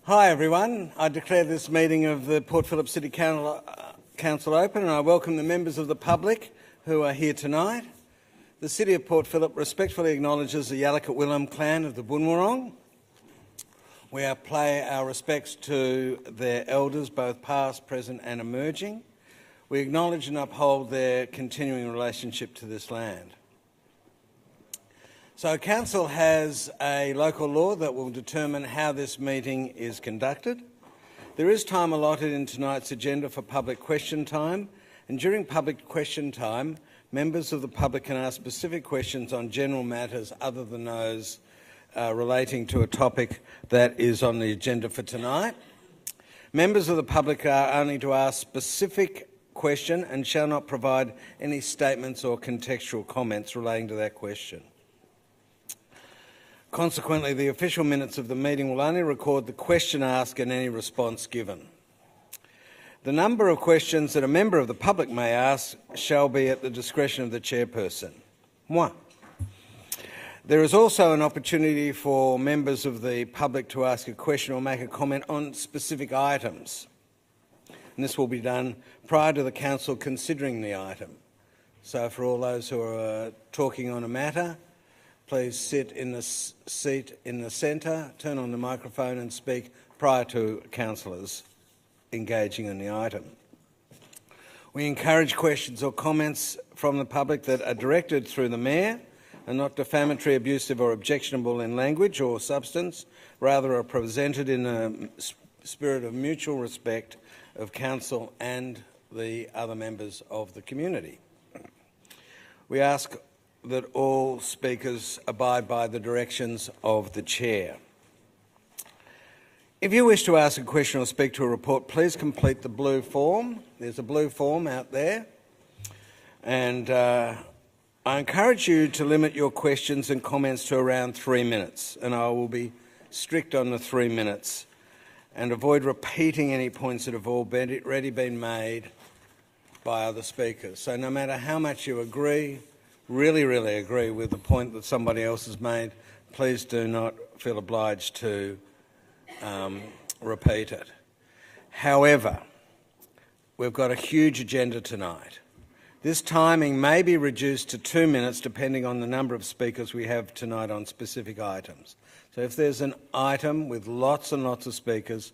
Hi everyone, I declare this meeting of the Port Phillip City Council open, and I welcome the members of the public who are here tonight. The City of Port Phillip respectfully acknowledges the Yalukit Willam clan of the Boonwurrung. We pay our respects to their elders, both past, present and emerging. We acknowledge and uphold their continuing relationship to this land. So Council has a local law that will determine how this meeting is conducted. There is time allotted in tonight's agenda for public question time, and during public question time, members of the public can ask specific questions on general matters other than those relating to a topic that is on the agenda for tonight. Members of the public are only to ask specific question and shall not provide any statements or contextual comments relating to that question. Consequently, the official minutes of the meeting will only record the question asked and any response given. The number of questions that a member of the public may ask shall be at the discretion of the chairperson. Moi. There is also an opportunity for members of the public to ask a question or make a comment on specific items. And this will be done prior to the Council considering the item. So for all those who are talking on a matter, please sit in the seat in the centre, turn on the microphone and speak prior to councillors engaging in the item. We encourage questions or comments from the public that are directed through the Mayor and not defamatory, abusive or objectionable in language or substance, rather are presented in a spirit of mutual respect of Council and the other members of the community. We ask that all speakers abide by the directions of the Chair. If you wish to ask a question or speak to a report, please complete the blue form. There's a blue form out there. And I encourage you to limit your questions and comments to around 3 minutes, and I will be strict on the 3 minutes, and avoid repeating any points that have already been made by other speakers. So no matter how much you agree, really agree with the point that somebody else has made, please do not feel obliged to repeat it. However, we've got a huge agenda tonight. This timing may be reduced to 2 minutes depending on the number of speakers we have tonight on specific items. So if there's an item with lots and lots of speakers,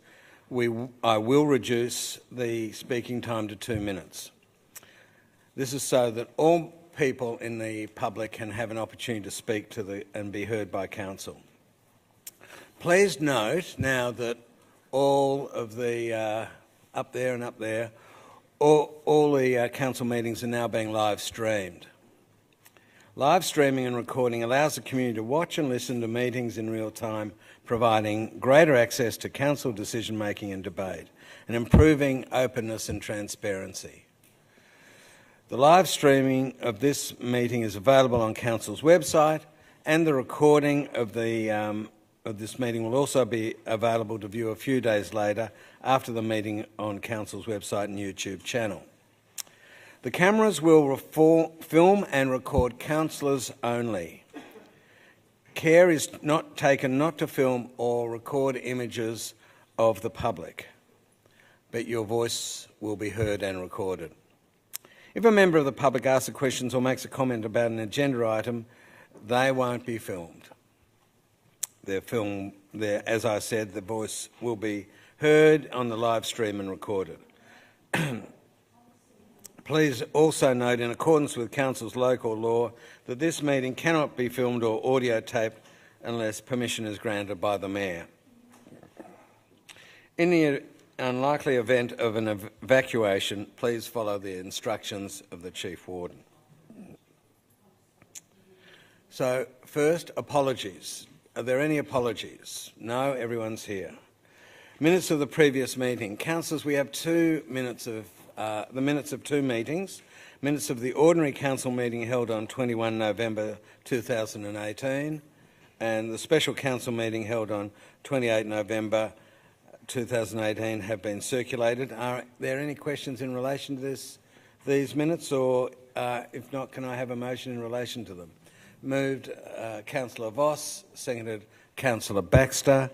I will reduce the speaking time to 2 minutes. This is so that all people in the public can have an opportunity to speak and be heard by Council. Please note now that all of the up there, all the Council meetings are now being live streamed. Live streaming and recording allows the community to watch and listen to meetings in real time, providing greater access to Council decision making and debate, and improving openness and transparency. The live streaming of this meeting is available on Council's website, and the recording of this meeting will also be available to view a few days later after the meeting on Council's website and YouTube channel. The cameras will film and record councillors only. Care is not taken not to film or record images of the public, but your voice will be heard and recorded. If a member of the public asks questions or makes a comment about an agenda item, they won't be filmed. As I said, the voice will be heard on the live stream and recorded. Please also note, in accordance with Council's local law, that this meeting cannot be filmed or audio taped unless permission is granted by the Mayor. In the unlikely event of an evacuation, please follow the instructions of the Chief Warden. So, first, apologies. Are there any apologies? No, everyone's here. Minutes of the previous meeting. Councillors, we have 2 minutes of the minutes of 2 meetings. Minutes of the ordinary Council meeting held on 21 November 2018 and the special Council meeting held on 28 November 2018 have been circulated. Are there any questions in relation to these minutes, or if not, can I have a motion in relation to them? Moved Councillor Voss, seconded Councillor Baxter.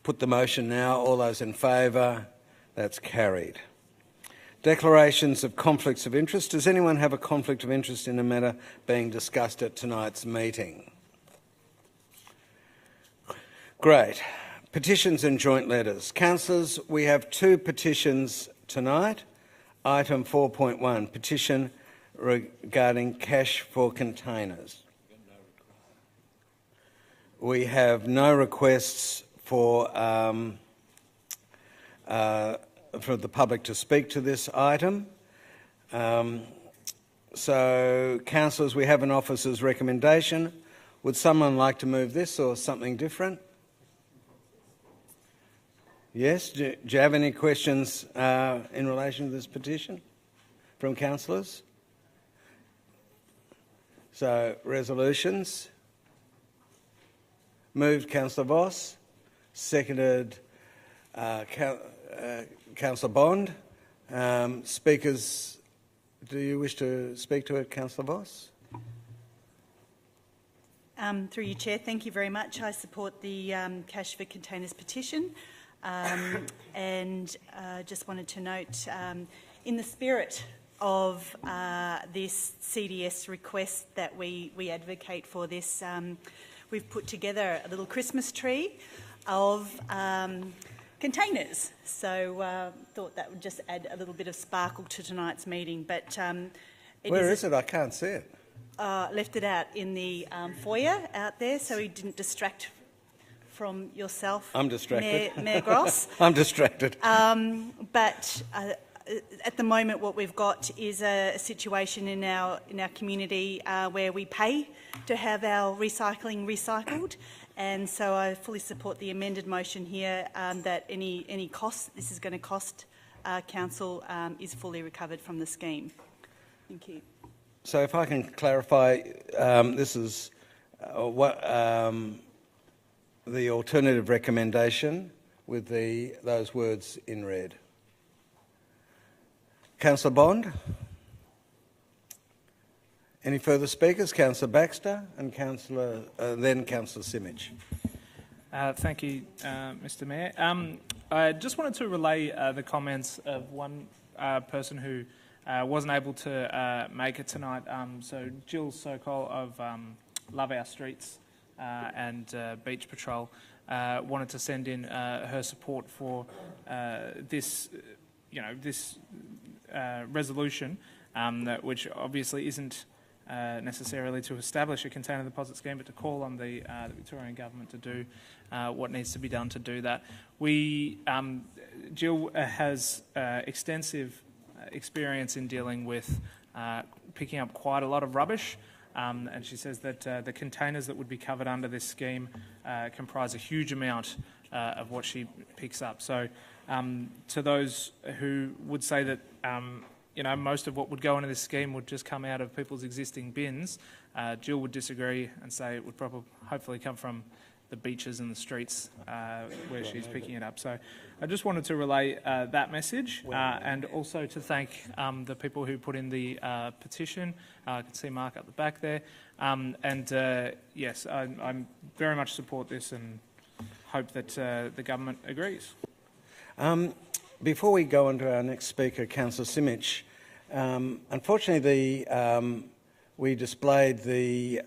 Put the motion now. All those in favour? That's carried. Declarations of conflicts of interest. Does anyone have a conflict of interest in a matter being discussed at tonight's meeting? Great. Petitions and joint letters. Councillors, we have 2 petitions tonight. Item 4.1, petition regarding cash for containers. We have no requests for the public to speak to this item. So, councillors, we have an officer's recommendation. Would someone like to move this or something different? Yes? Do you have any questions in relation to this petition from councillors? So, resolutions. Moved Councillor Voss. Seconded Councillor Bond. Speakers, do you wish to speak to it, Councillor Voss? Through you, Chair, thank you very much. I support the Cash for Containers petition. And just wanted to note, in the spirit of this CDS request that we advocate for this, we've put together a little Christmas tree of containers. So thought that would just add a little bit of sparkle to tonight's meeting. But where is it? I can't see it. Left it out in the foyer out there, so we didn't distract from yourself. I'm distracted. Mayor Gross. I'm distracted. But at the moment, what we've got is a situation in our community where we pay to have our recycling recycled, and so I fully support the amended motion here that any cost this is going to cost council is fully recovered from the scheme. Thank you. So, if I can clarify, this is the alternative recommendation with those words in red. Councillor Bond? Any further speakers? Councillor Baxter and then Councillor Simic. Thank you, Mr Mayor. I just wanted to relay the comments of one person who wasn't able to make it tonight. So Jill Sokol of Love Our Streets and Beach Patrol wanted to send in her support for this, this resolution, which obviously isn't necessarily to establish a container deposit scheme, but to call on the Victorian Government to do what needs to be done to do that. Jill has extensive experience in dealing with picking up quite a lot of rubbish, and she says that the containers that would be covered under this scheme comprise a huge amount of what she picks up. So to those who would say that most of what would go into this scheme would just come out of people's existing bins, Jill would disagree and say it would hopefully come from the beaches and the streets where she's picking it up. So I just wanted to relay that message and also to thank the people who put in the petition. I can see Mark up the back there. Yes, I very much support this and hope that the government agrees. Before we go on to our next speaker, Councillor Simic, unfortunately we displayed the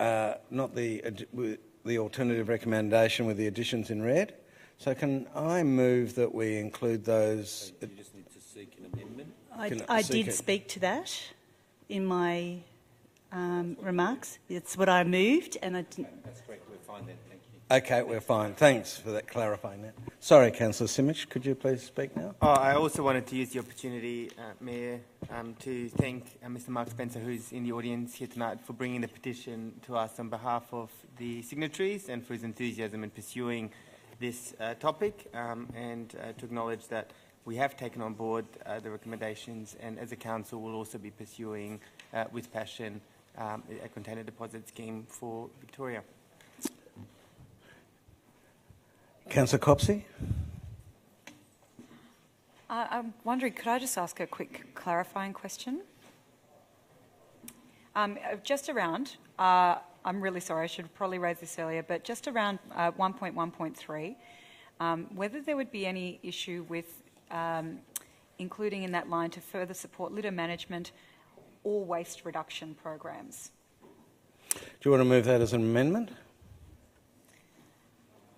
alternative recommendation with the additions in red. So can I move that we include those? You just need to seek an amendment. I did speak to that in my remarks. It's what I moved, and I didn't. That's correct. We're fine then. Thank you. Okay, we're fine. Thanks for that clarifying that. Sorry, Councillor Simic, could you please speak now? I also wanted to use the opportunity, Mayor, to thank Mr Mark Spencer, who's in the audience here tonight, for bringing the petition to us on behalf of the signatories and for his enthusiasm in pursuing this topic, and to acknowledge that we have taken on board the recommendations, and as a council will also be pursuing with passion a container deposit scheme for Victoria. Councillor Copsey? I'm wondering, could I just ask a quick clarifying question? Just around, I'm really sorry, I should have probably raised this earlier, but just around 1.1.3, whether there would be any issue with including in that line to further support litter management or waste reduction programs. Do you want to move that as an amendment?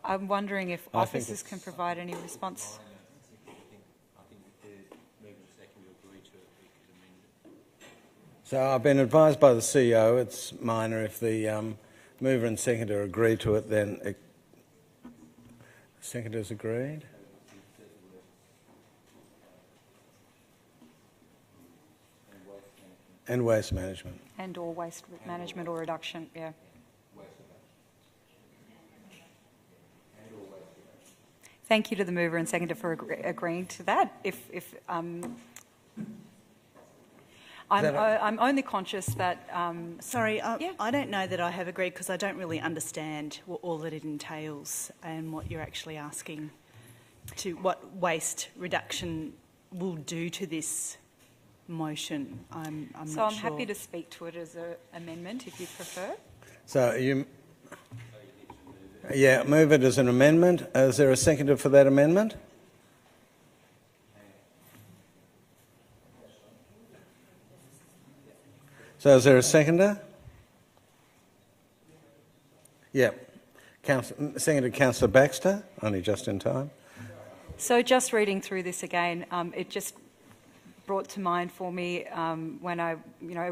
I'm wondering if officers can provide any response. So I've been advised by the CEO it's minor. If the mover and seconder agree to it, then seconders agreed. And waste management. And or waste management or reduction, yeah. Thank you to the mover and seconder for agreeing to that. I'm only conscious that... Sorry, yeah. I don't know that I have agreed because I don't really understand all that it entails and what you're actually asking to what waste reduction will do to this motion. I'm not sure. So I'm happy to speak to it as an amendment if you prefer. So you... Yeah, move it as an amendment. Is there a seconder for that amendment? So is there a seconder? Yeah. Seconder Councillor Baxter, only just in time. So just reading through this again, it just brought to mind for me when I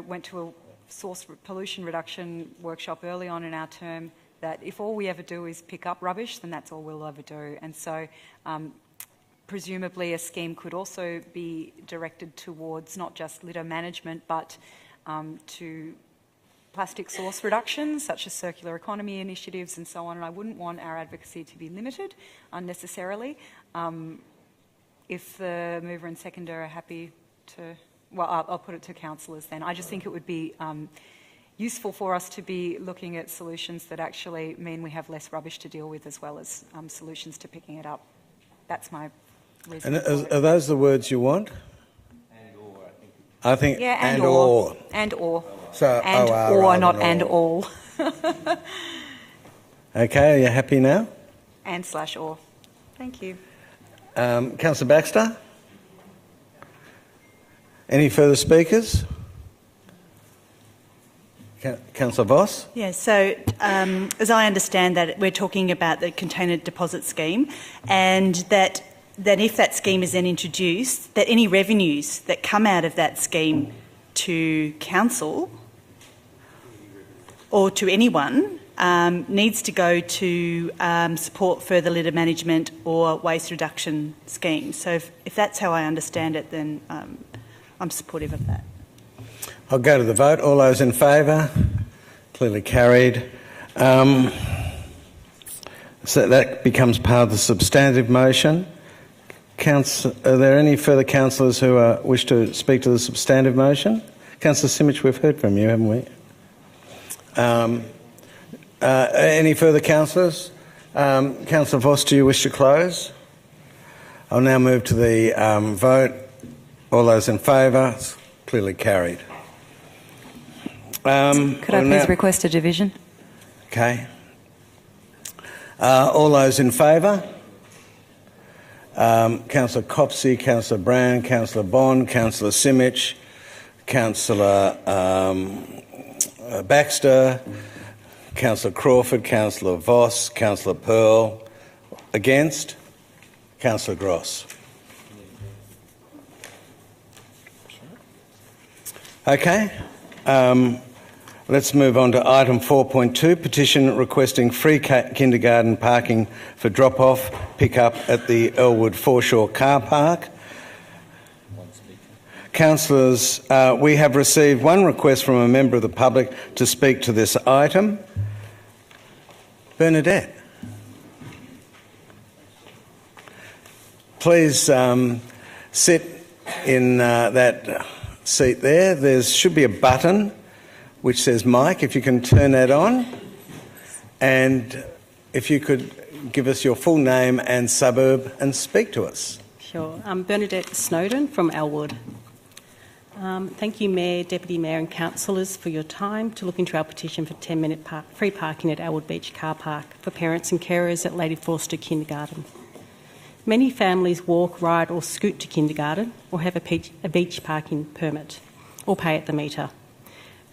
went to a source pollution reduction workshop early on in our term, that if all we ever do is pick up rubbish, then that's all we'll ever do. And so presumably a scheme could also be directed towards not just litter management, but to plastic source reductions, such as circular economy initiatives and so on. And I wouldn't want our advocacy to be limited unnecessarily. If the mover and seconder are happy to... Well, I'll put it to councillors then. I just think it would be useful for us to be looking at solutions that actually mean we have less rubbish to deal with, as well as solutions to picking it up. That's my reason. And are those the words you want? And or, I think yeah, and or. And or. So and or, not and all. Okay, are you happy now? And/or. Thank you. Councillor Baxter? Any further speakers? Councillor Voss? Yeah, so as I understand that, we're talking about the container deposit scheme, and that if that scheme is then introduced, that any revenues that come out of that scheme to council or to anyone needs to go to support further litter management or waste reduction schemes. So if that's how I understand it, then I'm supportive of that. I'll go to the vote. All those in favour? Clearly carried. So that becomes part of the substantive motion. Are there any further councillors who wish to speak to the substantive motion? Councillor Simic, we've heard from you, haven't we? Any further councillors? Councillor Voss, do you wish to close? I'll now move to the vote. All those in favour? It's clearly carried. Could I please request a division? Okay. All those in favour? Councillor Copsey, Councillor Brown, Councillor Bond, Councillor Simic, Councillor Baxter, Councillor Crawford, Councillor Voss, Councillor Pearl. Against? Councillor Gross. Okay. Let's move on to item 4.2, petition requesting free kindergarten parking for drop-off, pick-up at the Elwood Foreshore car park. Councillors, we have received one request from a member of the public to speak to this item. Bernadette. Please sit in that seat there. There should be a button which says mic, if you can turn that on. And if you could give us your full name and suburb and speak to us. Sure. I'm Bernadette Snowden from Elwood. Thank you, Mayor, Deputy Mayor and councillors for your time to look into our petition for 10-minute free parking at Elwood Beach Car Park for parents and carers at Lady Forster Kindergarten. Many families walk, ride or scoot to kindergarten or have a beach parking permit or pay at the meter.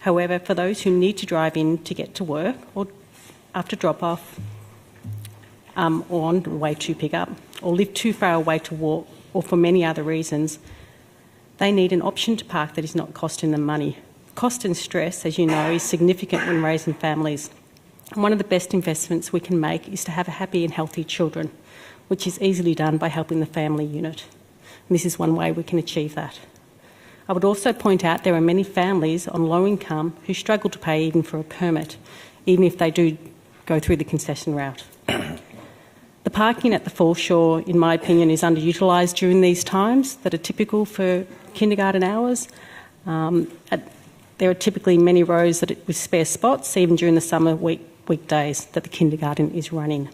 However, for those who need to drive in to get to work or after drop-off or on the way to pick up, or live too far away to walk, or for many other reasons, they need an option to park that is not costing them money. Cost and stress, as you know, is significant when raising families. And one of the best investments we can make is to have happy and healthy children, which is easily done by helping the family unit. And this is one way we can achieve that. I would also point out there are many families on low income who struggle to pay even for a permit, even if they do go through the concession route. The parking at the Foreshore, in my opinion, is underutilised during these times that are typical for kindergarten hours. There are typically many rows with spare spots, even during the summer weekdays that the kindergarten is running.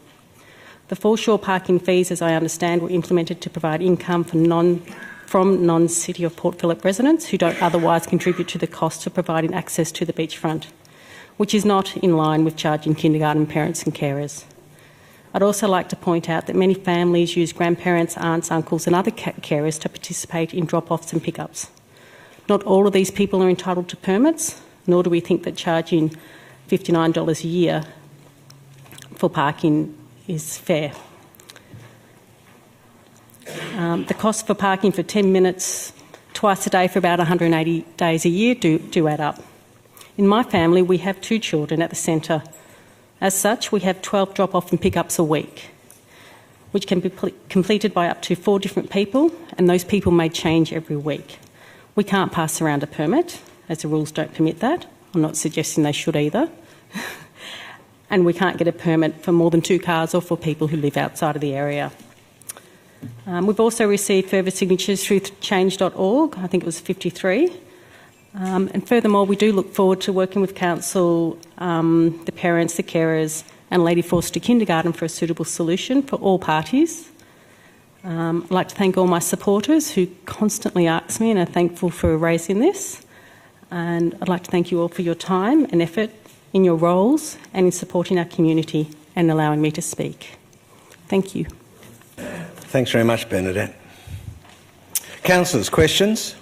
The Foreshore parking fees, as I understand, were implemented to provide income from non-City of Port Phillip residents who don't otherwise contribute to the cost of providing access to the beachfront, which is not in line with charging kindergarten parents and carers. I'd also like to point out that many families use grandparents, aunts, uncles and other carers to participate in drop-offs and pickups. Not all of these people are entitled to permits, nor do we think that charging $59 a year for parking is fair. The cost for parking for 10 minutes twice a day for about 180 days a year do add up. In my family, we have 2 children at the centre. As such, we have 12 drop-off and pickups a week, which can be completed by up to 4 different people, and those people may change every week. We can't pass around a permit, as the rules don't permit that. I'm not suggesting they should either. And we can't get a permit for more than 2 cars or for people who live outside of the area. We've also received further signatures through change.org, I think it was 53. And furthermore, we do look forward to working with Council, the parents, the carers and Lady Forster Kindergarten for a suitable solution for all parties. I'd like to thank all my supporters who constantly ask me and are thankful for raising this. And I'd like to thank you all for your time and effort in your roles and in supporting our community and allowing me to speak. Thank you. Thanks very much, Bernadette. Councillors, questions?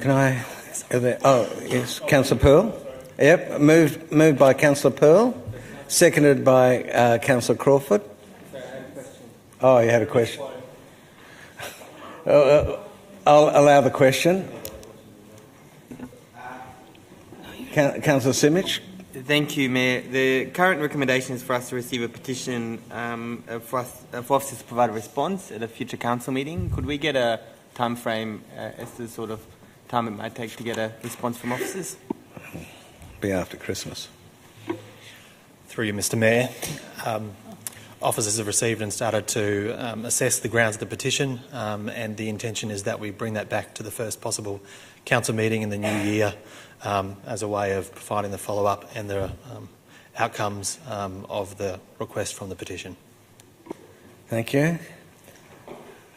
Can I? Oh, yes, Councillor Pearl. Yep, moved by Councillor Pearl, seconded by Councillor Crawford. Oh, you had a question. I'll allow the question. Councillor Simic. Thank you, Mayor. The current recommendation is for us to receive a petition for officers to provide a response at a future council meeting. Could we get a time frame as to the sort of time it might take to get a response from officers? Be after Christmas. Through you, Mr Mayor. Officers have received and started to assess the grounds of the petition, and the intention is that we bring that back to the first possible council meeting in the new year as a way of providing the follow-up and the outcomes of the request from the petition. Thank you.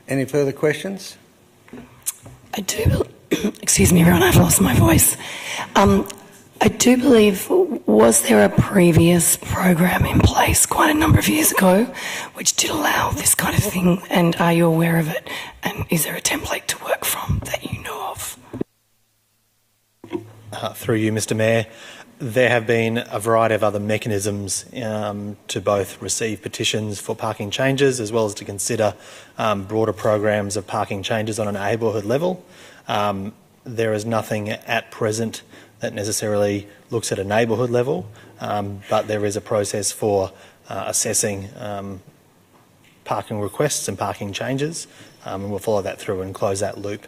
Any further questions? I do. Excuse me, everyone. I've lost my voice. I do believe, was there a previous program in place quite a number of years ago which did allow this kind of thing, and are you aware of it? And is there a template to work from that you know of? Through you, Mr Mayor, there have been a variety of other mechanisms to both receive petitions for parking changes as well as to consider broader programs of parking changes on a neighbourhood level. There is nothing at present that necessarily looks at a neighbourhood level, but there is a process for assessing parking requests and parking changes, and we'll follow that through and close that loop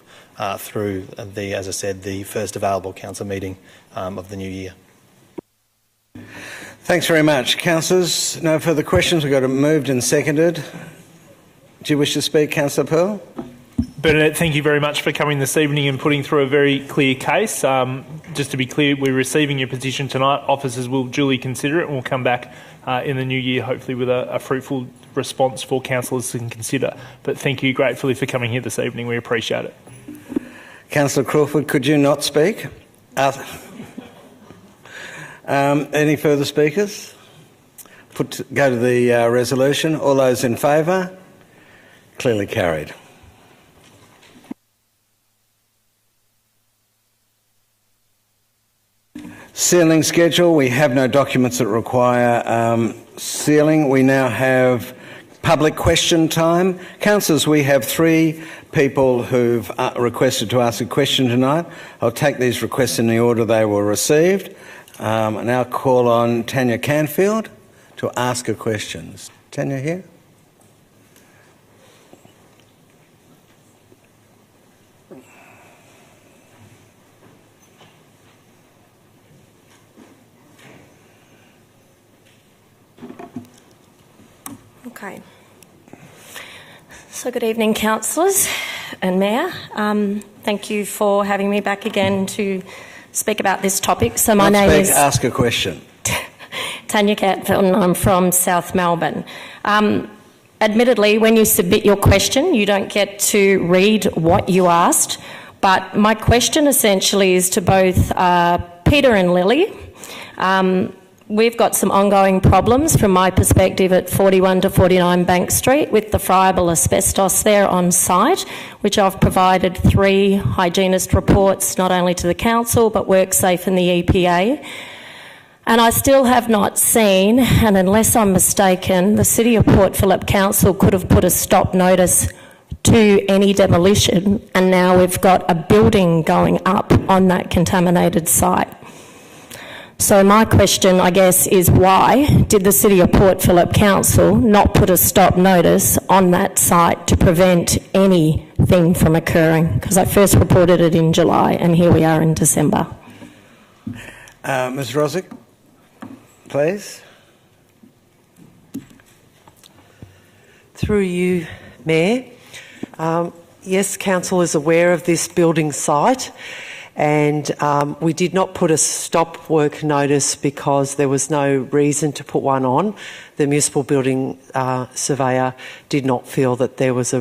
through the, as I said, the first available council meeting of the new year. Thanks very much. Councillors, no further questions. We've got it moved and seconded. Do you wish to speak, Councillor Pearl? Bernadette, thank you very much for coming this evening and putting through a very clear case. Just to be clear, we're receiving your petition tonight. Officers will duly consider it and we'll come back in the new year, hopefully with a fruitful response for councillors to consider. But thank you gratefully for coming here this evening. We appreciate it. Councillor Crawford, could you not speak? Any further speakers? Go to the resolution. All those in favour? Clearly carried. Sealing schedule. We have no documents that require sealing. We now have public question time. Councillors, we have 3 people who've requested to ask a question tonight. I'll take these requests in the order they were received. I now call on Tanya Canfield to ask her questions. Tanya here? Okay. So good evening, councillors and Mayor. Thank you for having me back again to speak about this topic. So my name is... Ask a question. Tanya Canfield, and I'm from South Melbourne. Admittedly, when you submit your question, you don't get to read what you asked, but my question essentially is to both Peter and Lily. We've got some ongoing problems from my perspective at 41 to 49 Bank Street with the friable asbestos there on site, which I've provided 3 hygienist reports not only to the council but WorkSafe and the EPA. And I still have not seen, and unless I'm mistaken, the City of Port Phillip Council could have put a stop notice to any demolition, and now we've got a building going up on that contaminated site. So my question, I guess, is why did the City of Port Phillip Council not put a stop notice on that site to prevent anything from occurring? Because I first reported it in July and here we are in December. Ms Rosick, please. Through you, Mayor. Yes, Council is aware of this building site. And we did not put a stop work notice because there was no reason to put one on. The municipal building surveyor did not feel that there was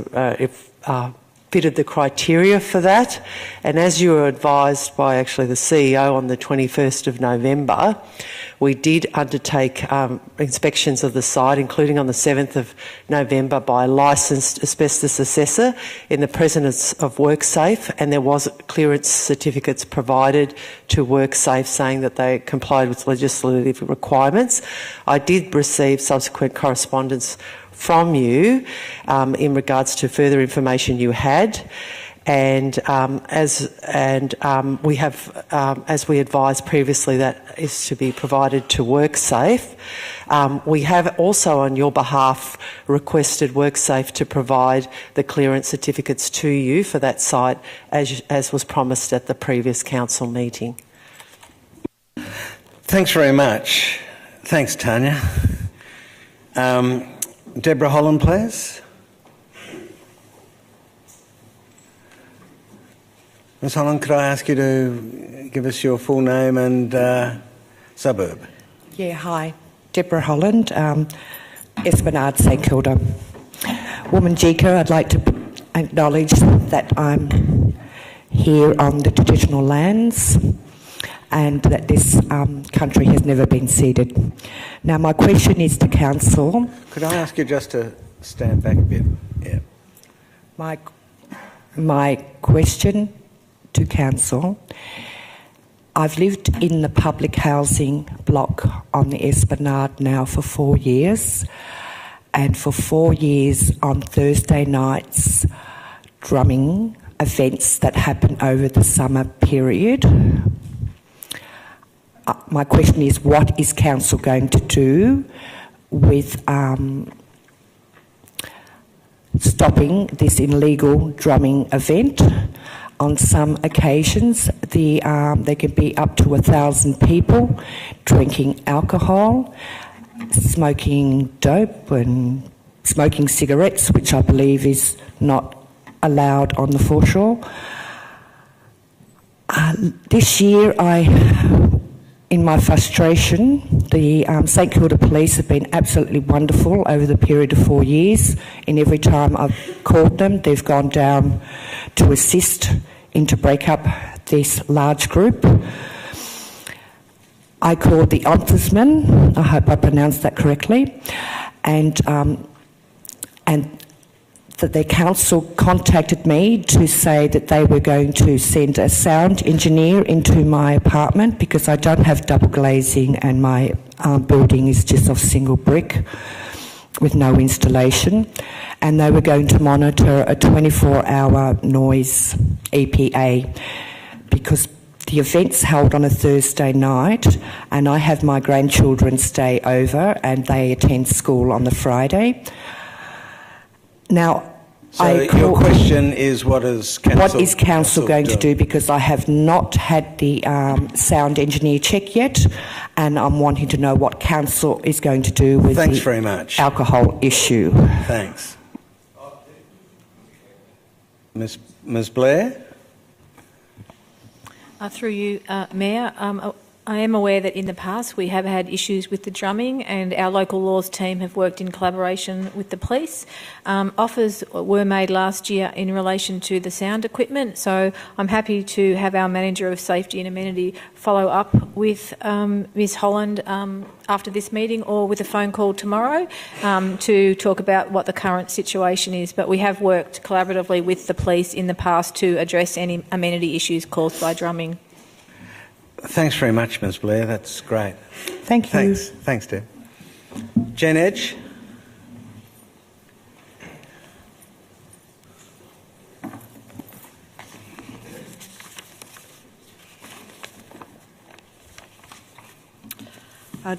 fitted the criteria for that. And as you were advised by actually the CEO on the 21st of November, we did undertake inspections of the site, including on the 7th of November by a licensed asbestos assessor in the presence of WorkSafe, and there was clearance certificates provided to WorkSafe saying that they complied with legislative requirements. I did receive subsequent correspondence from you in regards to further information you had, and we have, as we advised previously, that is to be provided to WorkSafe. We have also, on your behalf, requested WorkSafe to provide the clearance certificates to you for that site, as was promised at the previous council meeting. Thanks very much. Thanks, Tanya. Deborah Holland, please. Ms Holland, could I ask you to give us your full name and suburb? Yeah, hi. Deborah Holland, Esplanade, St Kilda. Woman Jika, I'd like to acknowledge that I'm here on the traditional lands and that this country has never been ceded. Now, my question is to Council. Could I ask you just to stand back a bit? Yeah. My question to Council. I've lived in the public housing block on the Esplanade now for 4 years, and for 4 years on Thursday nights, drumming events that happen over the summer period. My question is, what is Council going to do with stopping this illegal drumming event? On some occasions, there can be up to 1,000 people drinking alcohol, smoking dope and smoking cigarettes, which I believe is not allowed on the Foreshore. This year, in my frustration, the St Kilda Police have been absolutely wonderful over the period of 4 years. And every time I've called them, they've gone down to assist in to break up this large group. I called the Ombudsman, I hope I pronounced that correctly, and that their council contacted me to say that they were going to send a sound engineer into my apartment because I don't have double glazing and my building is just of single brick with no installation, and they were going to monitor a 24-hour noise EPA because the event's held on a Thursday night and I have my grandchildren stay over and they attend school on the Friday. Now, so your question is what is council going to do, because I have not had the sound engineer check yet and I'm wanting to know what council is going to do with the alcohol issue. Thanks. Ms Blair? Through you, Mayor, I am aware that in the past we have had issues with the drumming and our local laws team have worked in collaboration with the police. Offers were made last year in relation to the sound equipment, so I'm happy to have our Manager of Safety and Amenity follow up with Ms Holland after this meeting or with a phone call tomorrow to talk about what the current situation is. But we have worked collaboratively with the police in the past to address any amenity issues caused by drumming. Thanks very much, Ms Blair. That's great. Thank you. Thanks, Deb. Jen Edge?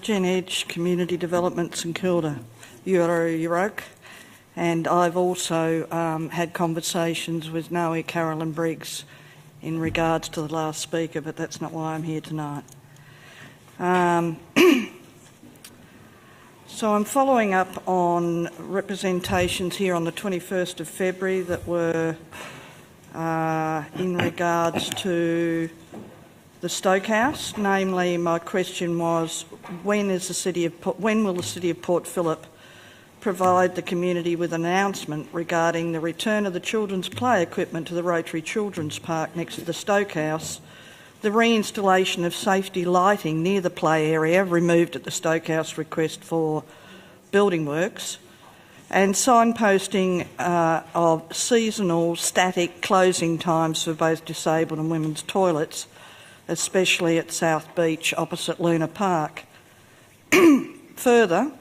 Jen Edge, Community Development St Kilda, Euroke, and I've also had conversations with Noe Carolyn Briggs in regards to the last speaker, but that's not why I'm here tonight. So I'm following up on representations here on the 21st of February that were in regards to the Stokehouse. Namely, my question was, when will the City of Port Phillip provide the community with an announcement regarding the return of the children's play equipment to the Rotary Children's Park next to the Stokehouse, the reinstallation of safety lighting near the play area removed at the Stokehouse request for building works, and signposting of seasonal static closing times for both disabled and women's toilets, especially at South Beach opposite Luna Park. Further,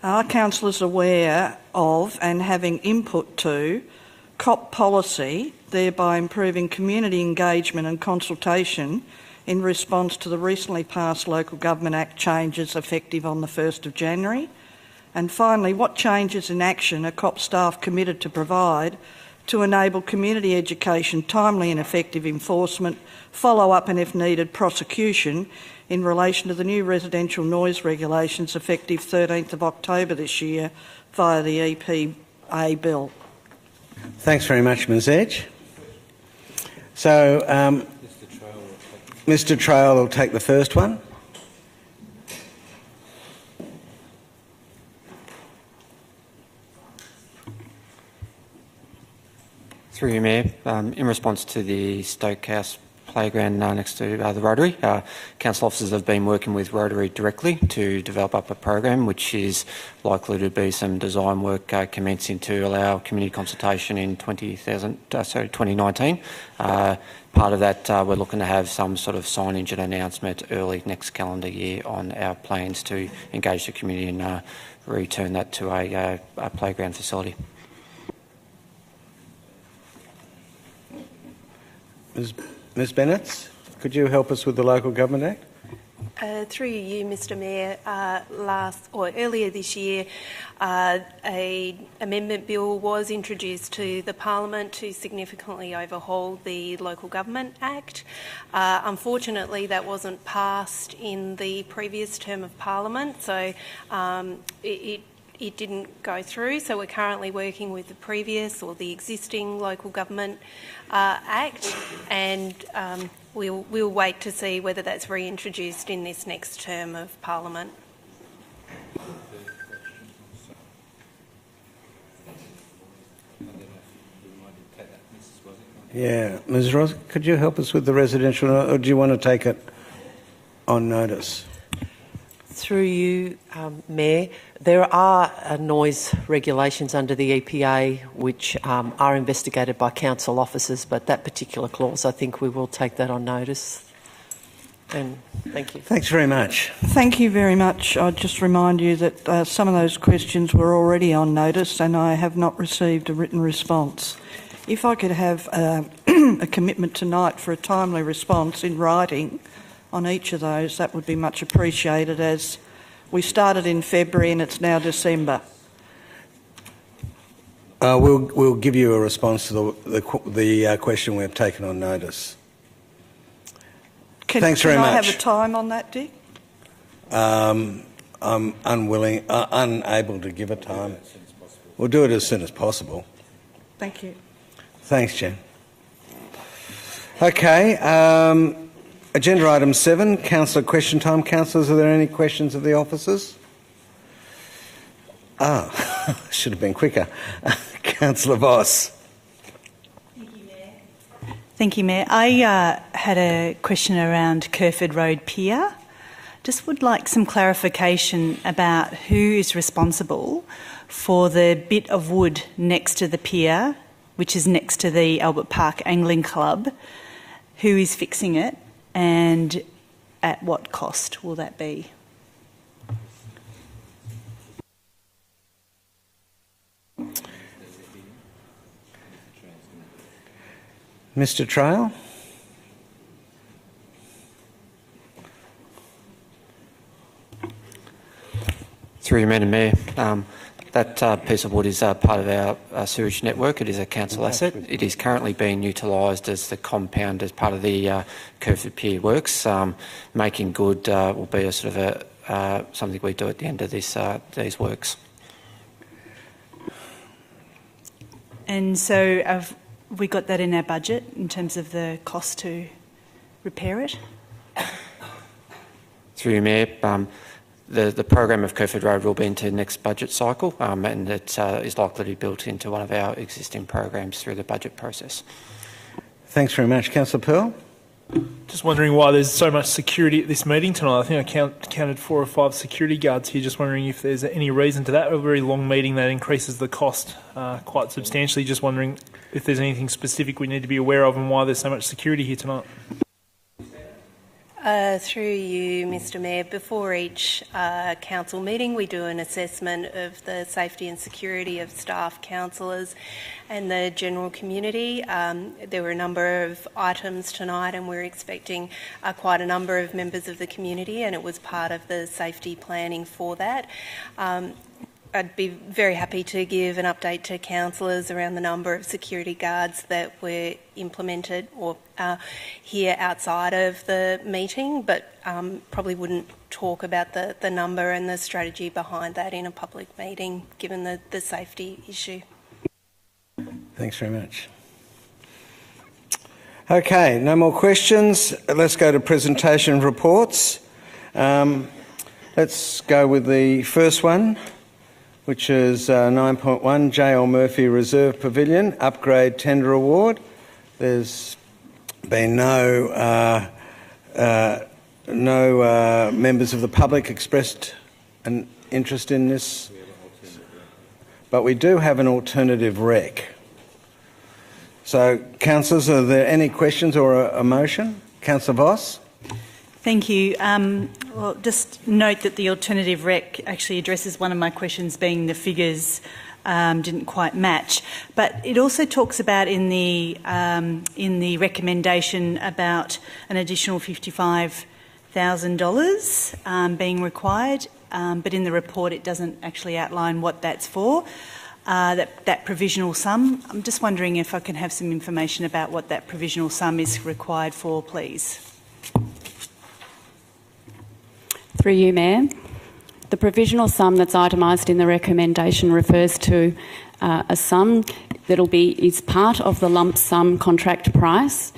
are councillors aware of and having input to COP policy, thereby improving community engagement and consultation in response to the recently passed Local Government Act changes effective on the 1st of January? And finally, what changes in action are COP staff committed to provide to enable community education, timely and effective enforcement, follow-up and, if needed, prosecution in relation to the new residential noise regulations effective 13th of October this year via the EPA bill? Thanks very much, Ms Edge. So, Mr Trail will take the first one. Through you, Mayor, in response to the Stokehouse playground next to the Rotary, council officers have been working with Rotary directly to develop up a program which is likely to be some design work commencing to allow community consultation in 2019. Part of that, we're looking to have some sort of signage and announcement early next calendar year on our plans to engage the community and return that to a playground facility. Ms Bennett, could you help us with the Local Government Act? Through you, Mr Mayor, earlier this year, an amendment bill was introduced to the Parliament to significantly overhaul the Local Government Act. Unfortunately, that wasn't passed in the previous term of Parliament, so it didn't go through. So we're currently working with the previous or the existing Local Government Act, and we'll wait to see whether that's reintroduced in this next term of Parliament. Yeah, Ms Ross, could you help us with the residential, or do you want to take it on notice? Through you, Mayor, there are noise regulations under the EPA which are investigated by council officers, but that particular clause, I think we will take that on notice. And thank you. Thanks very much. Thank you very much. I'd just remind you that some of those questions were already on notice and I have not received a written response. If I could have a commitment tonight for a timely response in writing on each of those, that would be much appreciated, as we started in February and it's now December. We'll give you a response to the question we've taken on notice. Thanks very much. Can I have a time on that, Dick? I'm unable to give a time. We'll do it as soon as possible. Thank you. Thanks, Jen. Okay, agenda item 7, councillor question time. Councillors, are there any questions of the officers? Should have been quicker. Councillor Voss. Thank you, Mayor. I had a question around Kerford Road Pier. Just would like some clarification about who is responsible for the bit of wood next to the pier, which is next to the Albert Park Angling Club. Who is fixing it and at what cost will that be? Mr. Trail? Through you, Madam Mayor. That piece of wood is part of our sewage network. It is a council asset. It is currently being utilised as the compound as part of the Kerford Pier works. Making good will be a sort of something we do at the end of these works. And so have we got that in our budget in terms of the cost to repair it? Through you, Mayor. The program of Kerford Road will be into the next budget cycle, and it is likely to be built into one of our existing programs through the budget process. Thanks very much. Councillor Pearl? Just wondering why there's so much security at this meeting tonight. I think I counted 4 or 5 security guards here. Just wondering if there's any reason to that. A very long meeting that increases the cost quite substantially. Just wondering if there's anything specific we need to be aware of and why there's so much security here tonight. Through you, Mr Mayor, before each council meeting we do an assessment of the safety and security of staff, councillors and the general community. There were a number of items tonight and we're expecting quite a number of members of the community, and it was part of the safety planning for that. I'd be very happy to give an update to councillors around the number of security guards that were implemented or here outside of the meeting, but probably wouldn't talk about the number and the strategy behind that in a public meeting, given the safety issue. Thanks very much. Okay, no more questions. Let's go to presentation reports. Let's go with the first one, which is 9.1, J.L. Murphy Reserve Pavilion Upgrade Tender Award. There's been no members of the public expressed an interest in this, but we do have an alternative rec. So, councillors, are there any questions or a motion? Councillor Voss? Thank you. Well, just note that the alternative rec actually addresses one of my questions, being the figures didn't quite match. But it also talks about in the recommendation about an additional $55,000 being required, but in the report it doesn't actually outline what that's for. That provisional sum. I'm just wondering if I can have some information about what that provisional sum is required for, please. Through you, Mayor. The provisional sum that's itemised in the recommendation refers to a sum that'll is part of the lump sum contract price,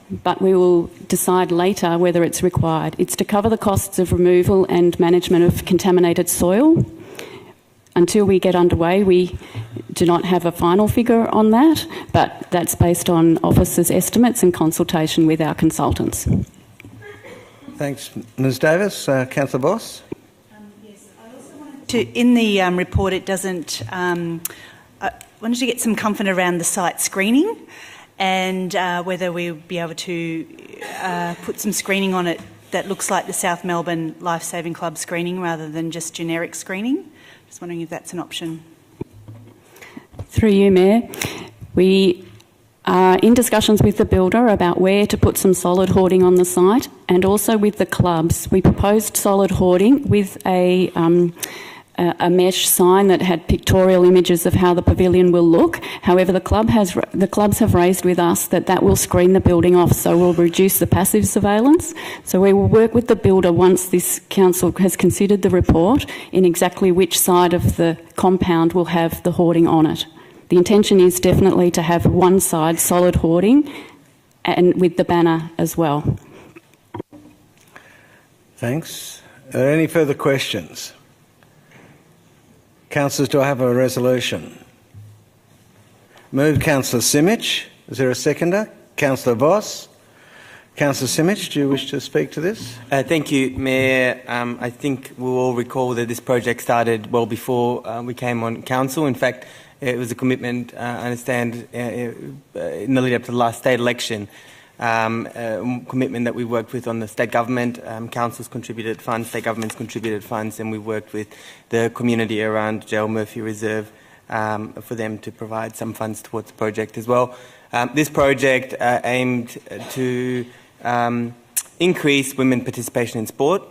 but we will decide later whether it's required. It's to cover the costs of removal and management of contaminated soil. Until we get underway, we do not have a final figure on that, but that's based on officers' estimates and consultation with our consultants. Thanks, Ms Davis. Councillor Voss? In the report, it doesn't. I wanted to get some comfort around the site screening and whether we'll be able to put some screening on it that looks like the South Melbourne Life Saving Club screening rather than just generic screening. Just wondering if that's an option. Through you, Mayor. We are in discussions with the builder about where to put some solid hoarding on the site, and also with the clubs. We proposed solid hoarding with a mesh sign that had pictorial images of how the pavilion will look. However, the clubs have raised with us that will screen the building off, so we'll reduce the passive surveillance. So we will work with the builder once this council has considered the report in exactly which side of the compound will have the hoarding on it. The intention is definitely to have one side solid hoarding and with the banner as well. Thanks. Are there any further questions? Councillors, do I have a resolution? Moved Councillor Simic. Is there a seconder? Councillor Voss. Councillor Simic, do you wish to speak to this? Thank you, Mayor. I think we'll all recall that this project started well before we came on council. In fact, it was a commitment, I understand, in the lead up to the last state election, commitment that we worked with on the state government. Councils contributed funds, state governments contributed funds, and we worked with the community around J.L. Murphy Reserve for them to provide some funds towards the project as well. This project aimed to increase women participation in sport,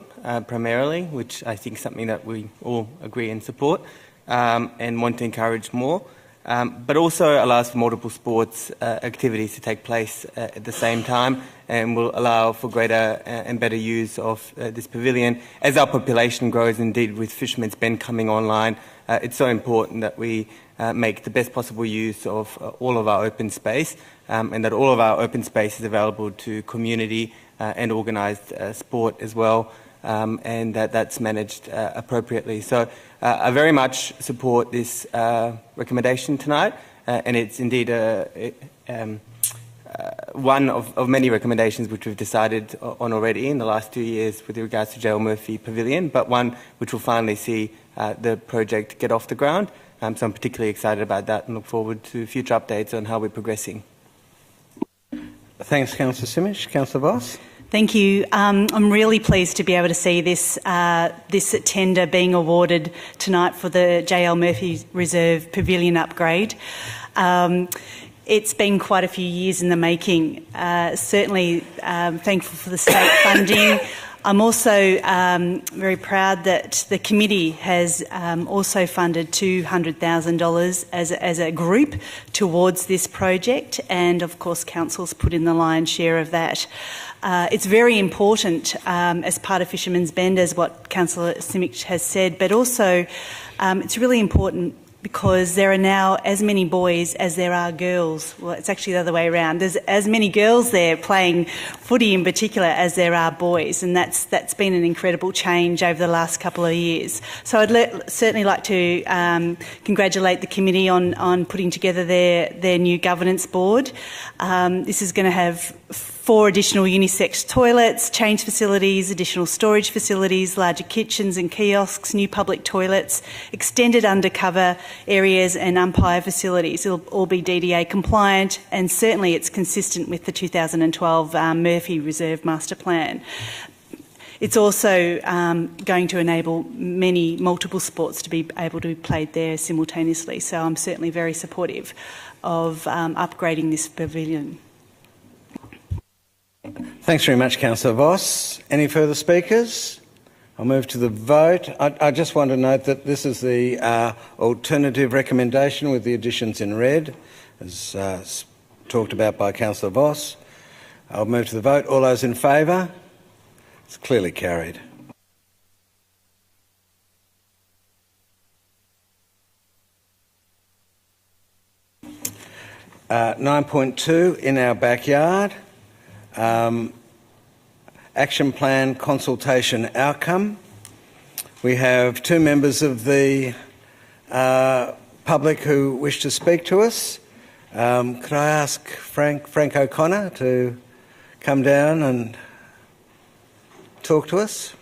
primarily, which I think is something that we all agree and support, and want to encourage more, but also allows for multiple sports activities to take place at the same time, and will allow for greater and better use of this pavilion. As our population grows, indeed with Fisherman's Bend coming online, it's so important that we make the best possible use of all of our open space, and that all of our open space is available to community and organised sport as well, and that's managed appropriately. So I very much support this recommendation tonight, and it's indeed one of many recommendations which we've decided on already in the last 2 years with regards to J.L. Murphy Pavilion, but one which will finally see the project get off the ground. So I'm particularly excited about that and look forward to future updates on how we're progressing. Thanks, Councillor Simic. Councillor Voss. Thank you. I'm really pleased to be able to see this tender being awarded tonight for the J.L. Murphy Reserve Pavilion upgrade. It's been quite a few years in the making. Certainly thankful for the state funding. I'm also very proud that the committee has also funded $200,000 as a group towards this project, and of course council's put in the lion's share of that. It's very important as part of Fisherman's Bend, as what Councillor Simic has said, but also it's really important because there are now as many boys as there are girls. Well, it's actually the other way around. There's as many girls there playing footy in particular as there are boys, and that's been an incredible change over the last couple of years. So I'd certainly like to congratulate the committee on putting together their new governance board. This is going to have 4 additional unisex toilets, change facilities, additional storage facilities, larger kitchens and kiosks, new public toilets, extended undercover areas and umpire facilities. It'll all be DDA compliant, and certainly it's consistent with the 2012 Murphy Reserve Master Plan. It's also going to enable multiple sports to be able to be played there simultaneously, so I'm certainly very supportive of upgrading this pavilion. Thanks very much, Councillor Voss. Any further speakers? I'll move to the vote. I just want to note that this is the alternative recommendation with the additions in red, as talked about by Councillor Voss. I'll move to the vote. All those in favour? It's clearly carried. Uh, 9.2, in our backyard. Action plan consultation outcome. We have 2 members of the public who wish to speak to us. Could I ask Frank O'Connor to come down and talk to us?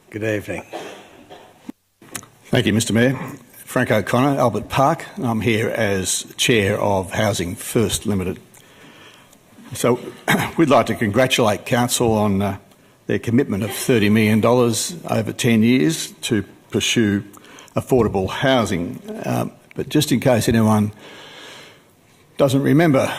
Good evening. Thank you, Mr Mayor. Frank O'Connor, Albert Park. I'm here as Chair of Housing First Limited. So we'd like to congratulate Council on their commitment of $30 million over 10 years to pursue affordable housing. But just in case anyone doesn't remember,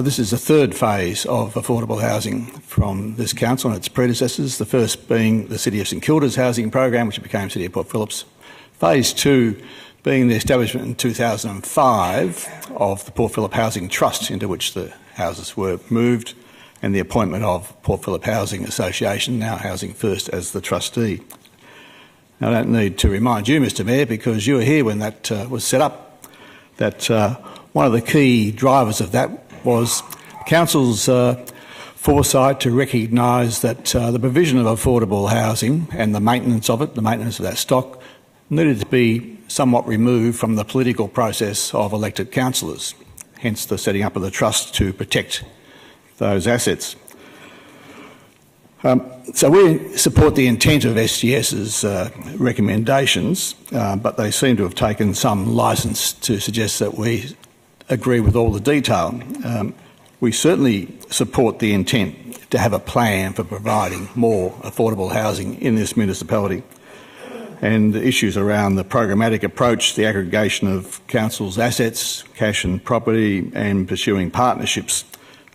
this is the third phase of affordable housing from this council and its predecessors, the first being the City of St Kilda's housing program, which became City of Port Phillip's. Phase 2 being the establishment in 2005 of the Port Phillip Housing Trust, into which the houses were moved, and the appointment of Port Phillip Housing Association, now Housing First, as the trustee. Now, I don't need to remind you, Mr Mayor, because you were here when that was set up, that one of the key drivers of that was Council's foresight to recognise that the provision of affordable housing and the maintenance of it, the maintenance of that stock, needed to be somewhat removed from the political process of elected councillors, hence the setting up of the trust to protect those assets. So we support the intent of SGS's recommendations, but they seem to have taken some licence to suggest that we agree with all the detail. We certainly support the intent to have a plan for providing more affordable housing in this municipality. And the issues around the programmatic approach, the aggregation of council's assets, cash and property, and pursuing partnerships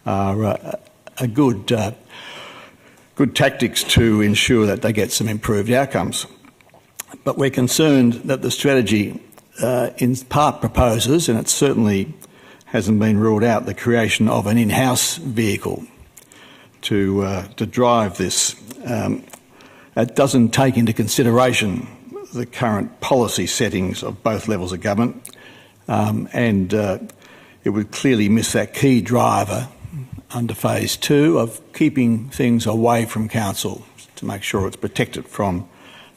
are a good tactics to ensure that they get some improved outcomes. But we're concerned that the strategy in part proposes, and it certainly hasn't been ruled out, the creation of an in-house vehicle to drive this. It doesn't take into consideration the current policy settings of both levels of government, and it would clearly miss that key driver under phase 2 of keeping things away from council to make sure it's protected from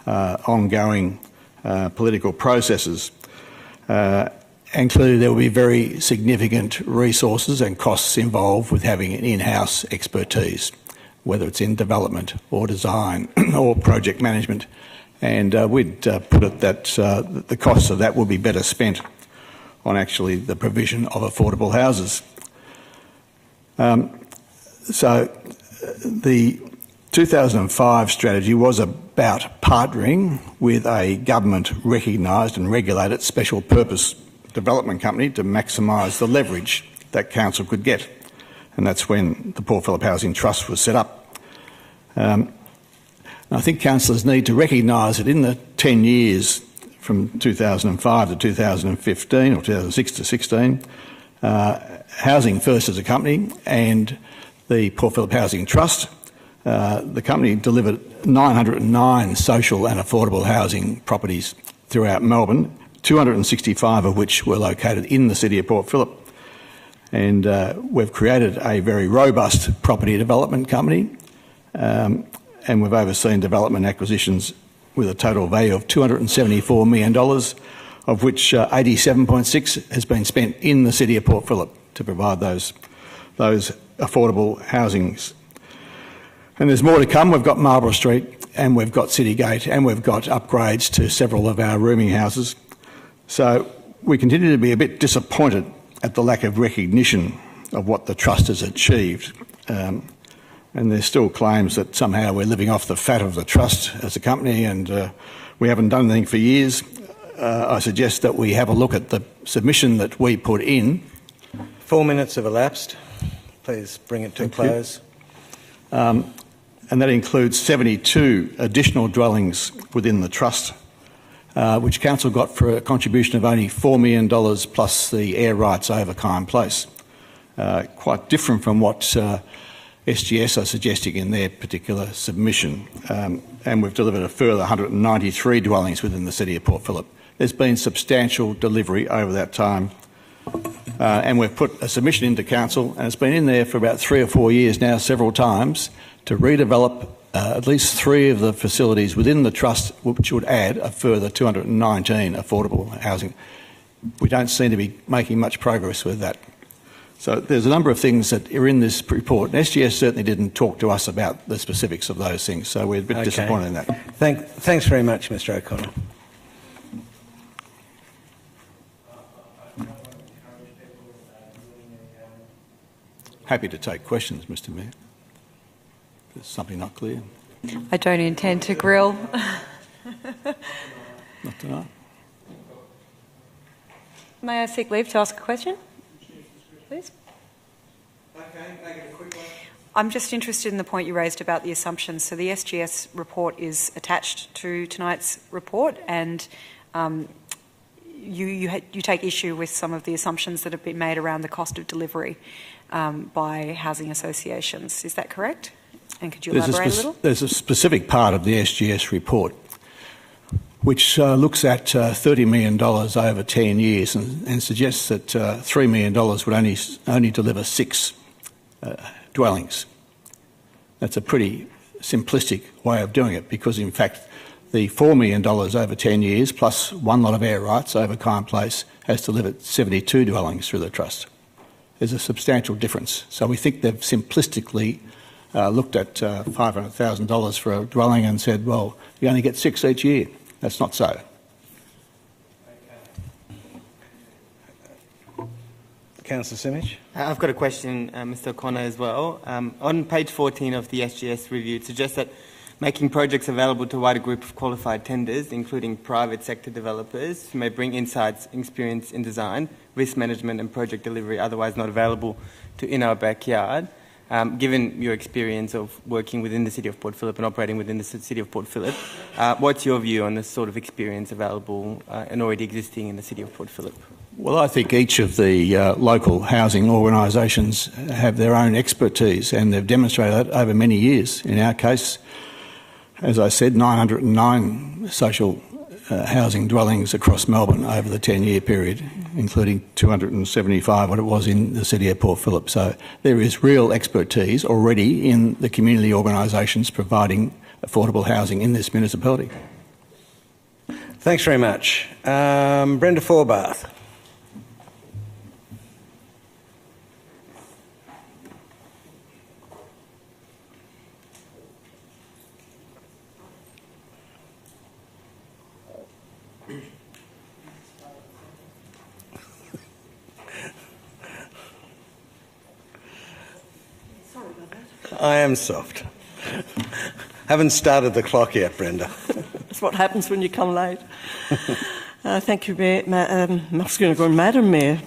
ongoing political processes. And clearly there will be very significant resources and costs involved with having an in-house expertise, whether it's in development or design or project management. And we'd put it that the costs of that will be better spent on actually the provision of affordable houses. So the 2005 strategy was about partnering with a government recognised and regulated special purpose development company to maximise the leverage that council could get. And that's when the Port Phillip Housing Trust was set up. I think councillors need to recognise that in the 10 years from 2005 to 2015 or 2006 to 16, Housing First as a company and the Port Phillip Housing Trust, the company delivered 909 social and affordable housing properties throughout Melbourne, 265 of which were located in the City of Port Phillip. And we've created a very robust property development company, and we've overseen development acquisitions with a total value of $274 million, of which 87.6 has been spent in the City of Port Phillip to provide those affordable housings. And there's more to come. We've got Marlborough Street and we've got City Gate and we've got upgrades to several of our rooming houses. So we continue to be a bit disappointed at the lack of recognition of what the Trust has achieved. And there's still claims that somehow we're living off the fat of the Trust as a company and we haven't done anything for years. I suggest that we have a look at the submission that we put in. 4 minutes have elapsed. Please bring it to a close. And that includes 72 additional dwellings within the Trust, which Council got for a contribution of only $4 million plus the air rights over Kine Place. Quite different from what SGS are suggesting in their particular submission. And we've delivered a further 193 dwellings within the City of Port Phillip. There's been substantial delivery over that time. And we've put a submission into Council, and it's been in there for about 3 or 4 years now, several times, to redevelop at least 3 of the facilities within the Trust, which would add a further 219 affordable housing. We don't seem to be making much progress with that. So there's a number of things that are in this report. And SGS certainly didn't talk to us about the specifics of those things, so we're a bit disappointed in that. Thanks very much, Mr O'Connor. Happy to take questions, Mr Mayor. If there's something not clear. I don't intend to grill. Not tonight. May I seek leave to ask a question? Please. Okay, make it a quick one. I'm just interested in the point you raised about the assumptions. So the SGS report is attached to tonight's report, and you take issue with some of the assumptions that have been made around the cost of delivery by housing associations. Is that correct? And could you elaborate a little? There's a specific part of the SGS report which looks at $30 million over 10 years and suggests that $3 million would only deliver 6 dwellings. That's a pretty simplistic way of doing it, because in fact the $4 million over 10 years plus one lot of air rights over Kine Place has delivered 72 dwellings through the trust. There's a substantial difference. So we think they've simplistically looked at $500,000 for a dwelling and said, well, you only get 6 each year. That's not so. Councillor Simic? I've got a question, Mr O'Connor, as well. On page 14 of the SGS review, it suggests that making projects available to a wider group of qualified tenders, including private sector developers, who may bring insights, experience in design, risk management and project delivery otherwise not available to in our backyard. Given your experience of working within the City of Port Phillip and operating within the City of Port Phillip, what's your view on this sort of experience available and already existing in the City of Port Phillip? Well, I think each of the local housing organisations have their own expertise, and they've demonstrated that over many years. In our case, as I said, 909 social housing dwellings across Melbourne over the 10-year period, including 275 what it was in the City of Port Phillip. So there is real expertise already in the community organisations providing affordable housing in this municipality. Thanks very much. Brenda Forbath. I am soft. Haven't started the clock yet, Brenda. That's what happens when you come late. Thank you, Madam Mayor,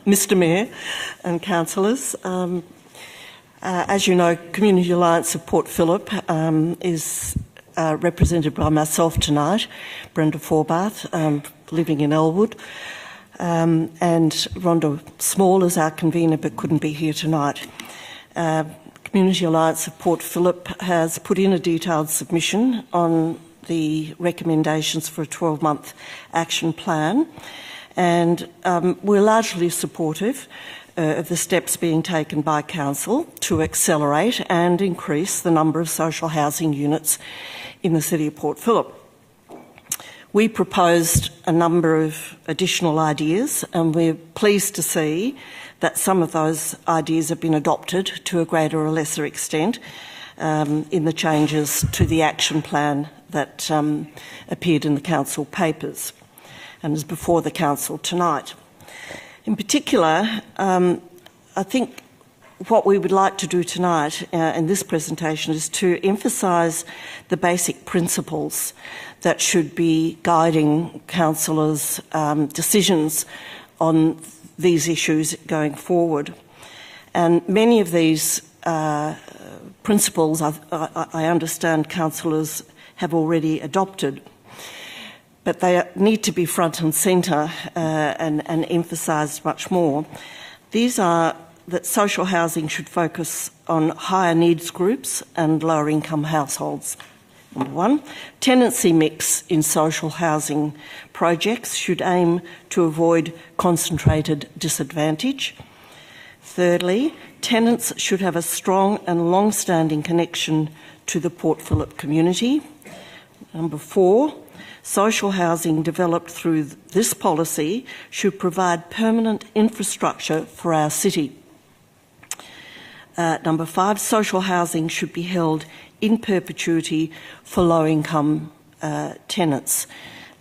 Mr Mayor and councillors. As you know, Community Alliance of Port Phillip is represented by myself tonight, Brenda Forbath, living in Elwood, and Rhonda Small is our convener but couldn't be here tonight. Community Alliance of Port Phillip has put in a detailed submission on the recommendations for a 12-month action plan, and we're largely supportive of the steps being taken by Council to accelerate and increase the number of social housing units in the City of Port Phillip. We proposed a number of additional ideas, and we're pleased to see that some of those ideas have been adopted to a greater or lesser extent in the changes to the action plan that appeared in the Council papers and is before the Council tonight. In particular, I think what we would like to do tonight in this presentation is to emphasise the basic principles that should be guiding councillors' decisions on these issues going forward. And many of these principles, I understand councillors have already adopted, but they need to be front and centre and emphasised much more. These are that social housing should focus on higher needs groups and lower income households. Number one, tenancy mix in social housing projects should aim to avoid concentrated disadvantage. Thirdly, tenants should have a strong and long-standing connection to the Port Phillip community. Number four, social housing developed through this policy should provide permanent infrastructure for our city. Number 5, social housing should be held in perpetuity for low-income tenants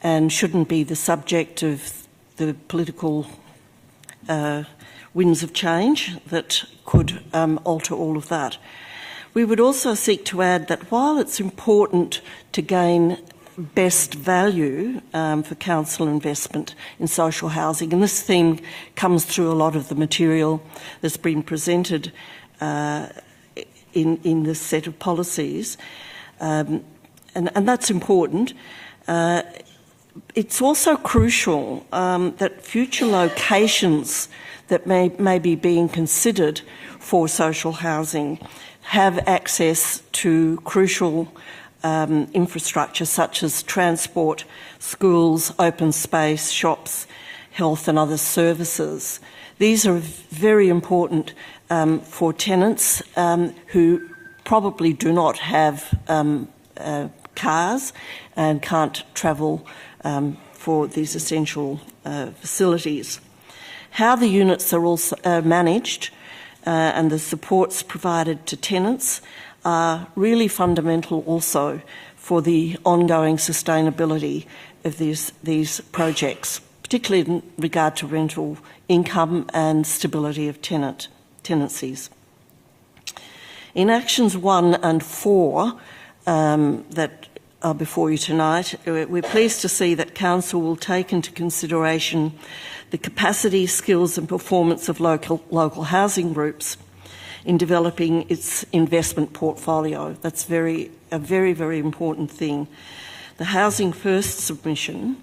and shouldn't be the subject of the political winds of change that could alter all of that. We would also seek to add that while it's important to gain best value for council investment in social housing, and this theme comes through a lot of the material that's been presented in this set of policies, and that's important. It's also crucial that future locations that may be being considered for social housing have access to crucial infrastructure such as transport, schools, open space, shops, health and other services. These are very important for tenants who probably do not have cars and can't travel for these essential facilities. How the units are also managed and the supports provided to tenants are really fundamental also for the ongoing sustainability of these projects, particularly in regard to rental income and stability of tenancies. In actions 1 and 4 that are before you tonight, we're pleased to see that Council will take into consideration the capacity, skills and performance of local housing groups in developing its investment portfolio. That's a very, very important thing. The Housing First submission,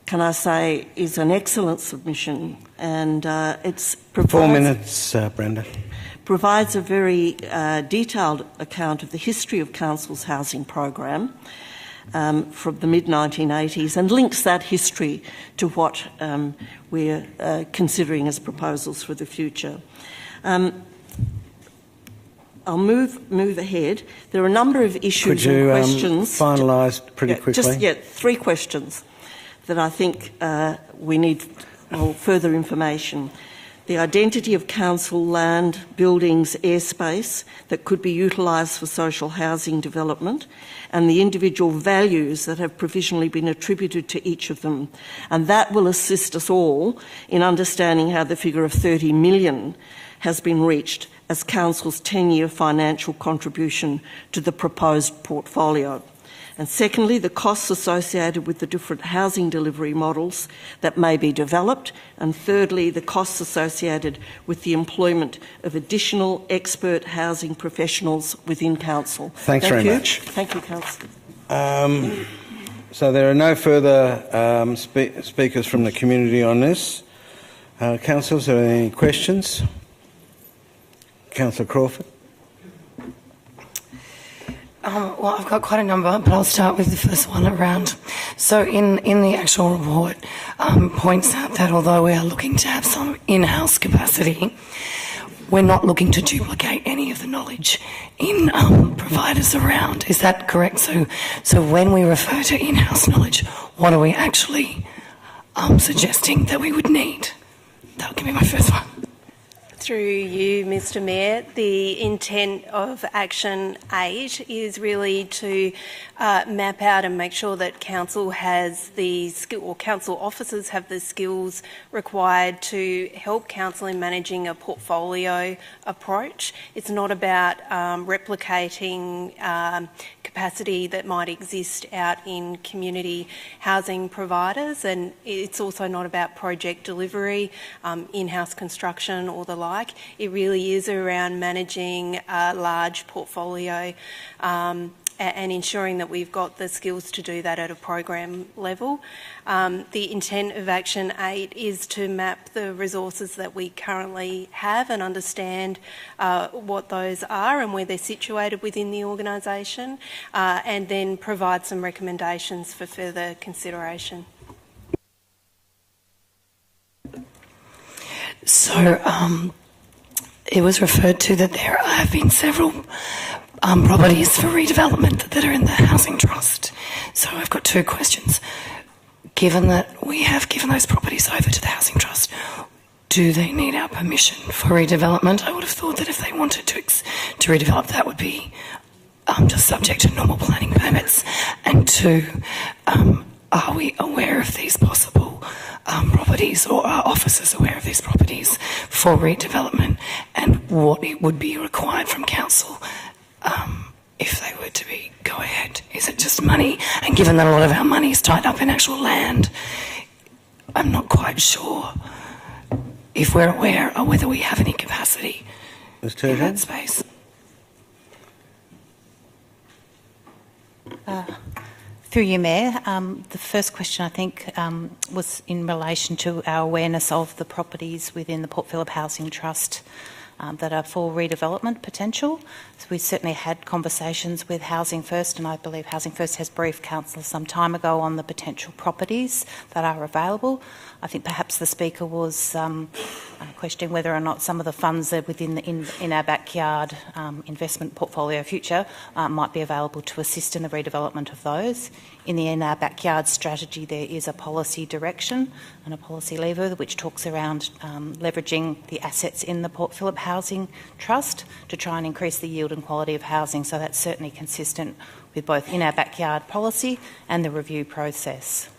can I say, is an excellent submission, and it's 4 minutes, Brenda. Provides a very detailed account of the history of Council's housing program from the mid-1980s and links that history to what we're considering as proposals for the future. I'll move ahead. There are a number of issues and questions. Could you finalise pretty quickly? 3 questions that I think we need further information. The identity of council land, buildings, airspace that could be utilised for social housing development, and the individual values that have provisionally been attributed to each of them. And that will assist us all in understanding how the figure of 30 million has been reached as Council's 10-year financial contribution to the proposed portfolio. And secondly, the costs associated with the different housing delivery models that may be developed. And thirdly, the costs associated with the employment of additional expert housing professionals within Council. Thanks very much. Thank you, Councillor. So there are no further speakers from the community on this. Councillors, are there any questions? Councillor Crawford. Well, I've got quite a number, but I'll start with the first one around. So in the actual report, points out that although we are looking to have some in-house capacity, we're not looking to duplicate any of the knowledge in providers around. Is that correct? So when we refer to in-house knowledge, what are we actually suggesting that we would need? That would give me my first one. Through you, Mr Mayor, the intent of Action 8 is really to map out and make sure that Council has the skill, or Council officers have the skills required to help Council in managing a portfolio approach. It's not about replicating capacity that might exist out in community housing providers, and it's also not about project delivery, in-house construction or the like. It really is around managing a large portfolio and ensuring that we've got the skills to do that at a program level. The intent of Action 8 is to map the resources that we currently have and understand what those are and where they're situated within the organisation, and then provide some recommendations for further consideration. So it was referred to that there have been several properties for redevelopment that are in the Housing Trust. So I've got 2 questions. Given that we have given those properties over to the Housing Trust, do they need our permission for redevelopment? I would have thought that if they wanted to redevelop, that would be just subject to normal planning permits. And two, are we aware of these possible properties, or are officers aware of these properties for redevelopment, and what it would be required from council if they were to go ahead? Is it just money? And given that a lot of our money is tied up in actual land, I'm not quite sure if we're aware or whether we have any capacity in that space. Through you, Mayor, the first question I think was in relation to our awareness of the properties within the Port Phillip Housing Trust that are for redevelopment potential. So we certainly had conversations with Housing First, and I believe Housing First has briefed council some time ago on the potential properties that are available. I think perhaps the Speaker was questioning whether or not some of the funds that within in our backyard investment portfolio future might be available to assist in the redevelopment of those. In the In Our Backyard strategy, there is a policy direction and a policy lever which talks around leveraging the assets in the Port Phillip Housing Trust to try and increase the yield and quality of housing. So that's certainly consistent with both In Our Backyard policy and the review process.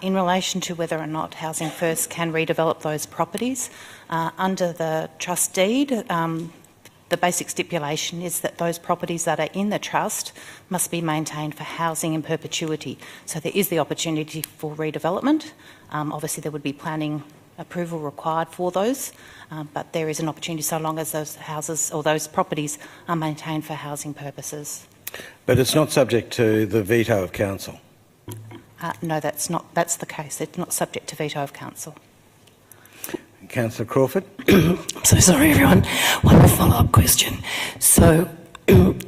In relation to whether or not Housing First can redevelop those properties, under the trust deed, the basic stipulation is that those properties that are in the trust must be maintained for housing in perpetuity. So there is the opportunity for redevelopment. Obviously there would be planning approval required for those, but there is an opportunity so long as those houses or those properties are maintained for housing purposes. But it's not subject to the veto of council? No, that's the case. It's not subject to veto of council. Councillor Crawford. I'm so sorry, everyone. One more follow-up question. So,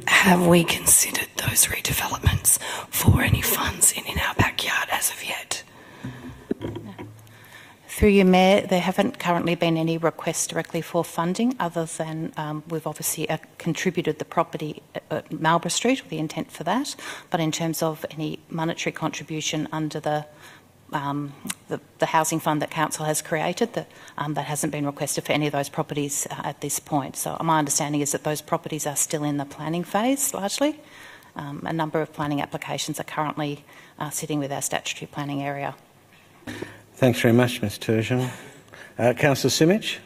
have we considered those redevelopments for any funds in our backyard as of yet? Through you, Mayor, there haven't currently been any requests directly for funding other than we've obviously contributed the property at Marlborough Street, or the intent for that, but in terms of any monetary contribution under the housing fund that council has created, that hasn't been requested for any of those properties at this point. So my understanding is that those properties are still in the planning phase largely. A number of planning applications are currently sitting with our statutory planning area. Thanks very much, Ms Turgeon. Councillor Simic.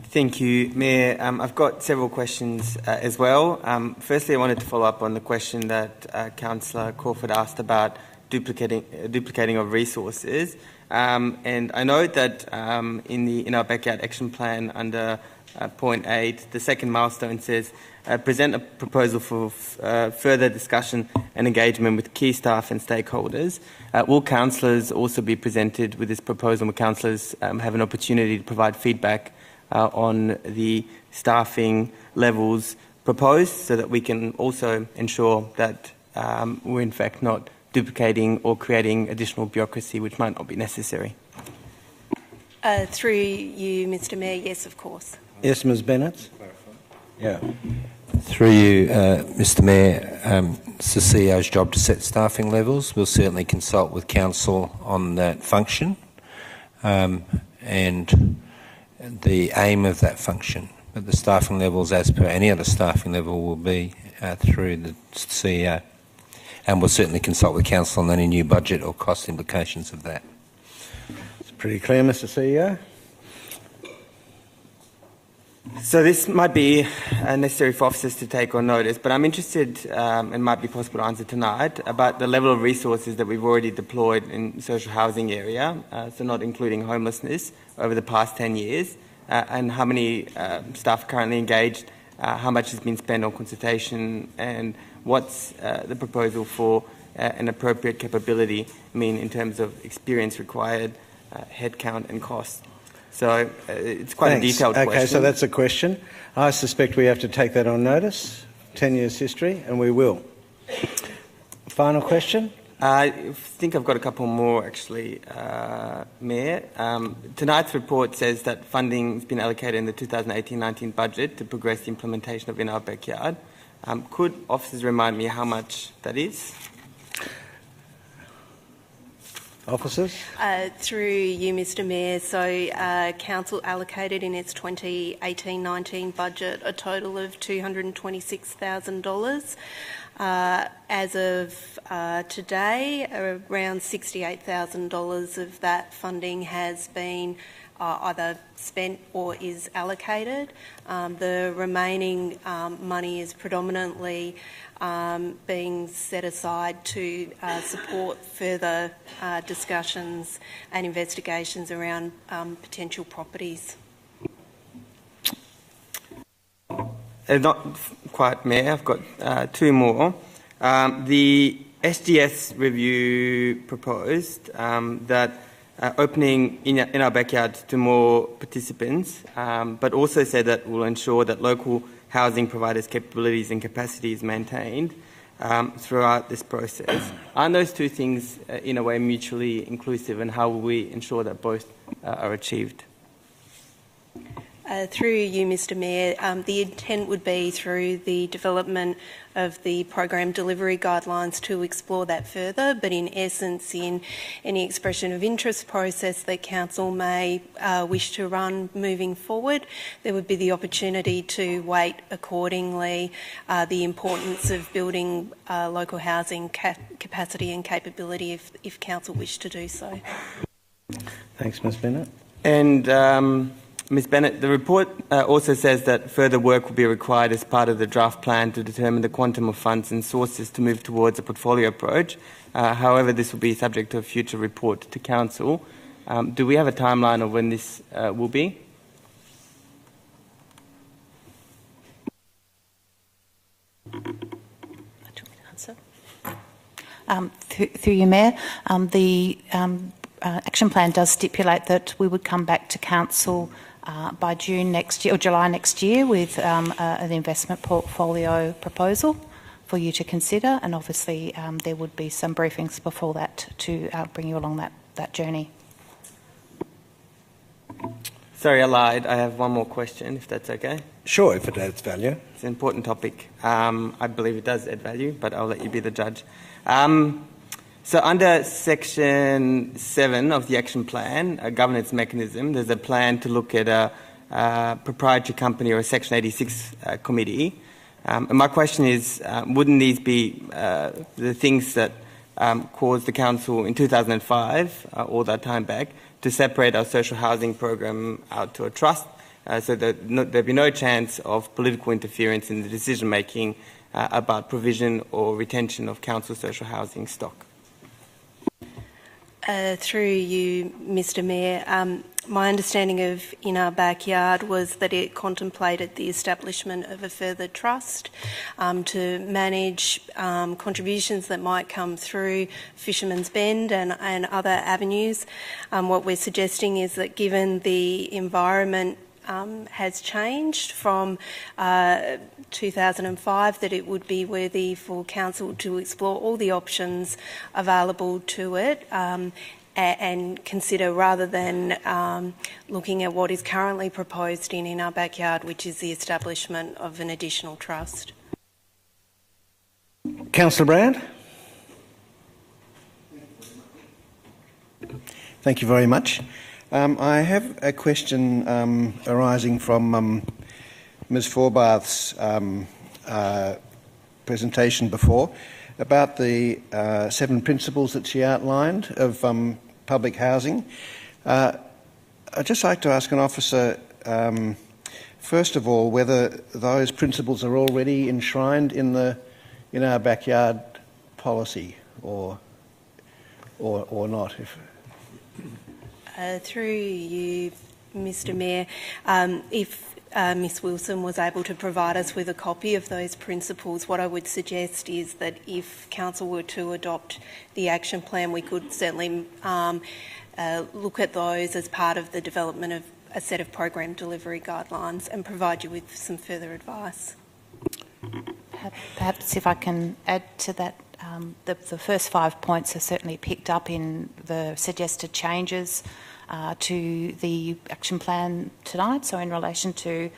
Thank you, Mayor. I've got several questions as well. Firstly, I wanted to follow up on the question that Councillor Crawford asked about duplicating of resources. And I know that in our backyard action plan under point 8, the second milestone says present a proposal for further discussion and engagement with key staff and stakeholders. Will councillors also be presented with this proposal? Will councillors have an opportunity to provide feedback on the staffing levels proposed, so that we can also ensure that we're in fact not duplicating or creating additional bureaucracy which might not be necessary? Through you, Mr Mayor, yes, of course. Yes, Ms Bennett. Yeah. Through you, Mr Mayor, it's the CEO's job to set staffing levels. We'll certainly consult with council on that function and the aim of that function. But the staffing levels, as per any other staffing level, will be through the CEO. And we'll certainly consult with council on any new budget or cost implications of that. It's pretty clear, Mr CEO. So this might be necessary for officers to take on notice, but I'm interested, and might be possible to answer tonight, about the level of resources that we've already deployed in social housing area, so not including homelessness, over the past 10 years, and how many staff are currently engaged, how much has been spent on consultation, and what's the proposal for an appropriate capability mean in terms of experience required, headcount and cost. So it's quite Thanks. a detailed question. Okay, so that's a question. I suspect we have to take that on notice, 10 years history, and we will. Final question? I think I've got a couple more, actually, Mayor. Tonight's report says that funding has been allocated in the 2018-19 budget to progress the implementation of In Our Backyard. Could officers remind me how much that is? Officers? Through you, Mr Mayor, so Council allocated in its 2018-19 budget a total of $226,000. As of today, around $68,000 of that funding has been either spent or is allocated. The remaining money is predominantly being set aside to support further discussions and investigations around potential properties. Not quite, Mayor. I've got two more. The SGS review proposed that opening in our backyard to more participants, but also said that will ensure that local housing providers' capabilities and capacity is maintained throughout this process. Aren't those two things in a way mutually inclusive, and how will we ensure that both are achieved? Through you, Mr Mayor, the intent would be through the development of the program delivery guidelines to explore that further, but in essence, in any expression of interest process that Council may wish to run moving forward, there would be the opportunity to weight accordingly the importance of building local housing capacity and capability if Council wished to do so. Thanks, Ms Bennett. And Ms Bennett, the report also says that further work will be required as part of the draft plan to determine the quantum of funds and sources to move towards a portfolio approach. However, this will be subject to a future report to Council. Do we have a timeline of when this will be? Through you, Mayor, the action plan does stipulate that we would come back to Council by June next year or July next year with an investment portfolio proposal for you to consider, and obviously there would be some briefings before that to bring you along that journey. Sorry, I lied. I have one more question, if that's okay. Sure, if it adds value. It's an important topic. I believe it does add value, but I'll let you be the judge. So under Section 7 of the Action Plan, a governance mechanism, there's a plan to look at a proprietary company or a Section 86 committee. And my question is, wouldn't these be the things that caused the Council in 2005, all that time back, to separate our social housing program out to a trust so that there'd be no chance of political interference in the decision-making about provision or retention of Council social housing stock? Through you, Mr Mayor, my understanding of In Our Backyard was that it contemplated the establishment of a further trust to manage contributions that might come through Fisherman's Bend and other avenues. What we're suggesting is that given the environment has changed from 2005, that it would be worthy for Council to explore all the options available to it and consider, rather than looking at what is currently proposed in Our Backyard, which is the establishment of an additional trust. Councillor Brand? Thank you very much. I have a question arising from Ms Forbath's presentation before about the 7 principles that she outlined of public housing. I'd just like to ask an officer, first of all, whether those principles are already enshrined in Our Backyard policy or not. Through you, Mr Mayor, if Ms Wilson was able to provide us with a copy of those principles, what I would suggest is that if Council were to adopt the action plan, we could certainly look at those as part of the development of a set of program delivery guidelines and provide you with some further advice. Perhaps if I can add to that, the first 5 points are certainly picked up in the suggested changes to the action plan tonight, so in relation to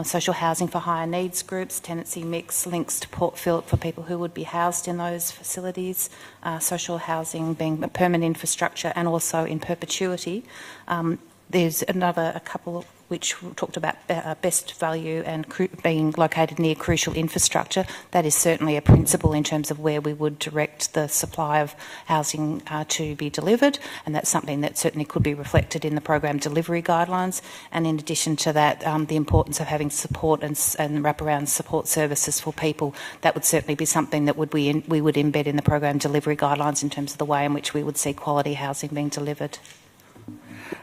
social housing for higher needs groups, tenancy mix, links to Port Phillip for people who would be housed in those facilities, social housing being a permanent infrastructure and also in perpetuity. There's a couple which talked about best value and being located near crucial infrastructure. That is certainly a principle in terms of where we would direct the supply of housing to be delivered, and that's something that certainly could be reflected in the program delivery guidelines. And in addition to that, the importance of having support and wraparound support services for people, that would certainly be something that we would embed in the program delivery guidelines in terms of the way in which we would see quality housing being delivered.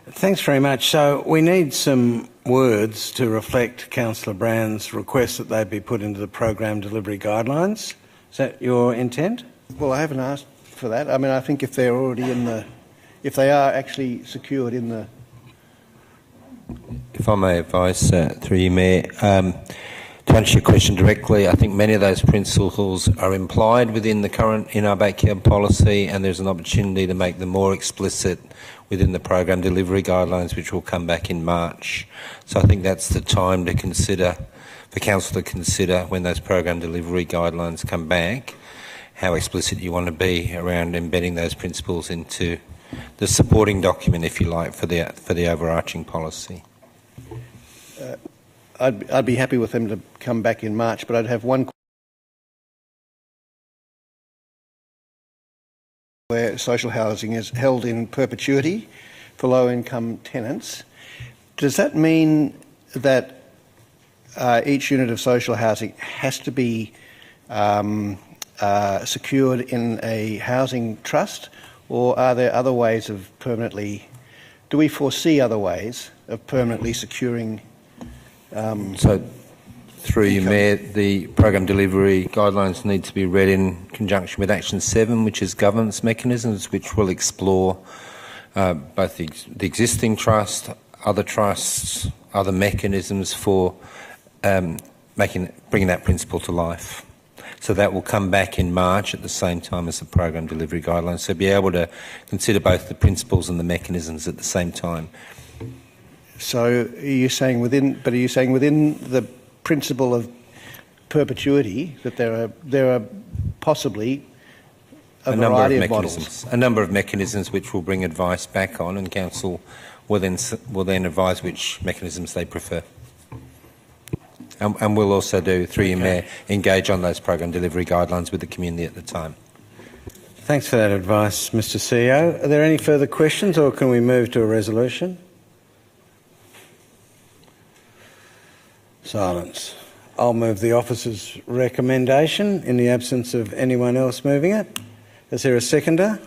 Thanks very much. So we need some words to reflect Councillor Brown's request that they be put into the program delivery guidelines. Is that your intent? Well, I haven't asked for that. I mean, I think if they're already if they are actually secured in the... If I may advise, through you, Mayor, to answer your question directly, I think many of those principles are implied within the current In Our Backyard policy, and there's an opportunity to make them more explicit within the program delivery guidelines, which will come back in March. So I think that's the time to consider, for Council to consider when those program delivery guidelines come back, how explicit you want to be around embedding those principles into the supporting document, if you like, for the overarching policy. I'd be happy with them to come back in March, but I'd have one where social housing is held in perpetuity for low-income tenants. Does that mean that each unit of social housing has to be secured in a housing trust, or are there other ways of permanently... Do we foresee other ways of permanently securing... So, through you, Mayor, the program delivery guidelines need to be read in conjunction with Action 7, which is governance mechanisms, which will explore both the existing trust, other trusts, other mechanisms for bringing that principle to life. So that will come back in March at the same time as the program delivery guidelines. So be able to consider both the principles and the mechanisms at the same time. So are you saying within the principle of perpetuity that there are possibly a variety of models? A number of mechanisms which will bring advice back on, and Council will then advise which mechanisms they prefer. And we'll also do, through you, Mayor, engage on those program delivery guidelines with the community at the time. Thanks for that advice, Mr. CEO. Are there any further questions, or can we move to a resolution? Silence. I'll move the officer's recommendation in the absence of anyone else moving it. Is there a seconder?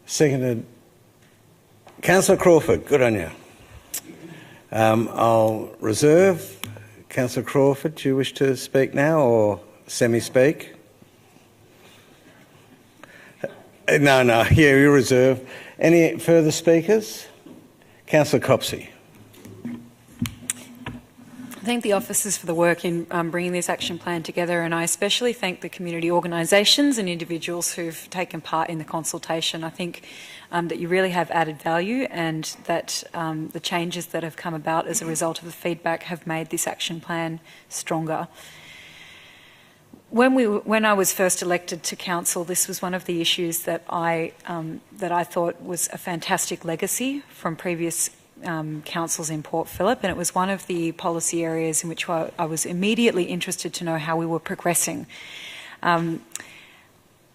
Seconded. Councillor Crawford, good on you. I'll reserve. Councillor Crawford, do you wish to speak now or semi-speak? No, yeah, you reserve. Any further speakers? Councillor Copsey. I thank the officers for the work in bringing this action plan together, and I especially thank the community organisations and individuals who've taken part in the consultation. I think that you really have added value, and that the changes that have come about as a result of the feedback have made this action plan stronger. When I was first elected to council, this was one of the issues that I thought was a fantastic legacy from previous councils in Port Phillip, and it was one of the policy areas in which I was immediately interested to know how we were progressing.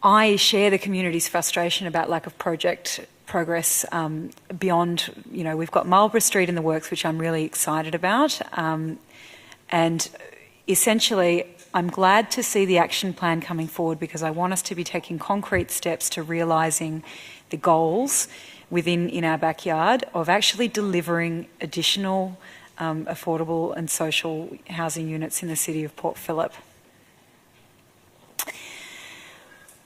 I share the community's frustration about lack of project progress beyond, we've got Marlborough Street in the works, which I'm really excited about, and essentially I'm glad to see the action plan coming forward, because I want us to be taking concrete steps to realising the goals within In Our Backyard of actually delivering additional affordable and social housing units in the city of Port Phillip.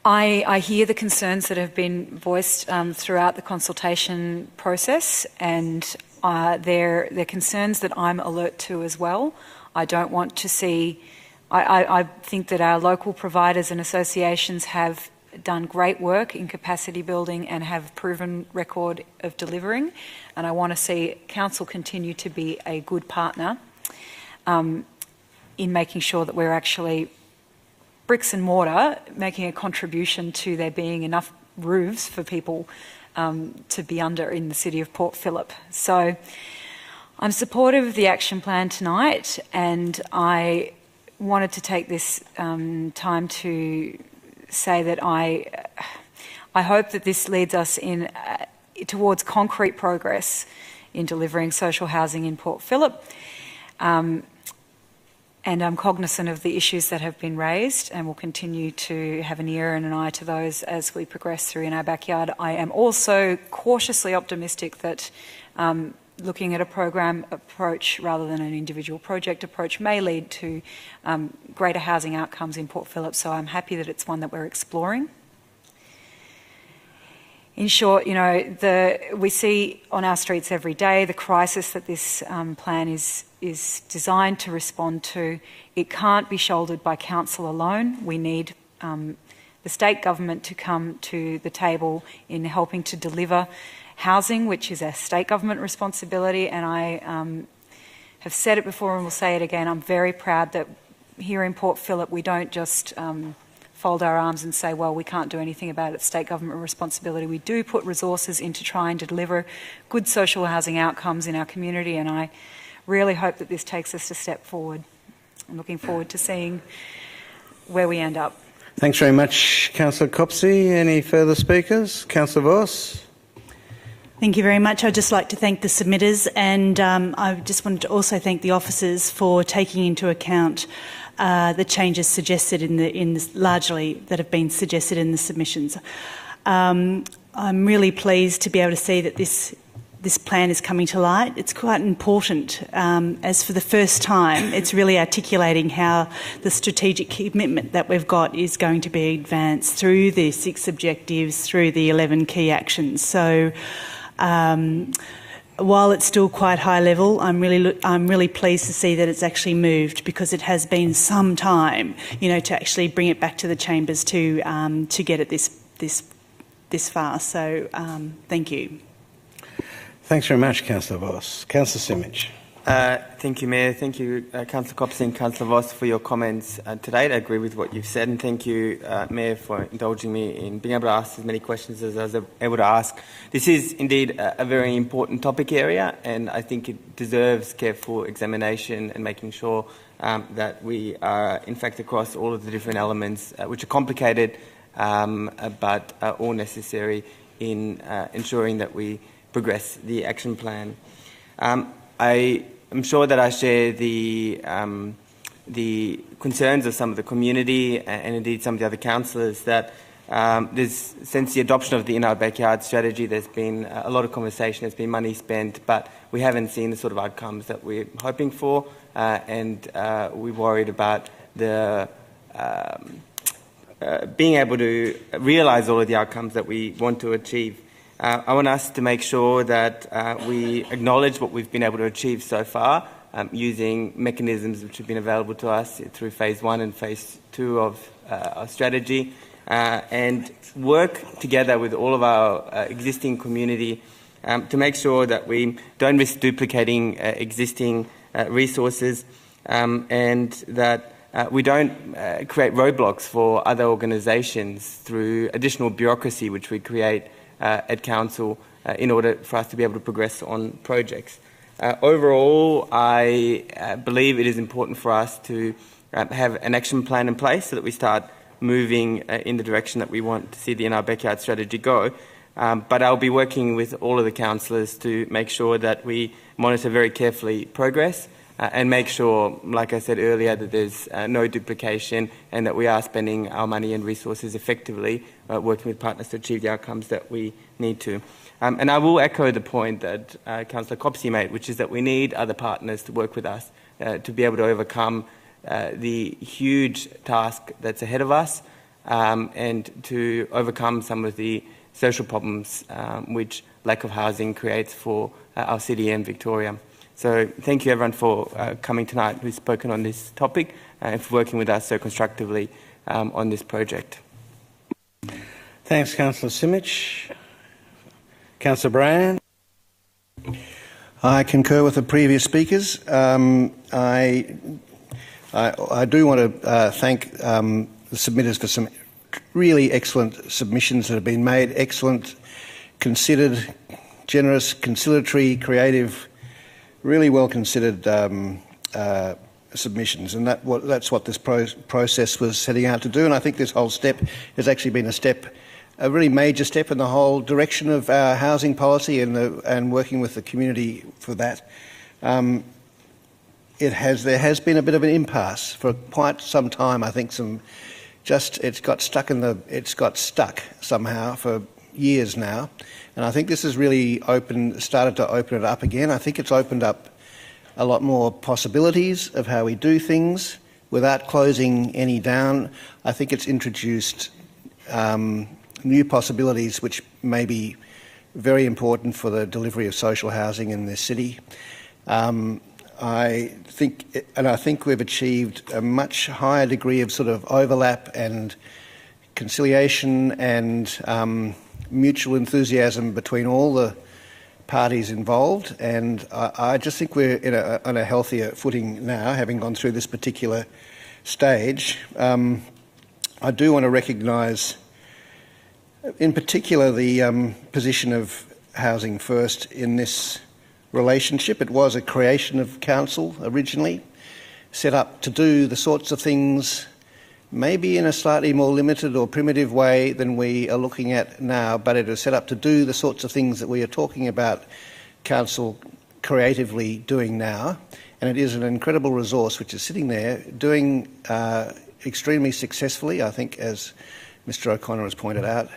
I hear the concerns that have been voiced throughout the consultation process, and they're concerns that I'm alert to as well. I don't want to see... I think that our local providers and associations have done great work in capacity building and have proven record of delivering, and I want to see council continue to be a good partner in making sure that we're actually bricks and mortar, making a contribution to there being enough roofs for people to be under in the city of Port Phillip. So I'm supportive of the action plan tonight, and I wanted to take this time to say that I hope that this leads us in towards concrete progress in delivering social housing in Port Phillip. And I'm cognisant of the issues that have been raised, and will continue to have an ear and an eye to those as we progress through in our backyard. I am also cautiously optimistic that looking at a program approach rather than an individual project approach may lead to greater housing outcomes in Port Phillip, so I'm happy that it's one that we're exploring. In short, you know, we see on our streets every day the crisis that this plan is designed to respond to. It can't be shouldered by council alone. We need the state government to come to the table in helping to deliver housing, which is a state government responsibility. And I have said it before and will say it again, I'm very proud that here in Port Phillip we don't just fold our arms and say, well, we can't do anything about it, it's state government responsibility. We do put resources into trying to deliver good social housing outcomes in our community, and I really hope that this takes us a step forward. I'm looking forward to seeing where we end up. Thanks very much, Councillor Copsey. Any further speakers? Councillor Voss? Thank you very much. I'd just like to thank the submitters, and I just wanted to also thank the officers for taking into account the changes suggested largely that have been suggested in the submissions. I'm really pleased to be able to see that this plan is coming to light. It's quite important, as for the first time, it's really articulating how the strategic commitment that we've got is going to be advanced through the 6 objectives, through the 11 key actions. So, while it's still quite high level, I'm really pleased to see that it's actually moved, because it has been some time, you know, to actually bring it back to the chambers to get it this far. So, thank you. Thanks very much, Councillor Voss. Councillor Simic. Thank you, Mayor. Thank you, Councillor Copsey and Councillor Voss, for your comments today. I agree with what you've said, and thank you, Mayor, for indulging me in being able to ask as many questions as I was able to ask. This is indeed a very important topic area, and I think it deserves careful examination and making sure that we are, in fact, across all of the different elements, which are complicated but are all necessary in ensuring that we progress the action plan. I am sure that I share the concerns of some of the community and indeed some of the other councillors that since the adoption of the In Our Backyard strategy, there's been a lot of conversation, there's been money spent, but we haven't seen the sort of outcomes that we're hoping for, and we're worried about the being able to realise all of the outcomes that we want to achieve. I want us to make sure that we acknowledge what we've been able to achieve so far using mechanisms which have been available to us through Phase 1 and Phase 2 of our strategy, and work together with all of our existing community to make sure that we don't risk duplicating existing resources, and that we don't create roadblocks for other organisations through additional bureaucracy which we create at Council in order for us to be able to progress on projects. Overall, I believe it is important for us to have an action plan in place so that we start moving in the direction that we want to see the In Our Backyard strategy go. But I'll be working with all of the councillors to make sure that we monitor very carefully progress and make sure, like I said earlier, that there's no duplication and that we are spending our money and resources effectively, working with partners to achieve the outcomes that we need to. And I will echo the point that Councillor Copsey made, which is that we need other partners to work with us to be able to overcome the huge task that's ahead of us, and to overcome some of the social problems which lack of housing creates for our city and Victoria. So thank you everyone for coming tonight who's spoken on this topic and for working with us so constructively on this project. Thanks, Councillor Simic. Councillor Brand. I concur with the previous speakers. I do want to thank the submitters for some really excellent submissions that have been made. Excellent, considered, generous, conciliatory, creative, really well considered submissions, and that's what this process was setting out to do. And I think this whole step has actually been a really major step in the whole direction of our housing policy and working with the community for that. There has been a bit of an impasse for quite some time. I think it's got stuck somehow for years now, and I think this has really started to open it up again. I think it's opened up a lot more possibilities of how we do things without closing any down. I think it's introduced new possibilities which may be very important for the delivery of social housing in this city. I think we've achieved a much higher degree of sort of overlap and conciliation and mutual enthusiasm between all the parties involved, and I just think we're on a healthier footing now, having gone through this particular stage. I do want to recognise in particular the position of Housing First in this relationship. It was a creation of council originally, set up to do the sorts of things maybe in a slightly more limited or primitive way than we are looking at now, but it is set up to do the sorts of things that we are talking about council creatively doing now, and it is an incredible resource which is sitting there doing extremely successfully, I think, as Mr O'Connor has pointed out.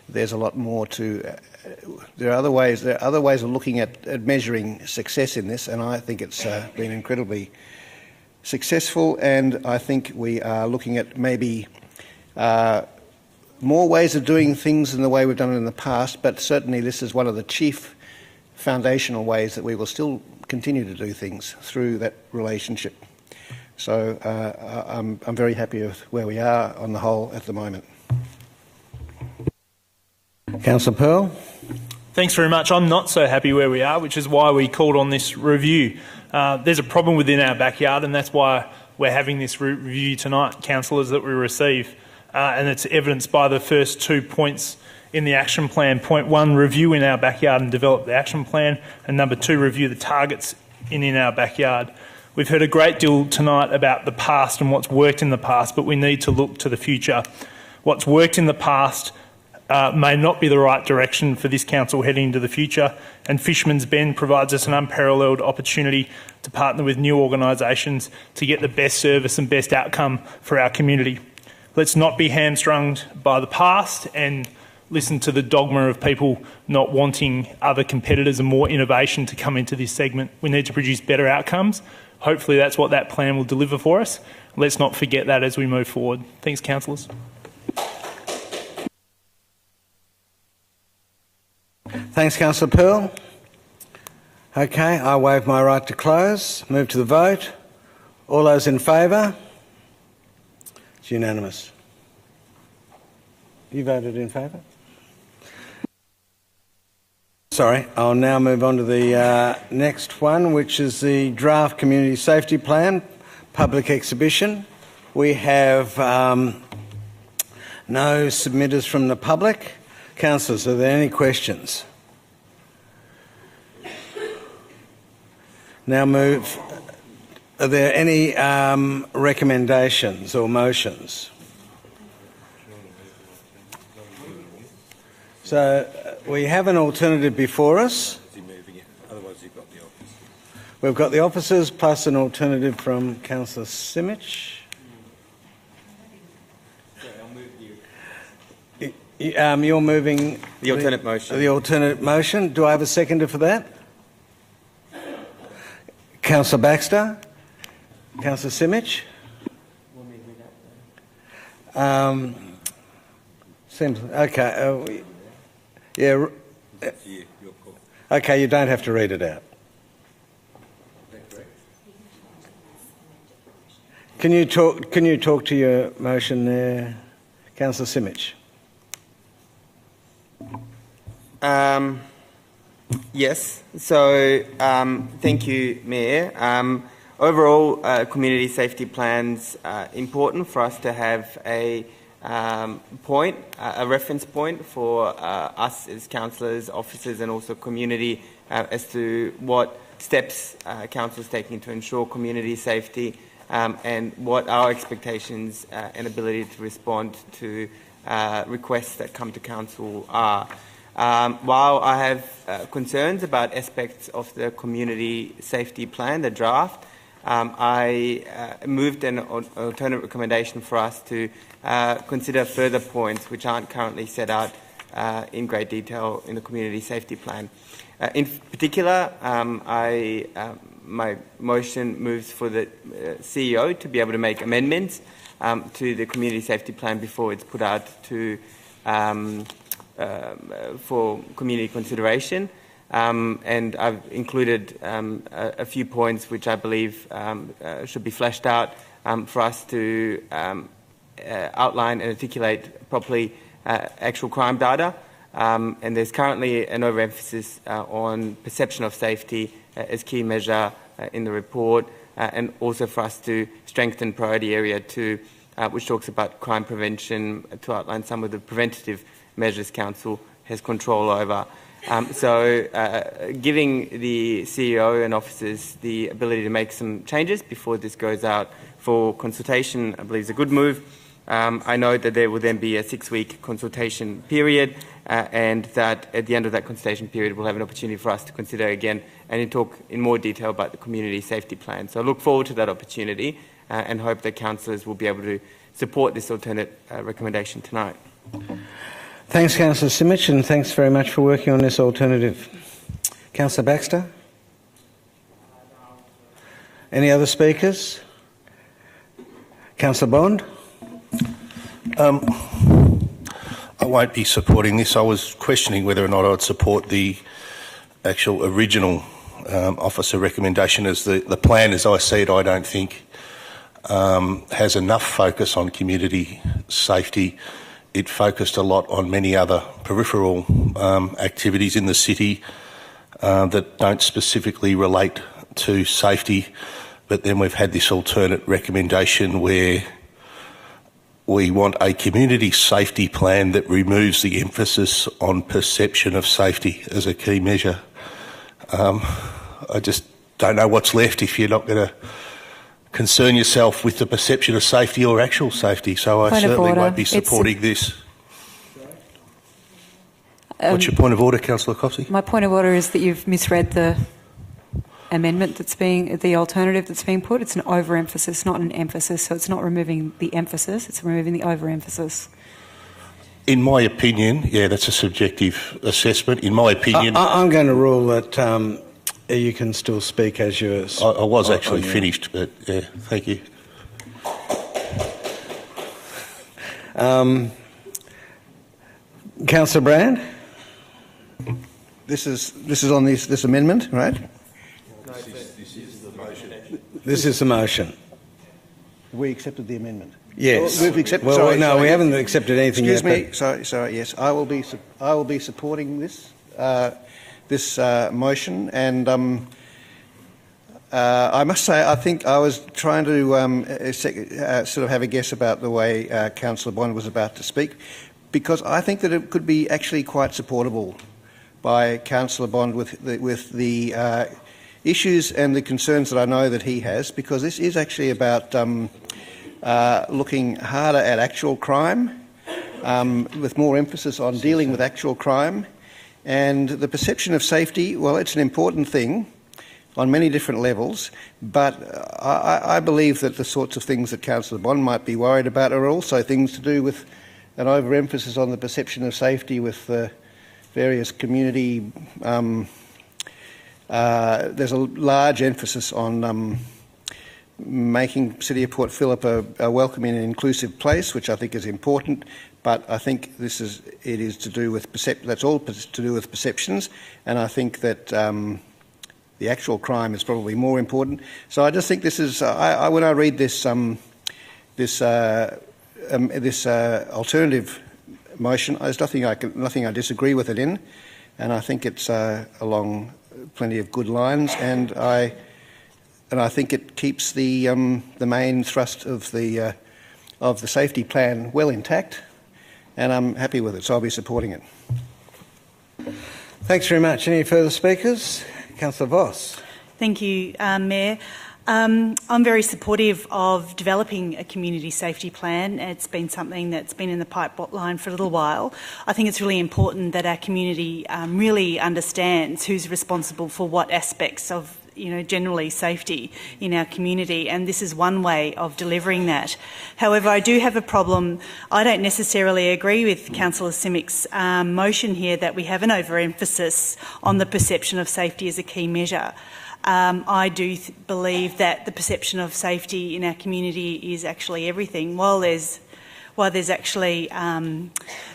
There's a lot more to... There are other ways of looking at measuring success in this, and I think it's been incredibly successful, and I think we are looking at maybe more ways of doing things than the way we've done it in the past, but certainly this is one of the chief foundational ways that we will still continue to do things through that relationship. So I'm very happy with where we are on the whole at the moment. Councillor Pearl. Thanks very much. I'm not so happy where we are, which is why we called on this review. There's a problem within our backyard, and that's why we're having this review tonight, councillors, that we receive. And it's evidenced by the first 2 points in the action plan. Point 1, review in our backyard and develop the action plan. And number 2, review the targets in our backyard. We've heard a great deal tonight about the past and what's worked in the past, but we need to look to the future. What's worked in the past may not be the right direction for this council heading into the future, and Fisherman's Bend provides us an unparalleled opportunity to partner with new organisations to get the best service and best outcome for our community. Let's not be hamstrung by the past and listen to the dogma of people not wanting other competitors and more innovation to come into this segment. We need to produce better outcomes. Hopefully that's what that plan will deliver for us. Let's not forget that as we move forward. Thanks, councillors. Thanks, Councillor Pearl. Okay, I waive my right to close. Move to the vote. All those in favour? It's unanimous. You voted in favour? Sorry, I'll now move on to the next one, which is the draft Community Safety Plan, public exhibition. We have no submitters from the public. Councillors, are there any questions? Now move. Are there any recommendations or motions? So we have an alternative before us. We've got the officers plus an alternative from Councillor Simic. You're moving the alternate motion. The alternate motion. Do I have a seconder for that? Councillor Baxter. Councillor Simic. Seems okay. Yeah. Okay, you don't have to read it out. Can you talk to your motion there, Councillor Simic? Yes. So, thank you, Mayor. Overall, community safety plans are important for us to have a reference point for us as councillors, officers, and also community as to what steps council is taking to ensure community safety and what our expectations and ability to respond to requests that come to council are. While I have concerns about aspects of the community safety plan, the draft, I moved an alternate recommendation for us to consider further points which aren't currently set out in great detail in the community safety plan. In particular, my motion moves for the CEO to be able to make amendments to the community safety plan before it's put out to for community consideration. And I've included a few points which I believe should be fleshed out for us to outline and articulate properly actual crime data. And there's currently an overemphasis on perception of safety as key measure in the report, and also for us to strengthen priority area 2, which talks about crime prevention, to outline some of the preventative measures council has control over. Giving the CEO and officers the ability to make some changes before this goes out for consultation, I believe is a good move. I know that there will then be a 6-week consultation period, and that at the end of that consultation period we'll have an opportunity for us to consider again and talk in more detail about the community safety plan. So I look forward to that opportunity and hope that councillors will be able to support this alternate recommendation tonight. Thanks, Councillor Simic, and thanks very much for working on this alternative. Councillor Baxter? Any other speakers? Councillor Bond? I won't be supporting this. I was questioning whether or not I'd support the actual original officer recommendation, as the plan, as I see it, I don't think has enough focus on community safety. It focused a lot on many other peripheral activities in the city that don't specifically relate to safety. But then we've had this alternate recommendation where we want a community safety plan that removes the emphasis on perception of safety as a key measure. I just don't know what's left if you're not going to concern yourself with the perception of safety or actual safety. So I certainly won't be supporting this. What's your point of order, Councillor Coffey? My point of order is that you've misread the amendment the alternative that's being put. It's an overemphasis, not an emphasis. So it's not removing the emphasis, it's removing the overemphasis. In my opinion, yeah, that's a subjective assessment. In my opinion... I'm going to rule that you can still speak as you're... I was actually finished, but yeah, thank you. Councillor Brand? This is on this amendment, right? No, this is the motion. This is the motion. We accepted the amendment. Yes. We've accepted. Well, sorry, no, we haven't accepted anything yet. Excuse me. Sorry. Yes, I will be supporting this motion, and I must say I think I was trying to sort of have a guess about the way Councillor Bond was about to speak, because I think that it could be actually quite supportable by Councillor Bond with the issues and the concerns that I know that he has, because this is actually about looking harder at actual crime, with more emphasis on dealing with actual crime. And the perception of safety, well, it's an important thing on many different levels, but I believe that the sorts of things that Councillor Bond might be worried about are also things to do with an overemphasis on the perception of safety with various community... there's a large emphasis on making City of Port Phillip a welcoming and inclusive place, which I think is important. But I think it is to do with that's all to do with perceptions, and I think that the actual crime is probably more important. So I just think this is when I read this alternative motion. There's nothing I disagree with it in, and I think it's along plenty of good lines, and I think it keeps the main thrust of the safety plan well intact, and I'm happy with it, so I'll be supporting it. Thanks very much. Any further speakers? Councillor Voss. Thank you, Mayor. I'm very supportive of developing a community safety plan. It's been something that's been in the pipeline for a little while. I think it's really important that our community really understands who's responsible for what aspects of generally safety in our community, and this is one way of delivering that. However, I do have a problem. I don't necessarily agree with Councillor Simick's motion here that we have an overemphasis on the perception of safety as a key measure. I do believe that the perception of safety in our community is actually everything. While there's actually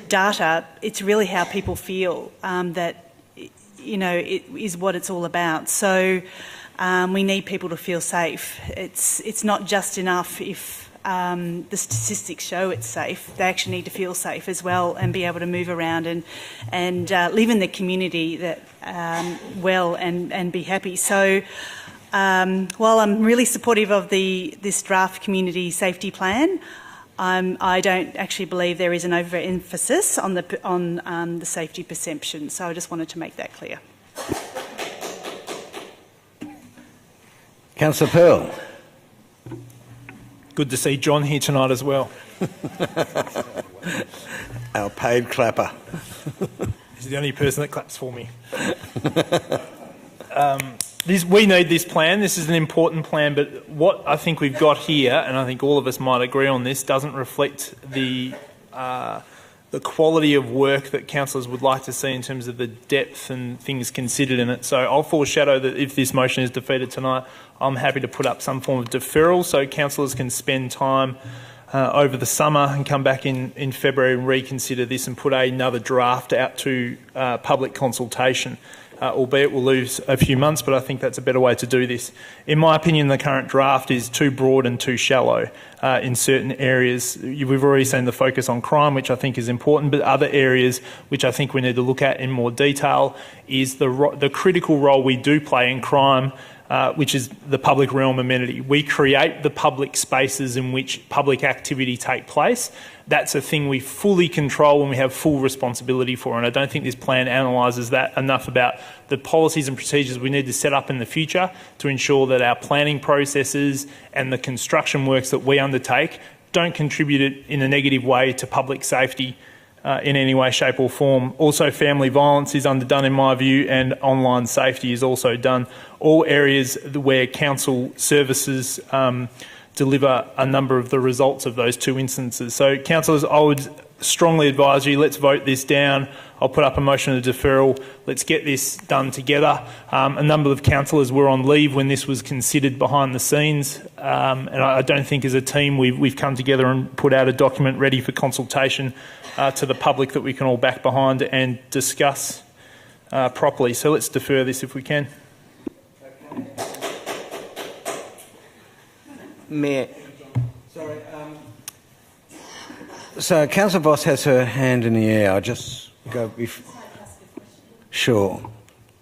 data, it's really how people feel that it is what it's all about. So we need people to feel safe. It's not just enough if the statistics show it's safe. They actually need to feel safe as well and be able to move around and live in the community that well and be happy. So while I'm really supportive of this draft community safety plan, I don't actually believe there is an overemphasis on the safety perception. So I just wanted to make that clear. Councillor Pearl. Good to see John here tonight as well. Our paid clapper. He's the only person that claps for me. We need this plan. This is an important plan, but what I think we've got here, and I think all of us might agree on this, doesn't reflect the quality of work that councillors would like to see in terms of the depth and things considered in it. So I'll foreshadow that if this motion is defeated tonight, I'm happy to put up some form of deferral so councillors can spend time over the summer and come back in February and reconsider this and put another draft out to public consultation. Albeit we'll lose a few months, but I think that's a better way to do this. In my opinion, the current draft is too broad and too shallow in certain areas. We've already seen the focus on crime, which I think is important, but other areas which I think we need to look at in more detail is the critical role we do play in crime, which is the public realm amenity. We create the public spaces in which public activity take place. That's a thing we fully control and we have full responsibility for, and I don't think this plan analyses that enough about the policies and procedures we need to set up in the future to ensure that our planning processes and the construction works that we undertake don't contribute in a negative way to public safety in any way, shape or form. Also, family violence is underdone in my view, and online safety is also done. All areas where council services deliver a number of the results of those two instances. So, councillors, I would strongly advise you, let's vote this down. I'll put up a motion of deferral. Let's get this done together. A number of councillors were on leave when this was considered behind the scenes, and I don't think as a team we've come together and put out a document ready for consultation to the public that we can all back behind and discuss properly. So let's defer this if we can. Mayor. Sorry. So Councillor Voss has her hand in the air. I'll just go. Sure.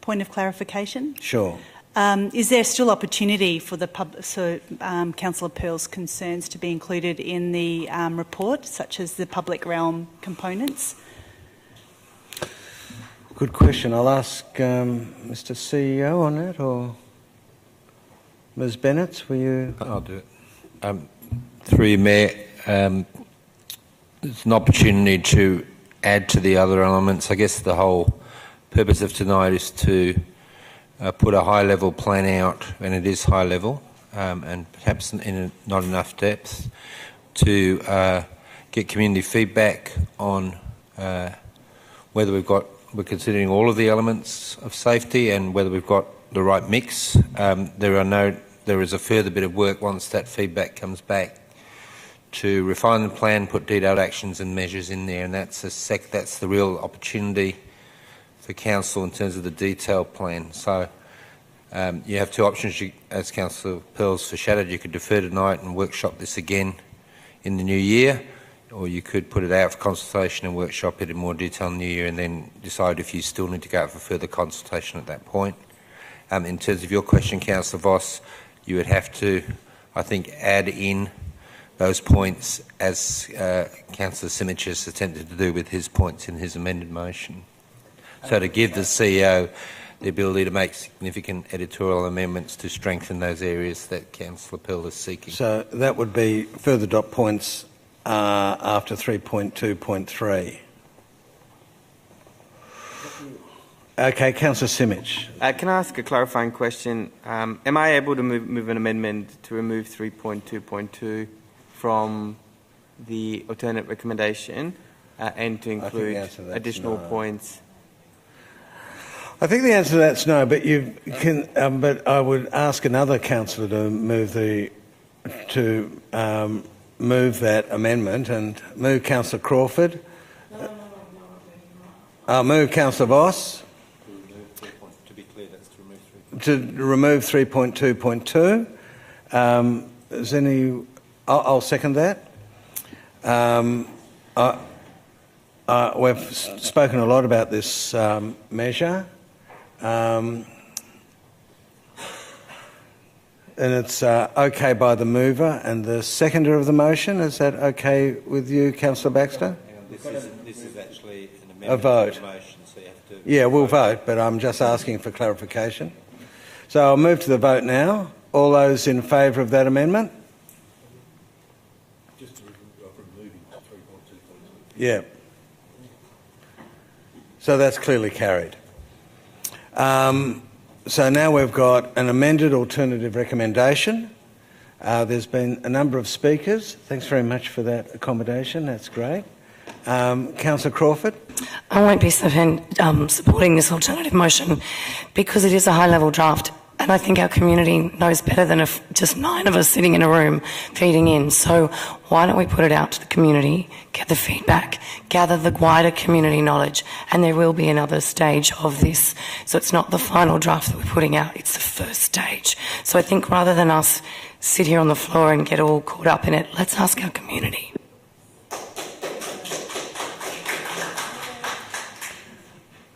Point of clarification. Sure. Is there still opportunity for the Councillor Pearl's concerns to be included in the report, such as the public realm components? Good question. I'll ask Mr. CEO on that, or Ms. Bennett. Will you? I'll do it. Through you, Mayor, it's an opportunity to add to the other elements. I guess the whole purpose of tonight is to put a high-level plan out, and it is high-level, and perhaps not enough depth, to get community feedback on whether we're considering all of the elements of safety and whether we've got the right mix. There is a further bit of work once that feedback comes back to refine the plan, put detailed actions and measures in there, and that's the real opportunity for council in terms of the detailed plan. So you have two options. As Councillor Pearl's foreshadowed, you could defer tonight and workshop this again in the new year, or you could put it out for consultation and workshop it in more detail in the new year and then decide if you still need to go out for further consultation at that point. In terms of your question, Councillor Voss, you would have to, I think, add in those points as Councillor Simic has attempted to do with his points in his amended motion. So to give the CEO the ability to make significant editorial amendments to strengthen those areas that Councillor Pell is seeking. So that would be further dot points after 3.2.3. Okay, Councillor Simic. Can I ask a clarifying question? Am I able to move an amendment to remove 3.2.2 from the alternate recommendation and to include additional points? I think the answer to that's no, but you can. But I would ask another councillor to move move that amendment and move Councillor Crawford. Move Councillor Voss. To be clear, that's to remove 3.2.2. Is any? I'll second that. We've spoken a lot about this measure. And it's okay by the mover and the seconder of the motion. Is that okay with you, Councillor Baxter? This is actually an amendment a vote. To the motion, so you have to... Yeah, we'll vote, but I'm just asking for clarification. So I'll move to the vote now. All those in favour of that amendment? Just to removing 3.2.2. Yeah. So that's clearly carried. So now we've got an amended alternative recommendation. There's been a number of speakers. Thanks very much for that accommodation. That's great. Councillor Crawford? I won't be supporting this alternative motion because it is a high-level draft, and I think our community knows better than if just 9 of us sitting in a room feeding in. So why don't we put it out to the community, get the feedback, gather the wider community knowledge, and there will be another stage of this. So it's not the final draft that we're putting out, it's the first stage. So I think rather than us sit here on the floor and get all caught up in it, let's ask our community.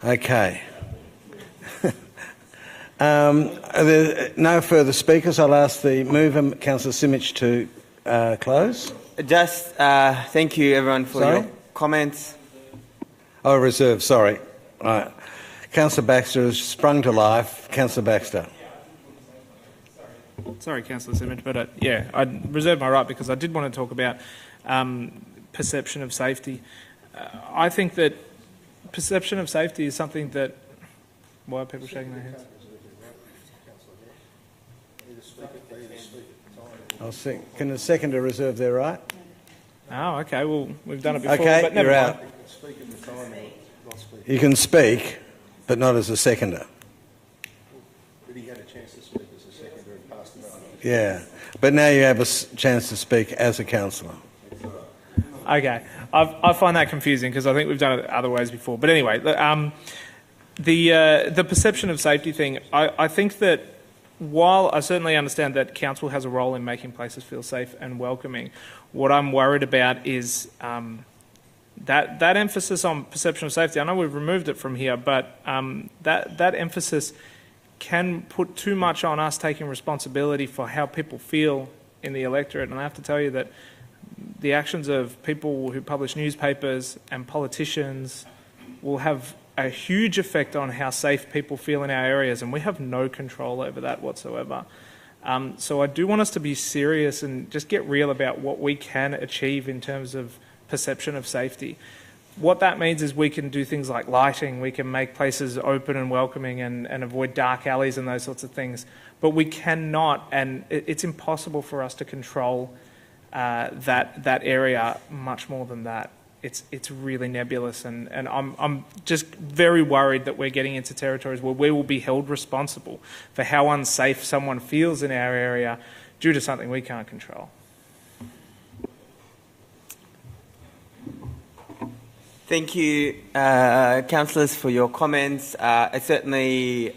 Okay. No further speakers. I'll ask the mover, Councillor Simic, to close. Just thank you, everyone, for your comments. Oh, reserve, sorry. Right. Councillor Baxter has sprung to life. Councillor Baxter. Sorry, Councillor Simic, but yeah, I reserve my right because I did want to talk about perception of safety. I think that perception of safety is something that... Why are people shaking their heads? Can the seconder reserve their right? Oh, okay. Well, we've done it before. Okay, but never you're mind. out. You can speak, but not as a seconder. But he had a chance to speak as a seconder and passed it on. Yeah, but now you have a chance to speak as a councillor. Okay. I find that confusing because I think we've done it other ways before. But anyway, the perception of safety thing, I think that while I certainly understand that council has a role in making places feel safe and welcoming, what I'm worried about is that emphasis on perception of safety. I know we've removed it from here, but that emphasis can put too much on us taking responsibility for how people feel in the electorate. And I have to tell you that the actions of people who publish newspapers and politicians will have a huge effect on how safe people feel in our areas, and we have no control over that whatsoever. So I do want us to be serious and just get real about what we can achieve in terms of perception of safety. What that means is we can do things like lighting, we can make places open and welcoming and avoid dark alleys and those sorts of things, but we cannot, and it's impossible for us to control that area much more than that. It's really nebulous, and I'm just very worried that we're getting into territories where we will be held responsible for how unsafe someone feels in our area due to something we can't control. Thank you, councillors, for your comments. I certainly,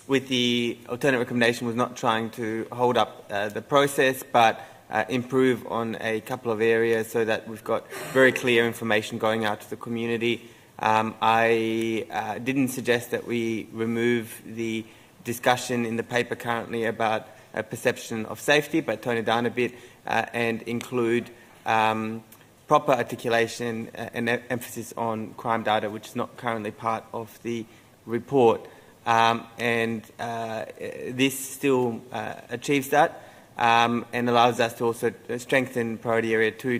with the alternate recommendation, was not trying to hold up the process, but improve on a couple of areas so that we've got very clear information going out to the community. I didn't suggest that we remove the discussion in the paper currently about a perception of safety, but tone it down a bit and include proper articulation and emphasis on crime data, which is not currently part of the report. This still achieves that and allows us to also strengthen priority area 2,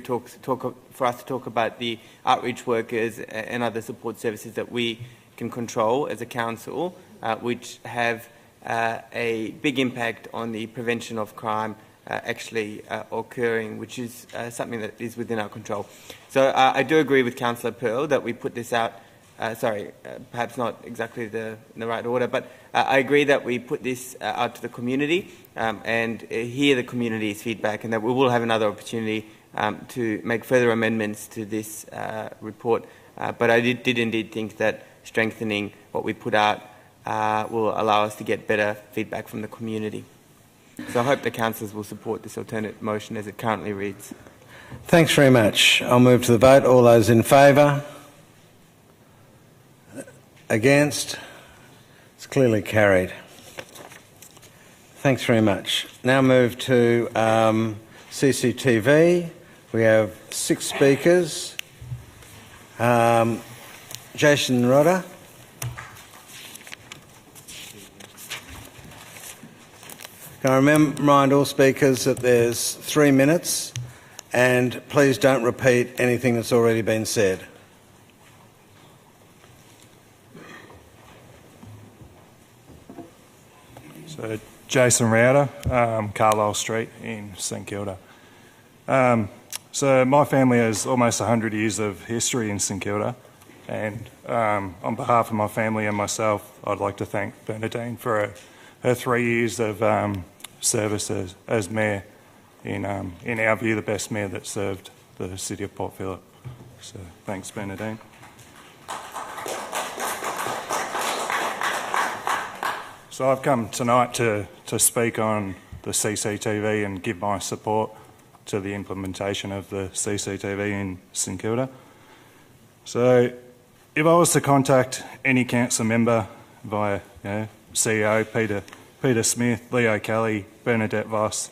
for us to talk about the outreach workers and other support services that we can control as a council, which have a big impact on the prevention of crime actually occurring, which is something that is within our control. So I do agree with Councillor Pearl that we put this out, perhaps not exactly in the right order, but I agree that we put this out to the community and hear the community's feedback, and that we will have another opportunity to make further amendments to this report. But I did indeed think that strengthening what we put out will allow us to get better feedback from the community. So I hope the councillors will support this alternate motion as it currently reads. Thanks very much. I'll move to the vote. All those in favour? Against? It's clearly carried. Thanks very much. Now move to CCTV. We have 6 speakers. Jason Rodder. Can I remind all speakers that there's 3 minutes, and please don't repeat anything that's already been said. So, Jason Rowder, Carlisle Street in St Kilda. So my family has almost 100 years of history in St Kilda, and on behalf of my family and myself, I'd like to thank Bernadine for her 3 years of service as Mayor, in our view, the best Mayor that served the City of Port Phillip. So thanks, Bernadine. So I've come tonight to speak on the CCTV and give my support to the implementation of the CCTV in St Kilda. So if I was to contact any council member via CEO Peter Smith, Leo Kelly, Bernadette Voss,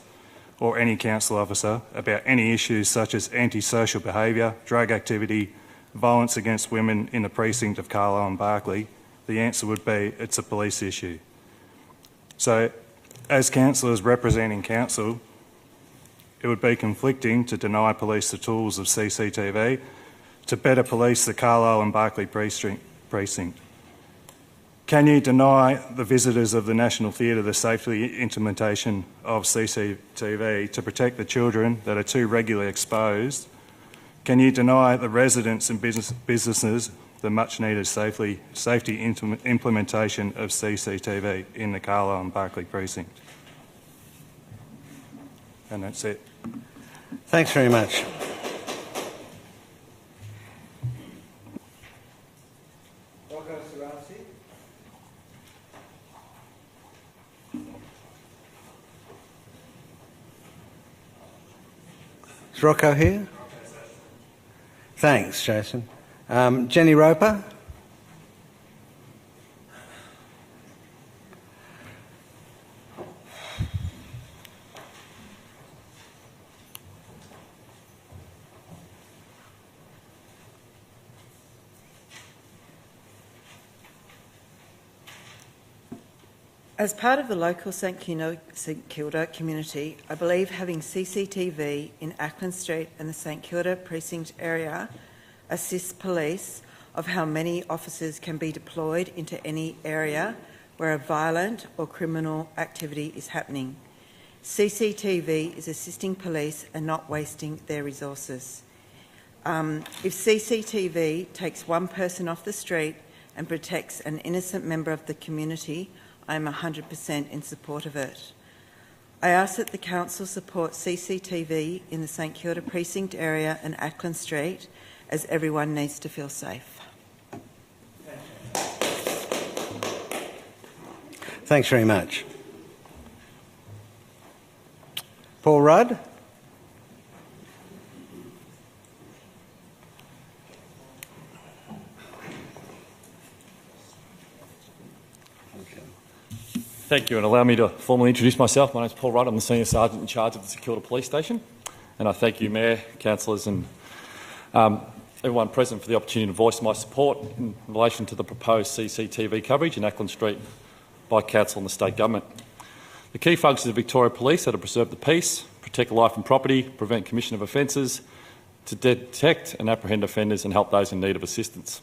or any council officer about any issues such as antisocial behaviour, drug activity, violence against women in the precinct of Carlisle and Barclay, the answer would be it's a police issue. So, as councillors representing council, it would be conflicting to deny police the tools of CCTV to better police the Carlisle and Barclay precinct. Can you deny the visitors of the National Theatre the safety implementation of CCTV to protect the children that are too regularly exposed? Can you deny the residents and businesses the much-needed safety implementation of CCTV in the Carlisle and Barclay precinct? And that's it. Thanks very much. Is Rocco here? Thanks, Jason. Jenny Roper? As part of the local St Kilda community, I believe having CCTV in Acland Street and the St Kilda precinct area assists police of how many officers can be deployed into any area where a violent or criminal activity is happening. CCTV is assisting police and not wasting their resources. If CCTV takes one person off the street and protects an innocent member of the community, I am 100% in support of it. I ask that the Council support CCTV in the St Kilda precinct area and Acland Street, as everyone needs to feel safe. Thanks very much. Paul Rudd? Thank you, and allow me to formally introduce myself. My name is Paul Rudd. I'm the Senior Sergeant in charge of the Kilda Police Station. And I thank you, Mayor, councillors and everyone present for the opportunity to voice my support in relation to the proposed CCTV coverage in Acland Street by Council and the State Government. The key functions of Victoria Police are to preserve the peace, protect life and property, prevent commission of offences, to detect and apprehend offenders and help those in need of assistance.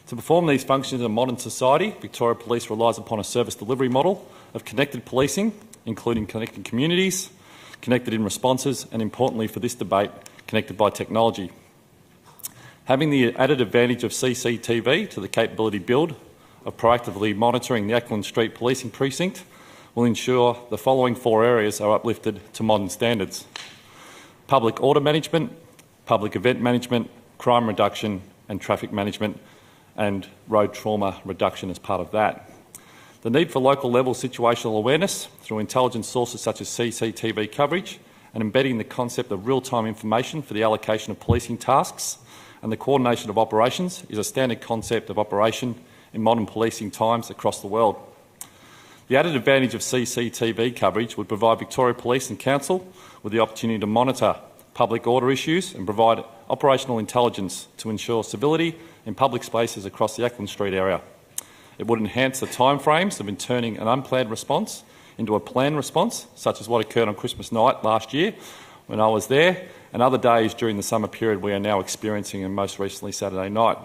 To perform these functions in a modern society, Victoria Police relies upon a service delivery model of connected policing, including connected communities, connected in responses, and importantly for this debate, connected by technology. Having the added advantage of CCTV to the capability build of proactively monitoring the Acland Street Policing Precinct will ensure the following 4 areas are uplifted to modern standards: public order management, public event management, crime reduction and traffic management, and road trauma reduction as part of that. The need for local level situational awareness through intelligence sources such as CCTV coverage and embedding the concept of real-time information for the allocation of policing tasks and the coordination of operations is a standard concept of operation in modern policing times across the world. The added advantage of CCTV coverage would provide Victoria Police and Council with the opportunity to monitor public order issues and provide operational intelligence to ensure civility in public spaces across the Acland Street area. It would enhance the timeframes of turning an unplanned response into a planned response, such as what occurred on Christmas night last year when I was there, and other days during the summer period we are now experiencing, and most recently Saturday night.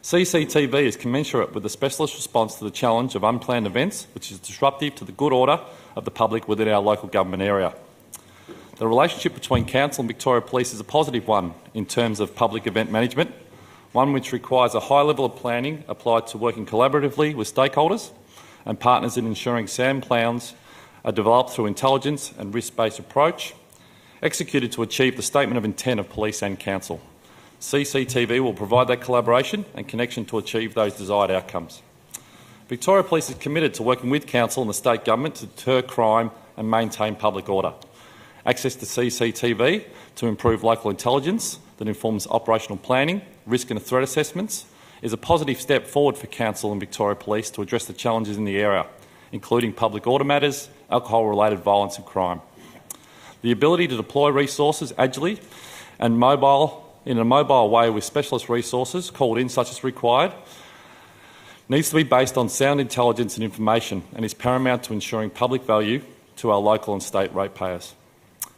CCTV is commensurate with the specialist response to the challenge of unplanned events, which is disruptive to the good order of the public within our local government area. The relationship between Council and Victoria Police is a positive one in terms of public event management, one which requires a high level of planning applied to working collaboratively with stakeholders and partners in ensuring sound plans are developed through intelligence and risk-based approach, executed to achieve the statement of intent of police and council. CCTV will provide that collaboration and connection to achieve those desired outcomes. Victoria Police is committed to working with council and the state government to deter crime and maintain public order. Access to CCTV to improve local intelligence that informs operational planning, risk and threat assessments is a positive step forward for Council and Victoria Police to address the challenges in the area, including public order matters, alcohol-related violence and crime. The ability to deploy resources agilely and in a mobile way with specialist resources called in such as required needs to be based on sound intelligence and information and is paramount to ensuring public value to our local and state ratepayers.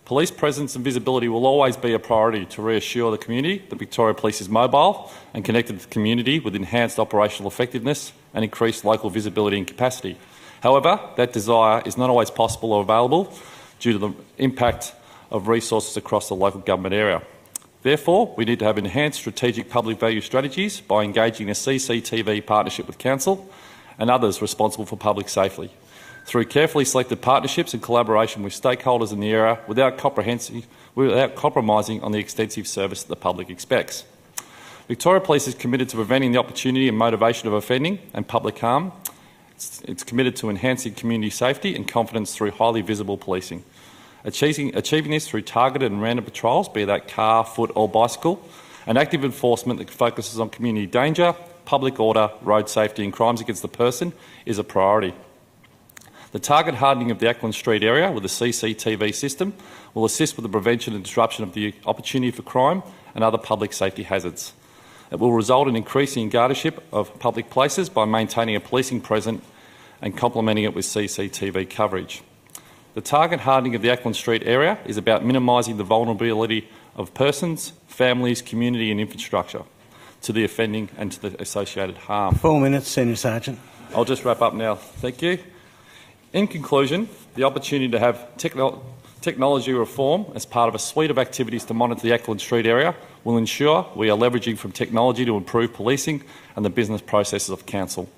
Police presence and visibility will always be a priority to reassure the community that Victoria Police is mobile and connected to the community with enhanced operational effectiveness and increased local visibility and capacity. However, that desire is not always possible or available due to the impact of resources across the local government area. Therefore, we need to have enhanced strategic public value strategies by engaging a CCTV partnership with Council and others responsible for public safety, through carefully selected partnerships and collaboration with stakeholders in the area without compromising on the extensive service that the public expects. Victoria Police is committed to preventing the opportunity and motivation of offending and public harm. It's committed to enhancing community safety and confidence through highly visible policing. Achieving this through targeted and random patrols, be that car, foot or bicycle, and active enforcement that focuses on community danger, public order, road safety and crimes against the person is a priority. The target hardening of the Acland Street area with a CCTV system will assist with the prevention and disruption of the opportunity for crime and other public safety hazards. It will result in increasing guardianship of public places by maintaining a policing presence and complementing it with CCTV coverage. The target hardening of the Acland Street area is about minimising the vulnerability of persons, families, community and infrastructure to the offending and to the associated harm. 4 minutes, Senior Sergeant. I'll just wrap up now. Thank you. In conclusion, the opportunity to have technology reform as part of a suite of activities to monitor the Acland Street area will ensure we are leveraging from technology to improve policing and the business processes of Council.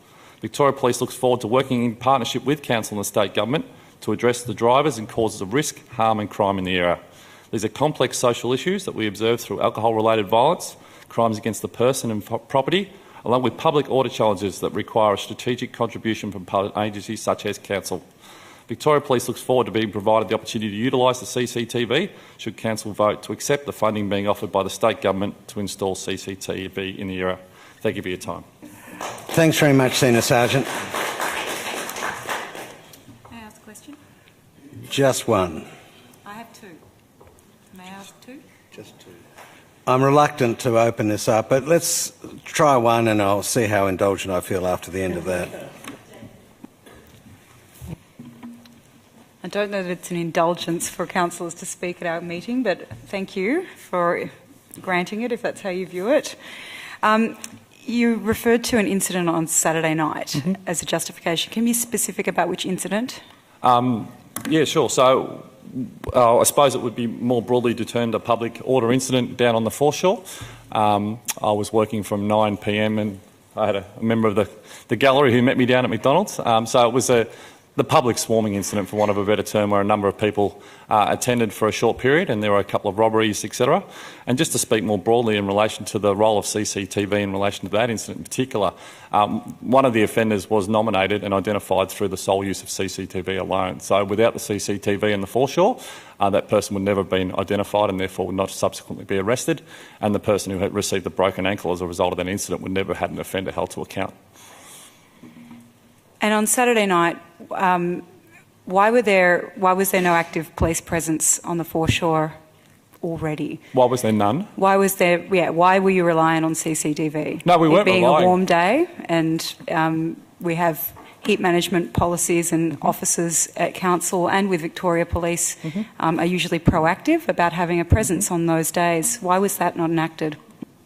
Victoria Police looks forward to working in partnership with Council and the State Government to address the drivers and causes of risk, harm and crime in the area. These are complex social issues that we observe through alcohol-related violence, crimes against the person and property, along with public order challenges that require a strategic contribution from public agencies such as Council. Victoria Police looks forward to being provided the opportunity to utilise the CCTV should Council vote to accept the funding being offered by the State Government to install CCTV in the area. Thank you for your time. Thanks very much, Senior Sergeant. just one? I have two. May I have two? Just two. I'm reluctant to open this up, but let's try one and I'll see how indulgent I feel after the end of that. I don't know that it's an indulgence for councillors to speak at our meeting, but thank you for granting it if that's how you view it. You referred to an incident on Saturday night as a justification. Can you be specific about which incident? Yeah, sure. So I suppose it would be more broadly determined a public order incident down on the Foreshore. I was working from 9 p.m. and I had a member of the gallery who met me down at McDonald's. So it was the public swarming incident, for want of a better term, where a number of people attended for a short period and there were a couple of robberies, etc. And just to speak more broadly in relation to the role of CCTV in relation to that incident in particular, one of the offenders was nominated and identified through the sole use of CCTV alone. So without the CCTV in the Foreshore, that person would never have been identified and therefore would not subsequently be arrested, and the person who had received a broken ankle as a result of that incident would never have had an offender held to account. And on Saturday night, why was there no active police presence on the Foreshore already? Why was there none? Why were you relying on CCTV? No, we weren't being relying. a warm day, and we have heat management policies and officers at council and with Victoria Police are usually proactive about having a presence on those days. Why was that not enacted?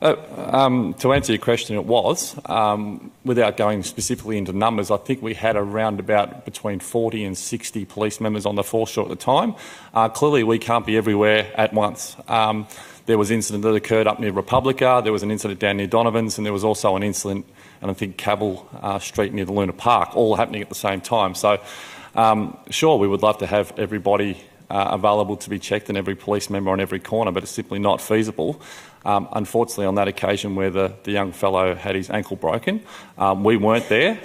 To answer your question, it was. Without going specifically into numbers, I think we had around about between 40 and 60 police members on the Foreshore at the time. Clearly, we can't be everywhere at once. There was an incident that occurred up near Republica, there was an incident down near Donovan's, and there was also an incident, and I think Cavill Street near the Luna Park, all happening at the same time. So, sure, we would love to have everybody available to be checked and every police member on every corner, but it's simply not feasible. Unfortunately, on that occasion where the young fellow had his ankle broken, we weren't there.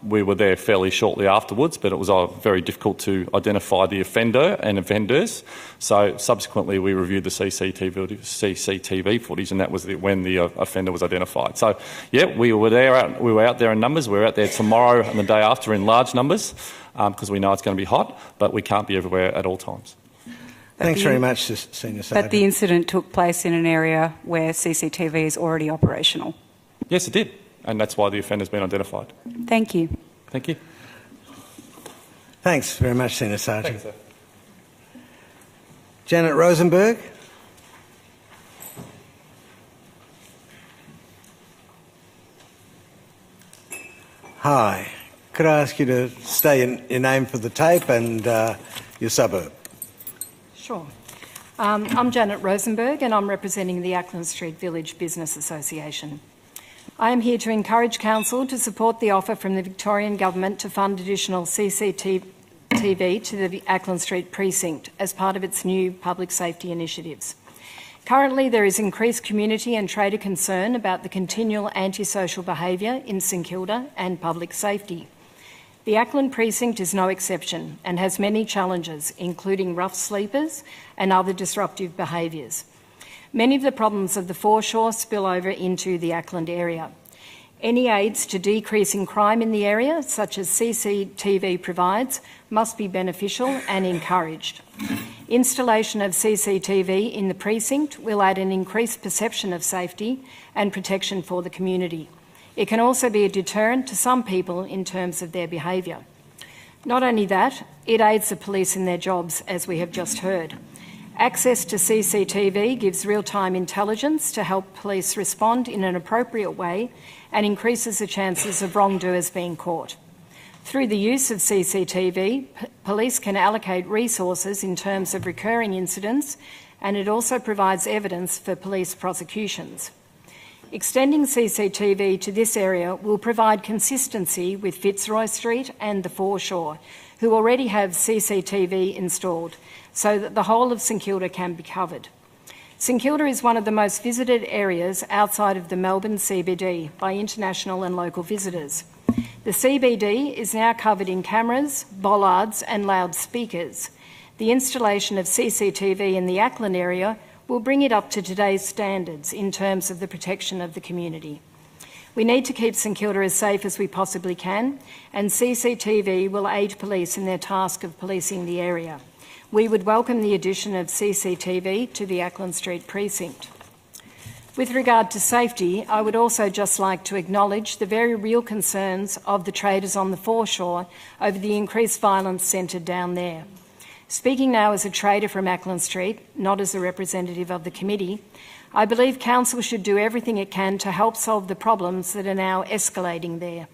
We were there fairly shortly afterwards, but it was very difficult to identify the offender and offenders. So subsequently, we reviewed the CCTV footage, and that was when the offender was identified. So, yeah, we were there. We were out there in numbers. We were out there tomorrow and the day after in large numbers because we know it's going to be hot, but we can't be everywhere at all times. Thanks very much, Senior Sergeant. But the incident took place in an area where CCTV is already operational. Yes, it did, and that's why the offender's been identified. Thank you. Thank you. Thanks very much, Senior Sergeant. Thanks, sir. Janet Rosenberg. Hi. Could I ask you to state your name for the tape and your suburb? Sure. I'm Janet Rosenberg and I'm representing the Acland Street Village Business Association. I am here to encourage Council to support the offer from the Victorian Government to fund additional CCTV to the Acland Street Precinct as part of its new public safety initiatives. Currently, there is increased community and trader concern about the continual antisocial behaviour in St Kilda and public safety. The Acland Precinct is no exception and has many challenges, including rough sleepers and other disruptive behaviours. Many of the problems of the Foreshore spill over into the Acland area. Any aids to decreasing crime in the area, such as CCTV provides, must be beneficial and encouraged. Installation of CCTV in the precinct will add an increased perception of safety and protection for the community. It can also be a deterrent to some people in terms of their behaviour. Not only that, it aids the police in their jobs, as we have just heard. Access to CCTV gives real-time intelligence to help police respond in an appropriate way and increases the chances of wrongdoers being caught. Through the use of CCTV, police can allocate resources in terms of recurring incidents, and it also provides evidence for police prosecutions. Extending CCTV to this area will provide consistency with Fitzroy Street and the Foreshore, who already have CCTV installed, so that the whole of St Kilda can be covered. St Kilda is one of the most visited areas outside of the Melbourne CBD by international and local visitors. The CBD is now covered in cameras, bollards and loudspeakers. The installation of CCTV in the Acland area will bring it up to today's standards in terms of the protection of the community. We need to keep St Kilda as safe as we possibly can, and CCTV will aid police in their task of policing the area. We would welcome the addition of CCTV to the Acland Street precinct. With regard to safety, I would also just like to acknowledge the very real concerns of the traders on the foreshore over the increased violence centred down there. Speaking now as a trader from Acland Street, not as a representative of the committee, I believe Council should do everything it can to help solve the problems that are now escalating there,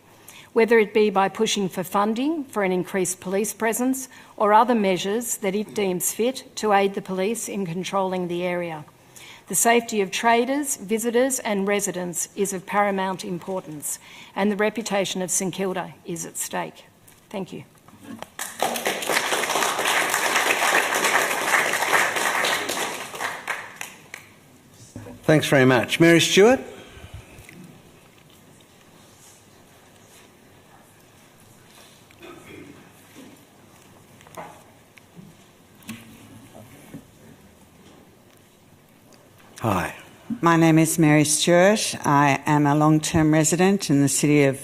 whether it be by pushing for funding for an increased police presence or other measures that it deems fit to aid the police in controlling the area. The safety of traders, visitors and residents is of paramount importance, and the reputation of St Kilda is at stake. Thank you. Thanks very much. Mary Stewart? Hi. My name is Mary Stewart. I am a long-term resident in the city of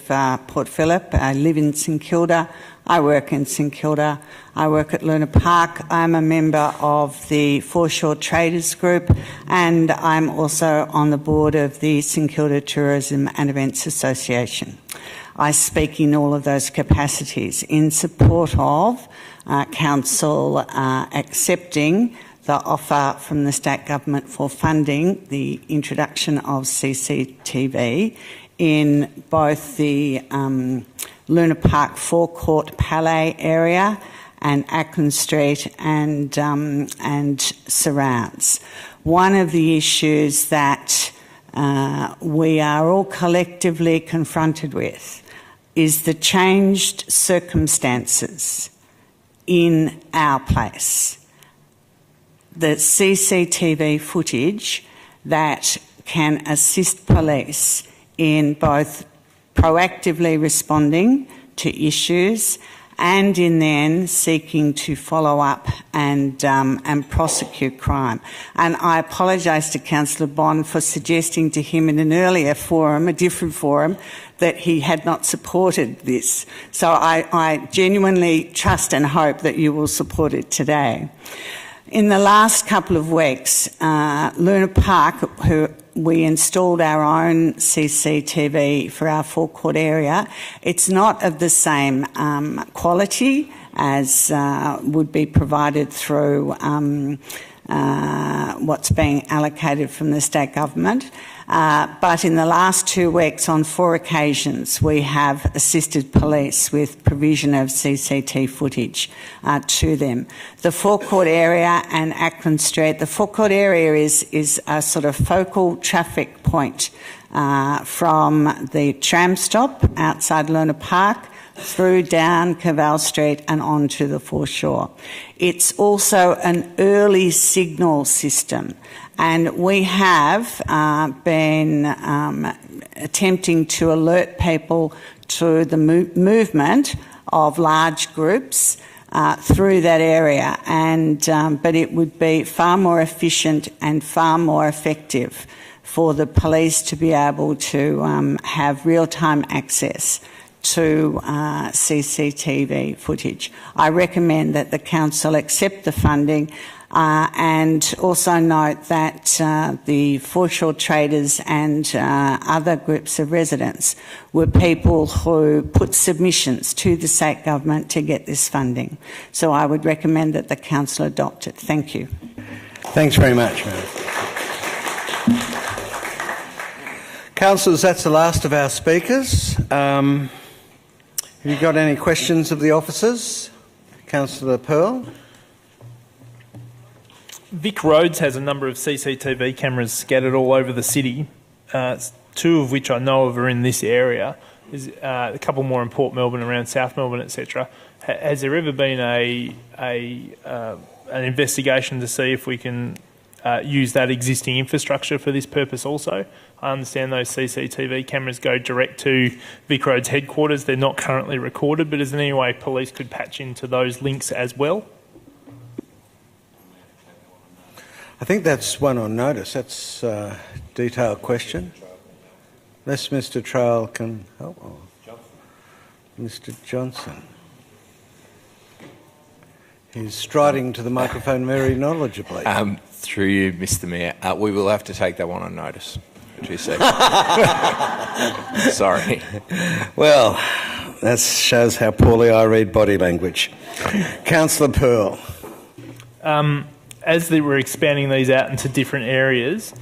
Port Phillip. I live in St Kilda. I work in St Kilda. I work at Luna Park. I'm a member of the Foreshore Traders Group, and I'm also on the board of the St Kilda Tourism and Events Association. I speak in all of those capacities in support of Council accepting the offer from the state government for funding the introduction of CCTV in both the Luna Park forecourt Palais area and Acland Street and surrounds. One of the issues that we are all collectively confronted with is the changed circumstances in our place. The CCTV footage that can assist police in both proactively responding to issues and in then seeking to follow up and prosecute crime. And I apologise to Councillor Bond for suggesting to him in an earlier forum, a different forum, that he had not supported this. So I genuinely trust and hope that you will support it today. In the last couple of weeks, Luna Park, we installed our own CCTV for our forecourt area. It's not of the same quality as would be provided through what's being allocated from the state government. But in the last 2 weeks, on 4 occasions, we have assisted police with provision of CCTV footage to them. The forecourt area and Acland Street, the forecourt area is a sort of focal traffic point from the tram stop outside Luna Park through down Cavell Street and onto the foreshore. It's also an early signal system, and we have been attempting to alert people to the movement of large groups through that area, but it would be far more efficient and far more effective for the police to be able to have real-time access to CCTV footage. I recommend that the Council accept the funding and also note that the Foreshore traders and other groups of residents were people who put submissions to the state government to get this funding. So I would recommend that the Council adopt it. Thank you. Thanks very much, Mary. Councillors, that's the last of our speakers. Have you got any questions of the officers? Councillor Pearl? Vic Roads has a number of CCTV cameras scattered all over the city, 2 of which I know of are in this area. There's a couple more in Port Melbourne, around South Melbourne, etc. Has there ever been an investigation to see if we can use that existing infrastructure for this purpose also? I understand those CCTV cameras go direct to Vic Roads headquarters. They're not currently recorded, but is there any way police could patch into those links as well? I think that's one on notice. That's a detailed question. Unless Mr. Trail can help. Oh. Mr. Johnson. He's striding to the microphone very knowledgeably. Through you, Mr. Mayor, we will have to take that one on notice. Sorry. Well, that shows how poorly I read body language. Councillor Pearl. As we're expanding these out into different areas,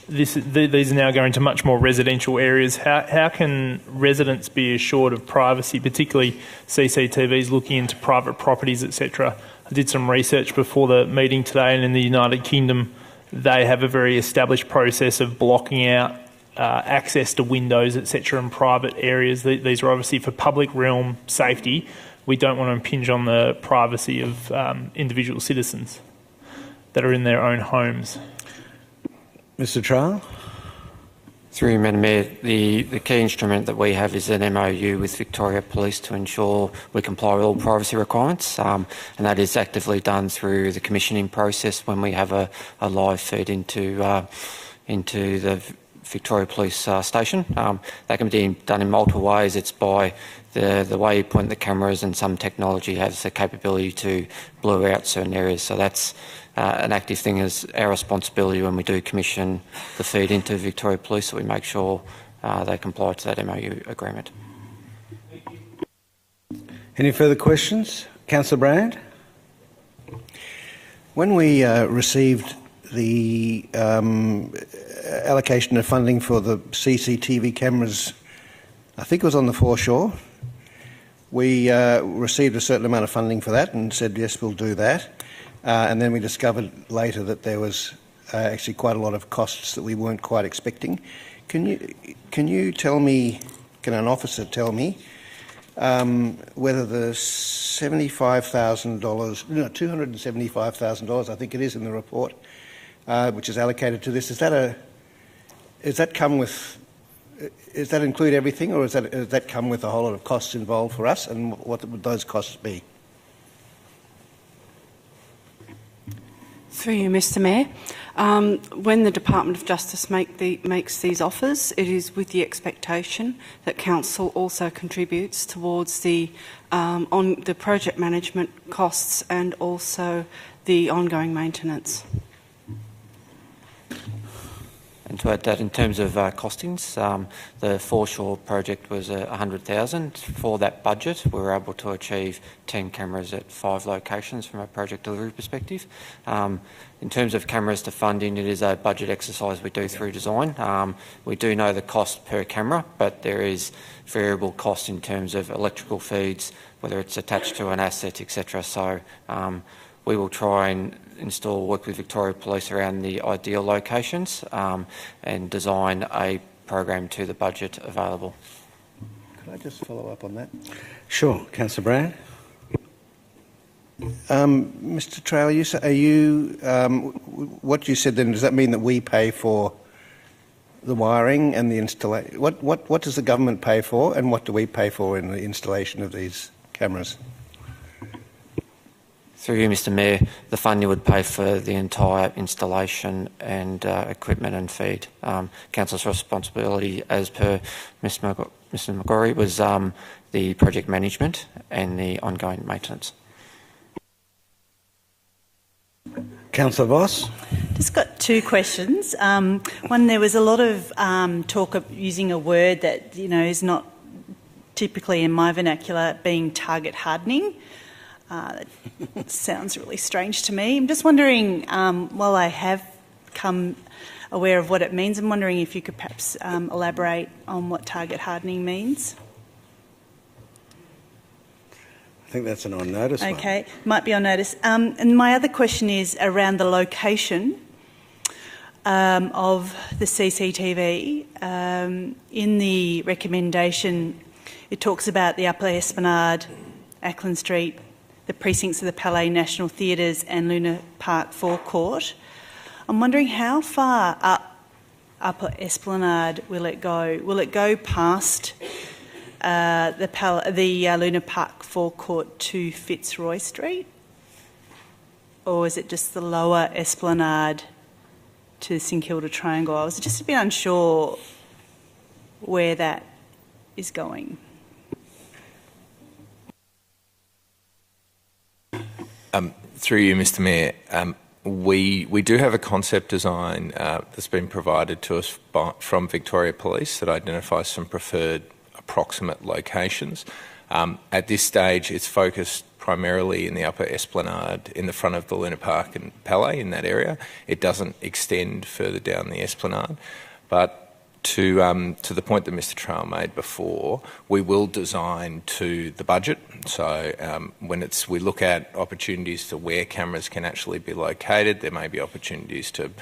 these are now going to much more residential areas. How can residents be assured of privacy, particularly CCTVs looking into private properties, etc.? I did some research before the meeting today, and in the United Kingdom, they have a very established process of blocking out access to windows, etc., in private areas. These are obviously for public realm safety. We don't want to impinge on the privacy of individual citizens that are in their own homes. Mr. Trail? Through you, Madam Mayor, the key instrument that we have is an MOU with Victoria Police to ensure we comply with all privacy requirements, and that is actively done through the commissioning process when we have a live feed into the Victoria Police station. That can be done in multiple ways. It's by the way you point the cameras, and some technology has the capability to blur out certain areas. So that's an active thing as our responsibility when we do commission the feed into Victoria Police, that we make sure they comply to that MOU agreement. Any further questions? Councillor Brand? When we received the allocation of funding for the CCTV cameras, I think it was on the Foreshore, we received a certain amount of funding for that and said, yes, we'll do that. And then we discovered later that there was actually quite a lot of costs that we weren't quite expecting. Can you tell me, can an officer tell me, whether the $75,000, no, $275,000, I think it is in the report, which is allocated to this, does that include everything, or does that come with a whole lot of costs involved for us, and what would those costs be? Through you, Mr. Mayor. When the Department of Justice makes these offers, it is with the expectation that Council also contributes towards the project management costs and also the ongoing maintenance. And to add that, in terms of costings, the Foreshore project was $100,000. For that budget, we were able to achieve 10 cameras at 5 locations from a project delivery perspective. In terms of cameras to funding, it is a budget exercise we do through design. We do know the cost per camera, but there is variable cost in terms of electrical feeds, whether it's attached to an asset, etc. So we will try and work with Victoria Police around the ideal locations and design a program to the budget available. Could I just follow up on that? Sure. Councillor Brand? Mr. Trail, what you said then, does that mean that we pay for the wiring and the installation? What does the government pay for, and what do we pay for in the installation of these cameras? Through you, Mr. Mayor, the funding would pay for the entire installation and equipment and feed. Council's responsibility, as per Mr. McGorry, was the project management and the ongoing maintenance. Councillor Voss? Just got 2 questions. One, there was a lot of talk of using a word that is not typically in my vernacular, being target hardening. That sounds really strange to me. I'm just wondering, while I have become aware of what it means, I'm wondering if you could perhaps elaborate on what target hardening means. I think that's an on-notice one. Okay, might be on notice. And my other question is around the location of the CCTV. In the recommendation, it talks about the Upper Esplanade, Acland Street, the precincts of the Palais National Theatres and Luna Park forecourt. I'm wondering how far up Upper Esplanade will it go? Will it go past the Luna Park forecourt to Fitzroy Street? Or is it just the lower Esplanade to St Kilda Triangle? I was just a bit unsure where that is going. Through you, Mr Mayor, we do have a concept design that's been provided to us from Victoria Police that identifies some preferred approximate locations. At this stage, it's focused primarily in the upper esplanade in the front of the Luna Park and Palais in that area. It doesn't extend further down the esplanade. But to the point that Mr Trail made before, we will design to the budget. So when we look at opportunities to where cameras can actually be located, there may be opportunities to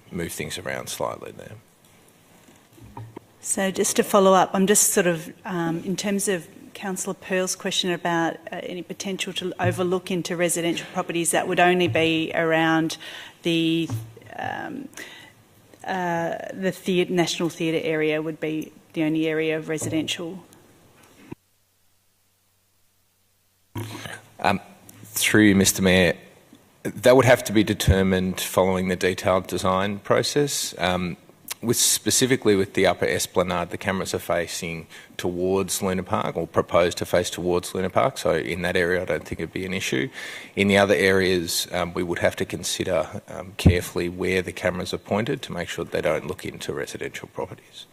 move things around slightly there. So just to follow up, I'm just sort of, in terms of Councillor Pearl's question about any potential to overlook into residential properties, that would only be around the National Theatre area would be the only area of residential. Through you, Mr Mayor, that would have to be determined following the detailed design process. Specifically with the upper esplanade, the cameras are facing towards Luna Park, or proposed to face towards Luna Park, so in that area I don't think it'd be an issue. In the other areas, we would have to consider carefully where the cameras are pointed to make sure that they don't look into residential properties.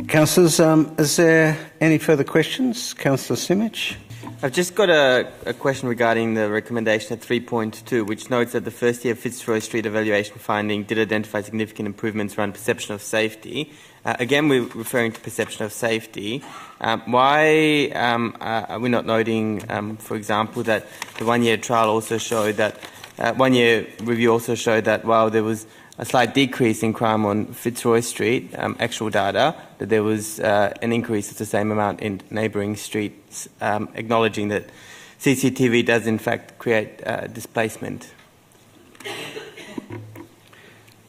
Councillors, is there any further questions? Councillor Simic? I've just got a question regarding the recommendation at 3.2, which notes that the first-year Fitzroy Street evaluation finding did identify significant improvements around perception of safety. Again, we're referring to perception of safety. Why are we not noting, for example, that the one-year trial also showed that, one-year review also showed that while there was a slight decrease in crime on Fitzroy Street, actual data, that there was an increase of the same amount in neighbouring streets, acknowledging that CCTV does in fact create displacement.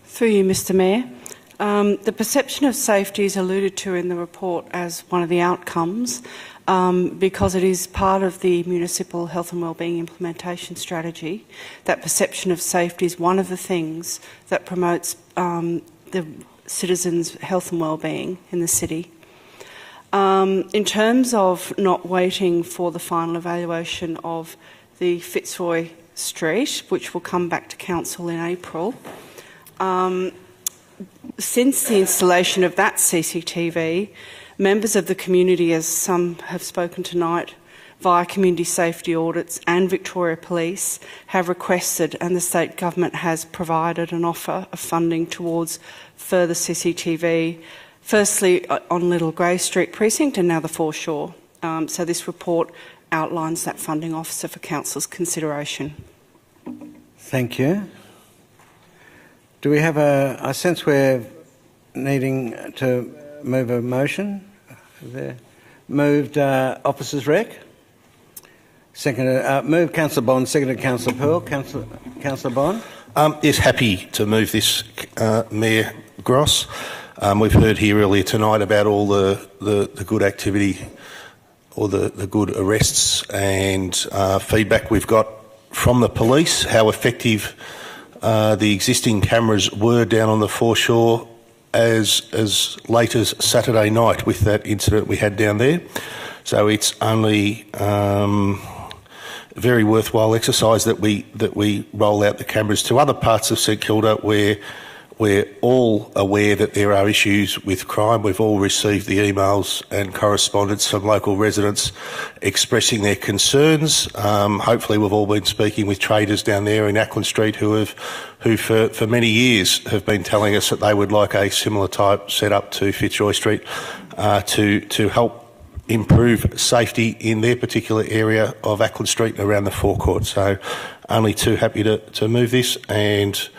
Through you, Mr Mayor. The perception of safety is alluded to in the report as one of the outcomes because it is part of the Municipal Health and Wellbeing Implementation Strategy. That perception of safety is one of the things that promotes the citizens' health and wellbeing in the city. In terms of not waiting for the final evaluation of the Fitzroy Street, which will come back to Council in April, since the installation of that CCTV, members of the community, as some have spoken tonight, via community safety audits and Victoria Police, have requested, and the state government has provided an offer of funding towards further CCTV, firstly on Little Grey Street Precinct and now the Foreshore. So this report outlines that funding offer for Council's consideration. Thank you. Do we have I sense we're needing to move a motion. There. Moved Officers Rec. Seconded, moved Councillor Bond, seconded Councillor Pearl. Councillor Bond. Yes, happy to move this, Mayor Gross. We've heard here earlier tonight about all the good activity, or the good arrests and feedback we've got from the police, how effective the existing cameras were down on the foreshore as late as Saturday night with that incident we had down there. So it's only a very worthwhile exercise that we roll out the cameras to other parts of St Kilda where we're all aware that there are issues with crime. We've all received the emails and correspondence from local residents expressing their concerns. Hopefully we've all been speaking with traders down there in Acland Street who for many years have been telling us that they would like a similar type setup to Fitzroy Street to help improve safety in their particular area of Acland Street and around the forecourt. So only too happy to move this, and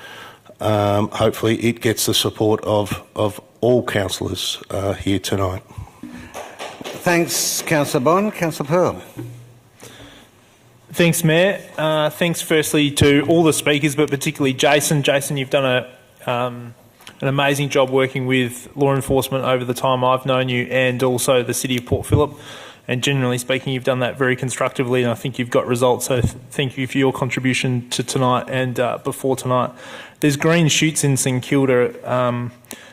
hopefully it gets the support of all councillors here tonight. Thanks, Councillor Bond. Councillor Pearl. Thanks, Mayor. Thanks firstly to all the speakers, but particularly Jason. Jason, you've done an amazing job working with law enforcement over the time I've known you, and also the City of Port Phillip. and generally speaking, you've done that very constructively, and I think you've got results. So thank you for your contribution to tonight and before tonight. There's green shoots in St Kilda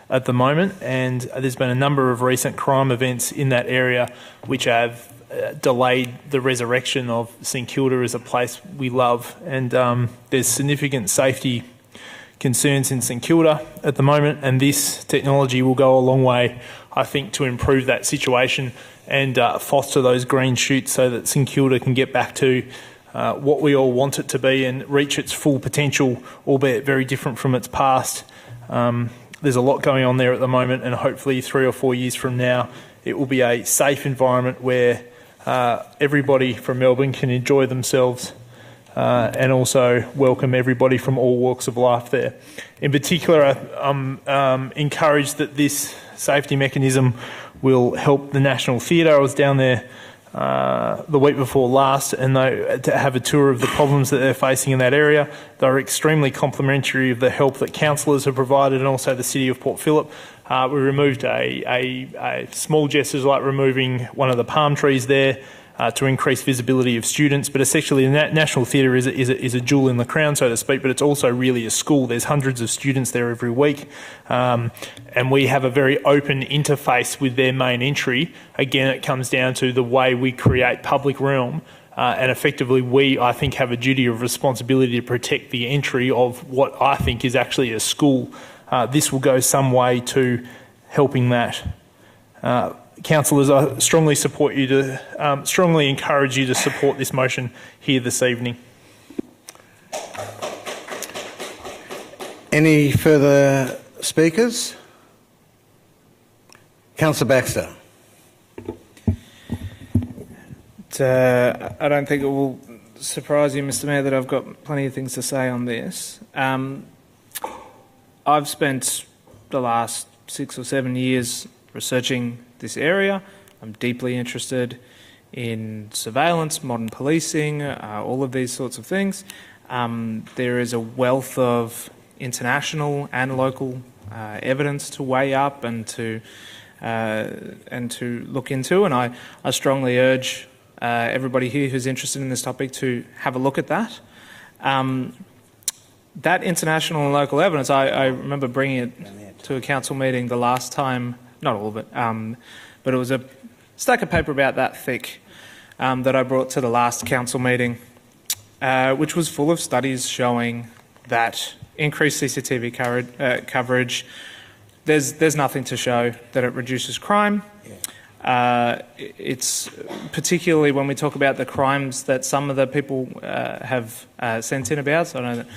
at the moment, and there's been a number of recent crime events in that area which have delayed the resurrection of St Kilda as a place we love, and there's significant safety concerns in St Kilda at the moment, and this technology will go a long way, I think, to improve that situation and foster those green shoots so that St Kilda can get back to what we all want it to be and reach its full potential, albeit very different from its past. There's a lot going on there at the moment, and hopefully 3 or 4 years from now it will be a safe environment where everybody from Melbourne can enjoy themselves and also welcome everybody from all walks of life there. In particular, I'm encouraged that this safety mechanism will help the National Theatre. I was down there the week before last, and to have a tour of the problems that they're facing in that area. They're extremely complimentary of the help that councillors have provided, and also the City of Port Phillip. We removed a small gestures like removing one of the palm trees there to increase visibility of students, but essentially the National Theatre is a jewel in the crown, so to speak, but it's also really a school. There's hundreds of students there every week, and we have a very open interface with their main entry. Again, it comes down to the way we create public realm, and effectively we, I think, have a duty of responsibility to protect the entry of what I think is actually a school. This will go some way to helping that. Councillors, I strongly support you to, strongly encourage you to support this motion here this evening. Any further speakers? Councillor Baxter. I don't think it will surprise you, Mr Mayor, that I've got plenty of things to say on this. I've spent the last 6 or 7 years researching this area. I'm deeply interested in surveillance, modern policing, all of these sorts of things. There is a wealth of international and local evidence to weigh up and to look into, and I strongly urge everybody here who's interested in this topic to have a look at that. That international and local evidence, I remember bringing it to a council meeting the last time, not all of it, but it was a stack of paper about that thick that I brought to the last council meeting, which was full of studies showing that increased CCTV coverage, there's nothing to show that it reduces crime. It's particularly when we talk about the crimes that some of the people have sent in about. So I know that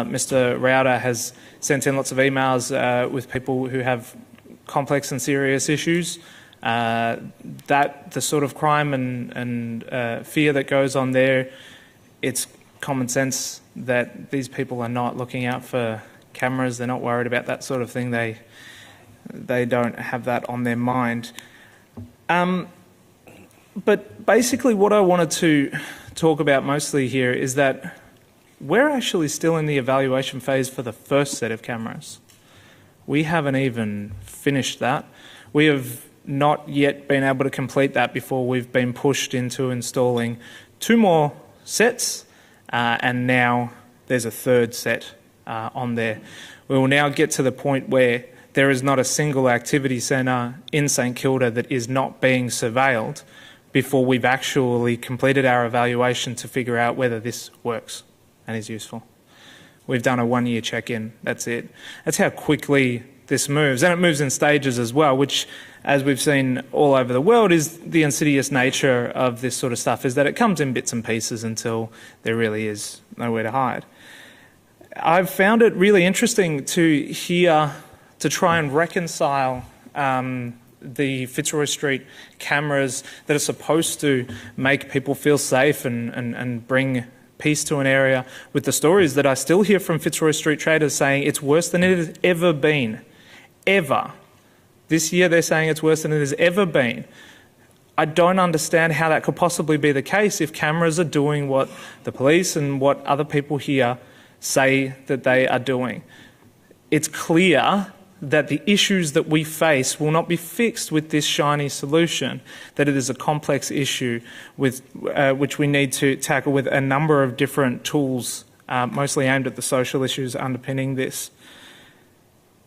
Mr Rauder has sent in lots of emails with people who have complex and serious issues. That the sort of crime and fear that goes on there, it's common sense that these people are not looking out for cameras. They're not worried about that sort of thing. They don't have that on their mind. But basically what I wanted to talk about mostly here is that we're actually still in the evaluation phase for the first set of cameras. We haven't even finished that. We have not yet been able to complete that before we've been pushed into installing 2 more sets, and now there's a 3rd set on there. We will now get to the point where there is not a single activity centre in St Kilda that is not being surveilled before we've actually completed our evaluation to figure out whether this works and is useful. We've done a 1-year check-in, that's it. That's how quickly this moves, and it moves in stages as well, which, as we've seen all over the world, is the insidious nature of this sort of stuff, is that it comes in bits and pieces until there really is nowhere to hide. I've found it really interesting to hear, to try and reconcile the Fitzroy Street cameras that are supposed to make people feel safe and bring peace to an area with the stories that I still hear from Fitzroy Street traders saying it's worse than it has ever been. Ever. This year they're saying it's worse than it has ever been. I don't understand how that could possibly be the case if cameras are doing what the police and what other people here say that they are doing. It's clear that the issues that we face will not be fixed with this shiny solution, that it is a complex issue with, which we need to tackle with a number of different tools, mostly aimed at the social issues underpinning this.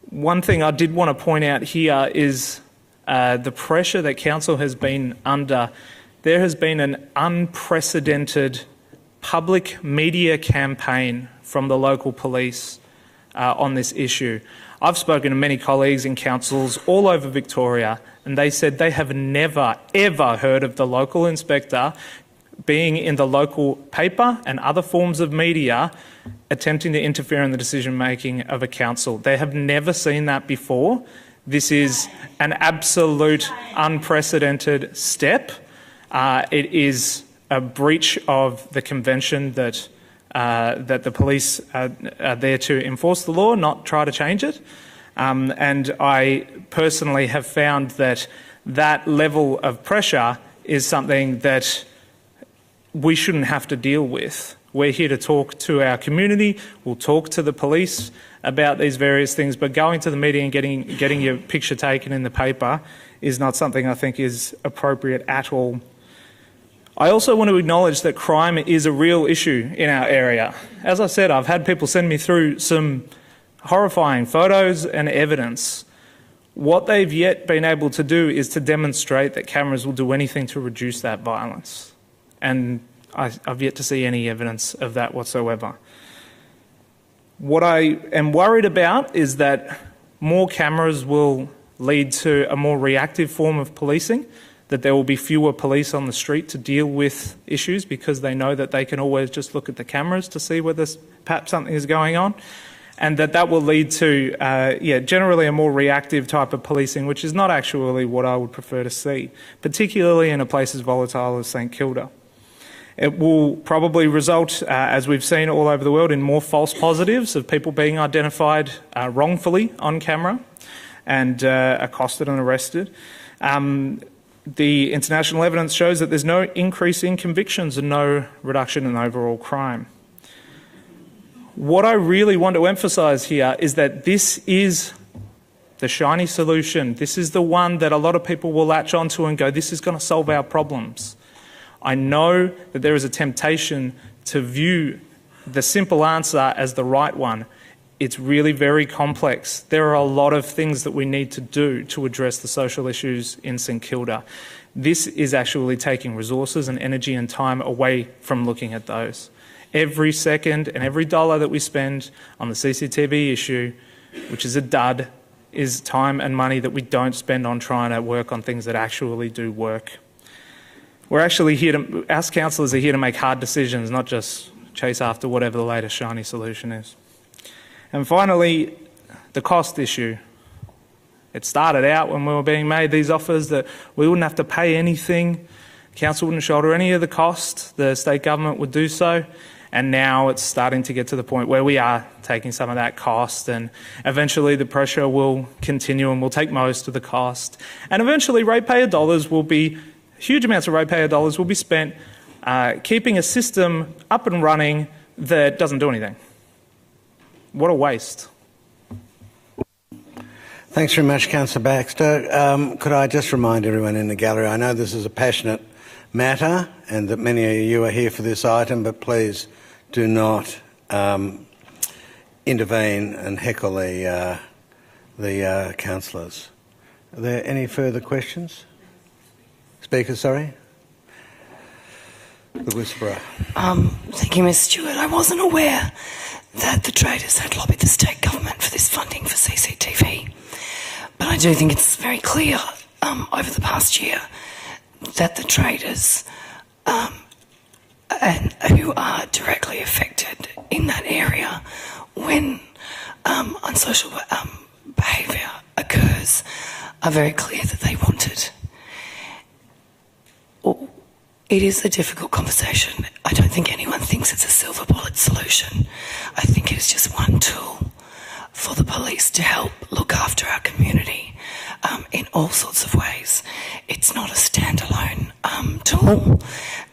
One thing I did want to point out here is the pressure that Council has been under. There has been an unprecedented public media campaign from the local police on this issue. I've spoken to many colleagues in councils all over Victoria, and they said they have never, ever heard of the local inspector being in the local paper and other forms of media attempting to interfere in the decision-making of a council. They have never seen that before. This is an absolute unprecedented step. It is a breach of the convention that the police are there to enforce the law, not try to change it. And I personally have found that that level of pressure is something that we shouldn't have to deal with. We're here to talk to our community. We'll talk to the police about these various things, but going to the media and getting your picture taken in the paper is not something I think is appropriate at all. I also want to acknowledge that crime is a real issue in our area. As I said, I've had people send me through some horrifying photos and evidence. What they've yet been able to do is to demonstrate that cameras will do anything to reduce that violence. And I've yet to see any evidence of that whatsoever. What I am worried about is that more cameras will lead to a more reactive form of policing, that there will be fewer police on the street to deal with issues because they know that they can always just look at the cameras to see whether perhaps something is going on, and that will lead to, generally a more reactive type of policing, which is not actually what I would prefer to see, particularly in a place as volatile as St Kilda. It will probably result, as we've seen all over the world, in more false positives of people being identified wrongfully on camera and accosted and arrested. The international evidence shows that there's no increase in convictions and no reduction in overall crime. What I really want to emphasise here is that this is the shiny solution. This is the one that a lot of people will latch onto and go, this is going to solve our problems. I know that there is a temptation to view the simple answer as the right one. It's really very complex. There are a lot of things that we need to do to address the social issues in St Kilda. This is actually taking resources and energy and time away from looking at those. Every second and every dollar that we spend on the CCTV issue, which is a dud, is time and money that we don't spend on trying to work on things that actually do work. We're actually here to, us councillors are here to make hard decisions, not just chase after whatever the latest shiny solution is. And finally, the cost issue. It started out when we were being made these offers that we wouldn't have to pay anything, council wouldn't shoulder any of the cost, the state government would do so, and now it's starting to get to the point where we are taking some of that cost, and eventually the pressure will continue and we'll take most of the cost. And eventually ratepayer dollars will be, huge amounts of ratepayer dollars will be spent keeping a system up and running that doesn't do anything. What a waste. Thanks very much, Councillor Baxter. Could I just remind everyone in the gallery, I know this is a passionate matter and that many of you are here for this item, but please do not intervene and heckle the councillors. Are there any further questions? Speaker, sorry. The whisperer. Thank you, Ms Stewart. I wasn't aware that the traders had lobbied the state government for this funding for CCTV. But I do think it's very clear over the past year that the traders and who are directly affected in that area when unsocial behaviour occurs are very clear that they want it. It is a difficult conversation. I don't think anyone thinks it's a silver bullet solution. I think it is just one tool for the police to help look after our community in all sorts of ways. It's not a standalone tool,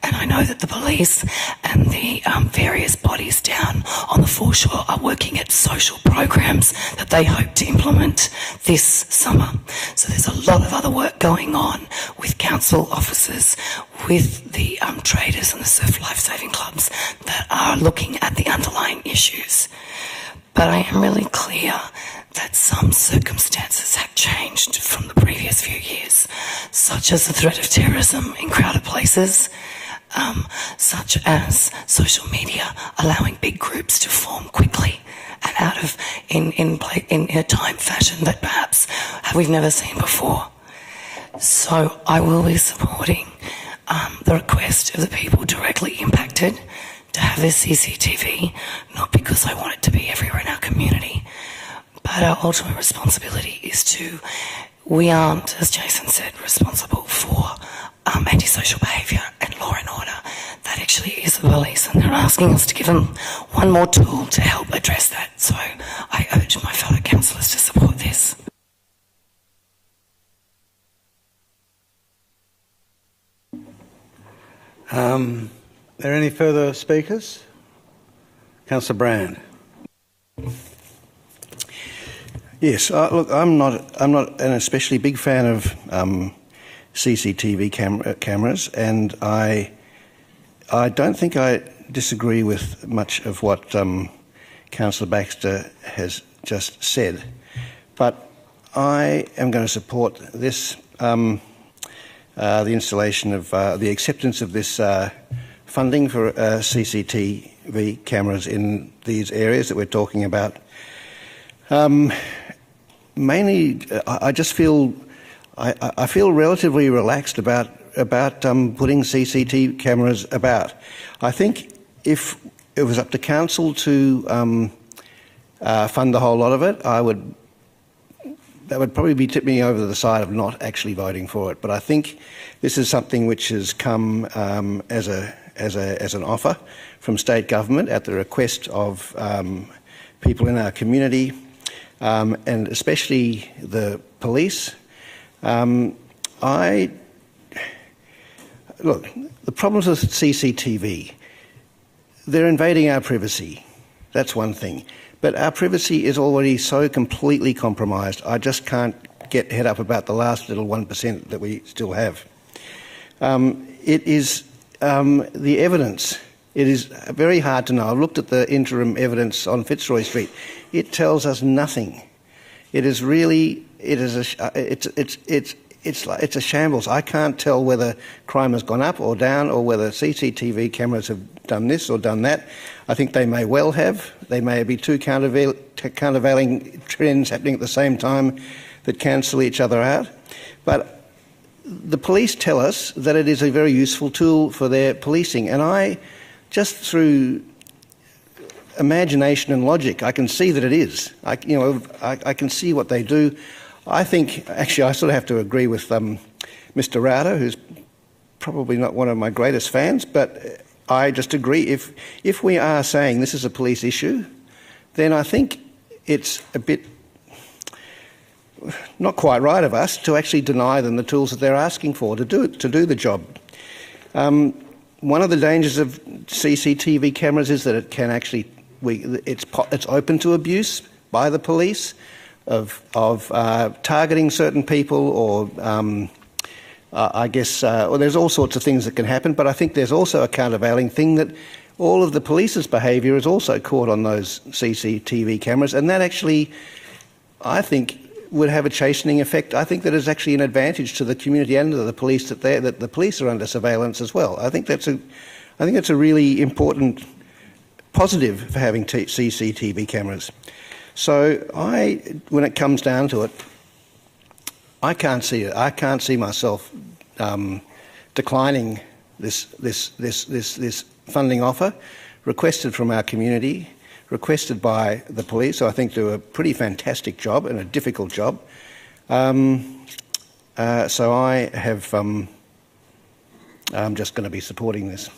And I know that the police and the various bodies down on the foreshore are working at social programs that they hope to implement this summer. So there's a lot of other work going on with council officers, with the traders and the surf lifesaving clubs that are looking at the underlying issues. But I am really clear that some circumstances have changed from the previous few years, such as the threat of terrorism in crowded places, such as social media allowing big groups to form quickly and out of in a time fashion that perhaps we've never seen before. So I will be supporting the request of the people directly impacted to have this CCTV, not because I want it to be everywhere in our community, but our ultimate responsibility is we aren't, as Jason said, responsible for antisocial behaviour and law and order. That actually is the police, and they're asking us to give them one more tool to help address that. So I urge my fellow councillors to support this. Are there any further speakers? Councillor Brand. Yes, look, I'm not an especially big fan of CCTV cameras, and I don't think I disagree with much of what Councillor Baxter has just said, but I am going to support this, the installation of the acceptance of this funding for CCTV cameras in these areas that we're talking about. Mainly, I just feel I feel relatively relaxed about putting CCTV cameras about. I think if it was up to council to fund the whole lot of it, that would probably be tipping me over the side of not actually voting for it. But I think this is something which has come as an offer from state government at the request of people in our community, and especially the police. Look, the problems with CCTV, they're invading our privacy. That's one thing. But our privacy is already so completely compromised, I just can't get head up about the last little 1% that we still have. It is the evidence. It is very hard to know. I've looked at the interim evidence on Fitzroy Street. It tells us nothing. It is really, it's a shambles. I can't tell whether crime has gone up or down, or whether CCTV cameras have done this or done that. I think they may well have. They may be two countervailing trends happening at the same time that cancel each other out. But the police tell us that it is a very useful tool for their policing, and I, just through imagination and logic, I can see that it is. I can see what they do. I think, actually, I sort of have to agree with Mr. Rowder, who's probably not one of my greatest fans, but I just agree. If we are saying this is a police issue, then I think it's a bit not quite right of us to actually deny them the tools that they're asking for to do the job. One of the dangers of CCTV cameras is that it can actually it's open to abuse by the police of targeting certain people, or I guess well, there's all sorts of things that can happen. But I think there's also a countervailing thing that all of the police's behaviour is also caught on those CCTV cameras, and that actually, I think, would have a chastening effect. I think that is actually an advantage to the community and to the police that the police are under surveillance as well. I think that's a really important positive for having CCTV cameras. So when it comes down to it, I can't see it. I can't see myself declining this funding offer requested from our community, requested by the police, who I think do a pretty fantastic job and a difficult job. So I have, I'm just going to be supporting this.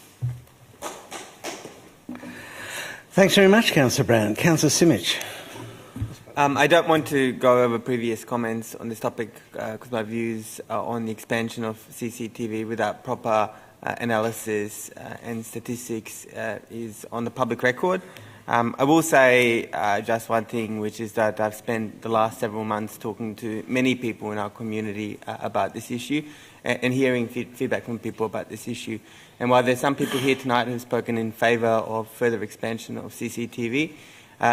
Thanks very much, Councillor Brand. Councillor Simic. I don't want to go over previous comments on this topic because my views on the expansion of CCTV without proper analysis and statistics is on the public record. I will say just one thing, which is that I've spent the last several months talking to many people in our community about this issue and hearing feedback from people about this issue. And while there's some people here tonight who have spoken in favour of further expansion of CCTV,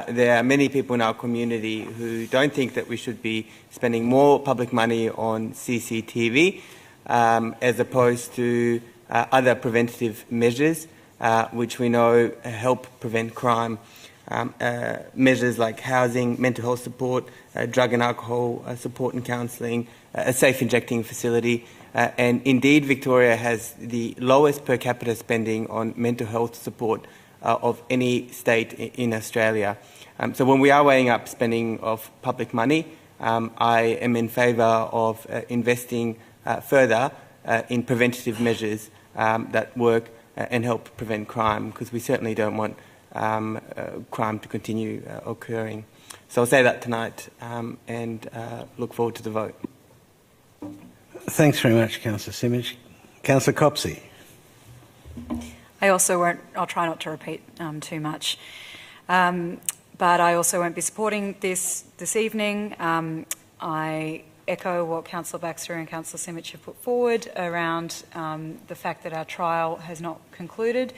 there are many people in our community who don't think that we should be spending more public money on CCTV as opposed to other preventative measures which we know help prevent crime. Measures like housing, mental health support, drug and alcohol support and counselling, a safe injecting facility, and indeed Victoria has the lowest per capita spending on mental health support of any state in Australia. So when we are weighing up spending of public money, I am in favour of investing further in preventative measures that work and help prevent crime, because we certainly don't want crime to continue occurring. So I'll say that tonight and look forward to the vote. Thanks very much, Councillor Simic. Councillor Copsey. I also won't, I'll try not to repeat too much, but I also won't be supporting this evening. I echo what Councillor Baxter and Councillor Simic have put forward around the fact that our trial has not concluded.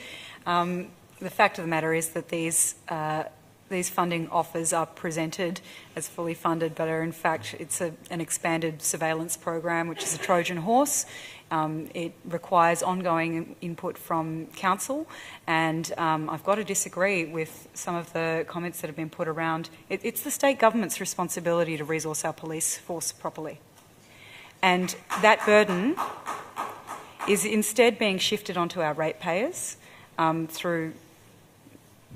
The fact of the matter is that these funding offers are presented as fully funded, but are in fact it's an expanded surveillance program, which is a Trojan horse. It requires ongoing input from council, and I've got to disagree with some of the comments that have been put around. It's the state government's responsibility to resource our police force properly, and that burden is instead being shifted onto our ratepayers through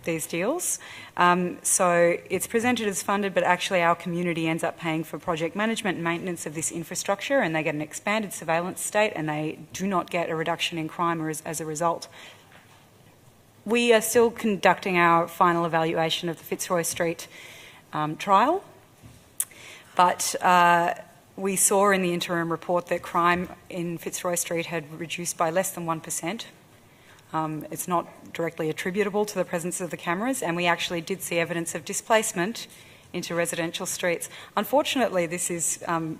these deals. So it's presented as funded, but actually our community ends up paying for project management and maintenance of this infrastructure, and they get an expanded surveillance state, and they do not get a reduction in crime as a result. We are still conducting our final evaluation of the Fitzroy Street trial, but we saw in the interim report that crime in Fitzroy Street had reduced by less than 1%. It's not directly attributable to the presence of the cameras, and we actually did see evidence of displacement into residential streets. Unfortunately, this is you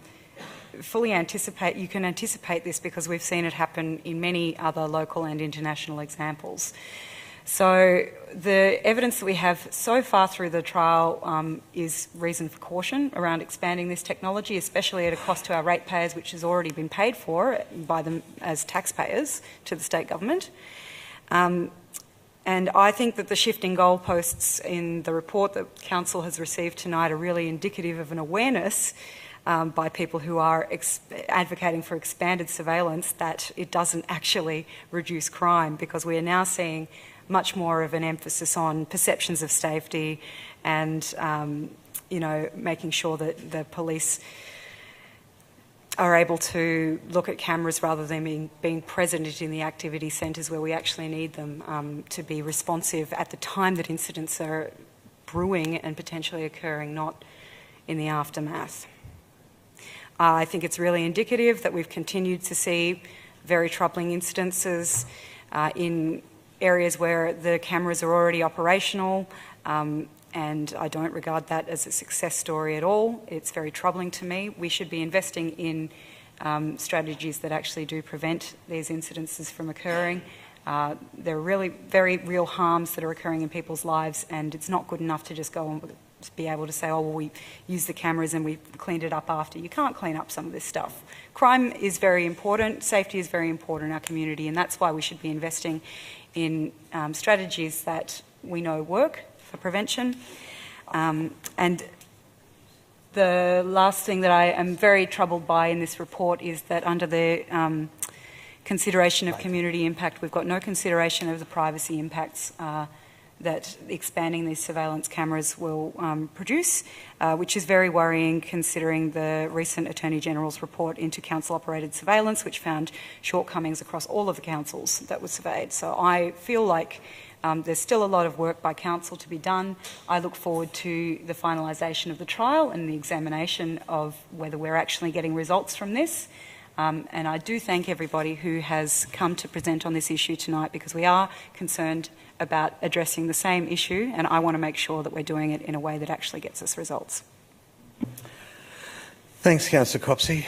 can anticipate this because we've seen it happen in many other local and international examples. So the evidence that we have so far through the trial is reason for caution around expanding this technology, especially at a cost to our ratepayers, which has already been paid for by them as taxpayers to the state government. And I think that the shifting goalposts in the report that Council has received tonight are really indicative of an awareness by people who are advocating for expanded surveillance that it doesn't actually reduce crime, because we are now seeing much more of an emphasis on perceptions of safety and, making sure that the police are able to look at cameras rather than being present in the activity centres where we actually need them to be responsive at the time that incidents are brewing and potentially occurring, not in the aftermath. I think it's really indicative that we've continued to see very troubling incidences in areas where the cameras are already operational, and I don't regard that as a success story at all. It's very troubling to me. We should be investing in strategies that actually do prevent these incidences from occurring. There are really very real harms that are occurring in people's lives, and it's not good enough to just go and be able to say, oh, well, we used the cameras and we cleaned it up after. You can't clean up some of this stuff. Crime is very important, safety is very important in our community, and that's why we should be investing in strategies that we know work for prevention. And the last thing that I am very troubled by in this report is that under the consideration of community impact, we've got no consideration of the privacy impacts that expanding these surveillance cameras will produce, which is very worrying considering the recent Attorney General's report into council-operated surveillance, which found shortcomings across all of the councils that were surveyed. So I feel like there's still a lot of work by council to be done. I look forward to the finalisation of the trial and the examination of whether we're actually getting results from this. And I do thank everybody who has come to present on this issue tonight, because we are concerned about addressing the same issue, and I want to make sure that we're doing it in a way that actually gets us results. Thanks, Councillor Copsey.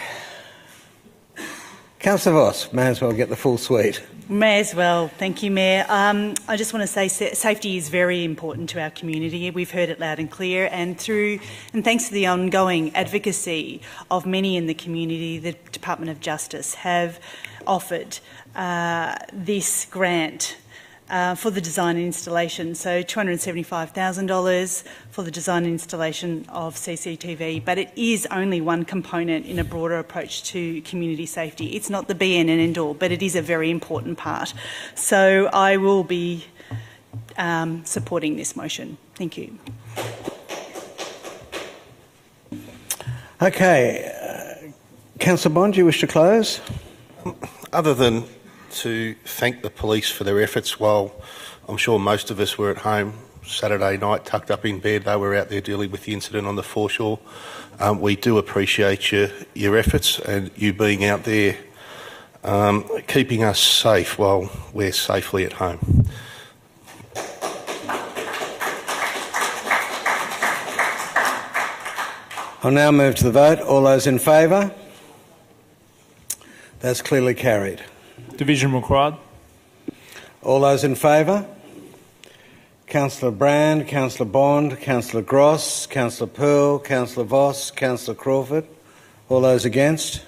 Councillor Voss, may as well get the full suite. May as well. Thank you, Mayor. I just want to say safety is very important to our community. We've heard it loud and clear, and thanks to the ongoing advocacy of many in the community, the Department of Justice have offered this grant for the design and installation. So $275,000 for the design and installation of CCTV, but it is only one component in a broader approach to community safety. It's not the be and end all, but it is a very important part. So I will be supporting this motion. Thank you. Okay. Councillor Bond, do you wish to close? Other than to thank the police for their efforts, while I'm sure most of us were at home Saturday night tucked up in bed, they were out there dealing with the incident on the Foreshore. We do appreciate your efforts and you being out there keeping us safe while we're safely at home. I'll now move to the vote. All those in favour? That's clearly carried. Division required. All those in favour? Councillor Brand, Councillor Bond, Councillor Gross, Councillor Pearl, Councillor Voss, Councillor Crawford. All those against?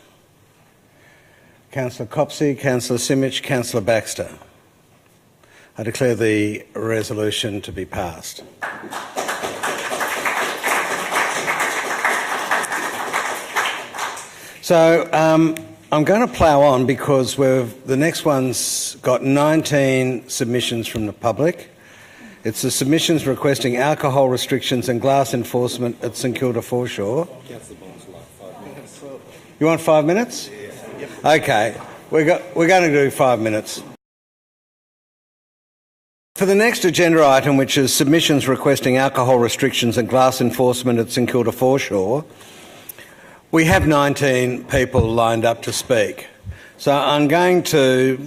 Councillor Copsey, Councillor Simic, Councillor Baxter. I declare the resolution to be passed. So I'm going to plough on because the next one's got 19 submissions from the public. It's the submissions requesting alcohol restrictions and glass enforcement at St Kilda Foreshore. You want 5 minutes? Okay, we're going to do 5 minutes. For the next agenda item, which is submissions requesting alcohol restrictions and glass enforcement at St Kilda Foreshore, we have 19 people lined up to speak. So I'm going to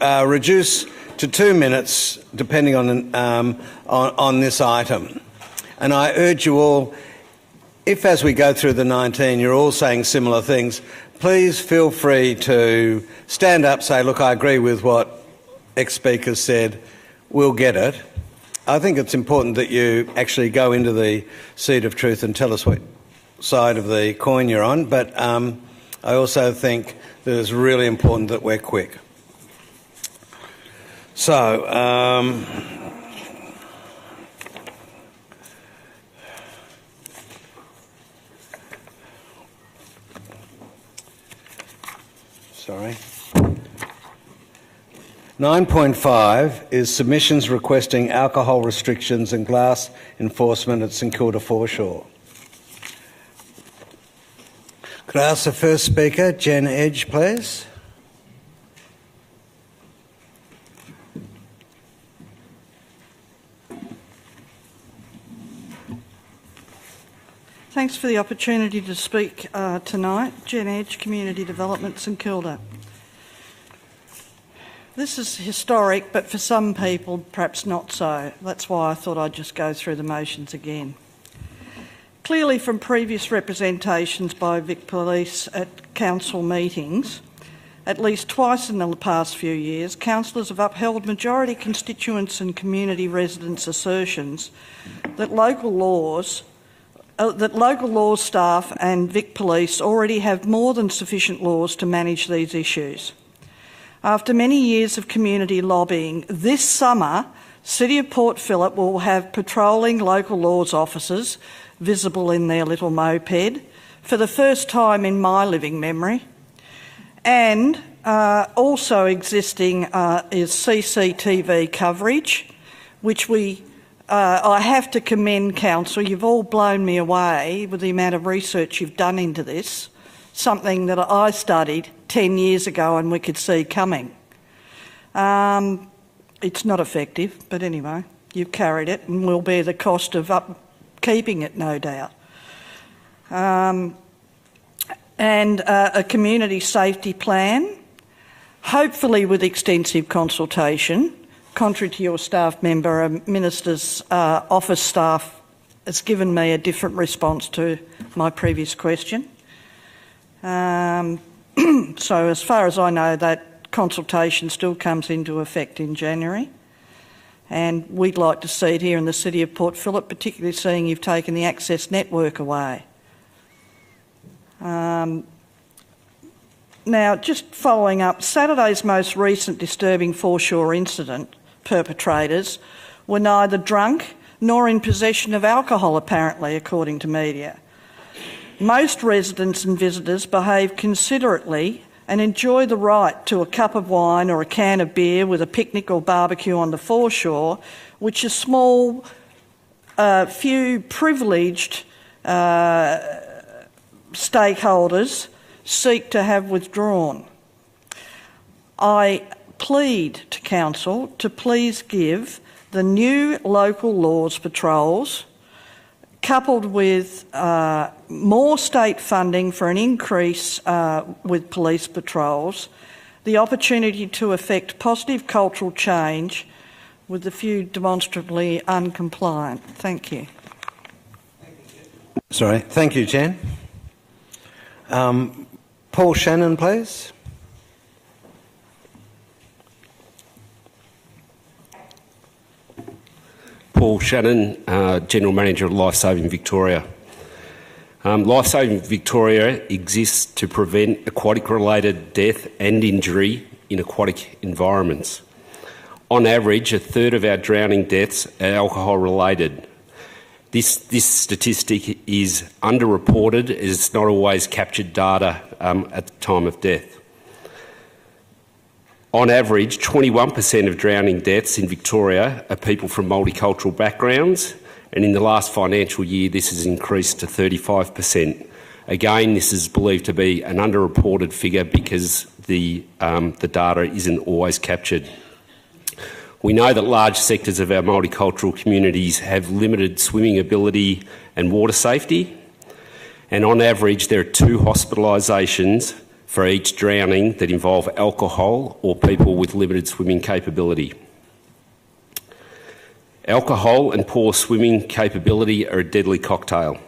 reduce to 2 minutes, depending on this item. And I urge you all, if as we go through the 19 you're all saying similar things, please feel free to stand up, say, look, I agree with what ex-speakers said, we'll get it. I think it's important that you actually go into the seat of truth and tell us what side of the coin you're on, but I also think that it's really important that we're quick. So, sorry. 9.5 is submissions requesting alcohol restrictions and glass enforcement at St Kilda Foreshore. Could I ask the first speaker, Jen Edge, please? Thanks for the opportunity to speak tonight. Jen Edge, Community Development, St Kilda. This is historic, but for some people perhaps not so. That's why I thought I'd just go through the motions again. Clearly from previous representations by Vic Police at council meetings, at least twice in the past few years, councillors have upheld majority constituents and community residents' assertions that local law staff and Vic Police already have more than sufficient laws to manage these issues. After many years of community lobbying, this summer, City of Port Phillip will have patrolling local laws officers visible in their little moped for the first time in my living memory. And also existing is CCTV coverage, which I have to commend Council. You've all blown me away with the amount of research you've done into this, something that I studied 10 years ago and we could see coming. It's not effective, but anyway, you've carried it and will bear the cost of keeping it, no doubt. and a community safety plan, hopefully with extensive consultation. Contrary to your staff member, a minister's office staff has given me a different response to my previous question. So as far as I know, that consultation still comes into effect in January. And we'd like to see it here in the City of Port Phillip, particularly seeing you've taken the access network away. Now, just following up, Saturday's most recent disturbing Foreshore incident perpetrators were neither drunk nor in possession of alcohol, apparently, according to media. Most residents and visitors behave considerately and enjoy the right to a cup of wine or a can of beer with a picnic or barbecue on the foreshore, which a small, few privileged stakeholders seek to have withdrawn. I plead to Council to please give the new local laws patrols, coupled with more state funding for an increase with police patrols, the opportunity to effect positive cultural change with the few demonstrably uncompliant. Thank you. Sorry. Thank you, Jen. Paul Shannon, please. Paul Shannon, General Manager of Lifesaving Victoria. Lifesaving Victoria exists to prevent aquatic-related death and injury in aquatic environments. On average, a third of our drowning deaths are alcohol-related. This statistic is underreported as it's not always captured data at the time of death. On average, 21% of drowning deaths in Victoria are people from multicultural backgrounds, and in the last financial year this has increased to 35%. Again, this is believed to be an underreported figure because the data isn't always captured. We know that large sectors of our multicultural communities have limited swimming ability and water safety, and on average there are 2 hospitalisations for each drowning that involve alcohol or people with limited swimming capability. Alcohol and poor swimming capability are a deadly cocktail.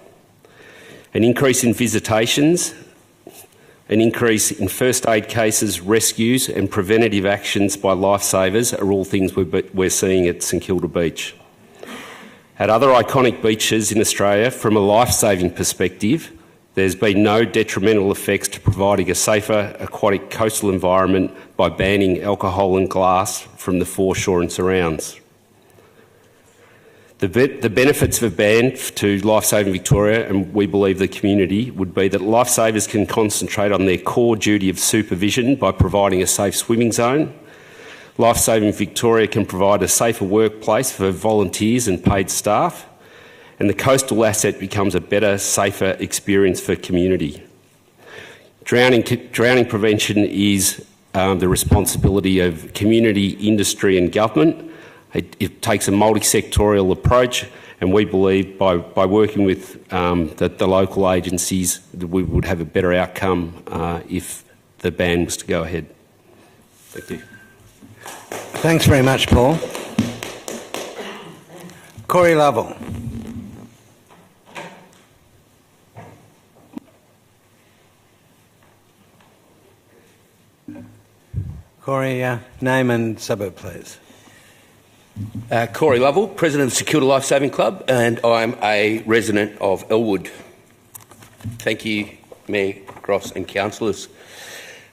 An increase in visitations, an increase in first aid cases, rescues and preventative actions by lifesavers are all things we're seeing at St Kilda Beach. At other iconic beaches in Australia, from a life-saving perspective, there's been no detrimental effects to providing a safer aquatic coastal environment by banning alcohol and glass from the foreshore and surrounds. The benefits of a ban to Lifesaving Victoria, and we believe the community, would be that lifesavers can concentrate on their core duty of supervision by providing a safe swimming zone. Lifesaving Victoria can provide a safer workplace for volunteers and paid staff, and the coastal asset becomes a better, safer experience for community. Drowning prevention is the responsibility of community, industry and government. It takes a multi-sectorial approach, and we believe by working with the local agencies that we would have a better outcome if the ban was to go ahead. Thank you. Thanks very much, Paul. Corey Lovell. Corey, name and suburb, please. Corey Lovell, President of St Kilda Lifesaving Club, and I'm a resident of Elwood. Thank you, Mayor Gross and councillors.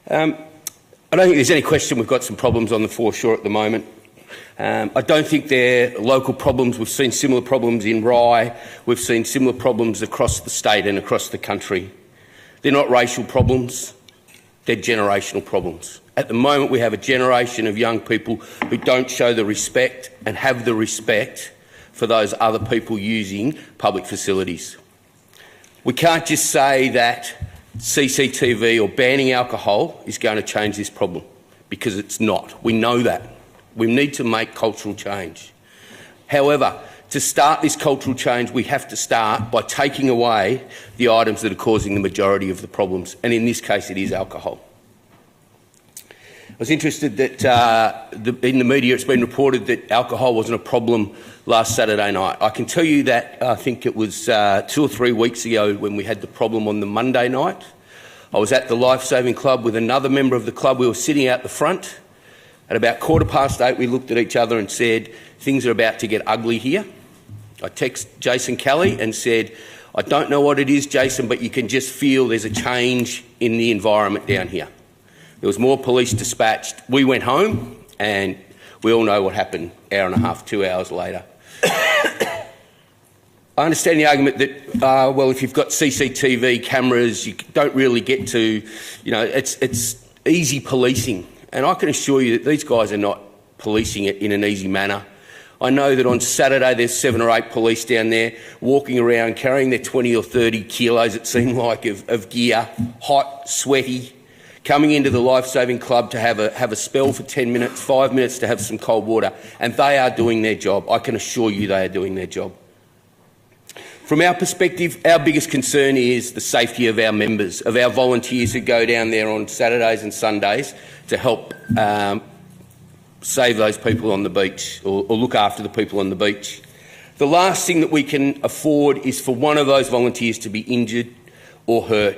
I don't think there's any question we've got some problems on the foreshore at the moment. I don't think they're local problems. We've seen similar problems in Rye. We've seen similar problems across the state and across the country. They're not racial problems. They're generational problems. At the moment, we have a generation of young people who don't show the respect and have the respect for those other people using public facilities. We can't just say that CCTV or banning alcohol is going to change this problem, because it's not. We know that. We need to make cultural change. However, To start this cultural change, we have to start by taking away the items that are causing the majority of the problems, and in this case it is alcohol. I was interested that in the media it's been reported that alcohol wasn't a problem last Saturday night. I can tell you that I think it was 2 or 3 weeks ago when we had the problem on the Monday night. I was at the Lifesaving Club with another member of the club. We were sitting out the front. At about 8:15, we looked at each other and said, things are about to get ugly here. I texted Jason Kelly and said, I don't know what it is, Jason, but you can just feel there's a change in the environment down here. There was more police dispatched. We went home and we all know what happened hour and a half, 2 hours later. I understand the argument that, well, if you've got CCTV cameras, you don't really get to, it's easy policing. And I can assure you that these guys are not policing it in an easy manner. I know that on Saturday there's 7 or 8 police down there walking around carrying their 20 or 30 kilos, it seemed like, of gear, hot, sweaty, coming into the Lifesaving Club to have a spell for 10 minutes, 5 minutes to have some cold water. And they are doing their job. I can assure you they are doing their job. From our perspective, our biggest concern is the safety of our members, of our volunteers who go down there on Saturdays and Sundays to help save those people on the beach or look after the people on the beach. The last thing that we can afford is for one of those volunteers to be injured or hurt.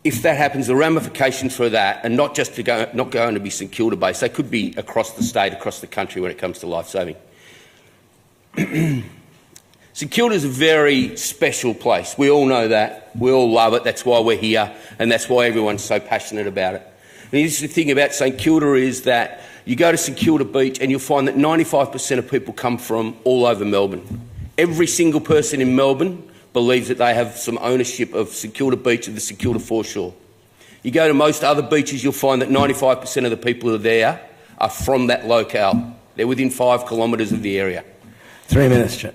If that happens, the ramifications for that are not just not going to be St Kilda based, they could be across the state, across the country when it comes to lifesaving. St Kilda is a very special place. We all know that. We all love it. That's why we're here, and that's why everyone's so passionate about it. And the interesting thing about St Kilda is that you go to St Kilda Beach and you'll find that 95% of people come from all over Melbourne. Every single person in Melbourne believes that they have some ownership of St Kilda Beach and the St Kilda Foreshore. You go to most other beaches, you'll find that 95% of the people who are there are from that locale. They're within 5 kilometres of the area. 3 minutes, Chair.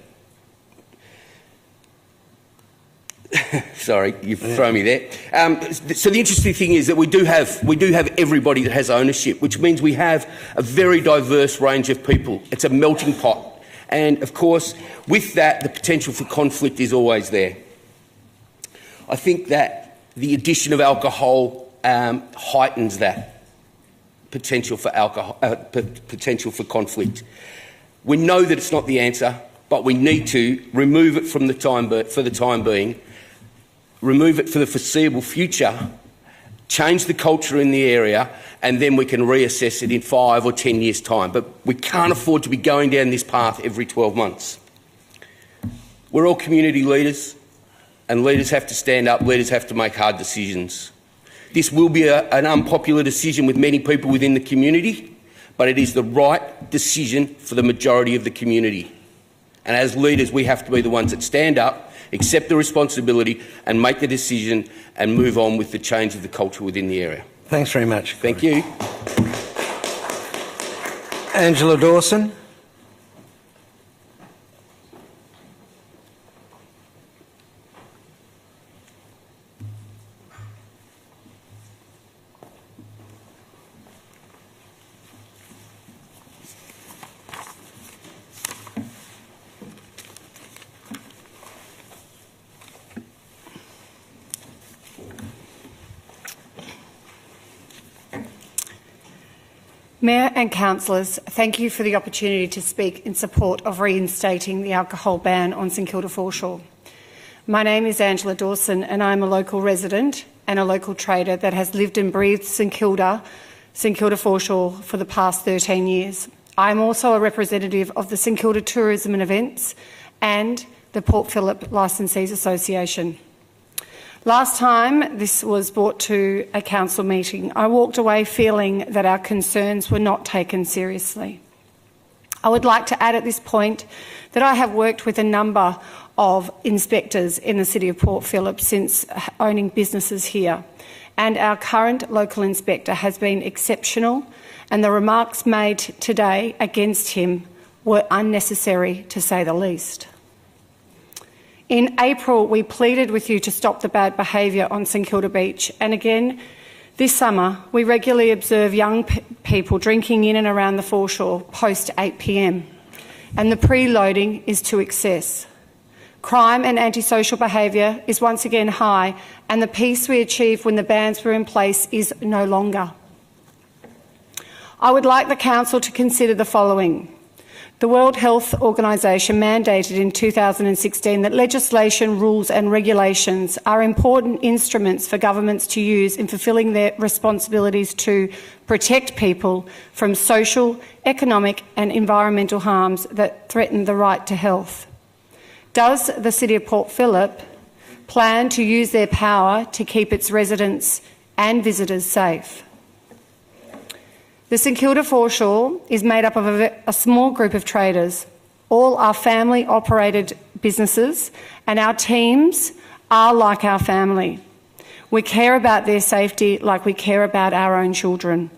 Sorry, you've thrown me there. So the interesting thing is that we do have everybody that has ownership, which means we have a very diverse range of people. It's a melting pot. And, of course, with that, the potential for conflict is always there. I think that the addition of alcohol heightens that potential for conflict. We know that it's not the answer, but we need to remove it for the time being, remove it for the foreseeable future, change the culture in the area, and then we can reassess it in 5 or 10 years' time. But we can't afford to be going down this path every 12 months. We're all community leaders, and leaders have to stand up, leaders have to make hard decisions. This will be an unpopular decision with many people within the community, but it is the right decision for the majority of the community. And as leaders, we have to be the ones that stand up, accept the responsibility and make the decision and move on with the change of the culture within the area. Thanks very much. Thank you. Angela Dawson. Mayor and councillors, thank you for the opportunity to speak in support of reinstating the alcohol ban on St Kilda Foreshore. My name is Angela Dawson and I'm a local resident and a local trader that has lived and breathed St Kilda Foreshore for the past 13 years. I'm also a representative of the St Kilda Tourism and Events and the Port Phillip Licensees Association. Last time this was brought to a council meeting, I walked away feeling that our concerns were not taken seriously. I would like to add at this point that I have worked with a number of inspectors in the City of Port Phillip since owning businesses here, and our current local inspector has been exceptional, and the remarks made today against him were unnecessary, to say the least. In April, we pleaded with you to stop the bad behaviour on St Kilda Beach, and again this summer we regularly observe young people drinking in and around the foreshore post 8 p.m. and the preloading is to excess. Crime and antisocial behaviour is once again high, and the peace we achieved when the bans were in place is no longer. I would like the Council to consider the following. The World Health Organisation mandated in 2016 that legislation, rules and regulations are important instruments for governments to use in fulfilling their responsibilities to protect people from social, economic and environmental harms that threaten the right to health. Does the City of Port Phillip plan to use their power to keep its residents and visitors safe? The St Kilda Foreshore is made up of a small group of traders. All are family-operated businesses, and our teams are like our family. We care about their safety like we care about our own children.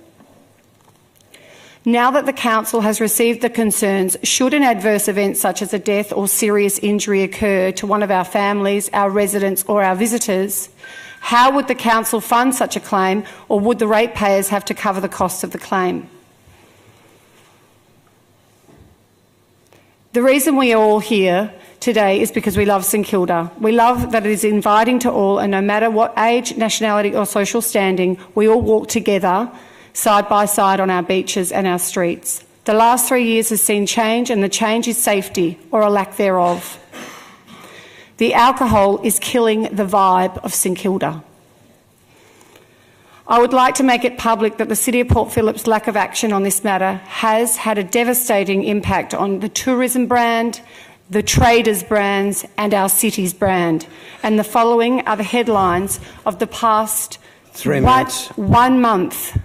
Now that the Council has received the concerns, should an adverse event such as a death or serious injury occur to one of our families, our residents or our visitors, how would the Council fund such a claim, or would the ratepayers have to cover the costs of the claim? The reason we are all here today is because we love St Kilda. We love that it is inviting to all, and no matter what age, nationality or social standing, we all walk together side by side on our beaches and our streets. The last 3 years has seen change, and the change is safety, or a lack thereof. The alcohol is killing the vibe of St Kilda. I would like to make it public that the City of Port Phillip's lack of action on this matter has had a devastating impact on the tourism brand, the traders' brands and our city's brand. And the following are the headlines of the past 3 minutes. 1 month.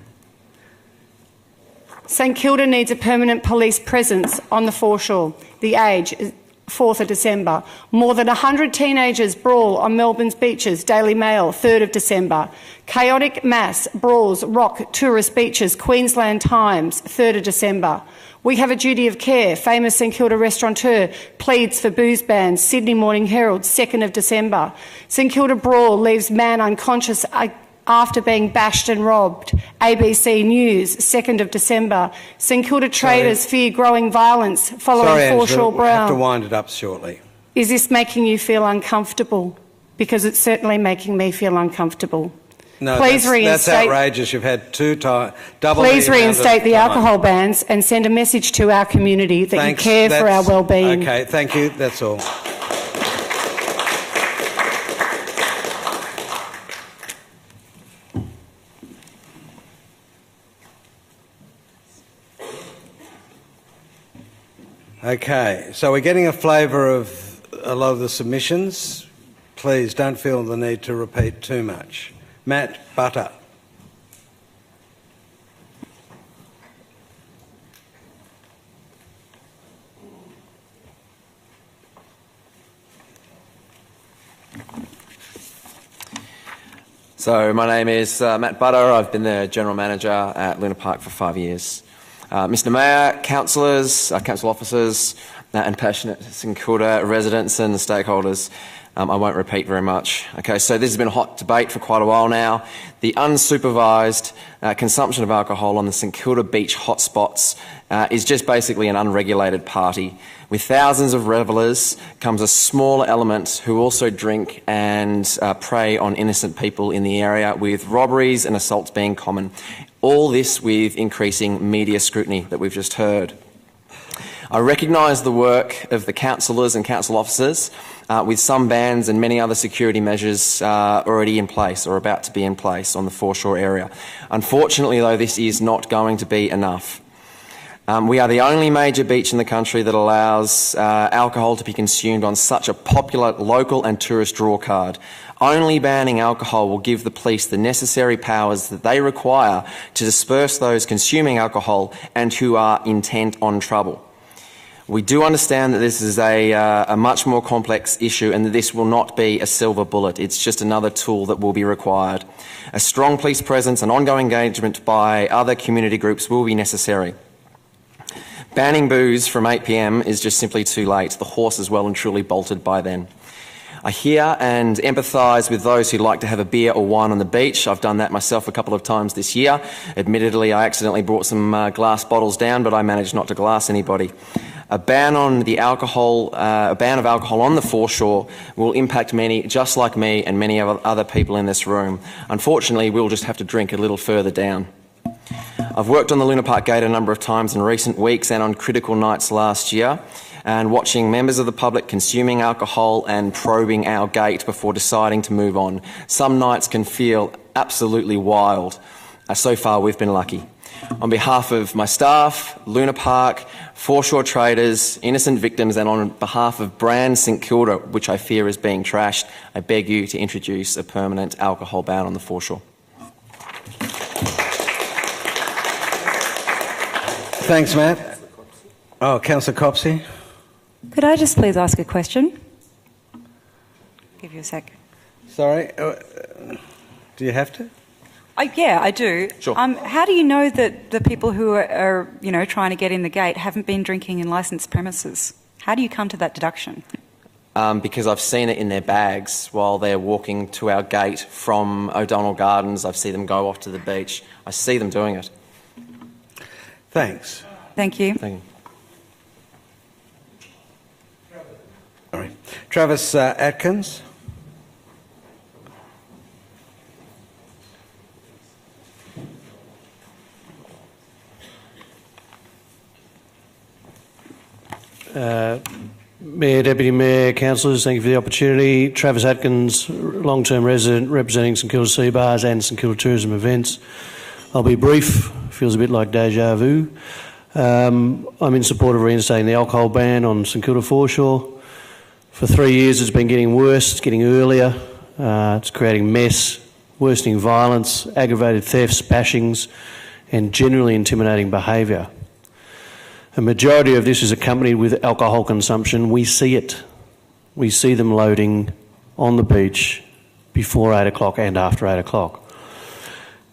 St Kilda needs a permanent police presence on the foreshore. The age is 4th of December. More than 100 teenagers brawl on Melbourne's beaches. Daily Mail, 3rd of December. Chaotic mass brawls rock tourist beaches. Queensland Times, 3rd of December. We have a duty of care. Famous St Kilda restaurateur pleads for booze bans. Sydney Morning Herald, 2nd of December. St Kilda brawl leaves man unconscious after being bashed and robbed. ABC News, 2nd of December. St Kilda traders fear growing violence following Foreshore We'll have to Brown. wind it up shortly. Is this making you feel uncomfortable? Because it's certainly making me feel uncomfortable. No, Please that's reinstate. outrageous. You've had double. Please the amount of reinstate the time. alcohol bans and send a message to our community that Thanks. you care for our That's- well-being. Okay, thank you. That's all. Okay, so we're getting a flavour of a lot of the submissions. Please don't feel the need to repeat too much. Matt Butter. So my name is Matt Butter. I've been the General Manager at Luna Park for 5 years. Mr Mayor, councillors, council officers and passionate St Kilda residents and stakeholders, I won't repeat very much. Okay, so this has been a hot debate for quite a while now. The unsupervised consumption of alcohol on the St Kilda beach hotspots is just basically an unregulated party. With thousands of revellers comes a smaller element who also drink and prey on innocent people in the area, with robberies and assaults being common. All this with increasing media scrutiny that we've just heard. I recognise the work of the councillors and council officers with some bans and many other security measures already in place or about to be in place on the foreshore area. Unfortunately, though, this is not going to be enough. We are the only major beach in the country that allows alcohol to be consumed on such a popular local and tourist draw card. Only banning alcohol will give the police the necessary powers that they require to disperse those consuming alcohol and who are intent on trouble. We do understand that this is a much more complex issue and that this will not be a silver bullet. It's just another tool that will be required. A strong police presence and ongoing engagement by other community groups will be necessary. Banning booze from 8 p.m. is just simply too late. The horse is well and truly bolted by then. I hear and empathise with those who like to have a beer or wine on the beach. I've done that myself a couple of times this year. Admittedly, I accidentally brought some glass bottles down, but I managed not to glass anybody. A ban of alcohol on the foreshore will impact many, just like me and many other people in this room. Unfortunately, we'll just have to drink a little further down. I've worked on the Luna Park Gate a number of times in recent weeks and on critical nights last year, and watching members of the public consuming alcohol and probing our gate before deciding to move on. Some nights can feel absolutely wild. So far, we've been lucky. On behalf of my staff, Luna Park, Foreshore traders, innocent victims, and on behalf of brand St Kilda, which I fear is being trashed, I beg you to introduce a permanent alcohol ban on the foreshore. Thanks, Matt. Oh, Councillor Copsey. Could I just please ask a question? Give you a sec. Sorry, do you have to? Yeah, I do. Sure. How do you know that the people who are trying to get in the gate haven't been drinking in licensed premises? How do you come to that deduction? Because I've seen it in their bags while they're walking to our gate from O'Donnell Gardens. I've seen them go off to the beach. I see them doing it. Thanks. Thank you. Thank you. All right. Travis Atkins. Mayor, Deputy Mayor, Councillors, thank you for the opportunity. Travis Atkins, long-term resident representing St Kilda Sea Bars and St Kilda Tourism Events. I'll be brief, feels a bit like deja vu. I'm in support of reinstating the alcohol ban on St Kilda Foreshore. For 3 years it's been getting worse, it's getting earlier, it's creating mess, worsening violence, aggravated thefts, bashings and generally intimidating behaviour. A majority of this is accompanied with alcohol consumption. We see it. We see them loading on the beach before 8 o'clock and after 8 o'clock.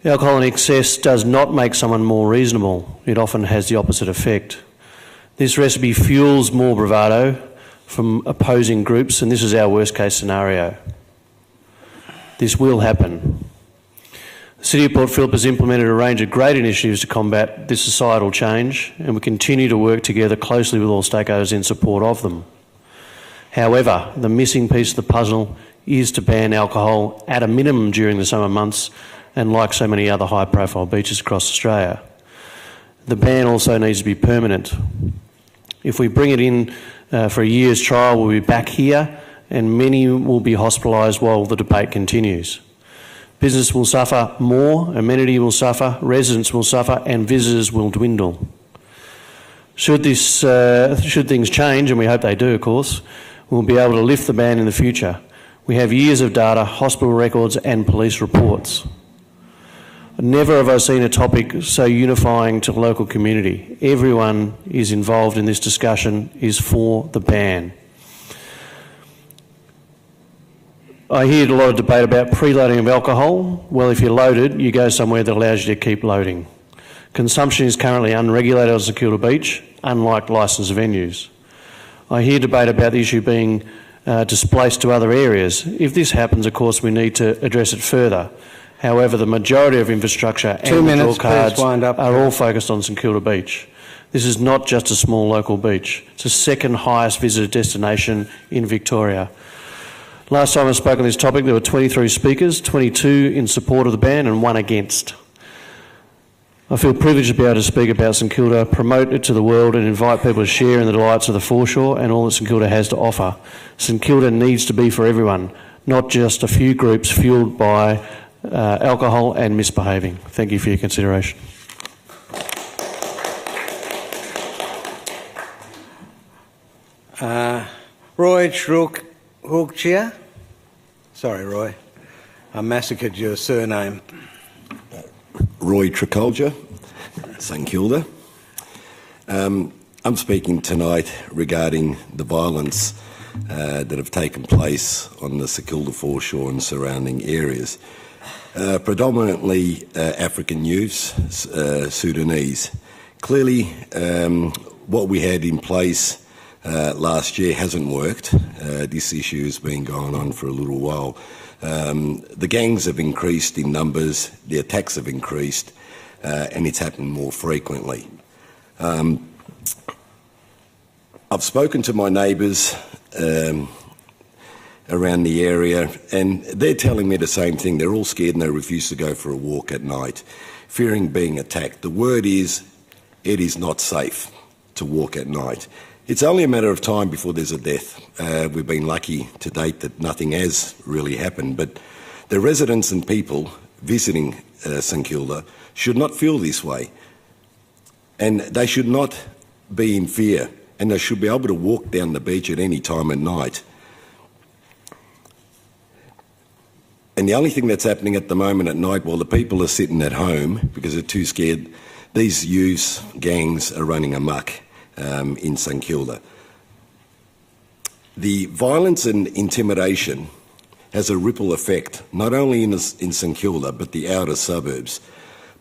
Alcohol in excess does not make someone more reasonable. It often has the opposite effect. This recipe fuels more bravado from opposing groups, and this is our worst case scenario. This will happen. The City of Port Phillip has implemented a range of great initiatives to combat this societal change, and we continue to work together closely with all stakeholders in support of them. However, the missing piece of the puzzle is to ban alcohol at a minimum during the summer months, and like so many other high-profile beaches across Australia. The ban also needs to be permanent. If we bring it in for a year's trial, we'll be back here, and many will be hospitalised while the debate continues. Business will suffer more, amenity will suffer, residents will suffer and visitors will dwindle. Should things change, and we hope they do of course, we'll be able to lift the ban in the future. We have years of data, hospital records and police reports. Never have I seen a topic so unifying to the local community. Everyone is involved in this discussion, is for the ban. I hear a lot of debate about preloading of alcohol. Well, if you're loaded, you go somewhere that allows you to keep loading. Consumption is currently unregulated on St Kilda Beach, unlike licensed venues. I hear debate about the issue being displaced to other areas. If this happens, of course, we need to address it further. However, the majority of infrastructure and the draw cards are all focused on St Kilda Beach. This is not just a small local beach. It's the second highest visitor destination in Victoria. Last time I spoke on this topic, there were 23 speakers, 22 in support of the ban and 1 against. I feel privileged to be able to speak about St Kilda, promote it to the world and invite people to share in the delights of the foreshore and all that St Kilda has to offer. St Kilda needs to be for everyone, not just a few groups fuelled by alcohol and misbehaving. Thank you for your consideration. Roy Trulkchia. Sorry, Roy. I massacred your surname. Roy Tricolja, St Kilda. I'm speaking tonight regarding the violence that have taken place on the St Kilda foreshore and surrounding areas. Predominantly African youths, Sudanese. Clearly, what we had in place last year hasn't worked. This issue has been going on for a little while. The gangs have increased in numbers, the attacks have increased, and it's happened more frequently. I've spoken to my neighbours around the area, and they're telling me the same thing. They're all scared and they refuse to go for a walk at night, fearing being attacked. The word is, it is not safe to walk at night. It's only a matter of time before there's a death. We've been lucky to date that nothing has really happened, but the residents and people visiting St Kilda should not feel this way, and they should not be in fear, and they should be able to walk down the beach at any time at night. And the only thing that's happening at the moment at night, while the people are sitting at home because they're too scared, these youth gangs are running amok in St Kilda. The violence and intimidation has a ripple effect, not only in St Kilda, but the outer suburbs.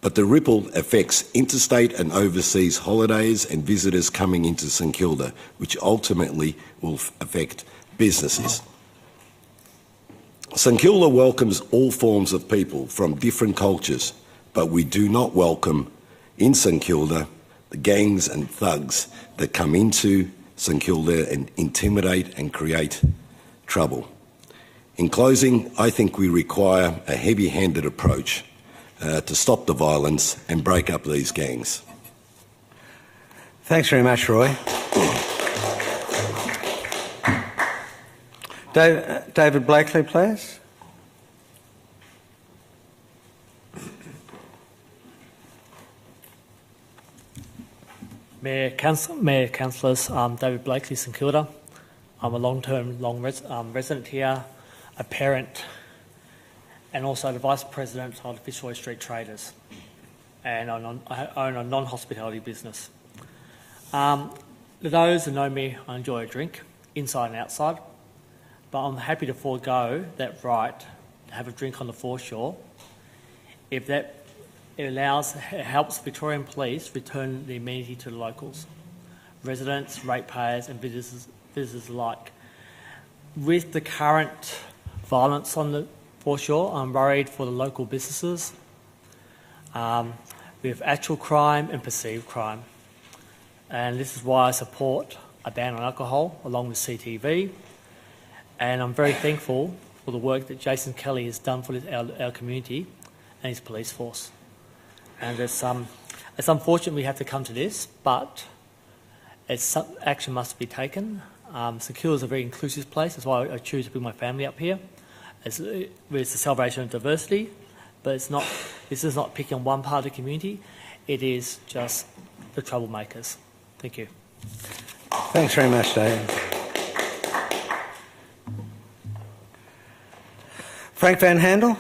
But the ripple affects interstate and overseas holidays and visitors coming into St Kilda, which ultimately will affect businesses. St Kilda welcomes all forms of people from different cultures, but we do not welcome in St Kilda the gangs and thugs that come into St Kilda and intimidate and create trouble. In closing, I think we require a heavy-handed approach to stop the violence and break up these gangs. Thanks very much, Roy. David Blakely, please. Mayor, Councillors, David Blakely, St Kilda. I'm a long-term resident here, a parent, and also the Vice President of the Fitzroy Street Traders, and I own a non-hospitality business. For those who know me, I enjoy a drink, inside and outside, but I'm happy to forego that right to have a drink on the foreshore if that helps Victorian Police return the amenity to the locals, residents, ratepayers and visitors alike. With the current violence on the foreshore, I'm worried for the local businesses. We have actual crime and perceived crime. And this is why I support a ban on alcohol along with CCTV. And I'm very thankful for the work that Jason Kelly has done for our community and his police force. And it's unfortunate we have to come to this, but action must be taken. St Kilda is a very inclusive place. That's why I choose to bring my family up here. It's a celebration of diversity, but this is not picking on one part of the community. It is just the troublemakers. Thank you. Thanks very much, Dave. Frank Van Handel.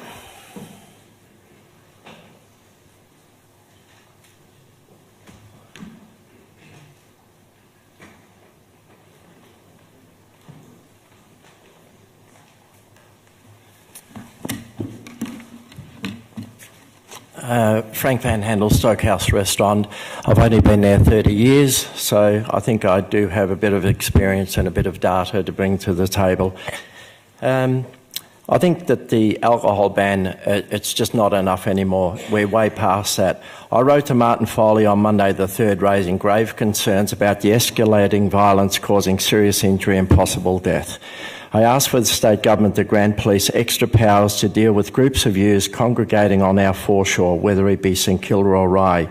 Frank Van Handel, Stokehouse Restaurant. I've only been there 30 years, so I think I do have a bit of experience and a bit of data to bring to the table. I think that the alcohol ban, it's just not enough anymore. We're way past that. I wrote to Martin Foley on Monday the 3rd raising grave concerns about the escalating violence causing serious injury and possible death. I asked for the state government to grant police extra powers to deal with groups of youths congregating on our foreshore, whether it be St Kilda or Rye.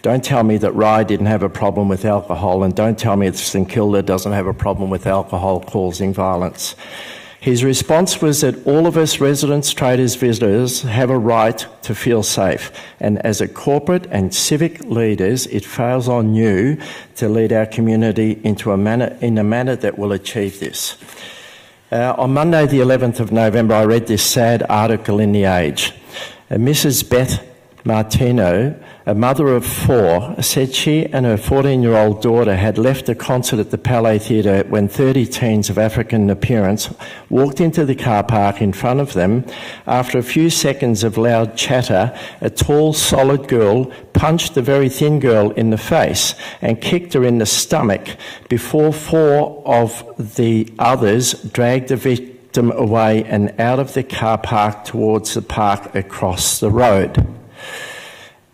Don't tell me that Rye didn't have a problem with alcohol, and don't tell me that St Kilda doesn't have a problem with alcohol causing violence. His response was that all of us residents, traders, visitors have a right to feel safe, and as a corporate and civic leaders, it fails on you to lead our community in a manner that will achieve this. On Monday the 11th of November, I read this sad article in The Age. Mrs. Beth Martino, a mother of 4, said she and her 14-year-old daughter had left a concert at the Palais Theatre when 30 teens of African appearance walked into the car park in front of them. After a few seconds of loud chatter, a tall, solid girl punched the very thin girl in the face and kicked her in the stomach before 4 of the others dragged the victim away and out of the car park towards the park across the road.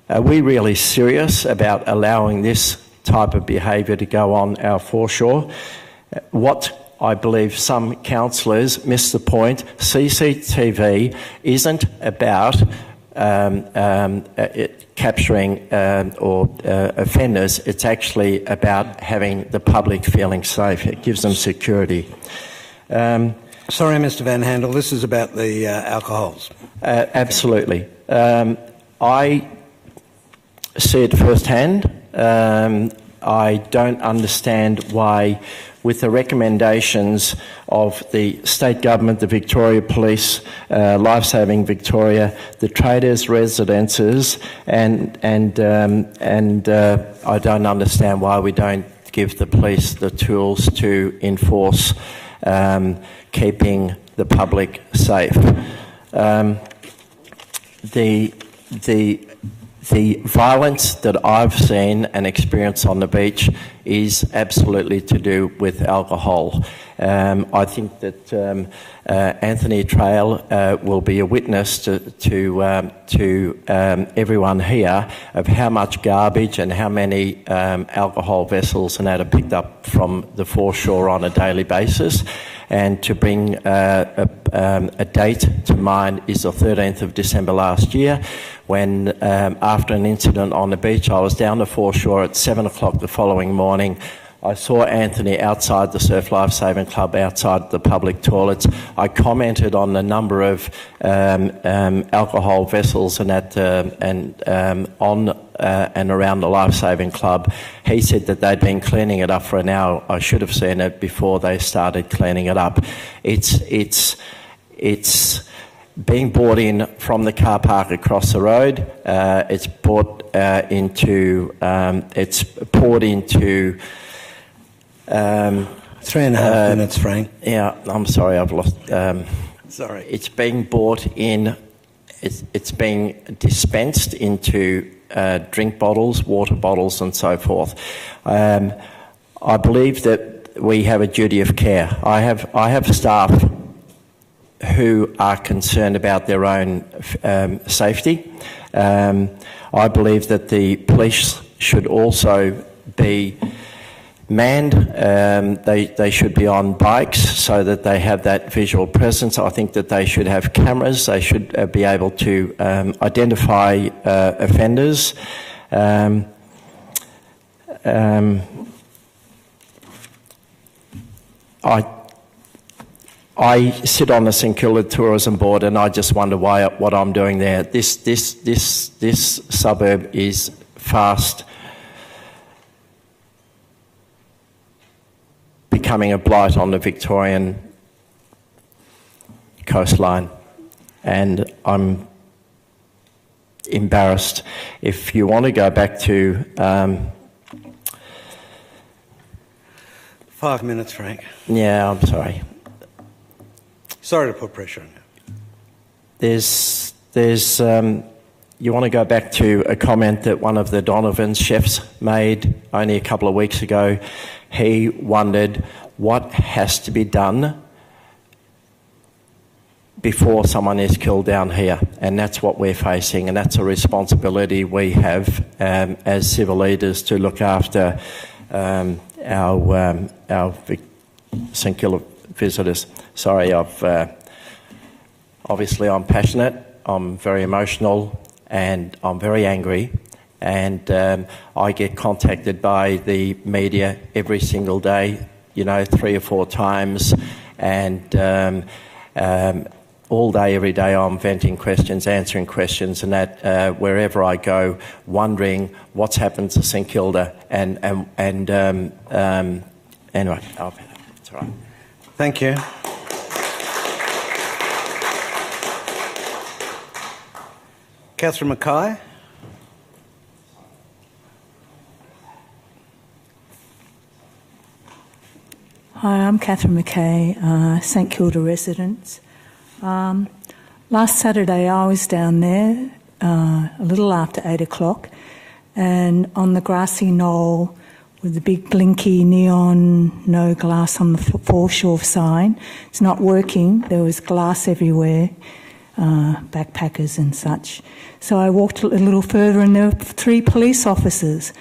Are we really serious about allowing this type of behaviour to go on our foreshore. What I believe some councillors miss the point. CCTV isn't about capturing offenders. It's actually about having the public feeling safe. It gives them security. Sorry, Mr Van Handel, this is about the alcohols. Absolutely. I see it firsthand. I don't understand why, with the recommendations of the state government, the Victoria Police, Lifesaving Victoria, the traders' residences, and I don't understand why we don't give the police the tools to enforce keeping the public safe. The violence that I've seen and experienced on the beach is absolutely to do with alcohol. I think that Anthony Trail will be a witness to everyone here of how much garbage and how many alcohol vessels and that are picked up from the foreshore on a daily basis. And to bring a date to mind is the 13th of December last year, when after an incident on the beach, I was down the foreshore at 7 o'clock the following morning. I saw Anthony outside the Surf Lifesaving Club, outside the public toilets. I commented on the number of alcohol vessels and on and around the Lifesaving Club. He said that they'd been cleaning it up for an hour. I should have seen it before they started cleaning it up. It's being brought in from the car park across the road. It's brought it's poured into. 3.5 minutes, Frank. Yeah, I'm sorry, I've lost. Sorry. It's being brought in. It's being dispensed into drink bottles, water bottles, and so forth. I believe that we have a duty of care. I have staff who are concerned about their own safety. I believe that the police should also be manned. They should be on bikes so that they have that visual presence. I think that they should have cameras. They should be able to identify offenders. I sit on the St Kilda Tourism Board, and I just wonder what I'm doing there. This suburb is fast becoming a blight on the Victorian coastline, and I'm embarrassed. If you want to go back to 5 minutes, Frank. Yeah, I'm sorry. Sorry to put pressure on you. You want to go back to a comment that one of the Donovan's chefs made only a couple of weeks ago. He wondered what has to be done before someone is killed down here, and that's what we're facing, and that's a responsibility we have as civil leaders to look after our St Kilda visitors. Sorry, obviously I'm passionate, I'm very emotional, and I'm very angry, and I get contacted by the media every single day, 3 or 4 times, and all day, every day I'm venting questions, answering questions, and that wherever I go, wondering what's happened to St Kilda, and anyway, it's all right. Thank you. Catherine Mackay. Hi, I'm Catherine Mackay, St Kilda resident. Last Saturday I was down there a little after 8 o'clock, and on the grassy knoll with the big blinky neon no glass on the foreshore sign, it's not working, there was glass everywhere, backpackers and such. So I walked a little further and there were 3 police officers,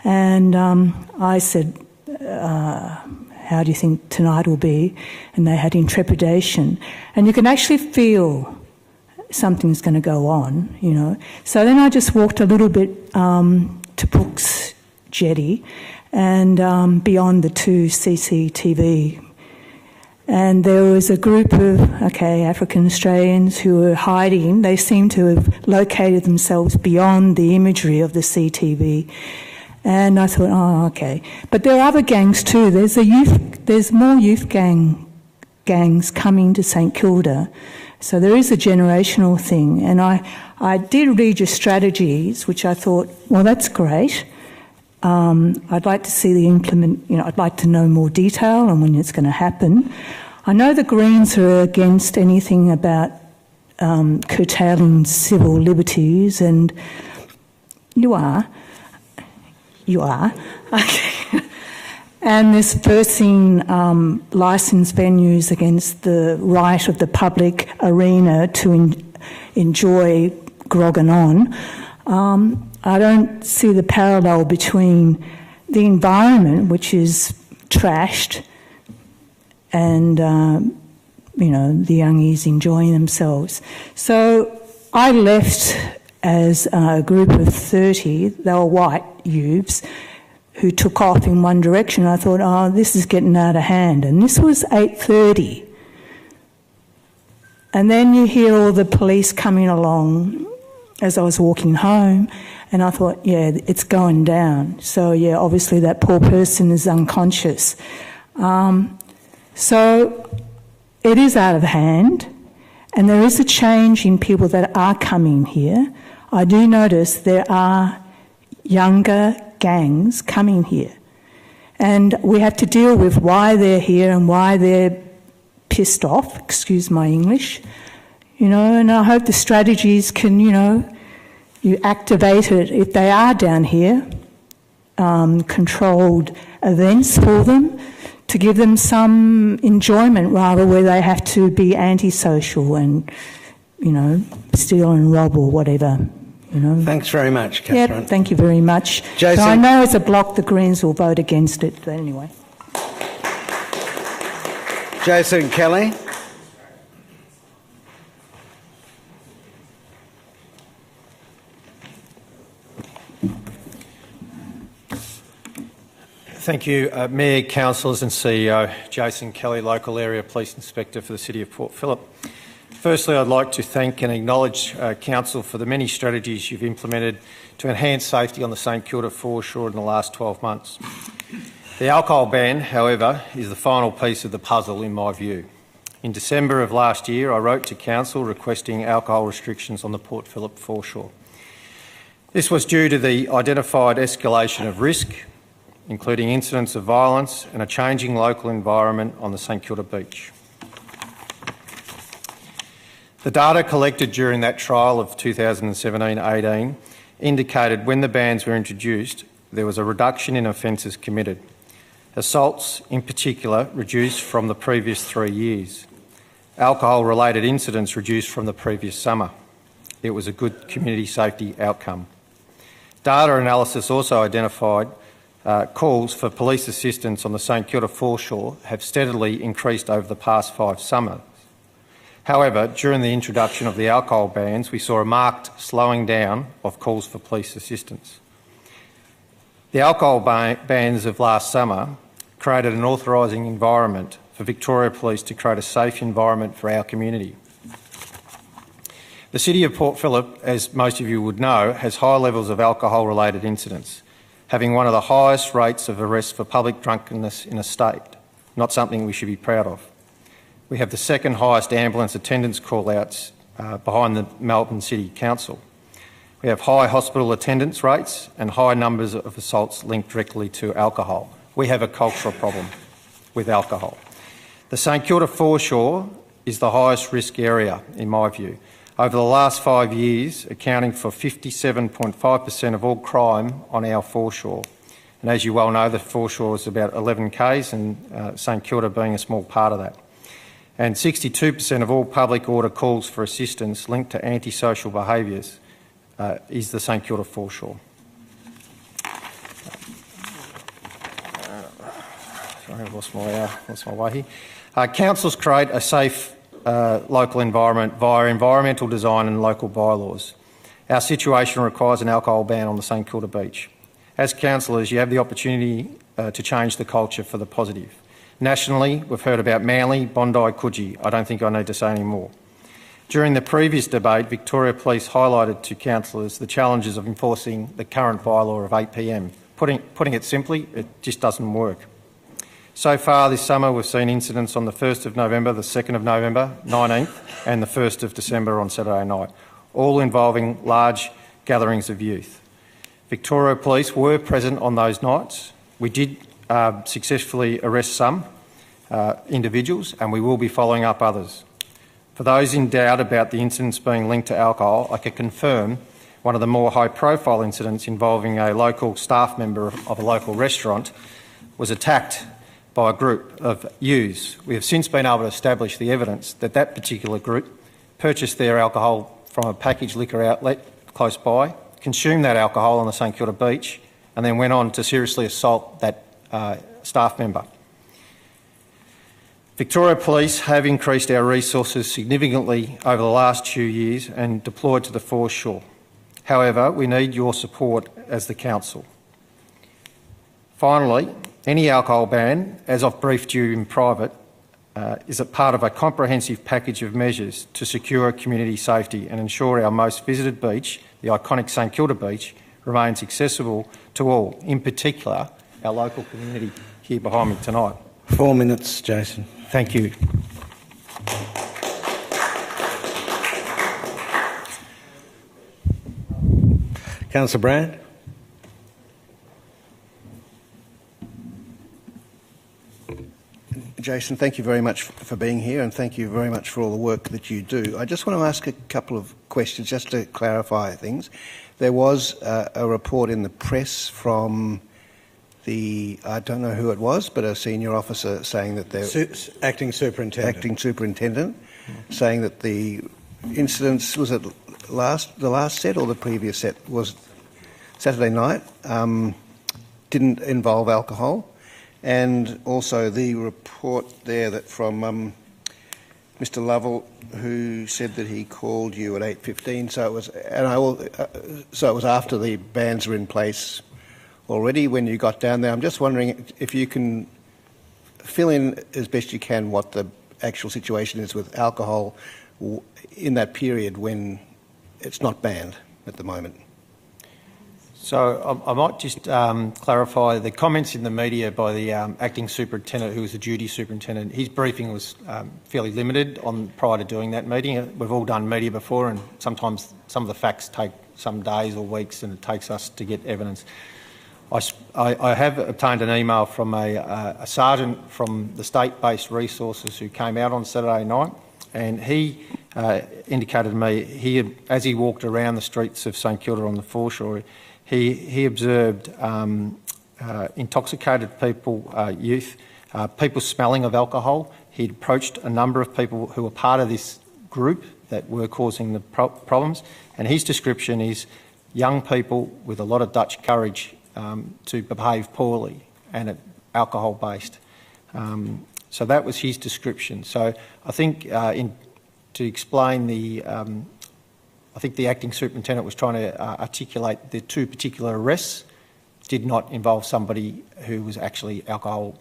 And I said, how do you think tonight will be? And they had intrepidation. And you can actually feel something's going to go on, you know. So then I just walked a little bit to Brooks Jetty and beyond the 2 CCTV. And there was a group of, African Australians who were hiding. They seemed to have located themselves beyond the imagery of the CCTV. And I thought, oh, okay. But there are other gangs too. There's more youth gangs coming to St Kilda. So there is a generational thing. And I did read your strategies, which I thought, well, that's great. I'd like to see I'd like to know more detail on when it's going to happen. I know the Greens are against anything about curtailing civil liberties, and you are. Okay. And this versing licensed venues against the right of the public arena to enjoy grog and on. I don't see the parallel between the environment, which is trashed, and, the youngies enjoying themselves. So I left as a group of 30, they were white youths, who took off in one direction. I thought, oh, this is getting out of hand. And this was 8:30. And then you hear all the police coming along as I was walking home, and I thought, yeah, it's going down. So, yeah, obviously that poor person is unconscious. So it is out of hand, and there is a change in people that are coming here. I do notice there are younger gangs coming here, and we have to deal with why they're here and why they're pissed off, excuse my English, and I hope the strategies can, you activate it if they are down here, controlled events for them to give them some enjoyment rather where they have to be antisocial and, steal and rob or whatever. Thanks very much, Catherine. Yeah, thank you very much. Jason. So I know as a bloc the Greens will vote against it, but anyway. Jason Kelly. Thank you, Mayor, Councillors and CEO. Jason Kelly, Local Area Police Inspector for the City of Port Phillip. Firstly, I'd like to thank and acknowledge Council for the many strategies you've implemented to enhance safety on the St Kilda Foreshore in the last 12 months. The alcohol ban, however, is the final piece of the puzzle in my view. In December of last year, I wrote to Council requesting alcohol restrictions on the Port Phillip Foreshore. This was due to the identified escalation of risk, including incidents of violence and a changing local environment on the St Kilda beach. The data collected during that trial of 2017-18 indicated when the bans were introduced, there was a reduction in offences committed. Assaults, in particular, reduced from the previous 3 years. Alcohol-related incidents reduced from the previous summer. It was a good community safety outcome. Data analysis also identified calls for police assistance on the St Kilda Foreshore have steadily increased over the past 5 summers. However, during the introduction of the alcohol bans, we saw a marked slowing down of calls for police assistance. The alcohol bans of last summer created an authorising environment for Victoria Police to create a safe environment for our community. The City of Port Phillip, as most of you would know, has high levels of alcohol-related incidents, having one of the highest rates of arrests for public drunkenness in a state, not something we should be proud of. We have the second highest ambulance attendance call-outs behind the Melbourne City Council. We have high hospital attendance rates and high numbers of assaults linked directly to alcohol. We have a cultural problem with alcohol. The St Kilda Foreshore is the highest risk area, in my view. Over the last 5 years, accounting for 57.5% of all crime on our foreshore. And as you well know, the foreshore is about 11 k's and St Kilda being a small part of that. And 62% of all public order calls for assistance linked to antisocial behaviours is the St Kilda Foreshore. Sorry, I've lost my way here. Councils create a safe local environment via environmental design and local bylaws. Our situation requires an alcohol ban on the St Kilda beach. As councillors, you have the opportunity to change the culture for the positive. Nationally, we've heard about Manly, Bondi, Coogee. I don't think I need to say any more. During the previous debate, Victoria Police highlighted to councillors the challenges of enforcing the current bylaw of 8 p.m. Putting it simply, it just doesn't work. So far this summer, we've seen incidents on the 1st of November, the 2nd of November, 19th, and the 1st of December on Saturday night, all involving large gatherings of youth. Victoria Police were present on those nights. We did successfully arrest some individuals, and we will be following up others. For those in doubt about the incidents being linked to alcohol, I can confirm one of the more high-profile incidents involving a local staff member of a local restaurant was attacked by a group of youths. We have since been able to establish the evidence that that particular group purchased their alcohol from a packaged liquor outlet close by, consumed that alcohol on the St Kilda beach, and then went on to seriously assault that staff member. Victoria Police have increased our resources significantly over the last 2 years and deployed to the Foreshore. However, we need your support as the council. Finally, any alcohol ban, as I've briefed you in private, is a part of a comprehensive package of measures to secure community safety and ensure our most visited beach, the iconic St Kilda beach, remains accessible to all, in particular our local community here behind me tonight. 4 minutes, Jason. Thank you. Councillor Brand. Jason, thank you very much for being here, and thank you very much for all the work that you do. I just want to ask a couple of questions just to clarify things. There was a report in the press from I don't know who it was, but a senior officer saying that Acting superintendent, saying that the incidents, was it the last set or the previous set, was Saturday night, didn't involve alcohol, and also the report there that from Mr. Lovell, who said that he called you at 8:15. So it was after the bans were in place already when you got down there. I'm just wondering if you can fill in as best you can what the actual situation is with alcohol in that period when it's not banned at the moment. So I might just clarify the comments in the media by the acting superintendent, who was the duty superintendent. His briefing was fairly limited prior to doing that meeting. We've all done media before, and sometimes some of the facts take some days or weeks, and it takes us to get evidence. I have obtained an email from a sergeant from the state-based resources who came out on Saturday night, and he indicated to me, as he walked around the streets of St Kilda on the Foreshore, he observed intoxicated people, youth, people smelling of alcohol. He'd approached a number of people who were part of this group that were causing the problems, and his description is young people with a lot of Dutch courage to behave poorly and alcohol-based. So that was his description. So I think to explain I think the acting superintendent was trying to articulate the two particular arrests did not involve somebody who was actually alcohol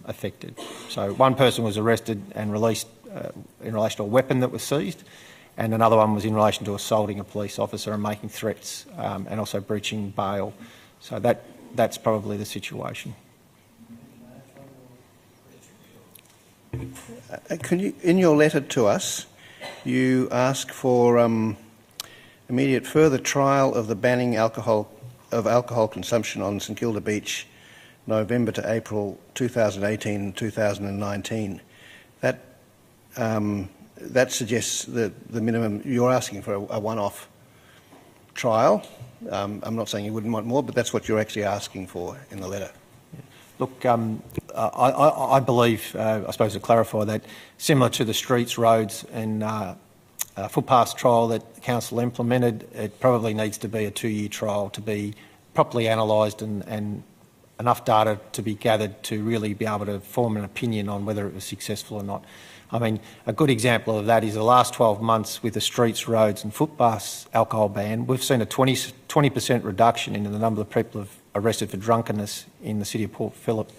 affected. So one person was arrested and released in relation to a weapon that was seized, and another one was in relation to assaulting a police officer and making threats and also breaching bail. So that's probably the situation. Can you, in your letter to us, you ask for immediate further trial of the banning alcohol consumption on St Kilda Beach, November to April 2018 and 2019. That suggests that the minimum you're asking for a one-off trial. I'm not saying you wouldn't want more, but that's what you're actually asking for in the letter. Look, I believe, I suppose to clarify that, similar to the streets, roads and footpaths trial that the council implemented, it probably needs to be a 2-year trial to be properly analysed and enough data to be gathered to really be able to form an opinion on whether it was successful or not. I mean, a good example of that is the last 12 months with the streets, roads and footpaths alcohol ban, we've seen a 20% reduction in the number of people arrested for drunkenness in the city of Port Phillip.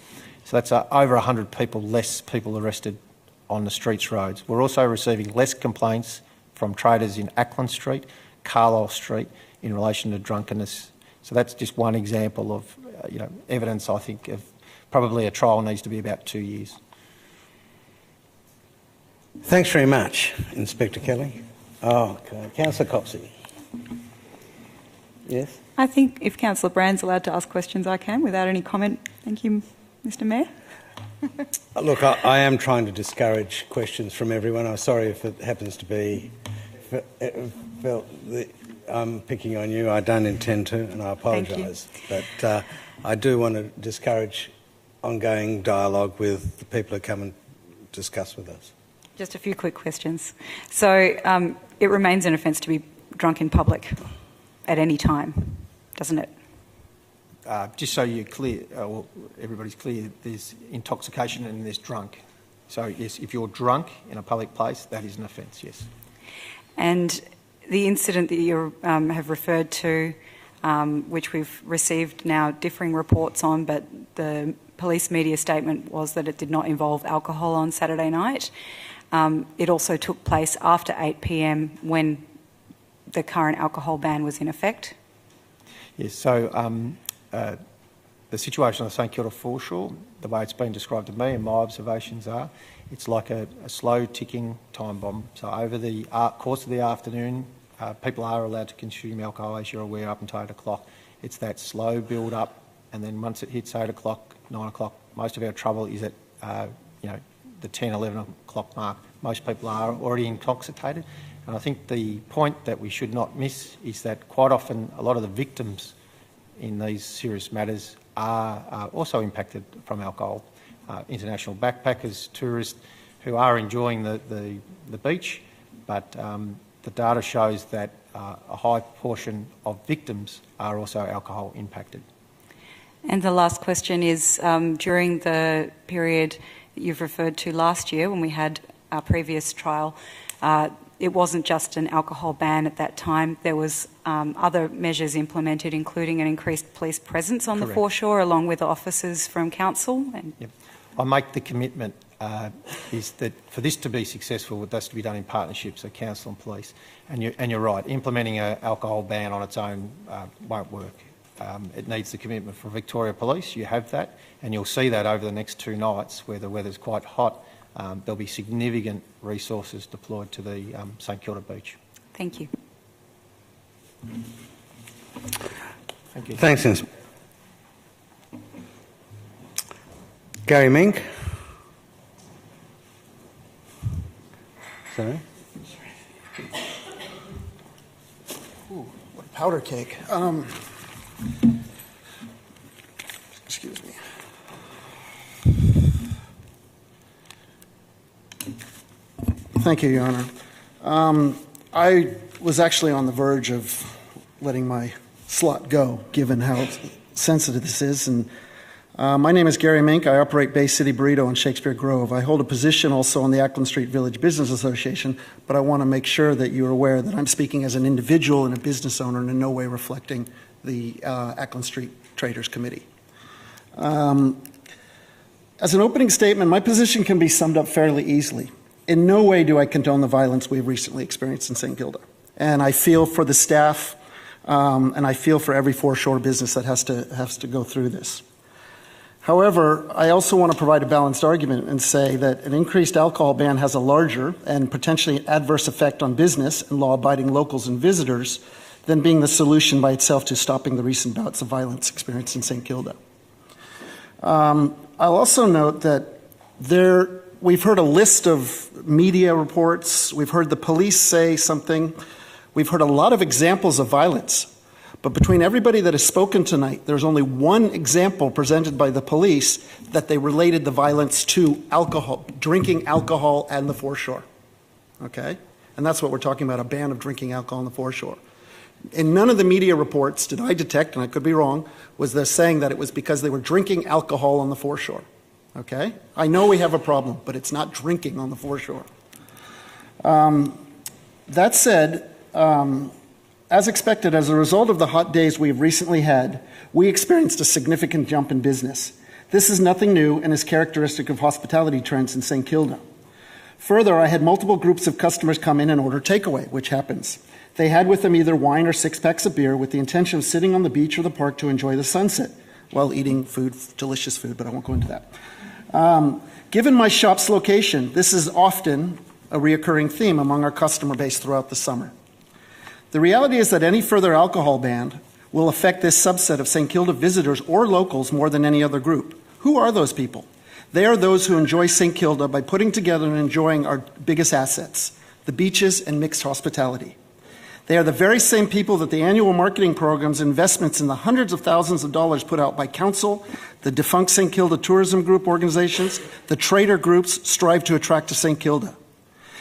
So that's over 100 people less people arrested on the streets, roads. We're also receiving less complaints from traders in Acland Street, Carlisle Street in relation to drunkenness. So that's just one example of evidence, I think, of probably a trial needs to be about 2 years. Thanks very much, Inspector Kelly. Okay. Councillor Copsey. Yes? I think if Councillor Brand's allowed to ask questions, I can without any comment. Thank you, Mr Mayor. Look, I am trying to discourage questions from everyone. I'm sorry if it happens to be I'm picking on you. I don't intend to, and I apologise. But I do want to discourage ongoing dialogue with the people who come and discuss with us. Just a few quick questions. So it remains an offence to be drunk in public at any time, doesn't it? Just so you're clear, everybody's clear, there's intoxication and there's drunk. So yes, if you're drunk in a public place, that is an offence, yes. And the incident that you have referred to, which we've received now differing reports on, but the police media statement was that it did not involve alcohol on Saturday night. It also took place after 8 p.m. when the current alcohol ban was in effect. Yes, so the situation on St Kilda Foreshore, the way it's been described to me and my observations are, it's like a slow ticking time bomb. So over the course of the afternoon, people are allowed to consume alcohol, as you're aware, up until 8 o'clock. It's that slow build up, and then once it hits 8 o'clock, 9 o'clock, most of our trouble is at the 10, 11 o'clock mark. Most people are already intoxicated. And I think the point that we should not miss is that quite often a lot of the victims in these serious matters are also impacted from alcohol. International backpackers, tourists who are enjoying the beach, but the data shows that a high proportion of victims are also alcohol impacted. And the last question is, during the period that you've referred to last year when we had our previous trial, it wasn't just an alcohol ban at that time. There was other measures implemented, including an increased police presence on the foreshore, along with officers from council. Yep. I make the commitment is that for this to be successful, it has to be done in partnership, so council and police. And you're right, implementing an alcohol ban on its own won't work. It needs the commitment from Victoria Police. You have that, and you'll see that over the next 2 nights where the weather's quite hot. There'll be significant resources deployed to the St Kilda beach. Thank you. Thank you. Thanks, Inspector. Gary Mink. Sorry. Ooh, what a powder cake. Excuse me. Thank you, Your Honour. I was actually on the verge of letting my slot go, given how sensitive this is. And my name is Gary Mink. I operate Bay City Burrito in Shakespeare Grove. I hold a position also on the Acland Street Village Business Association, but I want to make sure that you're aware that I'm speaking as an individual and a business owner and in no way reflecting the Acland Street Traders Committee. As an opening statement, my position can be summed up fairly easily. In no way do I condone the violence we've recently experienced in St Kilda. And I feel for the staff and I feel for every foreshore business that has to go through this. However, I also want to provide a balanced argument and say that an increased alcohol ban has a larger and potentially adverse effect on business and law-abiding locals and visitors than being the solution by itself to stopping the recent bouts of violence experienced in St Kilda. I'll also note that we've heard a list of media reports, we've heard the police say something, we've heard a lot of examples of violence. But between everybody that has spoken tonight, there's only one example presented by the police that they related the violence to alcohol, drinking alcohol and the foreshore. Okay? And that's what we're talking about, a ban of drinking alcohol on the foreshore. In none of the media reports did I detect, and I could be wrong, was there saying that it was because they were drinking alcohol on the foreshore. Okay? I know we have a problem, but it's not drinking on the foreshore. That said, as expected, as a result of the hot days we have recently had, we experienced a significant jump in business. This is nothing new and is characteristic of hospitality trends in St. Kilda. Further, I had multiple groups of customers come in and order takeaway, which happens. They had with them either wine or 6 packs of beer with the intention of sitting on the beach or the park to enjoy the sunset while eating food, delicious food, but I won't go into that. Given my shop's location, this is often a reoccurring theme among our customer base throughout the summer. The reality is that any further alcohol ban will affect this subset of St. Kilda visitors or locals more than any other group. Who are those people? They are those who enjoy St. Kilda by putting together and enjoying our biggest assets, the beaches and mixed hospitality. They are the very same people that the annual marketing programs, investments in the hundreds of thousands of dollars put out by council, the defunct St. Kilda Tourism Group organizations, the trader groups strive to attract to St. Kilda.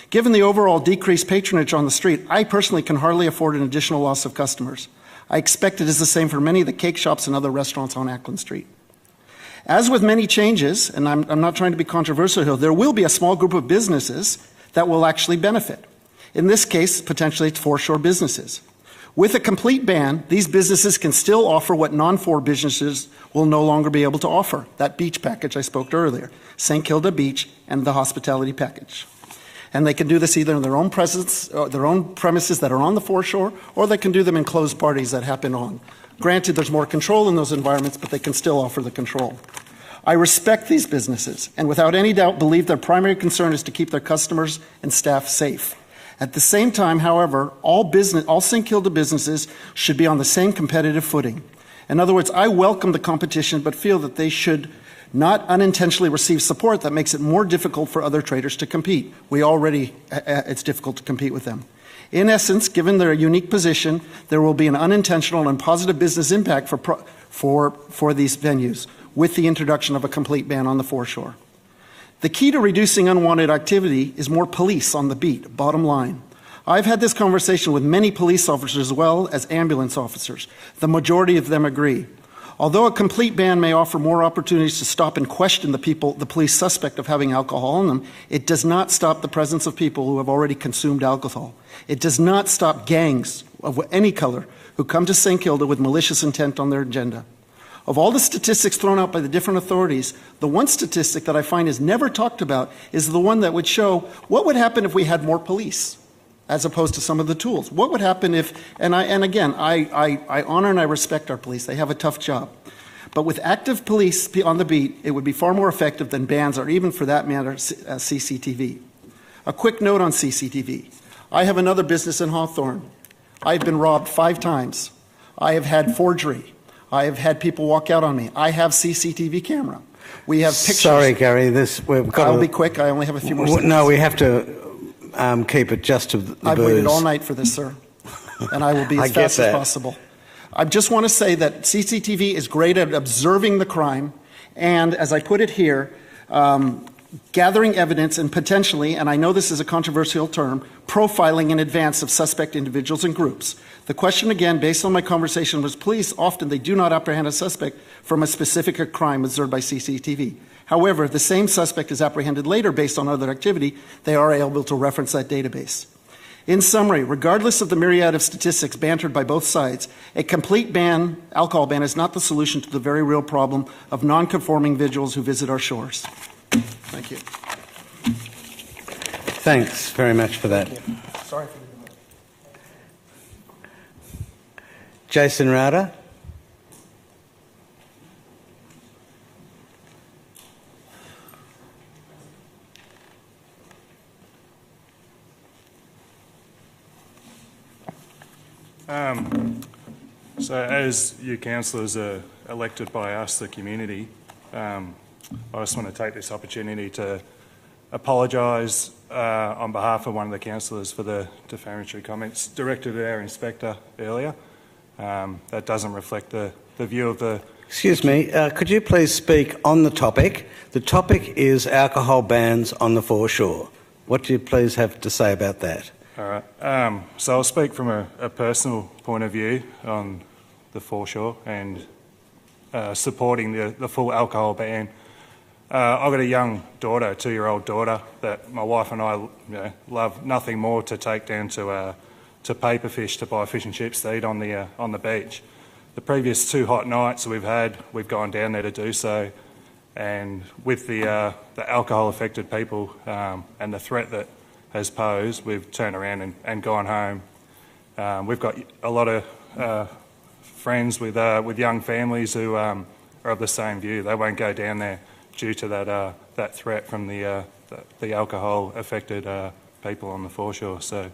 Given the overall decreased patronage on the street, I personally can hardly afford an additional loss of customers. I expect it is the same for many of the cake shops and other restaurants on Acland Street. As with many changes, and I'm not trying to be controversial here, there will be a small group of businesses that will actually benefit. In this case, potentially it's foreshore businesses. With a complete ban, these businesses can still offer what non-for businesses will no longer be able to offer, that beach package I spoke to earlier, St. Kilda Beach and the hospitality package. And they can do this either in their own premises that are on the foreshore, or they can do them in closed parties that happen on. Granted, there's more control in those environments, but they can still offer the control. I respect these businesses, and without any doubt believe their primary concern is to keep their customers and staff safe. At the same time, however, all St. Kilda businesses should be on the same competitive footing. In other words, I welcome the competition, but feel that they should not unintentionally receive support that makes it more difficult for other traders to compete. It's difficult to compete with them. In essence, given their unique position, there will be an unintentional and positive business impact for these venues with the introduction of a complete ban on the foreshore. The key to reducing unwanted activity is more police on the beat, bottom line. I've had this conversation with many police officers as well as ambulance officers. The majority of them agree. Although a complete ban may offer more opportunities to stop and question the police suspect of having alcohol in them, it does not stop the presence of people who have already consumed alcohol. It does not stop gangs of any color who come to St. Kilda with malicious intent on their agenda. Of all the statistics thrown out by the different authorities, the one statistic that I find is never talked about is the one that would show what would happen if we had more police, as opposed to some of the tools. What would happen if, I honor and I respect our police, they have a tough job. But with active police on the beat, it would be far more effective than bans or even for that matter, CCTV. A quick note on CCTV. I have another business in Hawthorne. I've been robbed 5 times. I have had forgery. I have had people walk out on me. I have CCTV camera. We have pictures. Sorry, Gary, I'll be quick, I only have a few more seconds. No, we have to keep it just to the I've booze. waited all night for this, sir, and I will be as fast as possible. I just want to say that CCTV is great at observing the crime, and as I put it here, gathering evidence and potentially, and I know this is a controversial term, profiling in advance of suspect individuals and groups. The question again, based on my conversation with police, often they do not apprehend a suspect from a specific crime observed by CCTV. However, if the same suspect is apprehended later based on other activity, they are able to reference that database. In summary, regardless of the myriad of statistics bantered by both sides, a complete ban, alcohol ban, is not the solution to the very real problem of non-conforming individuals who visit our shores. Thank you. Thanks very much for that. Sorry for the delay. Jason Rowder. So as you councillors are elected by us, the community, I just want to take this opportunity to apologise on behalf of one of the councillors for the defamatory comments directed at our inspector earlier. That doesn't reflect the view of the... Excuse me, could you please speak on the topic? The topic is alcohol bans on the foreshore. What do you please have to say about that? All right. So I'll speak from a personal point of view on the Foreshore and supporting the full alcohol ban. I've got a young daughter, a 2-year-old daughter, that my wife and I love nothing more to take down to Paperfish to buy fish and chips to eat on the beach. The previous 2 hot nights we've gone down there to do so, and with the alcohol-affected people and the threat that has posed, we've turned around and gone home. We've got a lot of friends with young families who are of the same view. They won't go down there due to that threat from the alcohol-affected people on the foreshore. So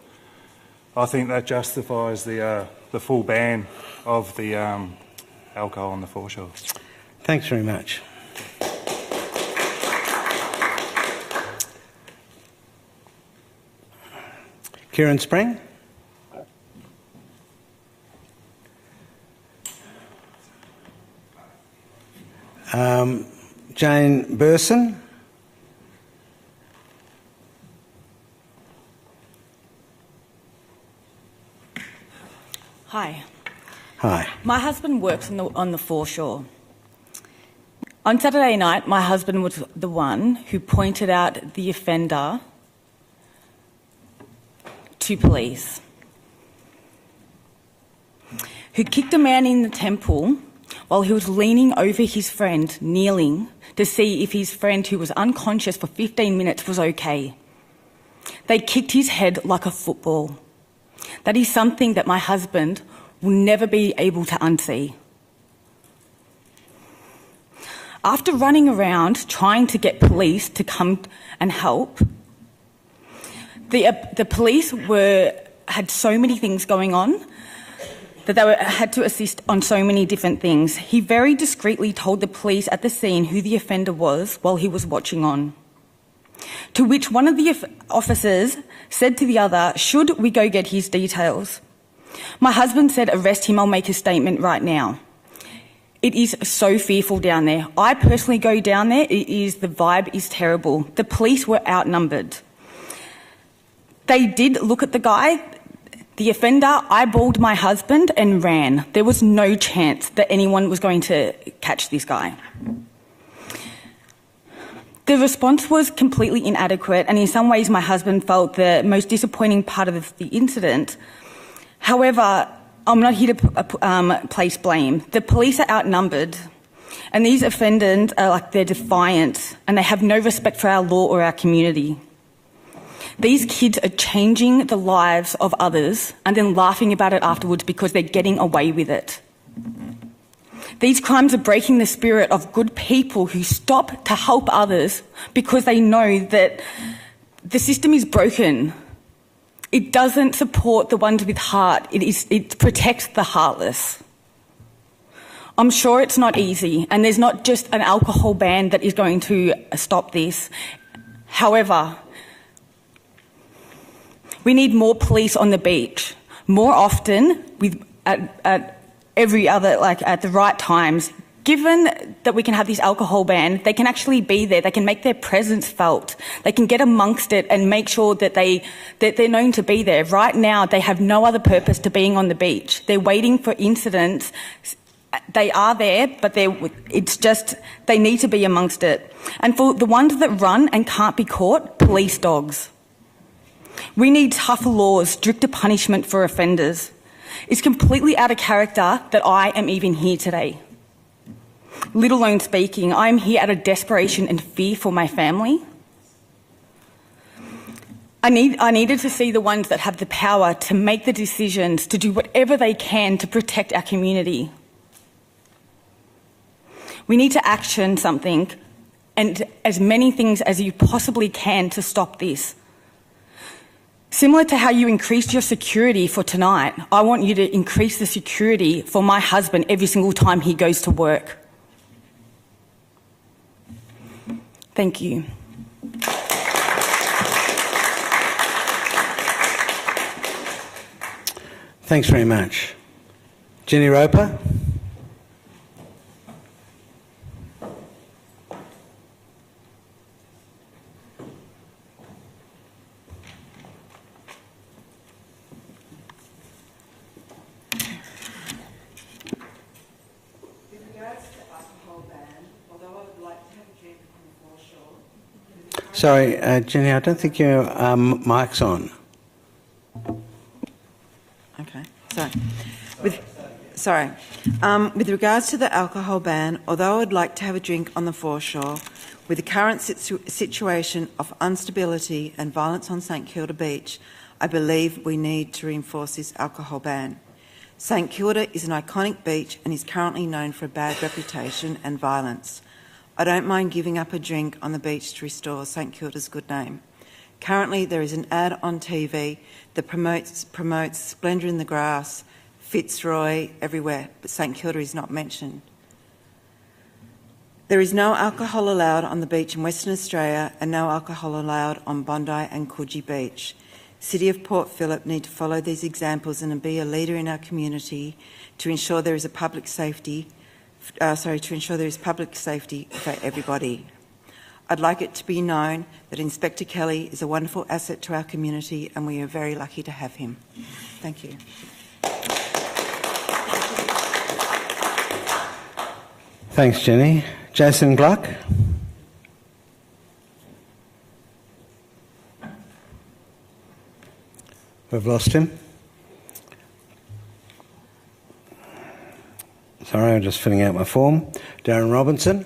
I think that justifies the full ban of the alcohol on the foreshore. Thanks very much. Kieran Spring. Jane Burson. Hi. Hi. My husband works on the foreshore. On Saturday night, my husband was the one who pointed out the offender to police, who kicked a man in the temple while he was leaning over his friend, kneeling, to see if his friend, who was unconscious for 15 minutes, was okay. They kicked his head like a football. That is something that my husband will never be able to unsee. After running around trying to get police to come and help, the police had so many things going on that they had to assist on so many different things. He very discreetly told the police at the scene who the offender was while he was watching on. To which one of the officers said to the other, "Should we go get his details?" My husband said, "Arrest him, I'll make a statement right now." It is so fearful down there. I personally go down there, the vibe is terrible. The police were outnumbered. They did look at the guy. The offender eyeballed my husband and ran. There was no chance that anyone was going to catch this guy. The response was completely inadequate, and in some ways my husband felt the most disappointing part of the incident. However, I'm not here to place blame. The police are outnumbered, and these offenders they're defiant, and they have no respect for our law or our community. These kids are changing the lives of others and then laughing about it afterwards because they're getting away with it. These crimes are breaking the spirit of good people who stop to help others because they know that the system is broken. It doesn't support the ones with heart. It protects the heartless. I'm sure it's not easy, and there's not just an alcohol ban that is going to stop this. However, we need more police on the beach, more often, at every other, at the right times. Given that we can have this alcohol ban, they can actually be there. They can make their presence felt. They can get amongst it and make sure that they're known to be there. Right now, they have no other purpose to being on the beach. They're waiting for incidents. They are there, but it's just they need to be amongst it. And for the ones that run and can't be caught, police dogs. We need tougher laws, stricter punishment for offenders. It's completely out of character that I am even here today. Let alone speaking, I am here out of desperation and fear for my family. I needed to see the ones that have the power to make the decisions, to do whatever they can to protect our community. We need to action something, and as many things as you possibly can to stop this. Similar to how you increased your security for tonight, I want you to increase the security for my husband every single time he goes to work. Thank you. Thanks very much. Jenny Roper. Sorry, Jenny, I don't think your mic's on. Okay, with regards to the alcohol ban, although I would like to have a drink on the foreshore, with the current situation of instability and violence on St Kilda Beach, I believe we need to reinforce this alcohol ban. St Kilda is an iconic beach and is currently known for a bad reputation and violence. I don't mind giving up a drink on the beach to restore St Kilda's good name. Currently, there is an ad on TV that promotes Splendour in the Grass, Fitzroy, everywhere, but St Kilda is not mentioned. There is no alcohol allowed on the beach in Western Australia and no alcohol allowed on Bondi and Coogee Beach. City of Port Phillip need to follow these examples and be a leader in our community to ensure there is public safety for everybody. I'd like it to be known that Inspector Kelly is a wonderful asset to our community and we are very lucky to have him. Thank you. Thanks, Jenny. Jason Gluck. We've lost him. Sorry, I'm just filling out my form. Darren Robinson.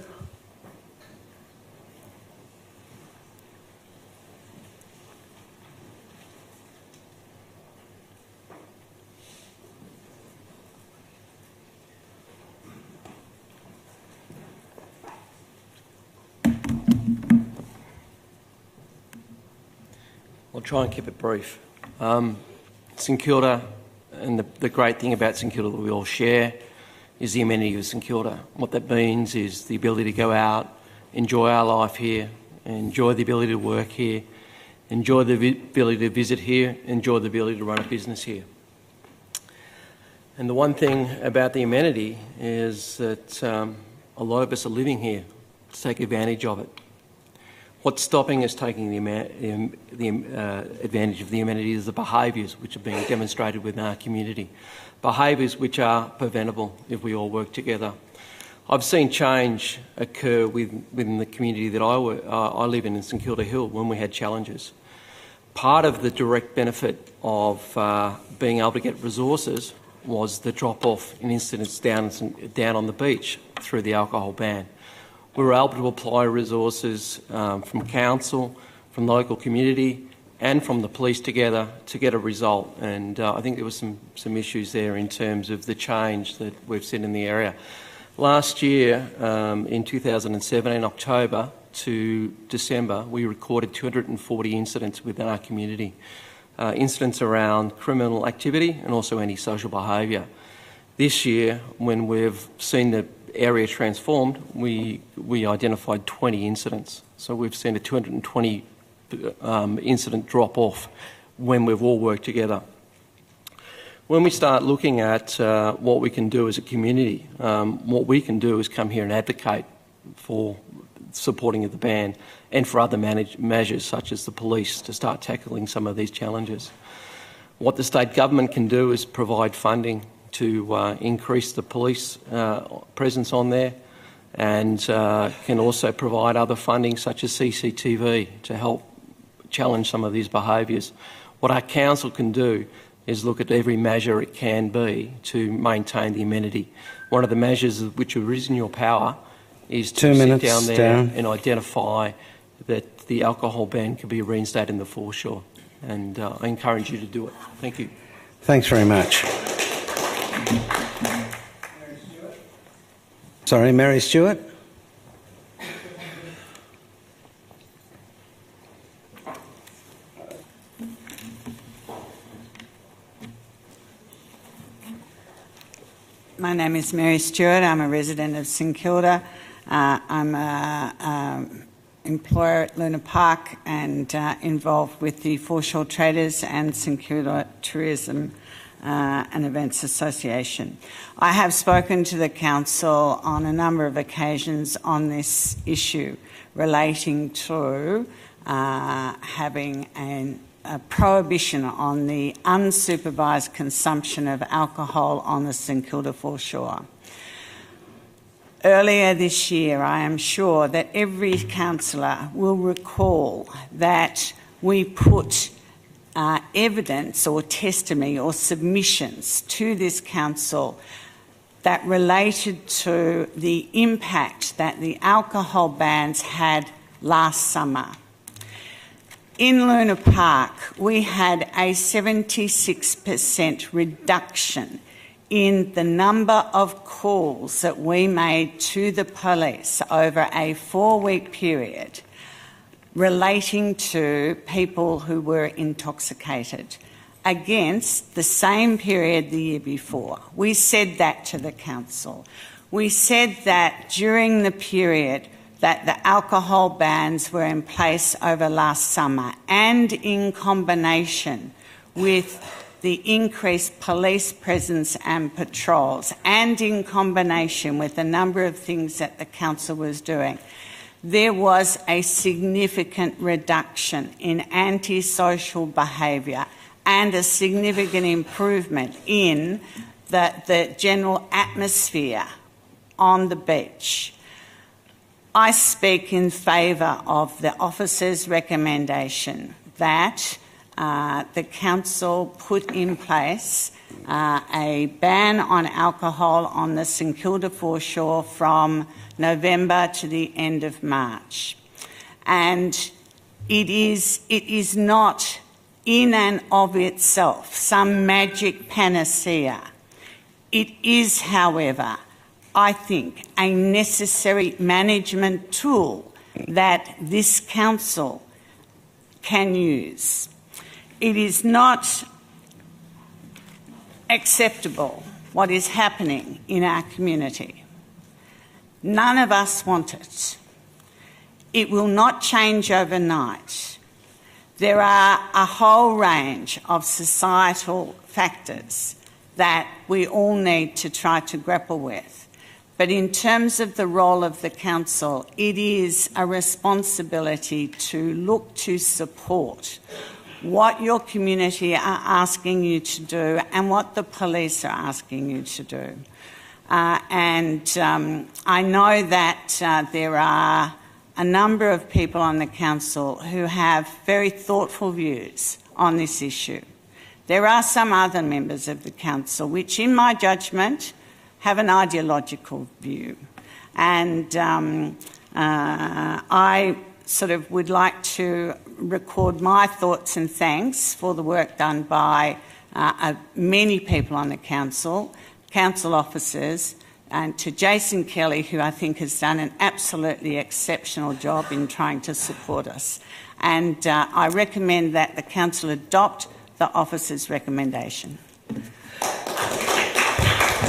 I'll try and keep it brief. St Kilda, and the great thing about St Kilda that we all share is the amenity of St Kilda. What that means is the ability to go out, enjoy our life here, enjoy the ability to work here, enjoy the ability to visit here, enjoy the ability to run a business here. And the one thing about the amenity is that a lot of us are living here to take advantage of it. What's stopping us taking the advantage of the amenity is the behaviours which are being demonstrated within our community. Behaviours which are preventable if we all work together. I've seen change occur within the community that I live in St Kilda Hill when we had challenges. Part of the direct benefit of being able to get resources was the drop-off in incidents down on the beach through the alcohol ban. We were able to apply resources from council, from the local community and from the police together to get a result. And I think there were some issues there in terms of the change that we've seen in the area. Last year, in 2017, October to December, we recorded 240 incidents within our community. Incidents around criminal activity and also antisocial behaviour. This year, when we've seen the area transformed, we identified 20 incidents. So we've seen a 220 incident drop off when we've all worked together. When we start looking at what we can do as a community, what we can do is come here and advocate for supporting of the ban and for other measures such as the police to start tackling some of these challenges. What the state government can do is provide funding to increase the police presence on there and can also provide other funding such as CCTV to help challenge some of these behaviours. What our council can do is look at every measure it can be to maintain the amenity. One of the measures which is in your power is to sit down there and identify that the alcohol ban can be reinstated in the foreshore. And I encourage you to do it. Thank you. Thanks very much. Sorry, Mary Stewart. My name is Mary Stewart. I'm a resident of St Kilda. I'm an employer at Luna Park and involved with the Foreshore Traders and St Kilda Tourism and Events Association. I have spoken to the council on a number of occasions on this issue relating to having a prohibition on the unsupervised consumption of alcohol on the St Kilda foreshore. Earlier this year, I am sure that every councillor will recall that we put evidence or testimony or submissions to this council that related to the impact that the alcohol bans had last summer. In Luna Park, we had a 76% reduction in the number of calls that we made to the police over a 4-week period relating to people who were intoxicated against the same period the year before. We said that to the council. We said that during the period that the alcohol bans were in place over last summer, and in combination with the increased police presence and patrols, and in combination with a number of things that the council was doing, there was a significant reduction in antisocial behaviour and a significant improvement in the general atmosphere on the beach. I speak in favour of the officer's recommendation that the council put in place a ban on alcohol on the St Kilda Foreshore from November to the end of March. And it is not in and of itself some magic panacea. It is, however, I think, a necessary management tool that this council can use. It is not acceptable what is happening in our community. None of us want it. It will not change overnight. There are a whole range of societal factors that we all need to try to grapple with. But in terms of the role of the council, it is a responsibility to look to support what your community are asking you to do and what the police are asking you to do. I know that there are a number of people on the council who have very thoughtful views on this issue. There are some other members of the council which, in my judgment, have an ideological view. And I sort of would like to record my thoughts and thanks for the work done by many people on the council officers, and to Jason Kelly, who I think has done an absolutely exceptional job in trying to support us. And I recommend that the council adopt the officer's recommendation.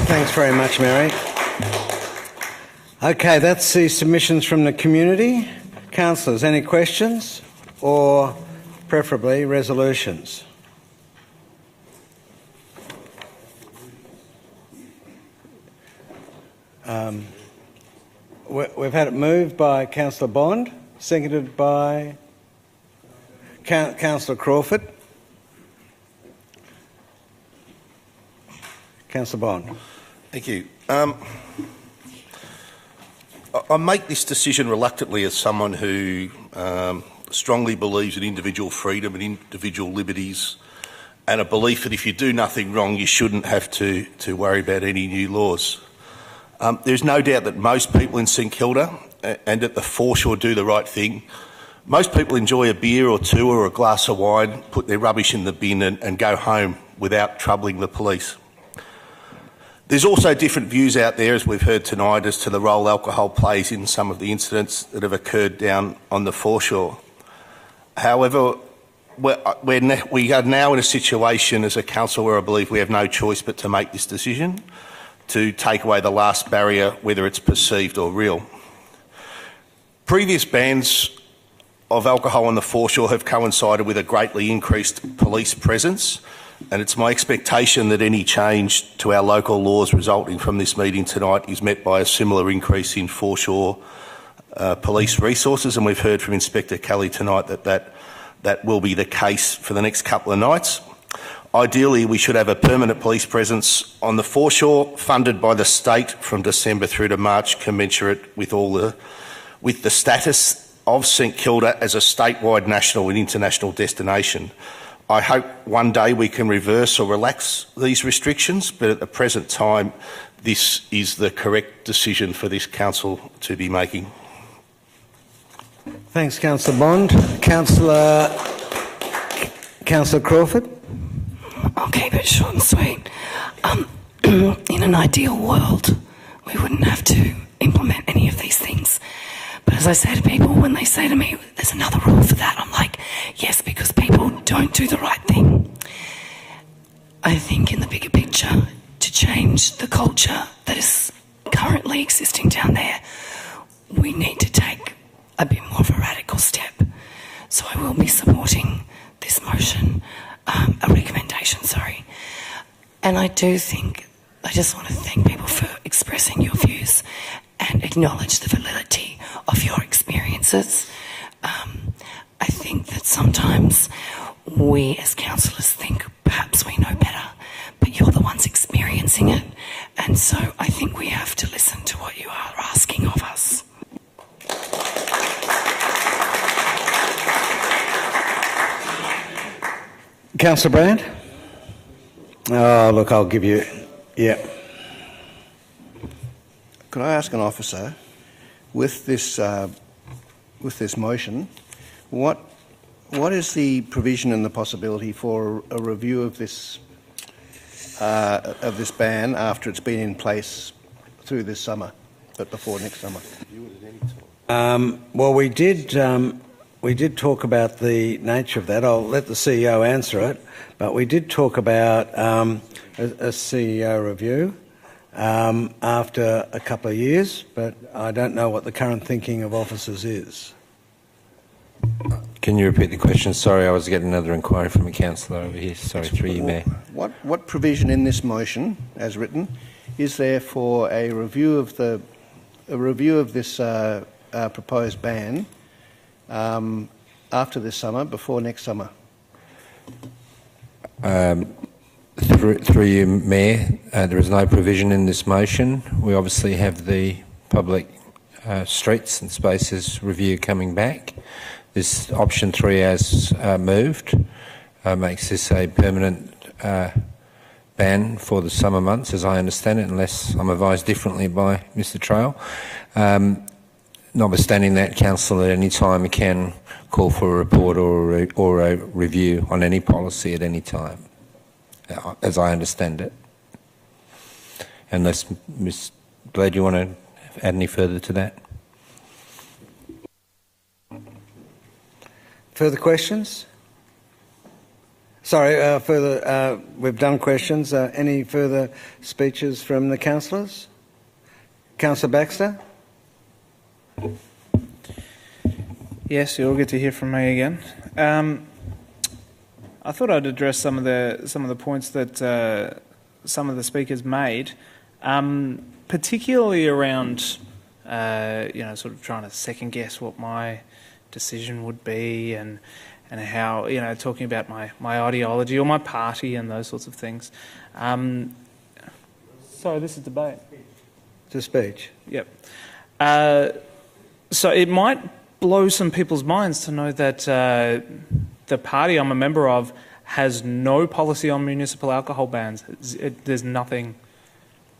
Thanks very much, Mary. Okay, that's the submissions from the community. Councillors, any questions or preferably resolutions? We've had it moved by Councillor Bond, seconded by Councillor Crawford. Councillor Bond. Thank you. I make this decision reluctantly as someone who strongly believes in individual freedom and individual liberties, and a belief that if you do nothing wrong, you shouldn't have to worry about any new laws. There's no doubt that most people in St Kilda and at the Foreshore do the right thing. Most people enjoy a beer or two or a glass of wine, put their rubbish in the bin and go home without troubling the police. There's also different views out there, as we've heard tonight, as to the role alcohol plays in some of the incidents that have occurred down on the Foreshore. However, we are now in a situation as a council where I believe we have no choice but to make this decision to take away the last barrier, whether it's perceived or real. Previous bans of alcohol on the Foreshore have coincided with a greatly increased police presence, and it's my expectation that any change to our local laws resulting from this meeting tonight is met by a similar increase in Foreshore police resources, and we've heard from Inspector Kelly tonight that will be the case for the next couple of nights. Ideally, we should have a permanent police presence on the foreshore, funded by the state from December through to March, commensurate with the status of St Kilda as a statewide, national and international destination. I hope one day we can reverse or relax these restrictions, but at the present time, this is the correct decision for this council to be making. Thanks, Councillor Bond. Councillor Crawford. I'll keep it short and sweet. In an ideal world, we wouldn't have to implement any of these things. But as I say to people, when they say to me, there's another rule for that, I'm like, yes, because people don't do the right thing. I think in the bigger picture, to change the culture that is currently existing down there, we need to take a bit more of a radical step. So I will be supporting this motion, a recommendation, sorry. And I just want to thank people for expressing your views and acknowledge the validity of your experiences. I think that sometimes we as councillors think perhaps we know better, but you're the ones experiencing it. And so I think we have to listen to what you are asking of us. Councillor Brand? Oh, look, I'll give you... Yeah. Could I ask an officer, with this motion, what is the provision and the possibility for a review of this ban after it's been in place through this summer, but before next summer? Well, we did talk about the nature of that. I'll let the CEO answer it, but we did talk about a CEO review after a couple of years, but I don't know what the current thinking of officers is. Can you repeat the question? Sorry, I was getting another inquiry from a councillor over here. Sorry, through you, Mayor. What provision in this motion, as written, is there for a review of this proposed ban after this summer, before next summer? Through you, Mayor, there is no provision in this motion. We obviously have the public streets and spaces review coming back. This option 3 has moved, makes this a permanent ban for the summer months, as I understand it, unless I'm advised differently by Mr Trail. Notwithstanding that, council at any time can call for a report or a review on any policy at any time, as I understand it. Unless, Ms Blade, you want to add any further to that? Further questions? Sorry, we've done questions. Any further speeches from the councillors? Councillor Baxter? Yes, you all get to hear from me again. I thought I'd address some of the points that some of the speakers made, particularly around sort of trying to second guess what my decision would be, and how, talking about my ideology or my party and those sorts of things. Sorry, this is debate. It's a speech. Yep. So it might blow some people's minds to know that the party I'm a member of has no policy on municipal alcohol bans. There's nothing.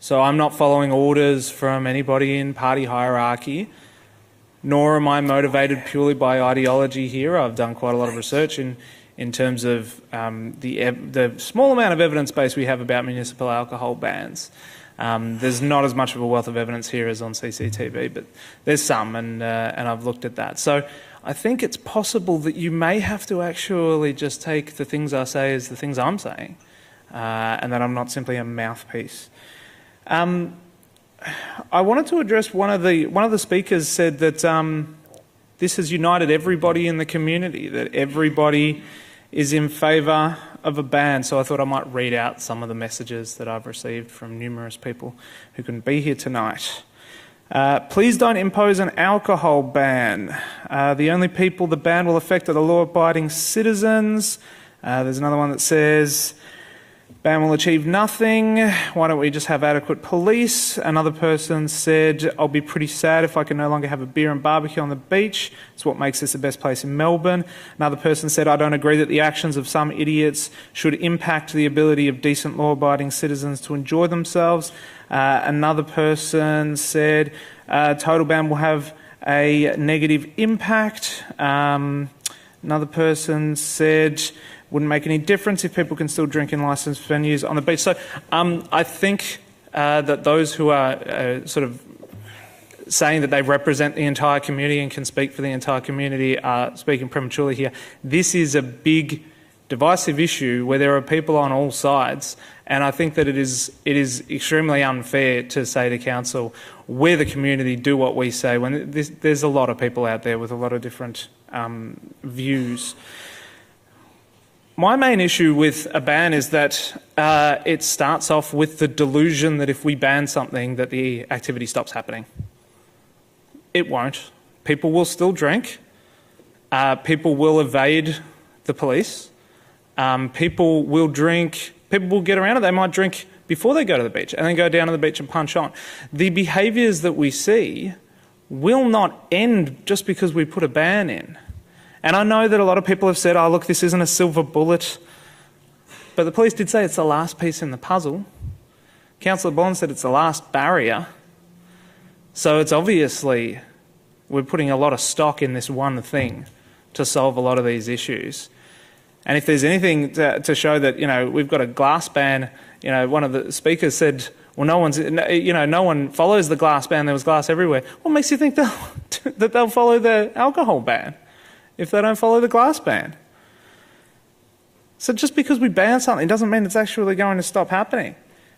So I'm not following orders from anybody in party hierarchy, nor am I motivated purely by ideology here. I've done quite a lot of research in terms of the small amount of evidence base we have about municipal alcohol bans. There's not as much of a wealth of evidence here as on CCTV, but there's some, and I've looked at that. So I think it's possible that you may have to actually just take the things I say as the things I'm saying, and that I'm not simply a mouthpiece. I wanted to address one of the speakers said that this has united everybody in the community, that everybody is in favour of a ban. So I thought I might read out some of the messages that I've received from numerous people who couldn't be here tonight. Please don't impose an alcohol ban. The only people the ban will affect are the law-abiding citizens. There's another one that says, ban will achieve nothing. Why don't we just have adequate police? Another person said, I'll be pretty sad if I can no longer have a beer and barbecue on the beach. It's what makes this the best place in Melbourne. Another person said, I don't agree that the actions of some idiots should impact the ability of decent law-abiding citizens to enjoy themselves. Another person said, total ban will have a negative impact. Another person said, wouldn't make any difference if people can still drink in licensed venues on the beach. So I think that those who are sort of saying that they represent the entire community and can speak for the entire community are speaking prematurely here. This is a big divisive issue where there are people on all sides, and I think that it is extremely unfair to say to council, we're the community, do what we say, when there's a lot of people out there with a lot of different views. My main issue with a ban is that it starts off with the delusion that if we ban something that the activity stops happening. It won't. People will still drink. People will evade the police. People will drink. People will get around it. They might drink before they go to the beach and then go down to the beach and punch on. The behaviours that we see will not end just because we put a ban in. And I know that a lot of people have said, oh, look, this isn't a silver bullet. But the police did say it's the last piece in the puzzle. Councillor Bond said it's the last barrier. So it's obviously we're putting a lot of stock in this one thing to solve a lot of these issues. And if there's anything to show that, you know, we've got a glass ban, you know, one of the speakers said, well, no one follows the glass ban, there was glass everywhere. What makes you think that they'll follow the alcohol ban if they don't follow the glass ban? So just because we ban something doesn't mean it's actually going to stop happening.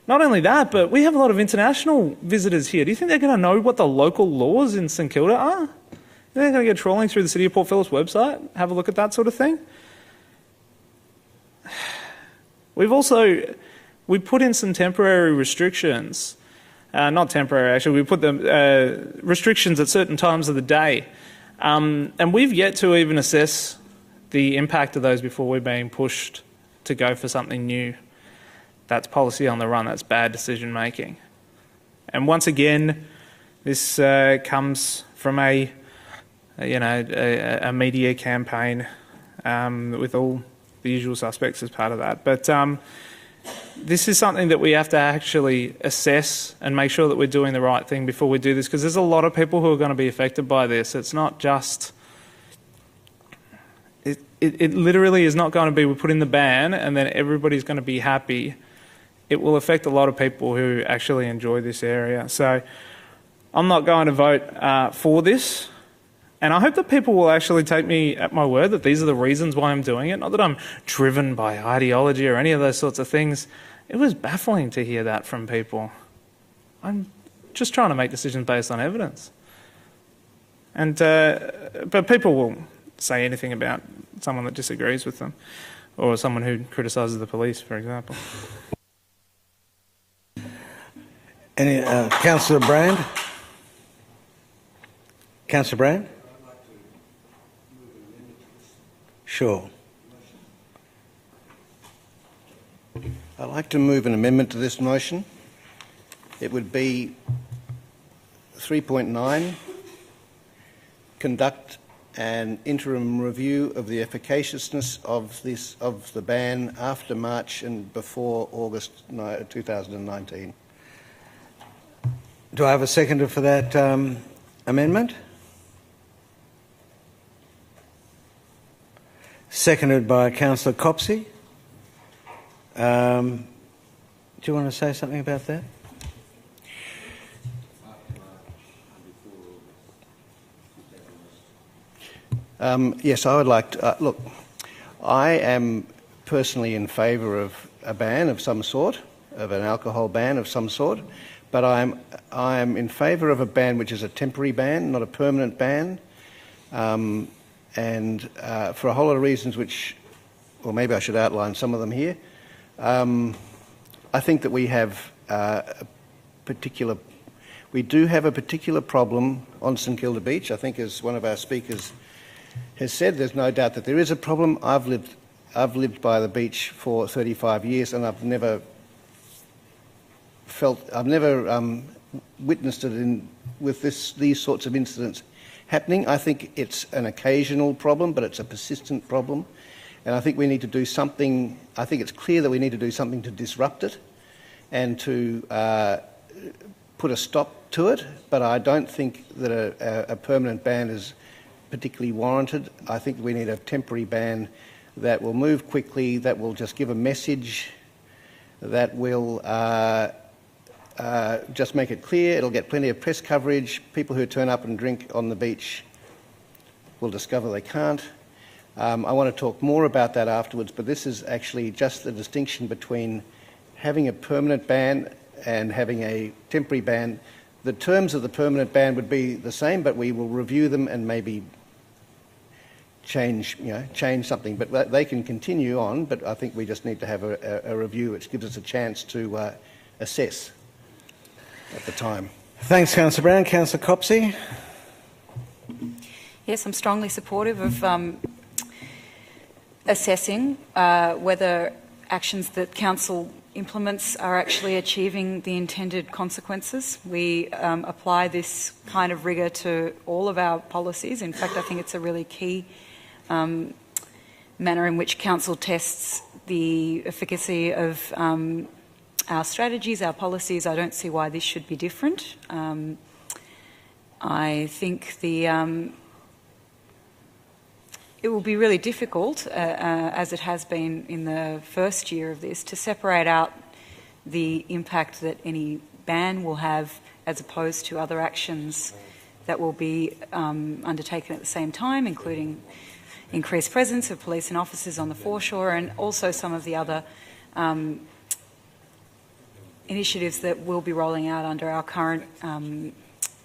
Not only that, but we have a lot of international visitors here. Do you think they're going to know what the local laws in St Kilda are? They're going to go trawling through the City of Port Phillip's website, have a look at that sort of thing? We put in some temporary restrictions. Not temporary, actually. We put the restrictions at certain times of the day. And we've yet to even assess the impact of those before we're being pushed to go for something new. That's policy on the run. That's bad decision making. And once again, this comes from a media campaign with all the usual suspects as part of that. But this is something that we have to actually assess and make sure that we're doing the right thing before we do this, because there's a lot of people who are going to be affected by this. It's not just... It literally is not going to be we put in the ban and then everybody's going to be happy. It will affect a lot of people who actually enjoy this area. So I'm not going to vote for this. And I hope that people will actually take me at my word that these are the reasons why I'm doing it. Not that I'm driven by ideology or any of those sorts of things. It was baffling to hear that from people. I'm just trying to make decisions based on evidence. And but people will say anything about someone that disagrees with them or someone who criticises the police, for example. Any, Councillor Brand? Councillor Brand? Sure. I'd like to move an amendment to this motion. It would be 3.9, conduct an interim review of the efficaciousness of the ban after March and before August 2019. Do I have a seconder for that amendment? Seconded by Councillor Copsey. Do you want to say something about that? Yes, I would like to... look, I am personally in favour of a ban of some sort, of an alcohol ban of some sort, but I am in favour of a ban which is a temporary ban, not a permanent ban, and for a whole lot of reasons which, well, maybe I should outline some of them here. I think that we have we do have a particular problem on St Kilda Beach. I think, as one of our speakers has said, there's no doubt that there is a problem. I've lived I've lived by the beach for 35 years, and I've never witnessed it with these sorts of incidents happening. I think it's an occasional problem, but it's a persistent problem. And I think we need to do something. I think it's clear that we need to do something to disrupt it and to put a stop to it. But I don't think that a permanent ban is particularly warranted. I think we need a temporary ban that will move quickly, that will just give a message, that will just make it clear. It'll get plenty of press coverage. People who turn up and drink on the beach will discover they can't. I want to talk more about that afterwards, but this is actually just the distinction between having a permanent ban and having a temporary ban. The terms of the permanent ban would be the same, but we will review them and maybe change something. But they can continue on, but I think we just need to have a review which gives us a chance to assess at the time. Thanks, Councillor Brown. Councillor Copsey? Yes, I'm strongly supportive of assessing whether actions that Council implements are actually achieving the intended consequences. We apply this kind of rigour to all of our policies. In fact, I think it's a really key manner in which Council tests the efficacy of our strategies, our policies. I don't see why this should be different. I think it will be really difficult, as it has been in the first year of this, to separate out the impact that any ban will have as opposed to other actions that will be undertaken at the same time, including increased presence of police and officers on the foreshore, and also some of the other initiatives that we'll be rolling out under our current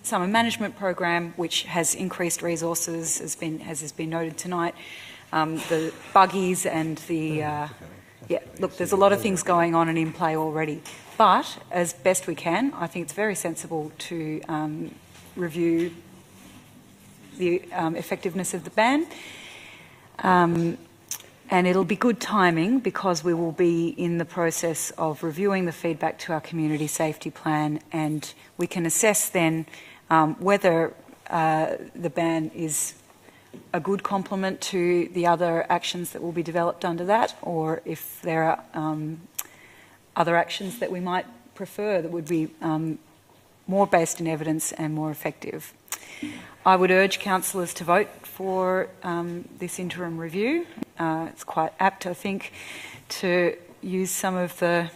summer management program, which has increased resources, as has been noted tonight. The buggies and the look, there's a lot of things going on and in play already. But as best we can, I think it's very sensible to review the effectiveness of the ban. And it'll be good timing because we will be in the process of reviewing the feedback to our community safety plan, and we can assess then whether the ban is a good complement to the other actions that will be developed under that, or if there are other actions that we might prefer that would be more based in evidence and more effective. I would urge councillors to vote for this interim review. It's quite apt, I think, to use some of the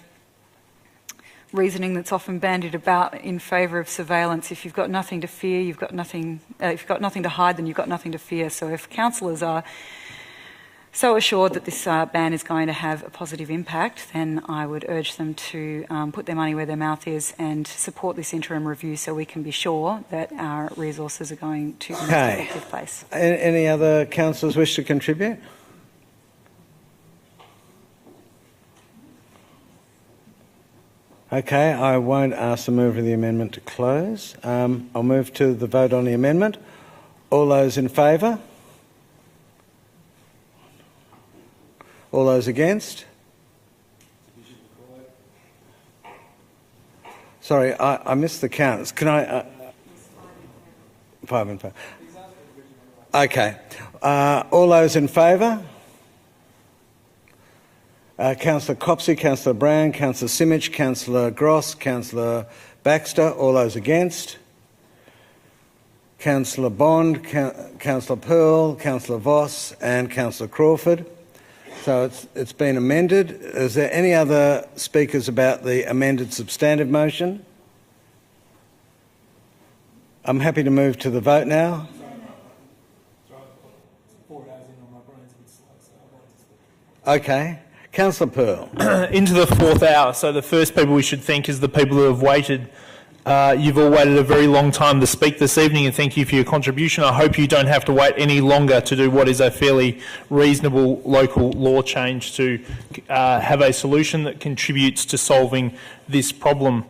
reasoning that's often bandied about in favour of surveillance. If you've got nothing to fear, you've got nothing. If you've got nothing to hide, then you've got nothing to fear. So if councillors are so assured that this ban is going to have a positive impact, then I would urge them to put their money where their mouth is and support this interim review so we can be sure that our resources are going to the most effective place. Any other councillors wish to contribute? Okay, I won't ask the mover of the amendment to close. I'll move to the vote on the amendment. All those in favour? All those against? Sorry, I missed the counts. Can I... 5 and 5. Okay. All those in favour? Councillor Copsey, Councillor Brown, Councillor Simic, Councillor Gross, Councillor Baxter. All those against? Councillor Bond, Councillor Pearl, Councillor Voss and Councillor Crawford. So it's been amended. Is there any other speakers about the amended substantive motion? I'm happy to move to the vote now. Okay. Councillor Pearl. Into the 4th hour. So the first people we should thank is the people who have waited. You've all waited a very long time to speak this evening, and thank you for your contribution. I hope you don't have to wait any longer to do what is a fairly reasonable local law change to have a solution that contributes to solving this problem.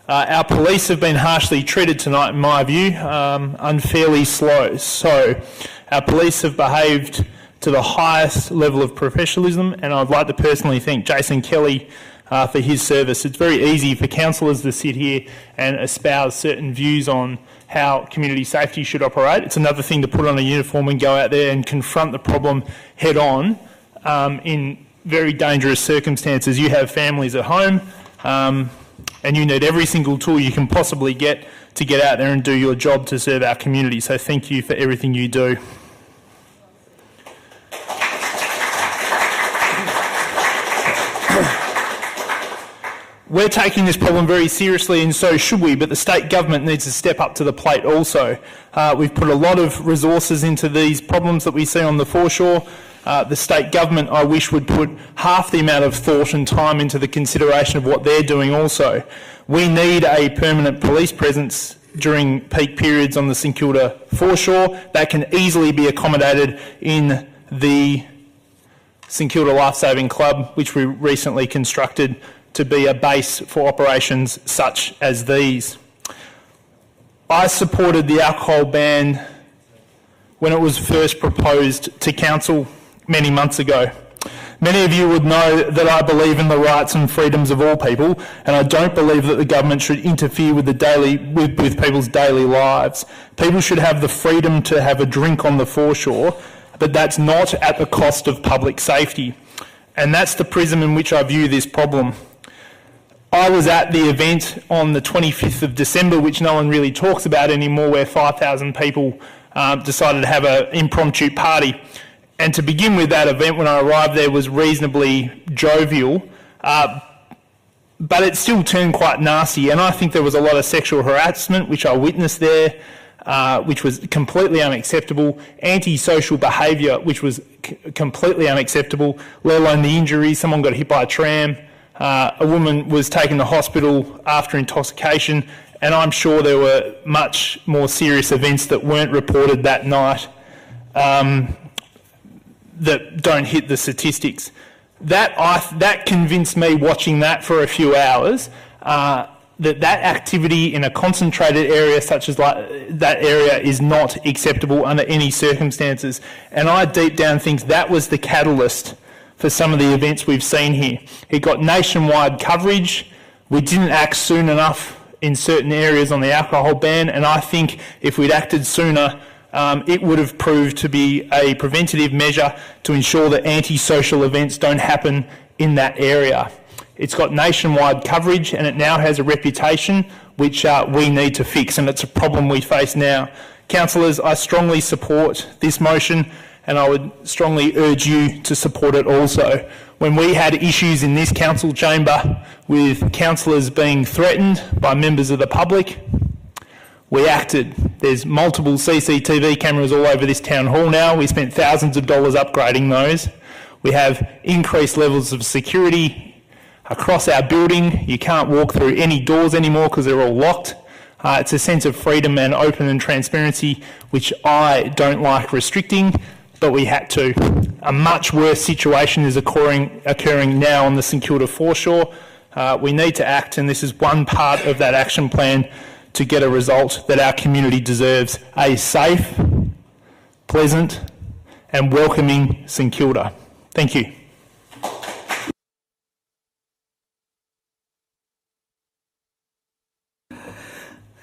Our police have been harshly treated tonight, in my view, unfairly slow. So our police have behaved to the highest level of professionalism, and I'd like to personally thank Jason Kelly for his service. It's very easy for councillors to sit here and espouse certain views on how community safety should operate. It's another thing to put on a uniform and go out there and confront the problem head on in very dangerous circumstances. You have families at home and you need every single tool you can possibly get to get out there and do your job to serve our community. So thank you for everything you do. We're taking this problem very seriously, and so should we, but the state government needs to step up to the plate also. We've put a lot of resources into these problems that we see on the foreshore. The state government, I wish, would put half the amount of thought and time into the consideration of what they're doing also. We need a permanent police presence during peak periods on the St Kilda foreshore. That can easily be accommodated in the St Kilda Lifesaving Club, which we recently constructed to be a base for operations such as these. I supported the alcohol ban when it was first proposed to council many months ago. Many of you would know that I believe in the rights and freedoms of all people, and I don't believe that the government should interfere with with people's daily lives. People should have the freedom to have a drink on the foreshore, but that's not at the cost of public safety. And that's the prism in which I view this problem. I was at the event on the 25th of December, which no one really talks about anymore, where 5,000 people decided to have an impromptu party. And to begin with, that event when I arrived there was reasonably jovial, but it still turned quite nasty. And I think there was a lot of sexual harassment, which I witnessed there, which was completely unacceptable, antisocial behaviour, which was completely unacceptable, let alone the injuries. Someone got hit by a tram. A woman was taken to hospital after intoxication, and I'm sure there were much more serious events that weren't reported that night that don't hit the statistics. That convinced me, watching that for a few hours, that activity in a concentrated area such as that area is not acceptable under any circumstances. And I deep down think that was the catalyst for some of the events we've seen here. It got nationwide coverage. We didn't act soon enough in certain areas on the alcohol ban, and I think if we'd acted sooner, it would have proved to be a preventative measure to ensure that antisocial events don't happen in that area. It's got nationwide coverage, and it now has a reputation which we need to fix, and it's a problem we face now. Councillors, I strongly support this motion, and I would strongly urge you to support it also. When we had issues in this council chamber with councillors being threatened by members of the public, we acted. There's multiple CCTV cameras all over this town hall now. We spent thousands of dollars upgrading those. We have increased levels of security across our building. You can't walk through any doors anymore because they're all locked. It's a sense of freedom and open and transparency which I don't like restricting, but we had to. A much worse situation is occurring now on the St Kilda foreshore. We need to act, and this is one part of that action plan to get a result that our community deserves: a safe, pleasant and welcoming St Kilda. Thank you.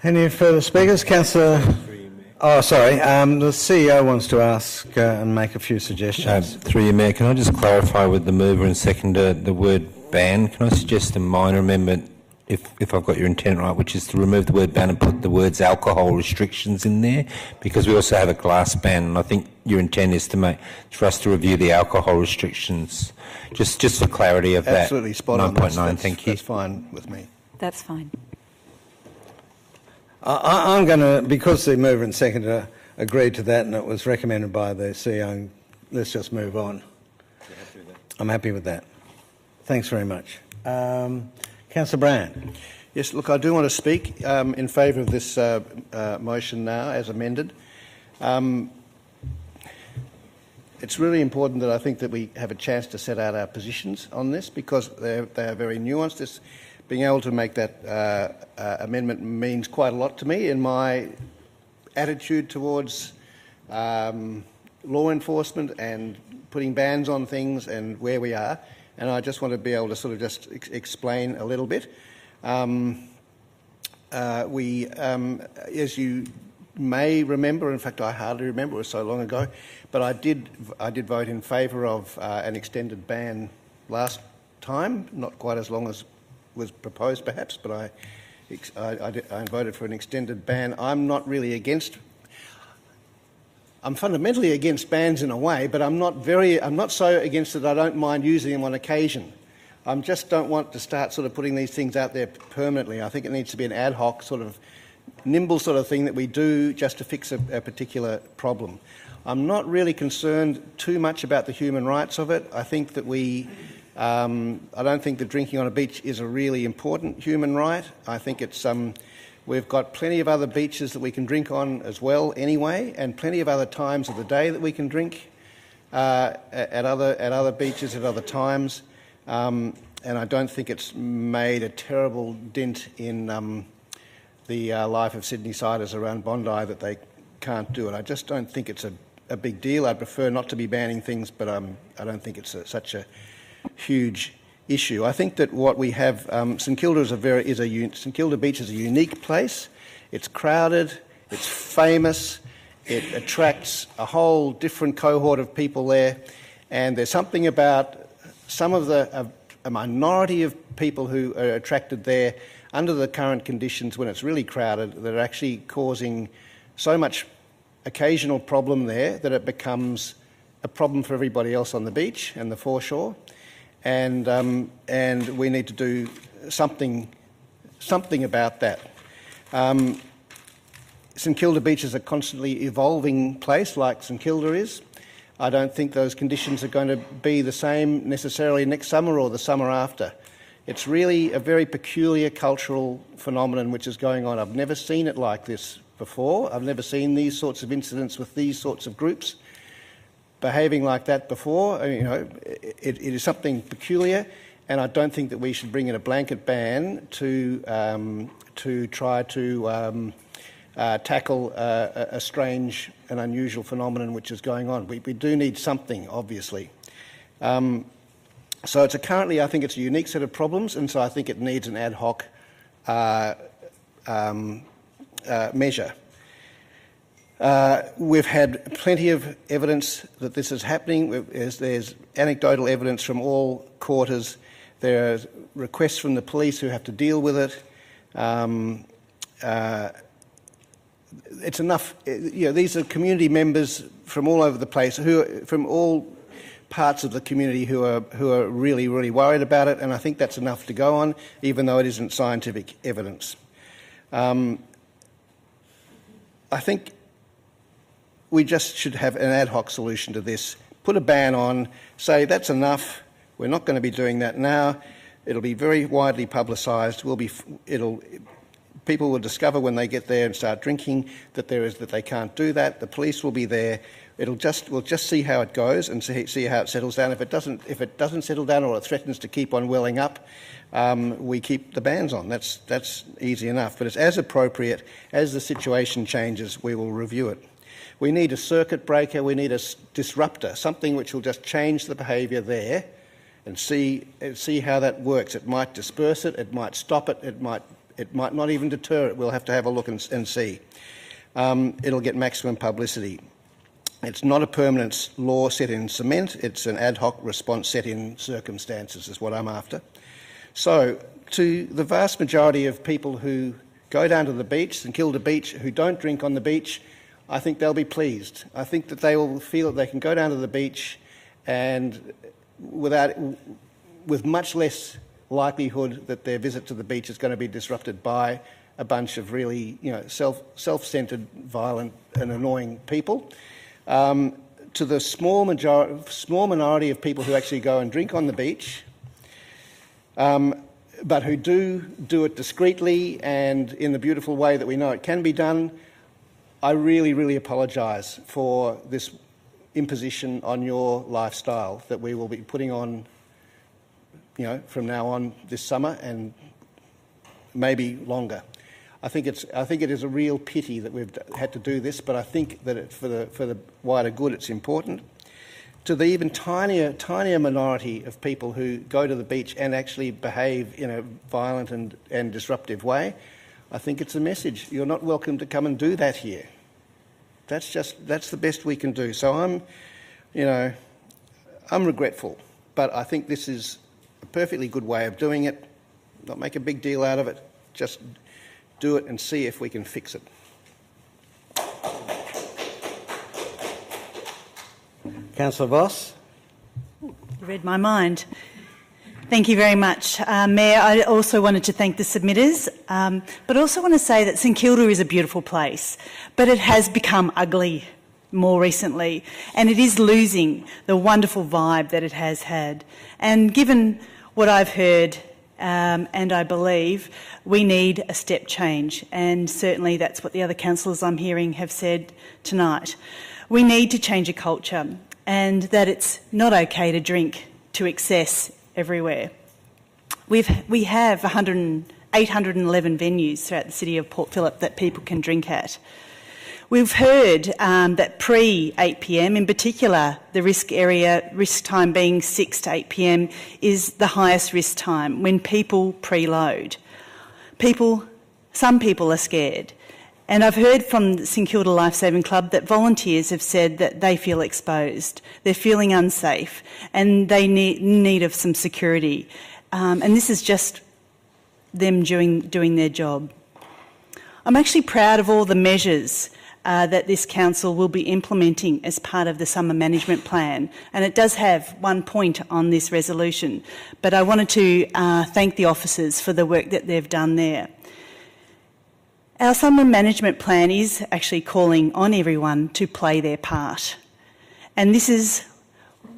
Any further speakers? Councillor... Oh, sorry. The CEO wants to ask and make a few suggestions. Through you, Mayor, can I just clarify with the mover and seconder the word ban? Can I suggest a minor amendment, if I've got your intent right, which is to remove the word ban and put the words alcohol restrictions in there? Because we also have a glass ban, and I think your intent is for us to review the alcohol restrictions. Just for clarity of that. Absolutely spot on. 9.9, thank you. That's fine with me. That's fine. I'm going to, because the mover and seconder agreed to that and it was recommended by the CEO, let's just move on. I'm happy with that. Thanks very much. Councillor Brand. Yes, look, I do want to speak in favour of this motion now as amended. It's really important that I think that we have a chance to set out our positions on this, because they are very nuanced. Being able to make that amendment means quite a lot to me in my attitude towards law enforcement and putting bans on things and where we are, and I just want to be able to sort of just explain a little bit. As you may remember, in fact I hardly remember, it was so long ago, but I did vote in favour of an extended ban last time, not quite as long as was proposed perhaps, but I voted for an extended ban. I'm fundamentally against bans in a way, but I'm not so against it I don't mind using them on occasion. I just don't want to start sort of putting these things out there permanently. I think it needs to be an ad hoc sort of nimble sort of thing that we do just to fix a particular problem. I'm not really concerned too much about the human rights of it. I think that I don't think that drinking on a beach is a really important human right. I think it's we've got plenty of other beaches that we can drink on as well anyway, and plenty of other times of the day that we can drink at other beaches at other times. And I don't think it's made a terrible dent in the life of Sydney-siders around Bondi that they can't do it. I just don't think it's a big deal. I'd prefer not to be banning things, but I don't think it's such a huge issue. I think that what we have, St Kilda St Kilda Beach is a unique place. It's crowded, it's famous, it attracts a whole different cohort of people there, and there's something about some of a minority of people who are attracted there under the current conditions when it's really crowded that are actually causing so much occasional problem there that it becomes a problem for everybody else on the beach and the foreshore. And we need to do something about that. St Kilda Beach is a constantly evolving place, like St Kilda is. I don't think those conditions are going to be the same necessarily next summer or the summer after. It's really a very peculiar cultural phenomenon which is going on. I've never seen it like this before. I've never seen these sorts of incidents with these sorts of groups behaving like that before. It is something peculiar, and I don't think that we should bring in a blanket ban to try to tackle a strange and unusual phenomenon which is going on. We do need something, obviously. So currently I think it's a unique set of problems, and so I think it needs an ad hoc measure. We've had plenty of evidence that this is happening. There's anecdotal evidence from all quarters. There are requests from the police who have to deal with it. It's enough. These are community members from all over the place, from all parts of the community who are really, really worried about it, and I think that's enough to go on, even though it isn't scientific evidence. I think we just should have an ad hoc solution to this. Put a ban on, say that's enough, we're not going to be doing that now, it'll be very widely publicised, people will discover when they get there and start drinking that they can't do that, the police will be there, we'll just see how it goes and see how it settles down. If it doesn't settle down or it threatens to keep on welling up, we keep the bans on. That's easy enough. But it's as appropriate as the situation changes, we will review it. We need a circuit breaker, we need a disruptor, something which will just change the behaviour there and see how that works. It might disperse it, it might stop it, it might not even deter it. We'll have to have a look and see. It'll get maximum publicity. It's not a permanent law set in cement, it's an ad hoc response set in circumstances is what I'm after. So, to the vast majority of people who go down to the beach, St Kilda Beach, who don't drink on the beach, I think they'll be pleased. I think that they will feel that they can go down to the beach and with much less likelihood that their visit to the beach is going to be disrupted by a bunch of really self-centred, violent and annoying people. To the small minority of people who actually go and drink on the beach, but who do it discreetly and in the beautiful way that we know it can be done, I really, really apologise for this imposition on your lifestyle that we will be putting on, from now on this summer and maybe longer. I think it is a real pity that we've had to do this, but I think that for the wider good, it's important. To the even tinier minority of people who go to the beach and actually behave in a violent and disruptive way, I think it's a message. You're not welcome to come and do that here. That's the best we can do. So I'm regretful, but I think this is a perfectly good way of doing it. Not make a big deal out of it. Just do it and see if we can fix it. Councillor Voss. You read my mind. Thank you very much. Mayor, I also wanted to thank the submitters, but also want to say that St Kilda is a beautiful place, but it has become ugly more recently, and it is losing the wonderful vibe that it has had. And given what I've heard, and I believe, we need a step change, and certainly that's what the other councillors I'm hearing have said tonight. We need to change a culture, and that it's not okay to drink to excess everywhere. We have 811 venues throughout the city of Port Phillip that people can drink at. We've heard that pre-8 p.m, in particular, the risk time being 6 to 8 p.m, is the highest risk time when people preload. Some people are scared. And I've heard from the St Kilda Lifesaving Club that volunteers have said that they feel exposed, they're feeling unsafe, and they need of some security. And this is just them doing their job. I'm actually proud of all the measures that this council will be implementing as part of the summer management plan, and it does have one point on this resolution, but I wanted to thank the officers for the work that they've done there. Our summer management plan is actually calling on everyone to play their part, and this is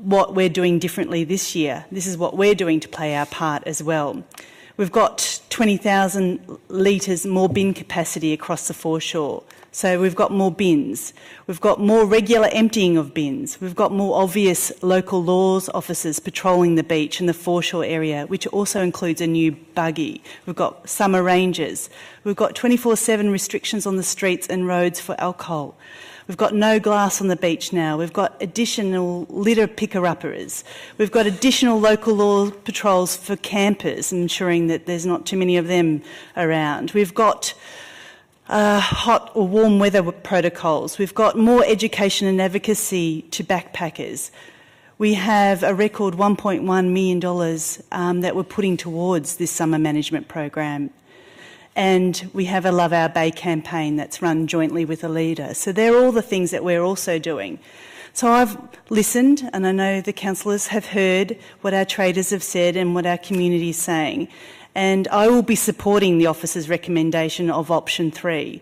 what we're doing differently this year. This is what we're doing to play our part as well. We've got 20,000 litres more bin capacity across the foreshore. So we've got more bins. We've got more regular emptying of bins. We've got more obvious local laws officers patrolling the beach and the foreshore area, which also includes a new buggy. We've got summer rangers. We've got 24/7 restrictions on the streets and roads for alcohol. We've got no glass on the beach now. We've got additional litter picker-uppers. We've got additional local law patrols for campers, ensuring that there's not too many of them around. We've got hot or warm weather protocols. We've got more education and advocacy to backpackers. We have a record $1.1 million that we're putting towards this summer management program. And we have a Love Our Bay campaign that's run jointly with a leader. So they're all the things that we're also doing. So I've listened, and I know the councillors have heard what our traders have said and what our community is saying. And I will be supporting the officer's recommendation of option 3,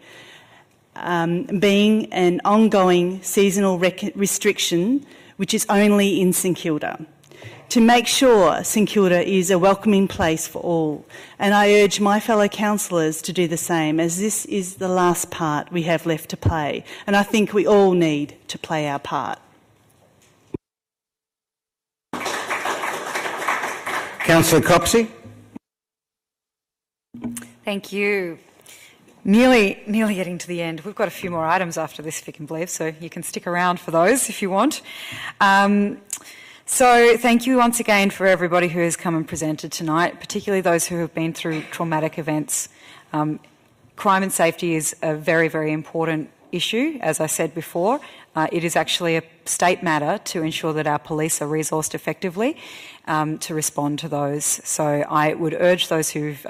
being an ongoing seasonal restriction, which is only in St Kilda, to make sure St Kilda is a welcoming place for all. And I urge my fellow councillors to do the same, as this is the last part we have left to play. And I think we all need to play our part. Councillor Copsey. Thank you. Nearly getting to the end. We've got a few more items after this, if you can believe, so you can stick around for those if you want. So thank you once again for everybody who has come and presented tonight, particularly those who have been through traumatic events. Crime and safety is a very, very important issue, as I said before. It is actually a state matter to ensure that our police are resourced effectively to respond to those. So I would urge those who've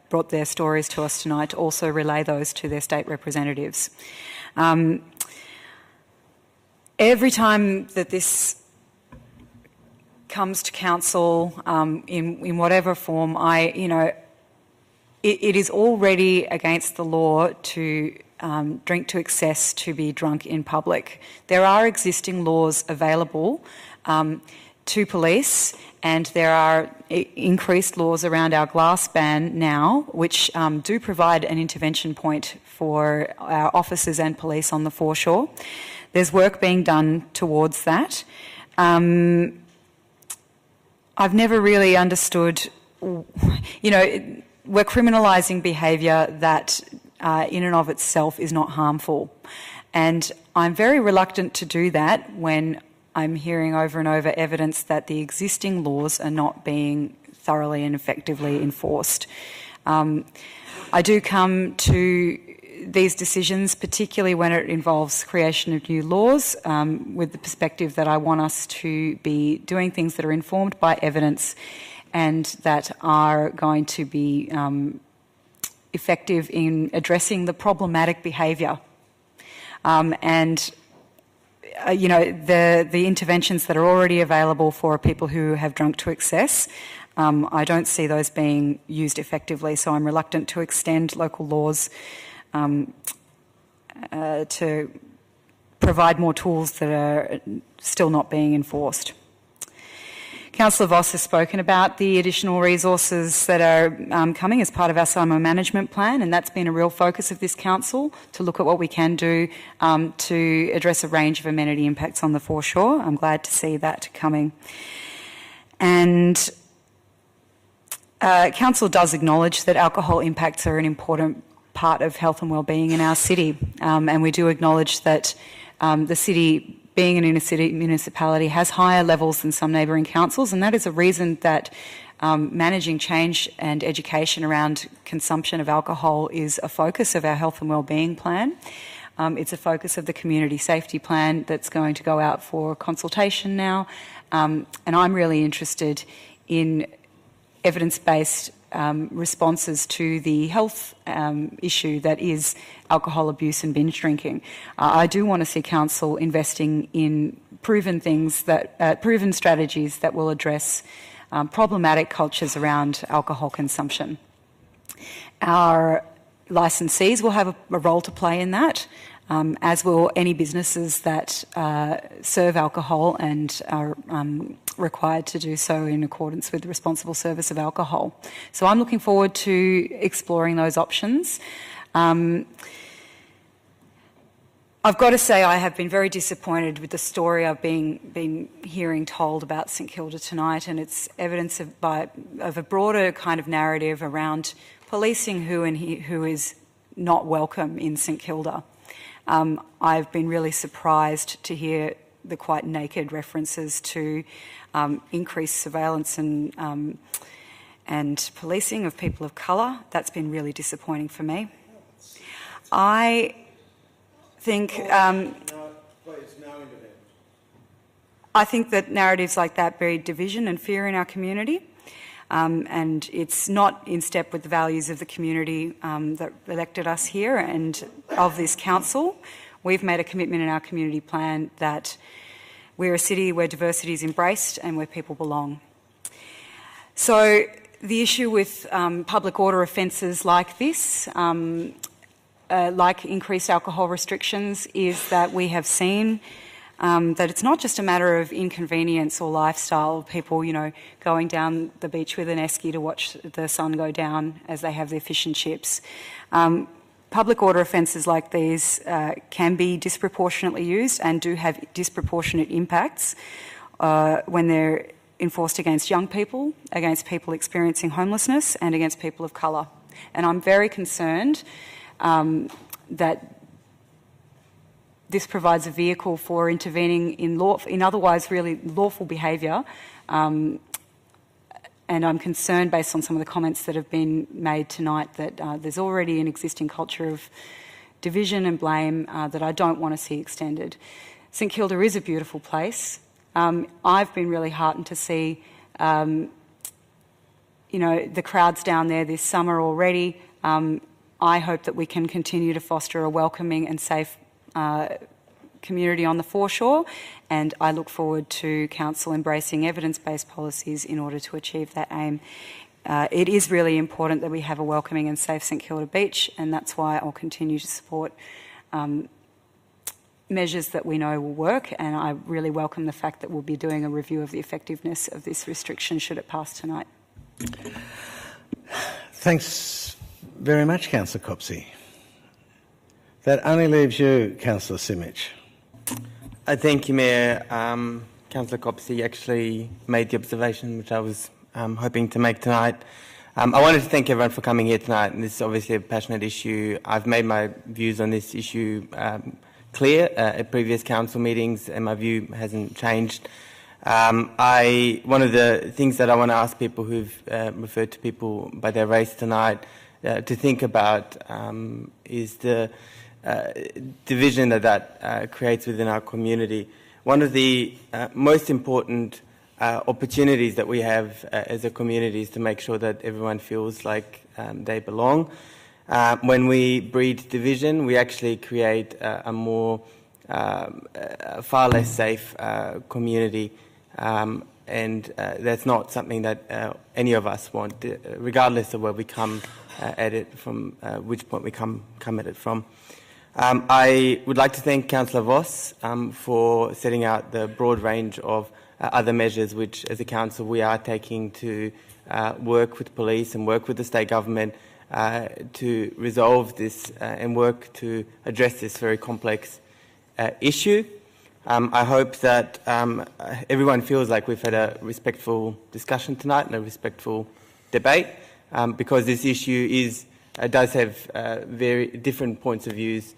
brought their stories to us tonight to also relay those to their state representatives. Every time that this comes to council in whatever form, it is already against the law to drink to excess to be drunk in public. There are existing laws available to police, and there are increased laws around our glass ban now, which do provide an intervention point for our officers and police on the foreshore. There's work being done towards that. I've never really understood, we're criminalising behaviour that in and of itself is not harmful. And I'm very reluctant to do that when I'm hearing over and over evidence that the existing laws are not being thoroughly and effectively enforced. I do come to these decisions, particularly when it involves creation of new laws, with the perspective that I want us to be doing things that are informed by evidence and that are going to be effective in addressing the problematic behaviour. You know, the interventions that are already available for people who have drunk to excess, I don't see those being used effectively, so I'm reluctant to extend local laws to provide more tools that are still not being enforced. Councillor Voss has spoken about the additional resources that are coming as part of our summer management plan, and that's been a real focus of this council to look at what we can do to address a range of amenity impacts on the foreshore. I'm glad to see that coming. And council does acknowledge that alcohol impacts are an important part of health and wellbeing in our city, and we do acknowledge that the city, being an inner city municipality, has higher levels than some neighbouring councils, and that is a reason that managing change and education around consumption of alcohol is a focus of our health and wellbeing plan. It's a focus of the community safety plan that's going to go out for consultation now, and I'm really interested in evidence-based responses to the health issue that is alcohol abuse and binge drinking. I do want to see council investing in proven strategies that will address problematic cultures around alcohol consumption. Our licensees will have a role to play in that, as will any businesses that serve alcohol and are required to do so in accordance with the responsible service of alcohol. So I'm looking forward to exploring those options. I've got to say I have been very disappointed with the story I've been hearing told about St Kilda tonight, and it's evidence of a broader kind of narrative around policing who is not welcome in St Kilda. I've been really surprised to hear the quite naked references to increased surveillance and policing of people of colour. That's been really disappointing for me. I think I think that narratives like that breed division and fear in our community, and it's not in step with the values of the community that elected us here and of this council. We've made a commitment in our community plan that we're a city where diversity is embraced and where people belong. So the issue with public order offences like this, like increased alcohol restrictions, is that we have seen that it's not just a matter of inconvenience or lifestyle of people, you know, going down the beach with an esky to watch the sun go down as they have their fish and chips. Public order offences like these can be disproportionately used and do have disproportionate impacts when they're enforced against young people, against people experiencing homelessness and against people of colour. And I'm very concerned that this provides a vehicle for intervening in otherwise really lawful behaviour, and I'm concerned, based on some of the comments that have been made tonight, that there's already an existing culture of division and blame that I don't want to see extended. St Kilda is a beautiful place. I've been really heartened to see, you know, the crowds down there this summer already. I hope that we can continue to foster a welcoming and safe community on the foreshore, and I look forward to council embracing evidence-based policies in order to achieve that aim. It is really important that we have a welcoming and safe St Kilda beach, and that's why I'll continue to support measures that we know will work, and I really welcome the fact that we'll be doing a review of the effectiveness of this restriction should it pass tonight. Thanks very much, Councillor Copsey. That only leaves you, Councillor Simic. Thank you, Mayor. Councillor Copsey actually made the observation which I was hoping to make tonight. I wanted to thank everyone for coming here tonight, and this is obviously a passionate issue. I've made my views on this issue clear at previous council meetings, and my view hasn't changed. One of the things that I want to ask people who've referred to people by their race tonight to think about is the division that creates within our community. One of the most important opportunities that we have as a community is to make sure that everyone feels like they belong. When we breed division, we actually create a far less safe community, and that's not something that any of us want, regardless of where we come at it from, which point we come at it from. I would like to thank Councillor Voss for setting out the broad range of other measures which, as a council, we are taking to work with police and work with the state government to resolve this and work to address this very complex issue. I hope that everyone feels like we've had a respectful discussion tonight and a respectful debate, because this issue does have very different points of views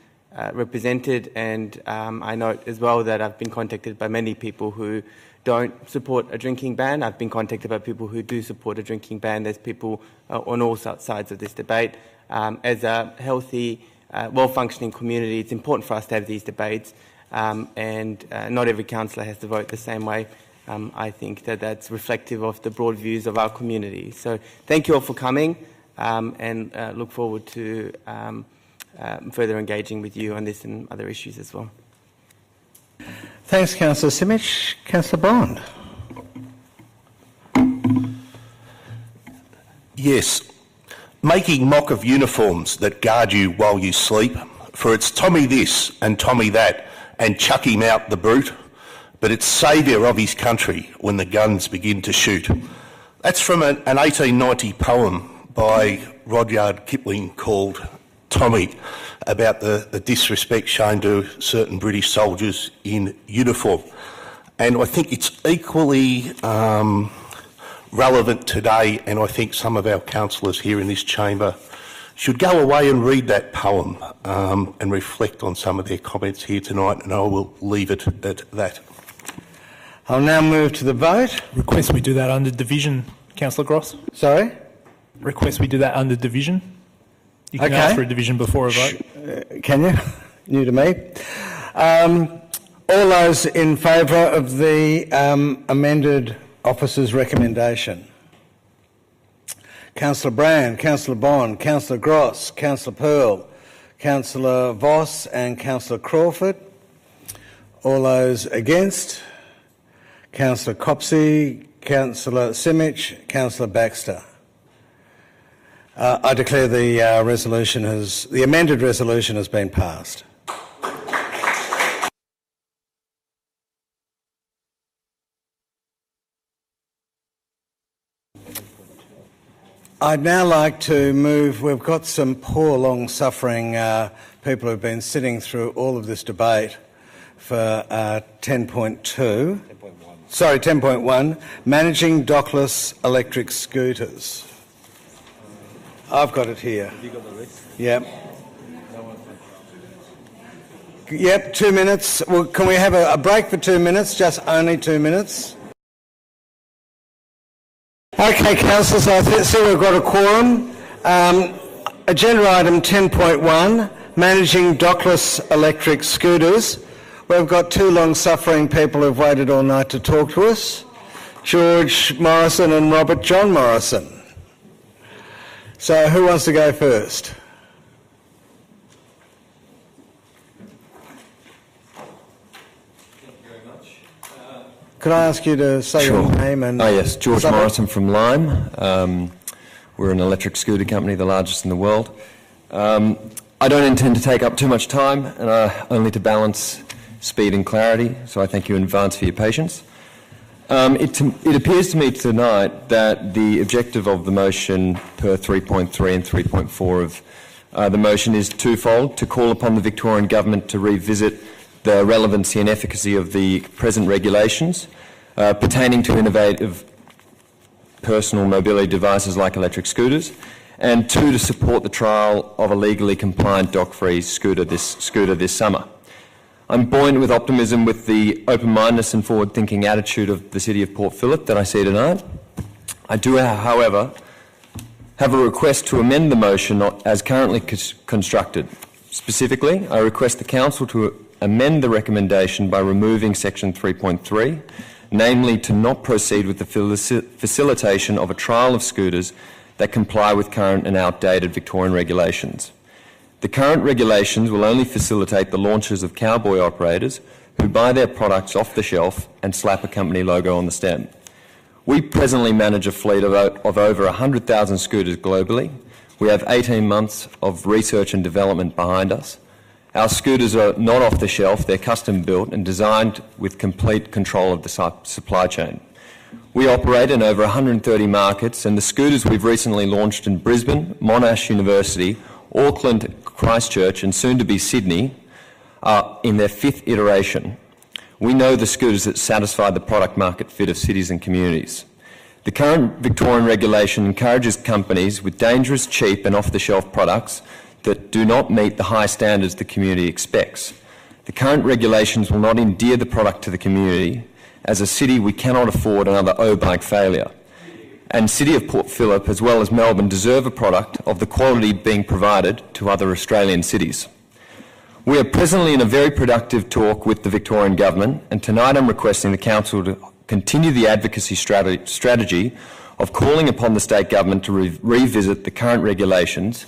represented, and I note as well that I've been contacted by many people who don't support a drinking ban. I've been contacted by people who do support a drinking ban. There's people on all sides of this debate. As a healthy, well-functioning community, it's important for us to have these debates, and not every councillor has to vote the same way. I think that that's reflective of the broad views of our community. So thank you all for coming, and look forward to further engaging with you on this and other issues as well. Thanks, Councillor Simic. Councillor Bond. Yes. Making mock of uniforms that guard you while you sleep, for it's Tommy this and Tommy that, and chuck him out the brute, but it's saviour of his country when the guns begin to shoot. That's from an 1890 poem by Rudyard Kipling called Tommy, about the disrespect shown to certain British soldiers in uniform. And I think it's equally relevant today, and I think some of our councillors here in this chamber should go away and read that poem and reflect on some of their comments here tonight, and I will leave it at that. I'll now move to the vote. Request we do that under division, Councillor Gross. Sorry? Request we do that under division. You can ask for a division before a vote. Can you? New to me. All those in favour of the amended officer's recommendation? Councillor Brand, Councillor Bond, Councillor Gross, Councillor Pearl, Councillor Voss and Councillor Crawford. All those against? Councillor Copsey, Councillor Simic, Councillor Baxter. I declare the amended resolution has been passed. I'd now like to move. We've got some poor, long-suffering people who've been sitting through all of this debate for 10.2. Sorry, 10.1, managing dockless electric scooters. I've got it here. Have you got the list? Yep. Yep, 2 minutes. Well, can we have a break for 2 minutes? Just only 2 minutes. Okay, councillors, I see we've got a quorum. Agenda item 10.1, managing dockless electric scooters. We've got two long-suffering people who've waited all night to talk to us, George Morrison and Robert John Morrison. So who wants to go first? Could I ask you to say your name and... Oh yes, George Morrison from Lyme. We're an electric scooter company, the largest in the world. I don't intend to take up too much time, and only to balance speed and clarity, so I thank you in advance for your patience. It appears to me tonight that the objective of the motion per 3.3 and 3.4 of the motion is twofold: to call upon the Victorian Government to revisit the relevancy and efficacy of the present regulations pertaining to innovative personal mobility devices like electric scooters, and 2, to support the trial of a legally compliant dock-free scooter this summer. I'm buoyant with optimism with the open-mindedness and forward-thinking attitude of the City of Port Phillip that I see tonight. I do, however, have a request to amend the motion as currently constructed. Specifically, I request the Council to amend the recommendation by removing section 3.3, namely to not proceed with the facilitation of a trial of scooters that comply with current and outdated Victorian regulations. The current regulations will only facilitate the launches of cowboy operators who buy their products off the shelf and slap a company logo on the stem. We presently manage a fleet of over 100,000 scooters globally. We have 18 months of research and development behind us. Our scooters are not off the shelf, they're custom built and designed with complete control of the supply chain. We operate in over 130 markets, and the scooters we've recently launched in Brisbane, Monash University, Auckland, Christchurch and soon to be Sydney are in their 5th iteration. We know the scooters that satisfy the product market fit of cities and communities. The current Victorian regulation encourages companies with dangerous, cheap and off-the-shelf products that do not meet the high standards the community expects. The current regulations will not endear the product to the community. As a city, we cannot afford another O-bike failure. And City of Port Phillip, as well as Melbourne, deserve a product of the quality being provided to other Australian cities. We are presently in a very productive talk with the Victorian Government, and tonight I'm requesting the Council to continue the advocacy strategy of calling upon the State Government to revisit the current regulations,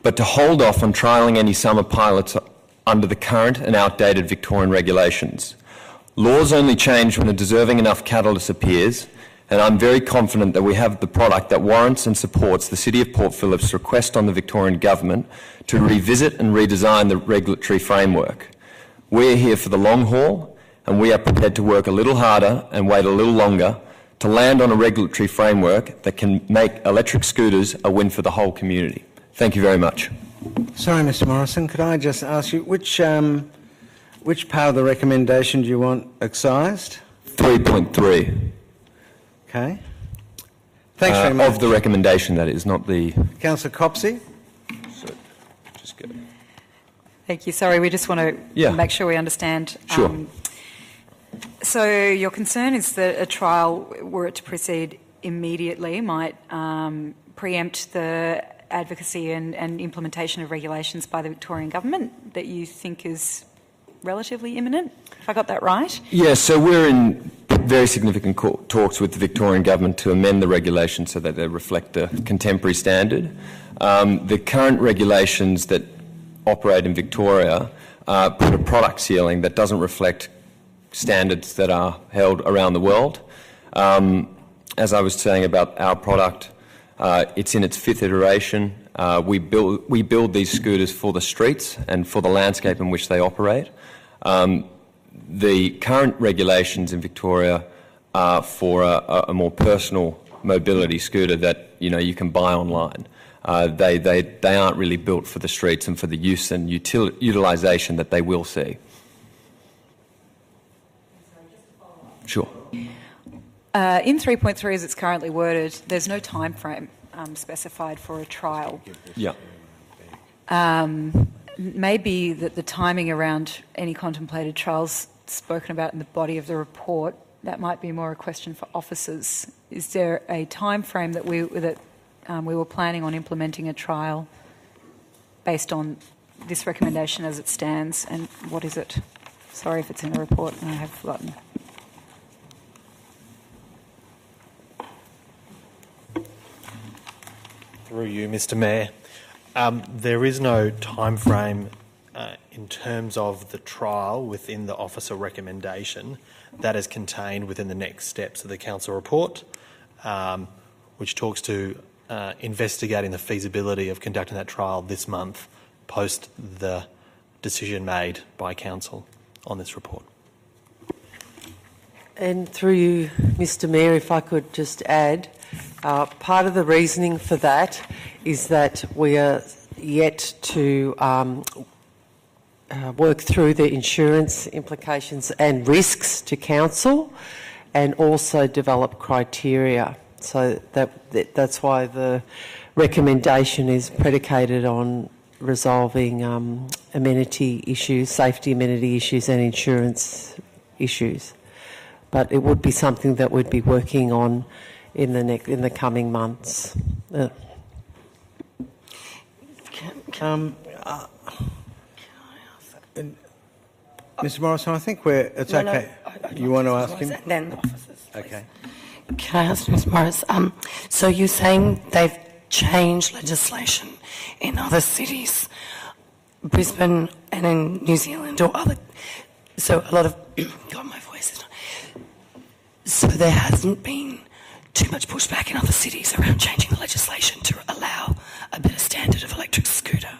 but to hold off on trialling any summer pilots under the current and outdated Victorian regulations. Laws only change when a deserving enough catalyst appears, and I'm very confident that we have the product that warrants and supports the City of Port Phillip's request on the Victorian Government to revisit and redesign the regulatory framework. We're here for the long haul, and we are prepared to work a little harder and wait a little longer to land on a regulatory framework that can make electric scooters a win for the whole community. Thank you very much. Sorry, Mr Morrison, could I just ask you, which part of the recommendation do you want excised? 3.3. Okay. Thanks very much. Of the recommendation, that is, not the... Councillor Copsey. Just go. Thank you. Sorry, we just want to make sure we understand. Sure. So your concern is that a trial, were it to proceed immediately, might preempt the advocacy and implementation of regulations by the Victorian Government that you think is relatively imminent? Have I got that right? Yeah, so we're in very significant talks with the Victorian Government to amend the regulations so that they reflect a contemporary standard. The current regulations that operate in Victoria put a product ceiling that doesn't reflect standards that are held around the world. As I was saying about our product, it's in its 5th iteration. We build these scooters for the streets and for the landscape in which they operate. The current regulations in Victoria are for a more personal mobility scooter that you can buy online. They aren't really built for the streets and for the use and utilisation that they will see. Sure. In 3.3, as it's currently worded, there's no time frame specified for a trial. Yeah. Maybe that the timing around any contemplated trials spoken about in the body of the report, that might be more a question for officers. Is there a time frame that we were planning on implementing a trial based on this recommendation as it stands, and what is it? Sorry if it's in the report and I have forgotten. Through you, Mr Mayor. There is no time frame in terms of the trial within the officer recommendation. That is contained within the next steps of the council report, which talks to investigating the feasibility of conducting that trial this month post the decision made by council on this report. And through you, Mr Mayor, if I could just add, part of the reasoning for that is that we are yet to work through the insurance implications and risks to council and also develop criteria. So that's why the recommendation is predicated on resolving amenity issues, safety amenity issues and insurance issues. But it would be something that we'd be working on in the coming months. Mr. Morrison, I think it's okay. You want to ask him? Then the officers. Okay. Can I ask Ms. Morris? So you're saying they've changed legislation in other cities, Brisbane and in New Zealand or other? So a lot of God, my voice is not. So there hasn't been too much pushback in other cities around changing the legislation to allow a better standard of electric scooter.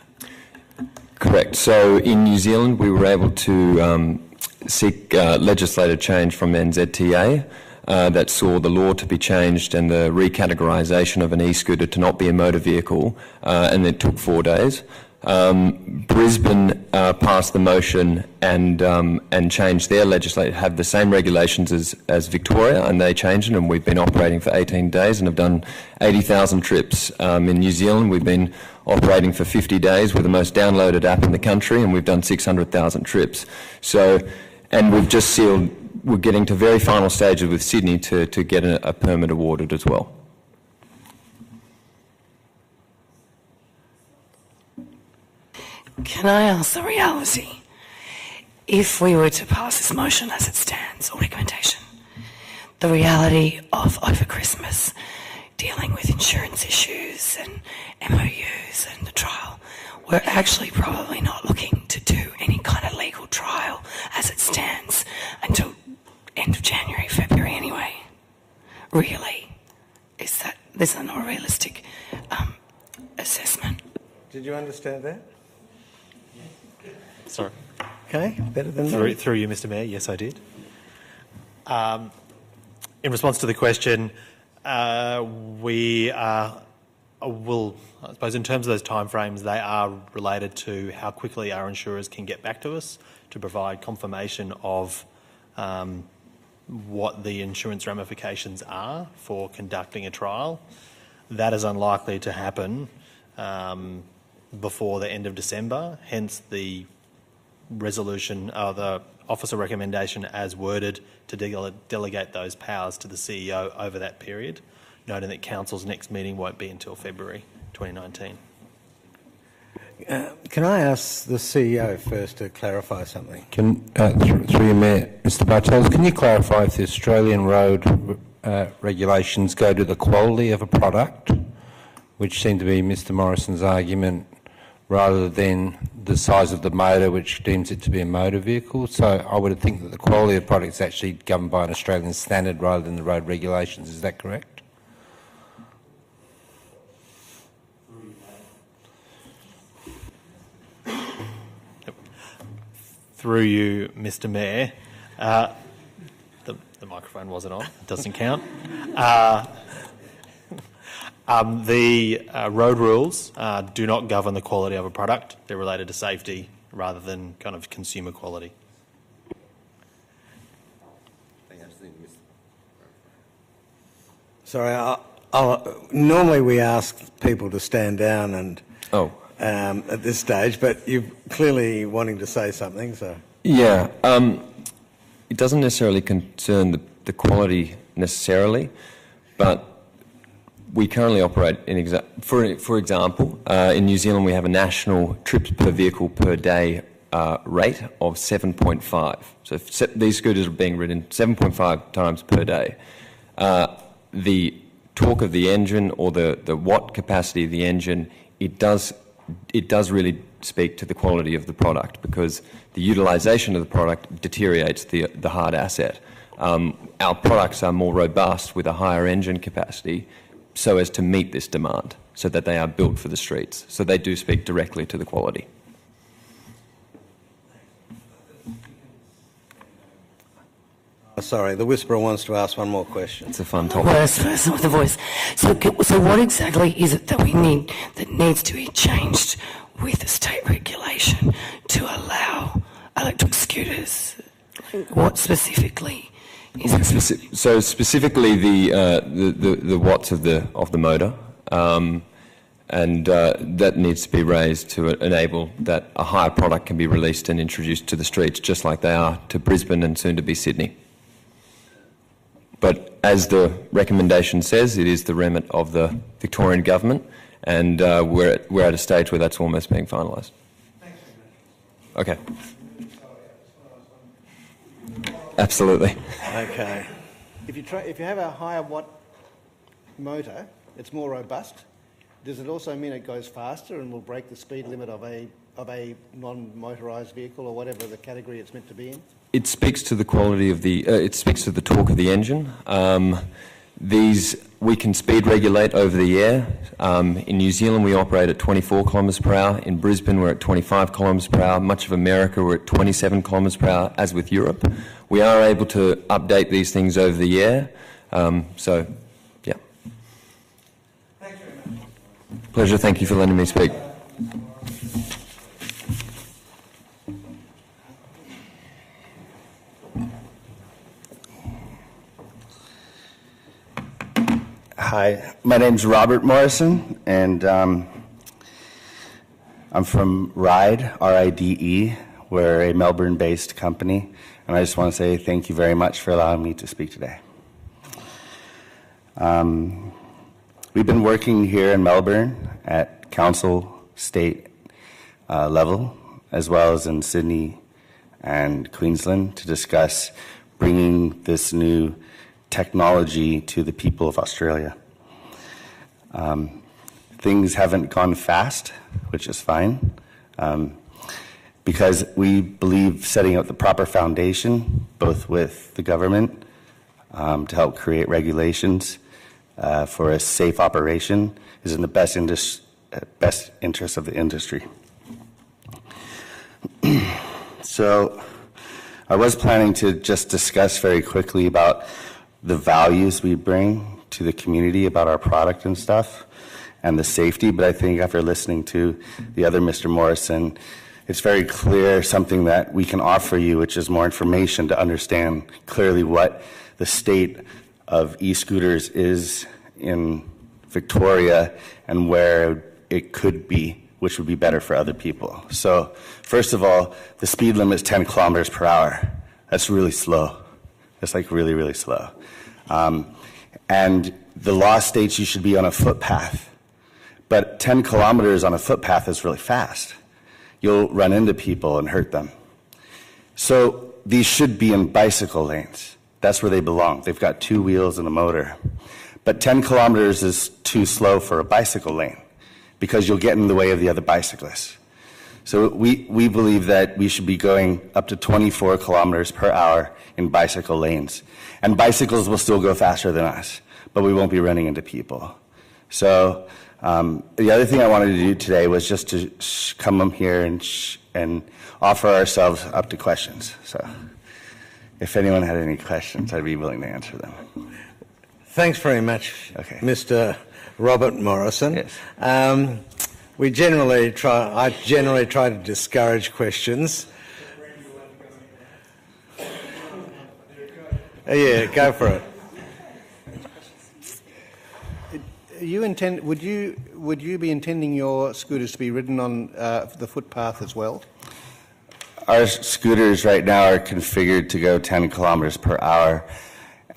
Correct. So in New Zealand, we were able to seek legislative change from NZTA that saw the law to be changed and the recategorisation of an e-scooter to not be a motor vehicle, and it took 4 days. Brisbane passed the motion and changed their legislation, have the same regulations as Victoria, and they changed it, and we've been operating for 18 days and have done 80,000 trips. In New Zealand, we've been operating for 50 days with the most downloaded app in the country, and we've done 600,000 trips. So, and we've just sealed, we're getting to very final stages with Sydney to get a permit awarded as well. Can I ask the reality? If we were to pass this motion as it stands, or recommendation, the reality of over Christmas dealing with insurance issues and MOUs and the trial, we're actually probably not looking to do any kind of legal trial as it stands until end of January, February anyway. Really? Is that not a realistic assessment? Did you understand that? Sorry. Okay, better than that. Through you, Mr. Mayor, yes, I did. In response to the question, we will, I suppose in terms of those timeframes, they are related to how quickly our insurers can get back to us to provide confirmation of what the insurance ramifications are for conducting a trial. That is unlikely to happen before the end of December, hence the resolution, the officer recommendation as worded to delegate those powers to the CEO over that period, noting that Council's next meeting won't be until February 2019. Can I ask the CEO first to clarify something? Through your Mayor, Mr. Bartels, can you clarify if the Australian road regulations go to the quality of a product, which seemed to be Mr. Morrison's argument, rather than the size of the motor, which deems it to be a motor vehicle? So I would think that the quality of the product is actually governed by an Australian standard rather than the road regulations. Is that correct? Through you, Mr. Mayor, the microphone wasn't on, it doesn't count. The road rules do not govern the quality of a product. They're related to safety rather than kind of consumer quality. Sorry, normally we ask people to stand down and at this stage, but you're clearly wanting to say something. So yeah, it doesn't necessarily concern the quality necessarily, but we currently operate in for example, in New Zealand we have a national trips per vehicle per day rate of 7.5. So if these scooters are being ridden 7.5 times per day. The torque of the engine or the watt capacity of the engine, it does really speak to the quality of the product, because the utilisation of the product deteriorates the hard asset. Our products are more robust with a higher engine capacity, so as to meet this demand, so that they are built for the streets. So they do speak directly to the quality. Sorry, the Whisperer wants to ask one more question. It's a fun topic. Worse person with the voice. So what exactly is it that we need, that needs to be changed with the state regulation to allow electric scooters? What specifically So specifically the watts of the motor, and that needs to be raised to enable that a higher product can be released and introduced to the streets, just like they are to Brisbane and soon to be Sydney. But as the recommendation says, it is the remit of the Victorian government, and we're at a stage where that's almost being finalised. Okay. Absolutely. Okay. If you have a higher watt motor, it's more robust. Does it also mean it goes faster and will break the speed limit of a non-motorised vehicle or whatever the category it's meant to be in? It speaks to the quality of the. It speaks to the torque of the engine. These we can speed regulate over the air. In New Zealand, we operate at 24 kilometres per hour. In Brisbane, we're at 25 kilometres per hour. Much of America, we're at 27 kilometres per hour. As with Europe, we are able to update these things over the air. So, yeah. Thanks very much. Pleasure. Thank you for letting me speak. Hi, my name's Robert Morrison, and I'm from RIDE, R-I-D-E. We're a Melbourne-based company, and I just want to say thank you very much for allowing me to speak today. We've been working here in Melbourne at council, state level, as well as in Sydney and Queensland to discuss bringing this new technology to the people of Australia. Things haven't gone fast, which is fine, because we believe setting up the proper foundation, both with the government to help create regulations for a safe operation, is in the best interest of the industry. So I was planning to just discuss very quickly about the values we bring to the community about our product and stuff and the safety, but I think after listening to the other Mr. Morrison, it's very clear something that we can offer you, which is more information to understand clearly what the state of e-scooters is in Victoria and where it could be, which would be better for other people. So first of all, the speed limit is 10 kilometers per hour. That's really slow. That's like really, really slow. And the law states you should be on a footpath, but 10 kilometers on a footpath is really fast. You'll run into people and hurt them. So these should be in bicycle lanes. That's where they belong. They've got two wheels and a motor. But 10 kilometers is too slow for a bicycle lane because you'll get in the way of the other bicyclists. So we believe that we should be going up to 24 kilometers per hour in bicycle lanes. And bicycles will still go faster than us, but we won't be running into people. So the other thing I wanted to do today was just to come up here and offer ourselves up to questions. So if anyone had any questions, I'd be willing to answer them. Thanks very much, Mr. Robert Morrison. Yes. I generally try to discourage questions. Yeah, go for it. Would you be intending your scooters to be ridden on the footpath as well? Our scooters right now are configured to go 10 kilometers per hour.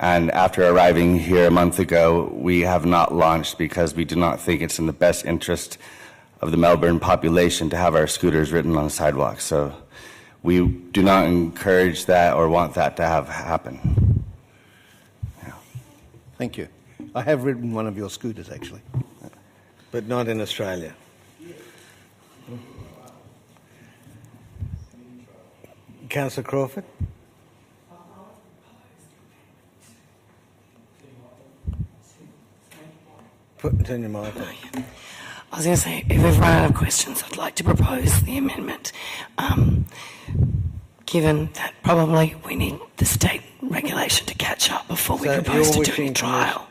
And after arriving here a month ago, we have not launched because we do not think it's in the best interest of the Melbourne population to have our scooters ridden on the sidewalks. So we do not encourage that or want that to happen. Yeah. Thank you. I have ridden one of your scooters, actually. But not in Australia. Councillor Crawford? Turn your mic on. I was going to say, if we've run out of questions, I'd like to propose the amendment, given that probably we need the state regulation to catch up before we propose to do any trial.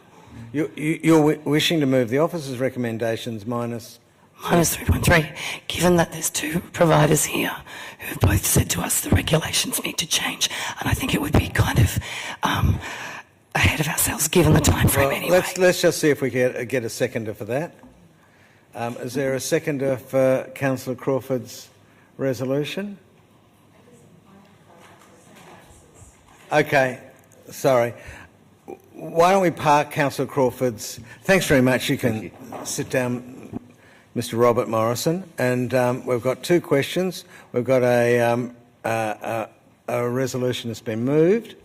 You're wishing to move the officer's recommendations minus minus 3.3, given that there's two providers here who have both said to us the regulations need to change, and I think it would be kind of ahead of ourselves given the time frame anyway. Let's just see if we get a seconder for that. Is there a seconder for Councillor Crawford's resolution? Okay, sorry. Why don't we park Councillor Crawford's... Thanks very much. You can sit down, Mr Robert Morrison. And we've got two questions. We've got a resolution that's been moved,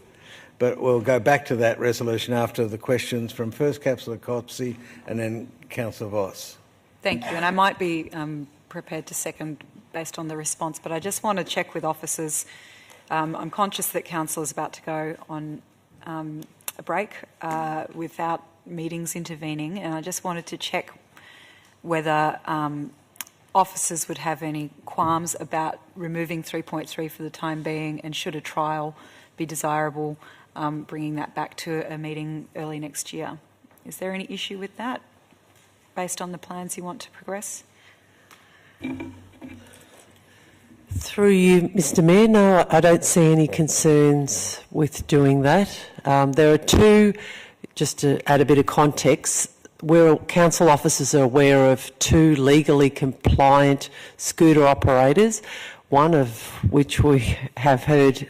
but we'll go back to that resolution after the questions from first Councillor Copsey and then Councillor Voss. Thank you. And I might be prepared to second based on the response, but I just want to check with officers. I'm conscious that Council is about to go on a break without meetings intervening, and I just wanted to check whether officers would have any qualms about removing 3.3 for the time being, and should a trial be desirable, bringing that back to a meeting early next year. Is there any issue with that, based on the plans you want to progress? Through you, Mr Mayor, no, I don't see any concerns with doing that. There are two, just to add a bit of context, where council officers are aware of two legally compliant scooter operators, one of which we have heard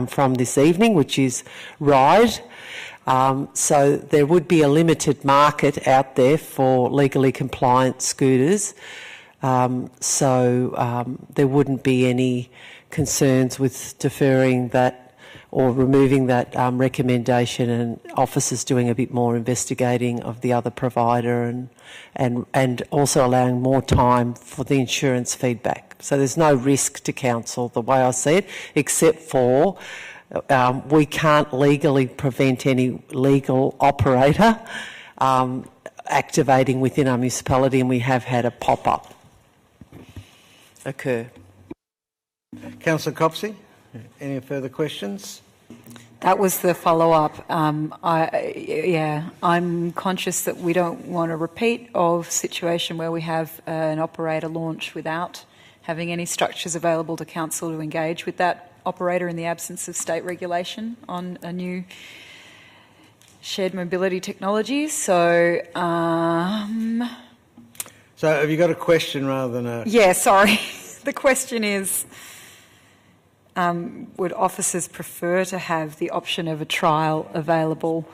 from this evening, which is Ride. So there would be a limited market out there for legally compliant scooters. There wouldn't be any concerns with deferring that or removing that recommendation, and officers doing a bit more investigating of the other provider, and also allowing more time for the insurance feedback. So there's no risk to council, the way I see it, except for we can't legally prevent any legal operator activating within our municipality, and we have had a pop-up occur. Councillor Copsey, any further questions? That was the follow-up. I'm conscious that we don't want a repeat of situation where we have an operator launch without having any structures available to council to engage with that operator in the absence of state regulation on a new shared mobility technology. So have you got a question rather than a... Yeah, sorry. The question is, would officers prefer to have the option of a trial available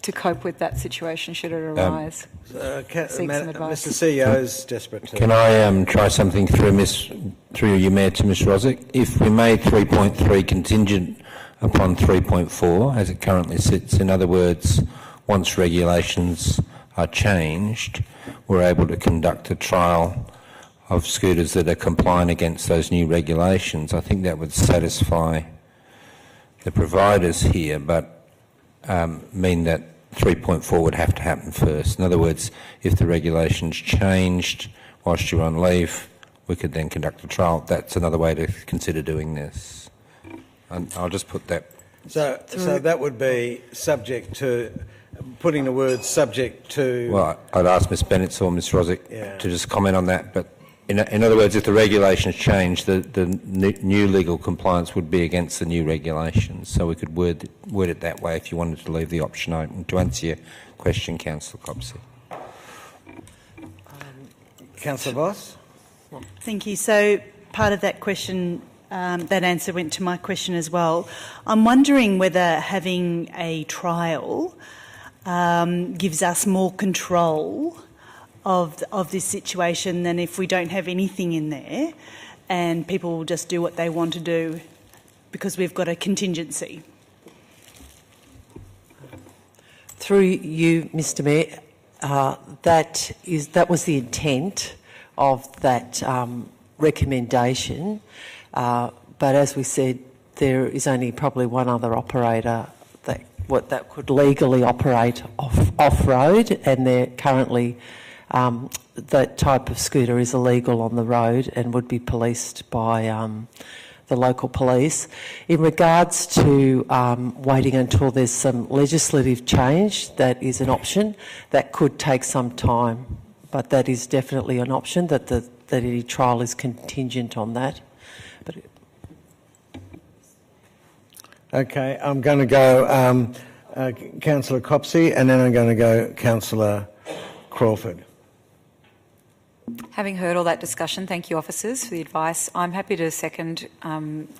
to cope with that situation should it arise? Mr CEO is desperate to... Can I try something through you, Mayor, to Ms Rosick? If we made 3.3 contingent upon 3.4, as it currently sits, in other words, once regulations are changed, we're able to conduct a trial of scooters that are compliant against those new regulations. I think that would satisfy the providers here, but mean that 3.4 would have to happen first. In other words, if the regulations changed whilst you're on leave, we could then conduct a trial. That's another way to consider doing this. And I'll just put that... So that would be subject to... Putting the word subject to... Well, I'd ask Ms Bennett or Ms Rosick to just comment on that, but in other words, if the regulations change, the new legal compliance would be against the new regulations, so we could word it that way if you wanted to leave the option open. To answer your question, Councillor Copsey. Councillor Voss? Thank you. So part of that question, that answer went to my question as well. I'm wondering whether having a trial gives us more control of this situation than if we don't have anything in there and people will just do what they want to do because we've got a contingency. Through you, Mr Mayor, that was the intent of that recommendation, but as we said, there is only probably one other operator that could legally operate off-road, and they're currently that type of scooter is illegal on the road and would be policed by the local police. In regards to waiting until there's some legislative change, that is an option. That could take some time, but that is definitely an option, that any trial is contingent on that. But okay, I'm going to go Councillor Copsey, and then I'm going to go Councillor Crawford. Having heard all that discussion, thank you, officers, for the advice. I'm happy to second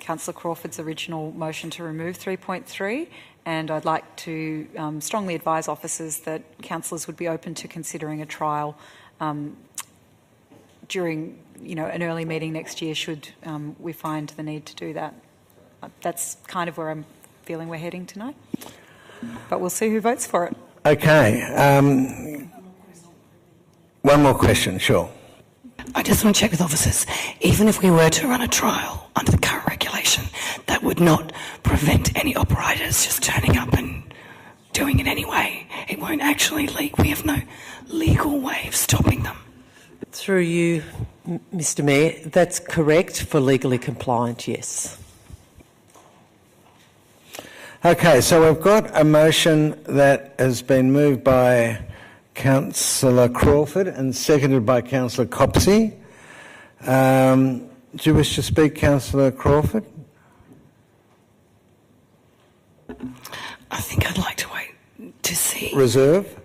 Councillor Crawford's original motion to remove 3.3, and I'd like to strongly advise officers that councillors would be open to considering a trial during, an early meeting next year should we find the need to do that. That's kind of where I'm feeling we're heading tonight, but we'll see who votes for it. Okay. One more question, sure. I just want to check with officers. Even if we were to run a trial under the current regulation, that would not prevent any operators just turning up and doing it anyway. It won't actually leak. We have no legal way of stopping them. through you, Mr. Mayor, that's correct for legally compliant, yes. Okay, so we've got a motion that has been moved by Councillor Crawford and seconded by Councillor Copsey. Do you wish to speak, Councillor Crawford? I think I'd like to wait to see. Reserve?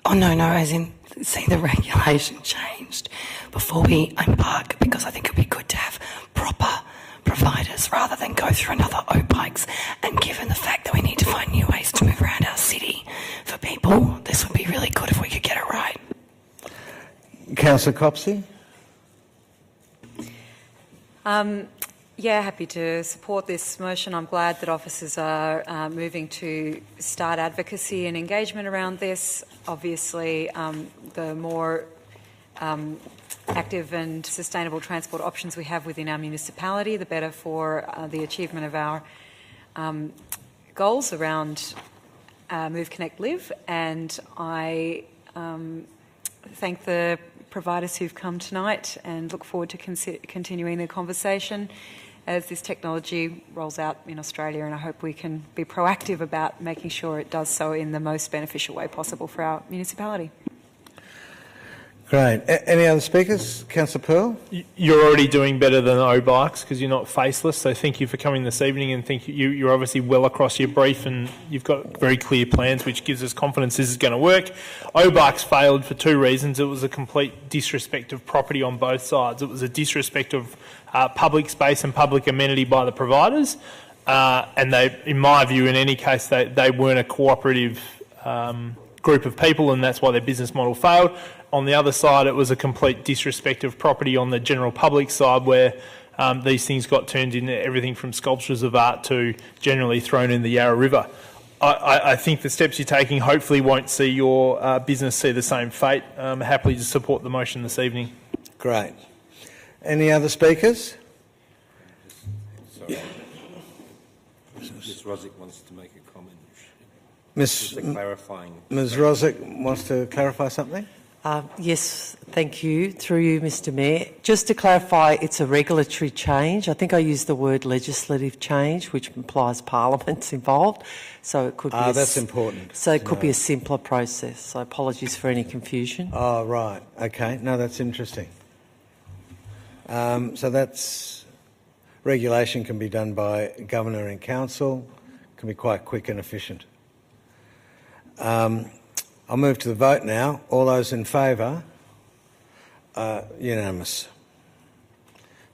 Oh, no, as in see the regulation changed before we embark, because I think it'd be good to have proper providers rather than go through another O-Pikes. And given the fact that we need to find new ways to move around our city for people, this would be really good if we could get it right. Councillor Copsey? Yeah, happy to support this motion. I'm glad that officers are moving to start advocacy and engagement around this. Obviously, the more active and sustainable transport options we have within our municipality, the better for the achievement of our goals around Move, Connect, Live. And I thank the providers who've come tonight and look forward to continuing the conversation as this technology rolls out in Australia, and I hope we can be proactive about making sure it does so in the most beneficial way possible for our municipality. Great. Any other speakers? Councillor Pearl? You're already doing better than O-Bikes because you're not faceless, so thank you for coming this evening, and thank you. You're obviously well across your brief and you've got very clear plans, which gives us confidence this is going to work. O-Bikes failed for two reasons. It was a complete disrespect of property on both sides. It was a disrespect of public space and public amenity by the providers, and they, in my view, in any case, they weren't a cooperative group of people, and that's why their business model failed. On the other side, it was a complete disrespect of property on the general public side, where these things got turned into everything from sculptures of art to generally thrown in the Yarra River. I think the steps you're taking hopefully won't see your business see the same fate. I'm happy to support the motion this evening. Great. Any other speakers? Sorry. Ms. Rosick wants to make a comment. Ms. Clarifying. Ms. Rosick wants to clarify something? Yes, thank you. Through you, Mr. Mayor. Just to clarify, it's a regulatory change. I think I used the word legislative change, which implies Parliament's involved. So it could be that's important. So it could be a simpler process. So apologies for any confusion. Oh, right. Okay. No, that's interesting. So that's regulation can be done by Governor and Council, can be quite quick and efficient. I'll move to the vote now. All those in favour? Unanimous.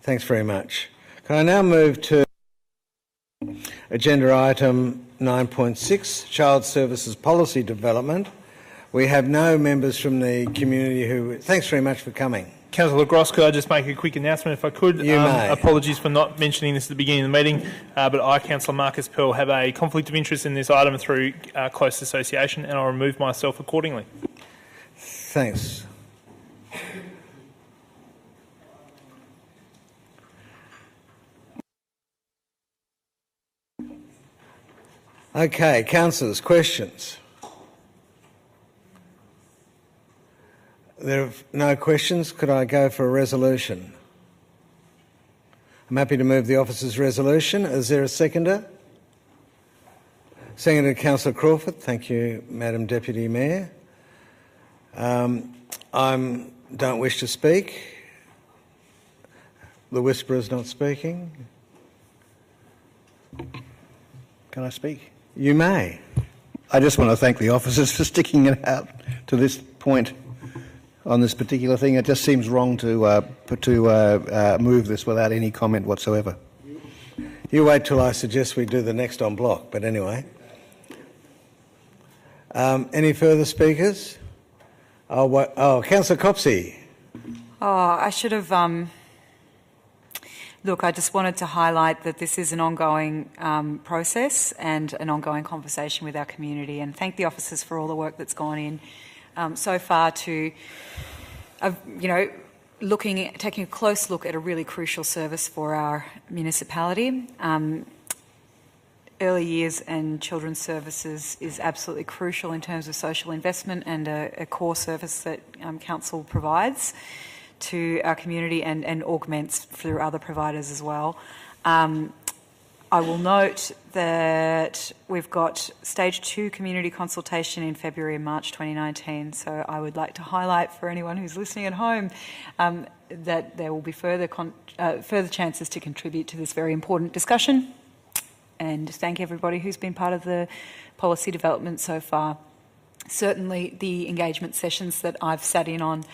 Thanks very much. Can I now move to agenda item 9.6, Child Services Policy Development. We have no members from the community who... Thanks very much for coming. Councillor Gross, could I just make a quick announcement if I could? You may. Apologies for not mentioning this at the beginning of the meeting, but I, Councillor Marcus Pearl, have a conflict of interest in this item through close association, and I'll remove myself accordingly. Thanks. Okay, councillors, questions? There are no questions. Could I go for a resolution? I'm happy to move the officer's resolution. Is there a seconder? Seconded Councillor Crawford. Thank you, Madam Deputy Mayor. I don't wish to speak. The Whisperer is not speaking. Can I speak? You may. I just want to thank the officers for sticking it out to this point on this particular thing. It just seems wrong to move this without any comment whatsoever. You wait till I suggest we do the next en bloc, but anyway. Any further speakers? Councillor Copsey. I should have... Look, I just wanted to highlight that this is an ongoing process and an ongoing conversation with our community, and thank the officers for all the work that's gone in so far to, taking a close look at a really crucial service for our municipality. Early years and children's services is absolutely crucial in terms of social investment and a core service that council provides to our community and augments through other providers as well. I will note that we've got Stage 2 community consultation in February and March 2019, so I would like to highlight for anyone who's listening at home that there will be further chances to contribute to this very important discussion, and thank everybody who's been part of the policy development so far. Certainly the engagement sessions that I've sat in on,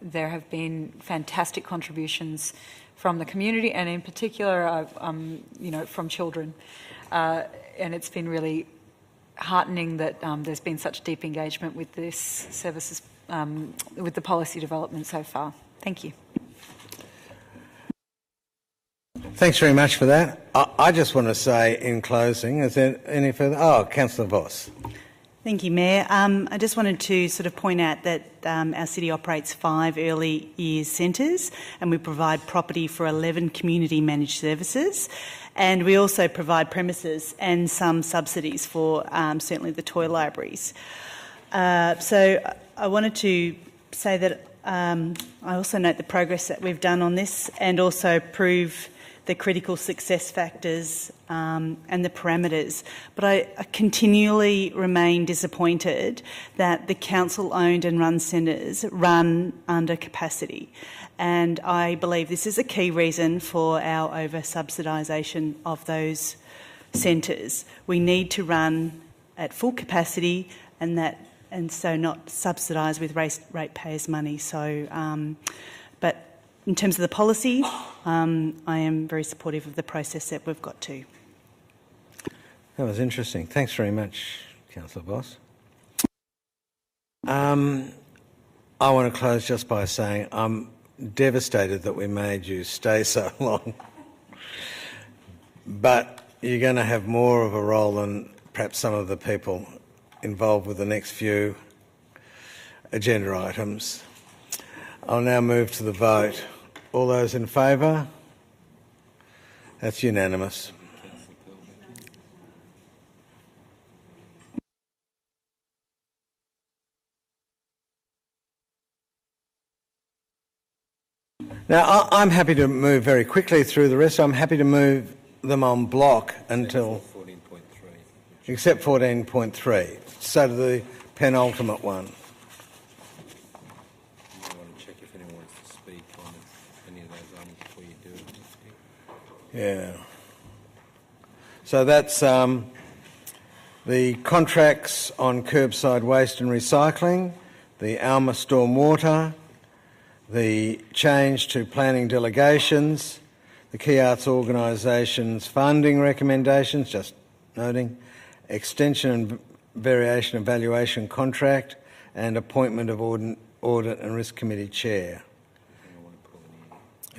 there have been fantastic contributions from the community, and in particular, from children. And it's been really heartening that there's been such deep engagement with this services, with the policy development so far. Thank you. Thanks very much for that. I just want to say in closing, is there any further? Councillor Voss. Thank you, Mayor. I just wanted to sort of point out that our city operates 5 early years centres, and we provide property for 11 community managed services, and we also provide premises and some subsidies for certainly the toy libraries. So I wanted to say that I also note the progress that we've done on this, and also prove the critical success factors and the parameters. But I continually remain disappointed that the council-owned and run centres run under capacity. And I believe this is a key reason for our over-subsidisation of those centres. We need to run at full capacity, and so not subsidise with ratepayers' money. So, but in terms of the policy, I am very supportive of the process that we've got to. That was interesting. Thanks very much, Councillor Voss. I want to close just by saying I'm devastated that we made you stay so long. But you're going to have more of a role than perhaps some of the people involved with the next few agenda items. I'll now move to the vote. All those in favour? That's unanimous. Now, I'm happy to move very quickly through the rest. I'm happy to move them en bloc until... Except 14.3. So to the penultimate one. Yeah. So that's the contracts on curbside waste and recycling, the Alma Stormwater, the change to planning delegations, the Key Arts Organisations funding recommendations, just noting, extension and variation evaluation contract, and appointment of Audit and Risk Committee Chair.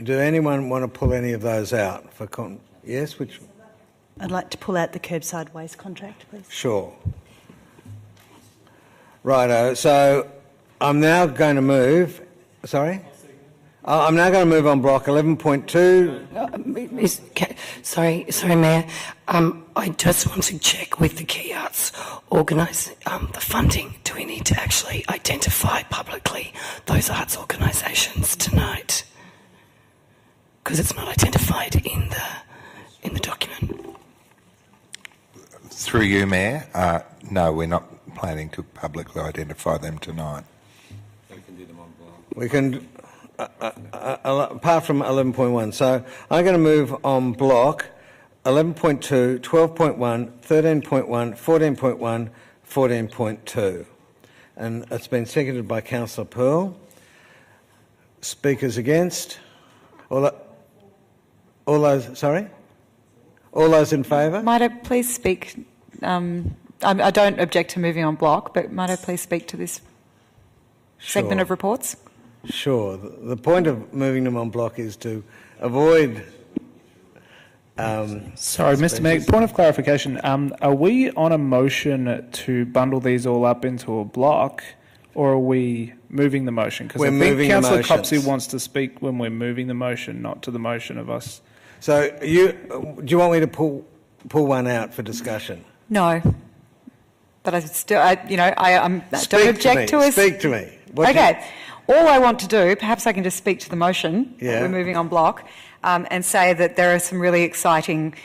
Do anyone want to pull any of those out? Yes? Which? I'd like to pull out the curbside waste contract, please. Sure. Righto. So I'm now going to move... Sorry? I'm now going to move on block 11.2. Sorry, Mayor. I just want to check with the Key Arts the funding. Do we need to actually identify publicly those arts organisations tonight? because it's not identified in the document. Through you, Mayor, no, we're not planning to publicly identify them tonight. We can, apart from 11.1. So I'm going to move on block 11.2, 12.1, 13.1, 14.1, 14.2. And it's been seconded by Councillor Pearl. Speakers against? All those, sorry? All those in favour? Might I please speak? I don't object to moving on block, but might I please speak to this segment of reports? Sure. The point of moving them on block is to avoid... Sorry, Mr Mayor, point of clarification. Are we on a motion to bundle these all up into a block, or are we moving the motion? Because I think Councillor Copsey wants to speak when we're moving the motion, not to the motion of us. So do you want me to pull one out for discussion? No. But I still, I don't object to it. Speak to me. Okay. All I want to do, perhaps I can just speak to the motion, Yeah. we're moving on block, and say that there are some really exciting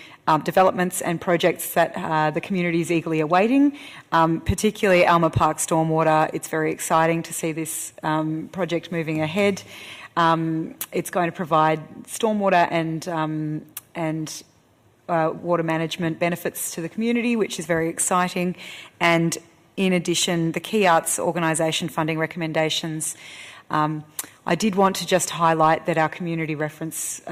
developments and projects that the community is eagerly awaiting, particularly Alma Park Stormwater. It's very exciting to see this project moving ahead. It's going to provide stormwater and water management benefits to the community, which is very exciting. And in addition, the Key Arts Organisation funding recommendations. I did want to just highlight that our community reference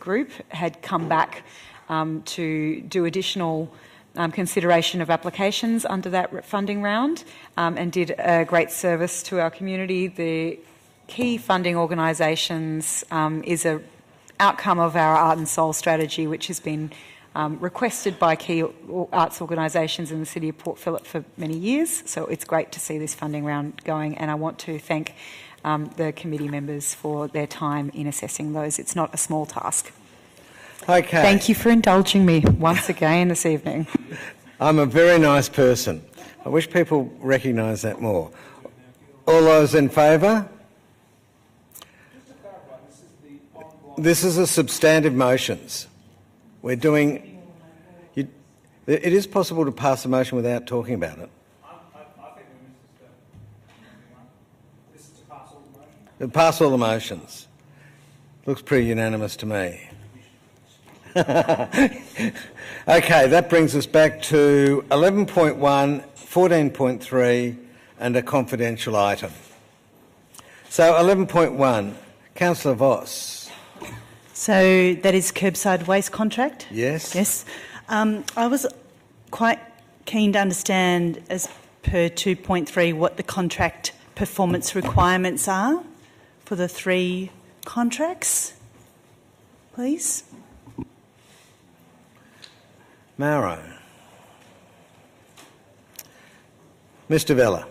group had come back to do additional consideration of applications under that funding round and did a great service to our community. The Key funding organisations is an outcome of our Art and Soul strategy, which has been requested by key arts organisations in the city of Port Phillip for many years. So it's great to see this funding round going, and I want to thank the committee members for their time in assessing those. It's not a small task. Okay. Thank you for indulging me once again this evening. I'm a very nice person. I wish people recognise that more. All those in favour? This is a substantive motions. We're doing... it is possible to pass a motion without talking about it. Pass all the motions. Looks pretty unanimous to me. Okay, that brings us back to 11.1, 14.3 and a confidential item. So 11.1, Councillor Voss. So that is Kerbside waste contract? Yes. Yes. I was quite keen to understand, as per 2.3, what the contract performance requirements are for the 3 contracts, please. Mauro. Mr Vella.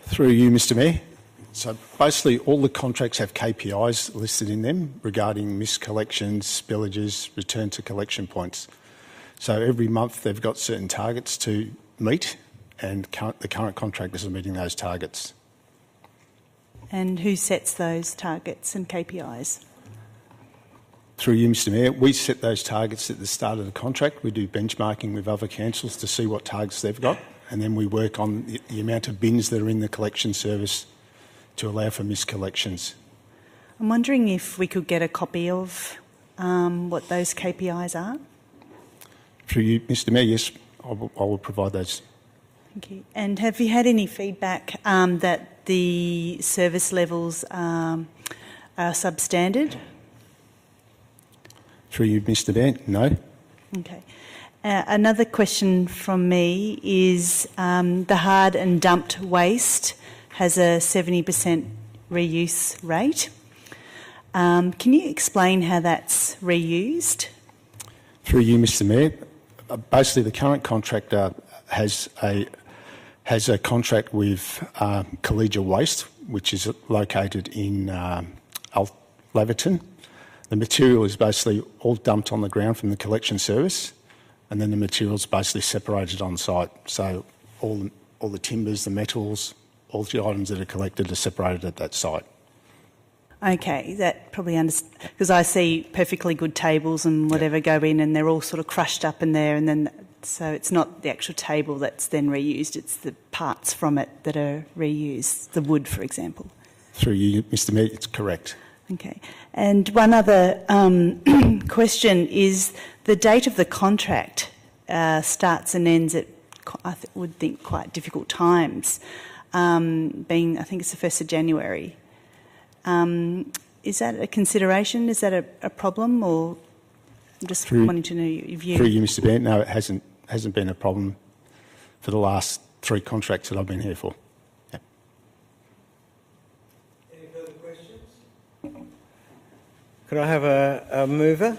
Through you, Mr Mayor. So basically all the contracts have KPIs listed in them regarding missed collections, spillages, return to collection points. So every month they've got certain targets to meet, and the current contractors are meeting those targets. And who sets those targets and KPIs? Through you, Mr Mayor, we set those targets at the start of the contract. We do benchmarking with other councils to see what targets they've got, and then we work on the amount of bins that are in the collection service to allow for missed collections. I'm wondering if we could get a copy of what those KPIs are. Through you, Mr Mayor, yes, I will provide those. Thank you. And have you had any feedback that the service levels are substandard? Through you, Mr Mayor, no. Okay. Another question from me is the hard and dumped waste has a 70% reuse rate. Can you explain how that's reused? Through you, Mr Mayor, basically the current contractor has a contract with Collegia Waste, which is located in Laverton. The material is basically all dumped on the ground from the collection service, and then the material is basically separated on site. So all the timbers, the metals, all the items that are collected are separated at that site. Okay, that probably because I see perfectly good tables and whatever go in, and they're all sort of crushed up in there, and then so it's not the actual table that's then reused; it's the parts from it that are reused, the wood, for example. Through you, Mr. Mayor, it's correct. Okay, and one other question is the date of the contract starts and ends at would think quite difficult times, being I think it's the 1st of January. Is that a consideration? Is that a problem, or I'm just wanting to know your view? Through you, Mr. Mayor, no, it hasn't been a problem for the last 3 contracts that I've been here for. Yep. Any further questions? Could I have a mover?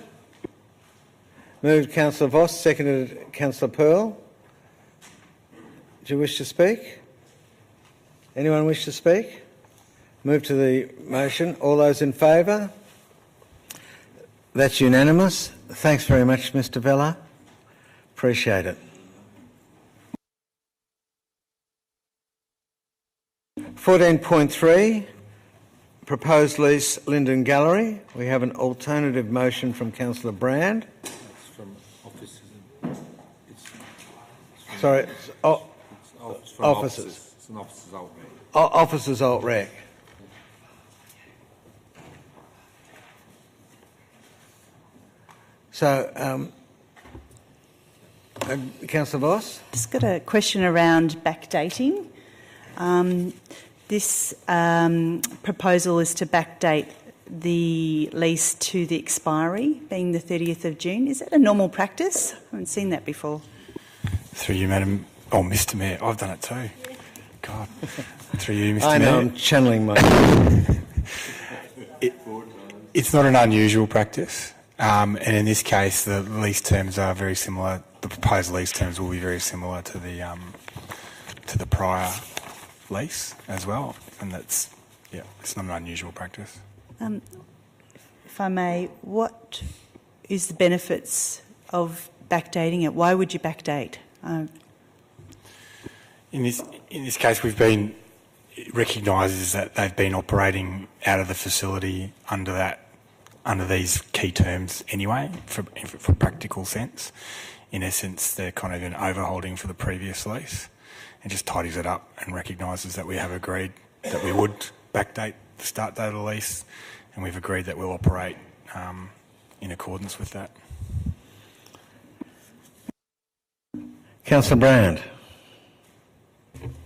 Moved Councillor Voss, seconded Councillor Pearl. Do you wish to speak? Anyone wish to speak? Move to the motion. All those in favour? That's unanimous. Thanks very much, Mr. Vella. Appreciate it. 14.3, proposed lease Linden Gallery. We have an alternative motion from Councillor Brand. It's from officers. Sorry, it's from officers. It's an officers alt rec. Officers alt rec. So, Councillor Voss? Just got a question around backdating. This proposal is to backdate the lease to the expiry, being the 30th of June. Is that a normal practice? I haven't seen that before. Through you, Madam... Oh, Mr Mayor, I've done it too. God. Through you, Mr Mayor. I know, I'm channeling my... It's not an unusual practice. And in this case, the lease terms are very similar. The proposed lease terms will be very similar to the prior lease as well, and that's it's not an unusual practice. If I may, what is the benefits of backdating it? Why would you backdate? In this case, we've been recognises that they've been operating out of the facility under these key terms anyway, for practical sense. In essence, they're kind of an overholding for the previous lease, and just tidies it up and recognises that we have agreed that we would backdate the start date of the lease, and we've agreed that we'll operate in accordance with that. Councillor Brand.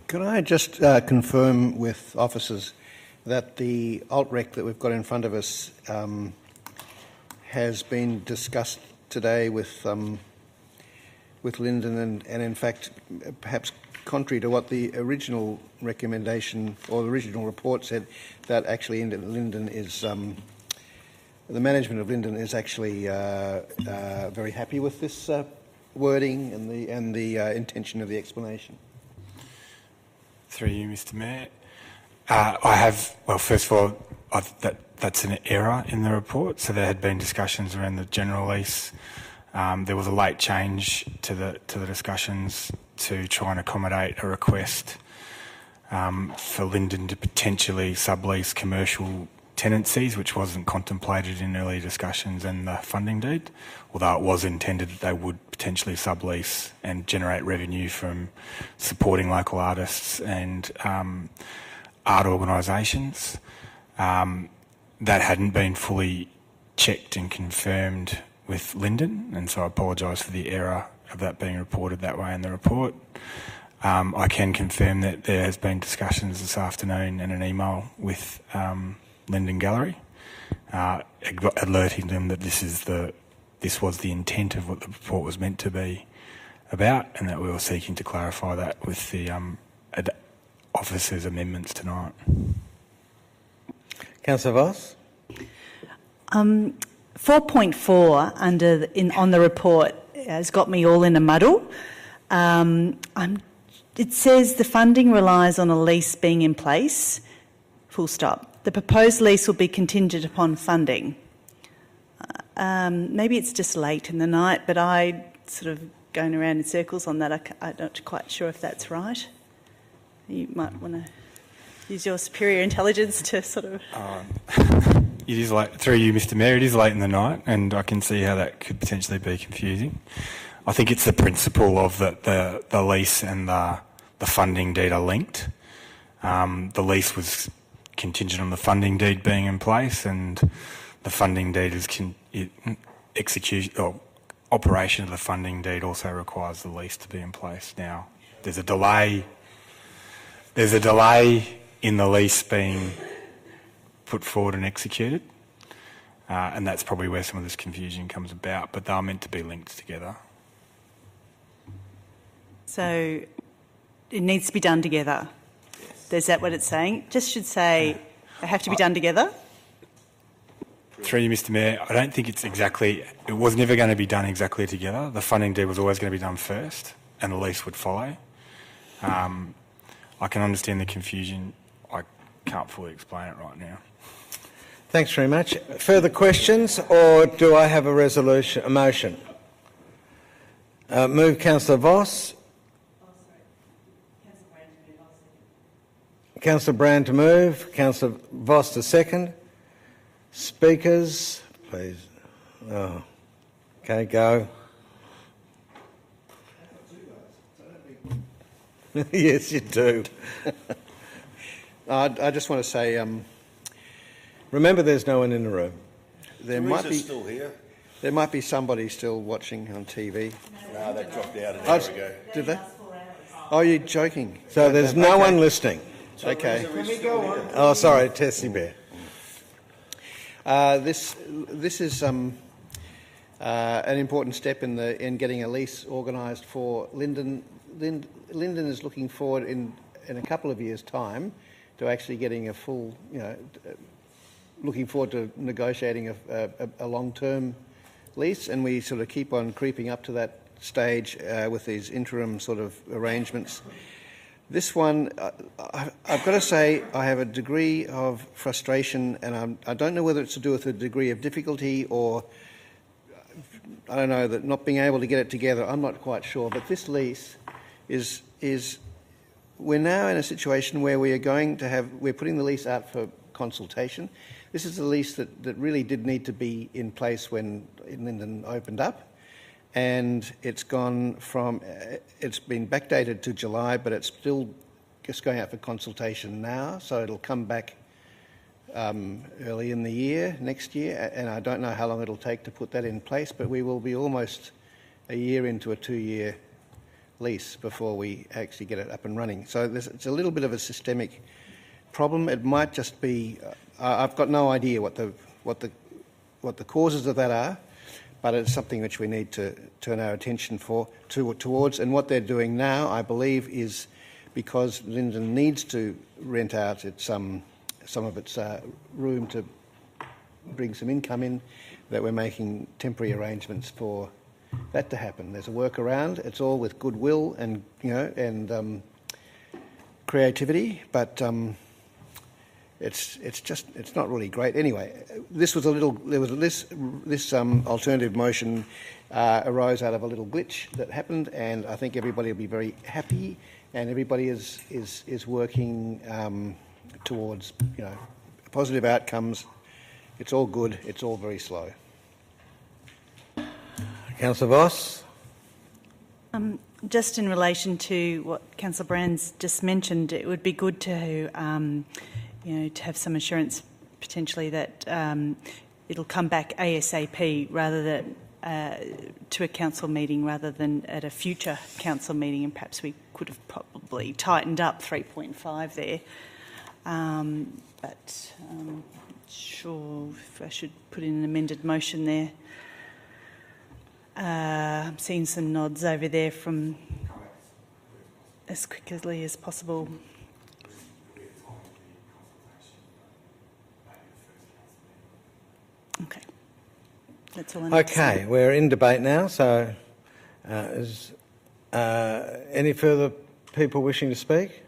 Could I just confirm with officers that the alt-rec that we've got in front of us has been discussed today with Linden, and in fact, perhaps contrary to what the original recommendation or the original report said, that actually Linden is the management of Linden is actually very happy with this wording and the intention of the explanation. Through you, Mr Mayor. I have, well, first of all, that's an error in the report. So there had been discussions around the general lease. There was a late change to the discussions to try and accommodate a request for Linden to potentially sublease commercial tenancies, which wasn't contemplated in early discussions and the funding deed, although it was intended that they would potentially sublease and generate revenue from supporting local artists and art organisations. That hadn't been fully checked and confirmed with Linden, and so I apologise for the error of that being reported that way in the report. I can confirm that there has been discussions this afternoon and an email with Linden Gallery, alerting them that this was the intent of what the report was meant to be about, and that we were seeking to clarify that with the officers' amendments tonight. Councillor Voss. 4.4 on the report has got me all in a muddle. It says the funding relies on a lease being in place, full stop. The proposed lease will be contingent upon funding. Maybe it's just late in the night, but I sort of going around in circles on that. I'm not quite sure if that's right. You might want to use your superior intelligence to sort of... It is late, through you, Mr Mayor, it is late in the night, and I can see how that could potentially be confusing. I think it's the principle of that the lease and the funding deed are linked. The lease was contingent on the funding deed being in place, and the funding deed is execution or operation of the funding deed also requires the lease to be in place. Now, there's a delay. There's a delay in the lease being put forward and executed, and that's probably where some of this confusion comes about. But they're meant to be linked together. So it needs to be done together. Yes. Is that what it's saying? Just should say they have to be done together. Through you, Mr Mayor, I don't think it's exactly... It was never going to be done exactly together. The funding deed was always going to be done first, and the lease would follow. I can understand the confusion. I can't fully explain it right now. Thanks very much. Further questions, or do I have a motion? Move Councillor Voss. Councillor Brand to move. Councillor Voss to second. Speakers, please. Oh, okay, go. Yes, you do. I just want to say... remember, there's no one in the room. There might be still here. There might be somebody still watching on TV. No, they dropped out an hour ago. Did they? Oh, you're joking. So there's no one listening. Okay. Can we go on? Oh, sorry, Tessie Bear. This is an important step in getting a lease organised for Linden. Linden is looking forward in a couple of years' time to actually getting a full, looking forward to negotiating a long-term lease, and we sort of keep on creeping up to that stage with these interim sort of arrangements. This one, I've got to say, I have a degree of frustration, and I don't know whether it's to do with a degree of difficulty or, I don't know, that not being able to get it together. I'm not quite sure. But this lease is we're now in a situation where we're putting the lease out for consultation. This is a lease that really did need to be in place when Linden opened up. And it's been backdated to July, but it's still just going out for consultation now, so it'll come back early in the year, next year, and I don't know how long it'll take to put that in place, but we will be almost a year into a 2-year lease before we actually get it up and running. So it's a little bit of a systemic problem. It might just be, I've got no idea what the causes of that are, but it's something which we need to turn our attention towards. And what they're doing now, I believe, is because Linden needs to rent out some of its room to bring some income in, that we're making temporary arrangements for that to happen. There's a workaround. It's all with goodwill and creativity, but it's not really great. Anyway, this alternative motion arose out of a little glitch that happened, and I think everybody will be very happy, and everybody is working towards positive outcomes. It's all good. It's all very slow. Councillor Voss. Just in relation to what Councillor Brand's just mentioned, it would be good to to have some assurance potentially that it'll come back ASAP rather than to a council meeting rather than at a future council meeting, and perhaps we could have probably tightened up 3.5 there. But I'm not sure if I should put in an amended motion there. I'm seeing some nods over there from as quickly as possible. Okay. That's all I need to say. Okay, we're in debate now, so is any further people wishing to speak?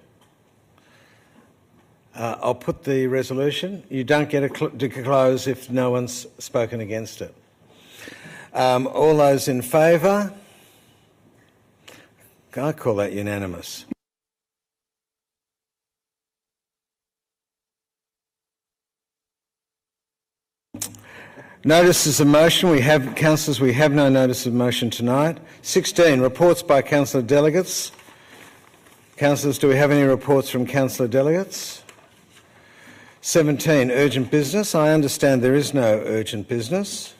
I'll put the resolution. You don't get to close if no one's spoken against it. All those in favour? I call that unanimous. Notices of motion. Councillors, we have no notice of motion tonight. 16, reports by councillor delegates. Councillors, do we have any reports from councillor delegates? 17, urgent business. I understand there is no urgent business.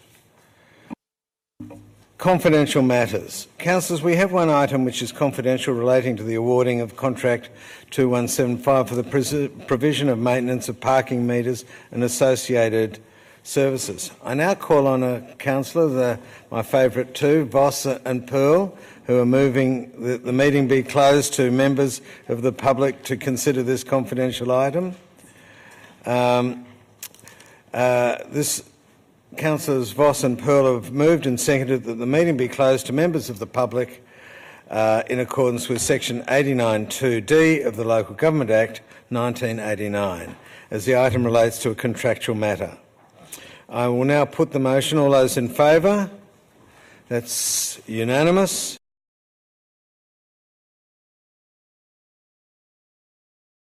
Confidential matters. Councillors, we have one item which is confidential relating to the awarding of contract 2175 for the provision of maintenance of parking meters and associated services. I now call on a councillor, my favourite two, Voss and Pearl, who are moving that the meeting be closed to members of the public to consider this confidential item. This Councillors Voss and Pearl have moved and seconded that the meeting be closed to members of the public in accordance with section 89(2)(d) of the Local Government Act 1989, as the item relates to a contractual matter. I will now put the motion. All those in favour? That's unanimous.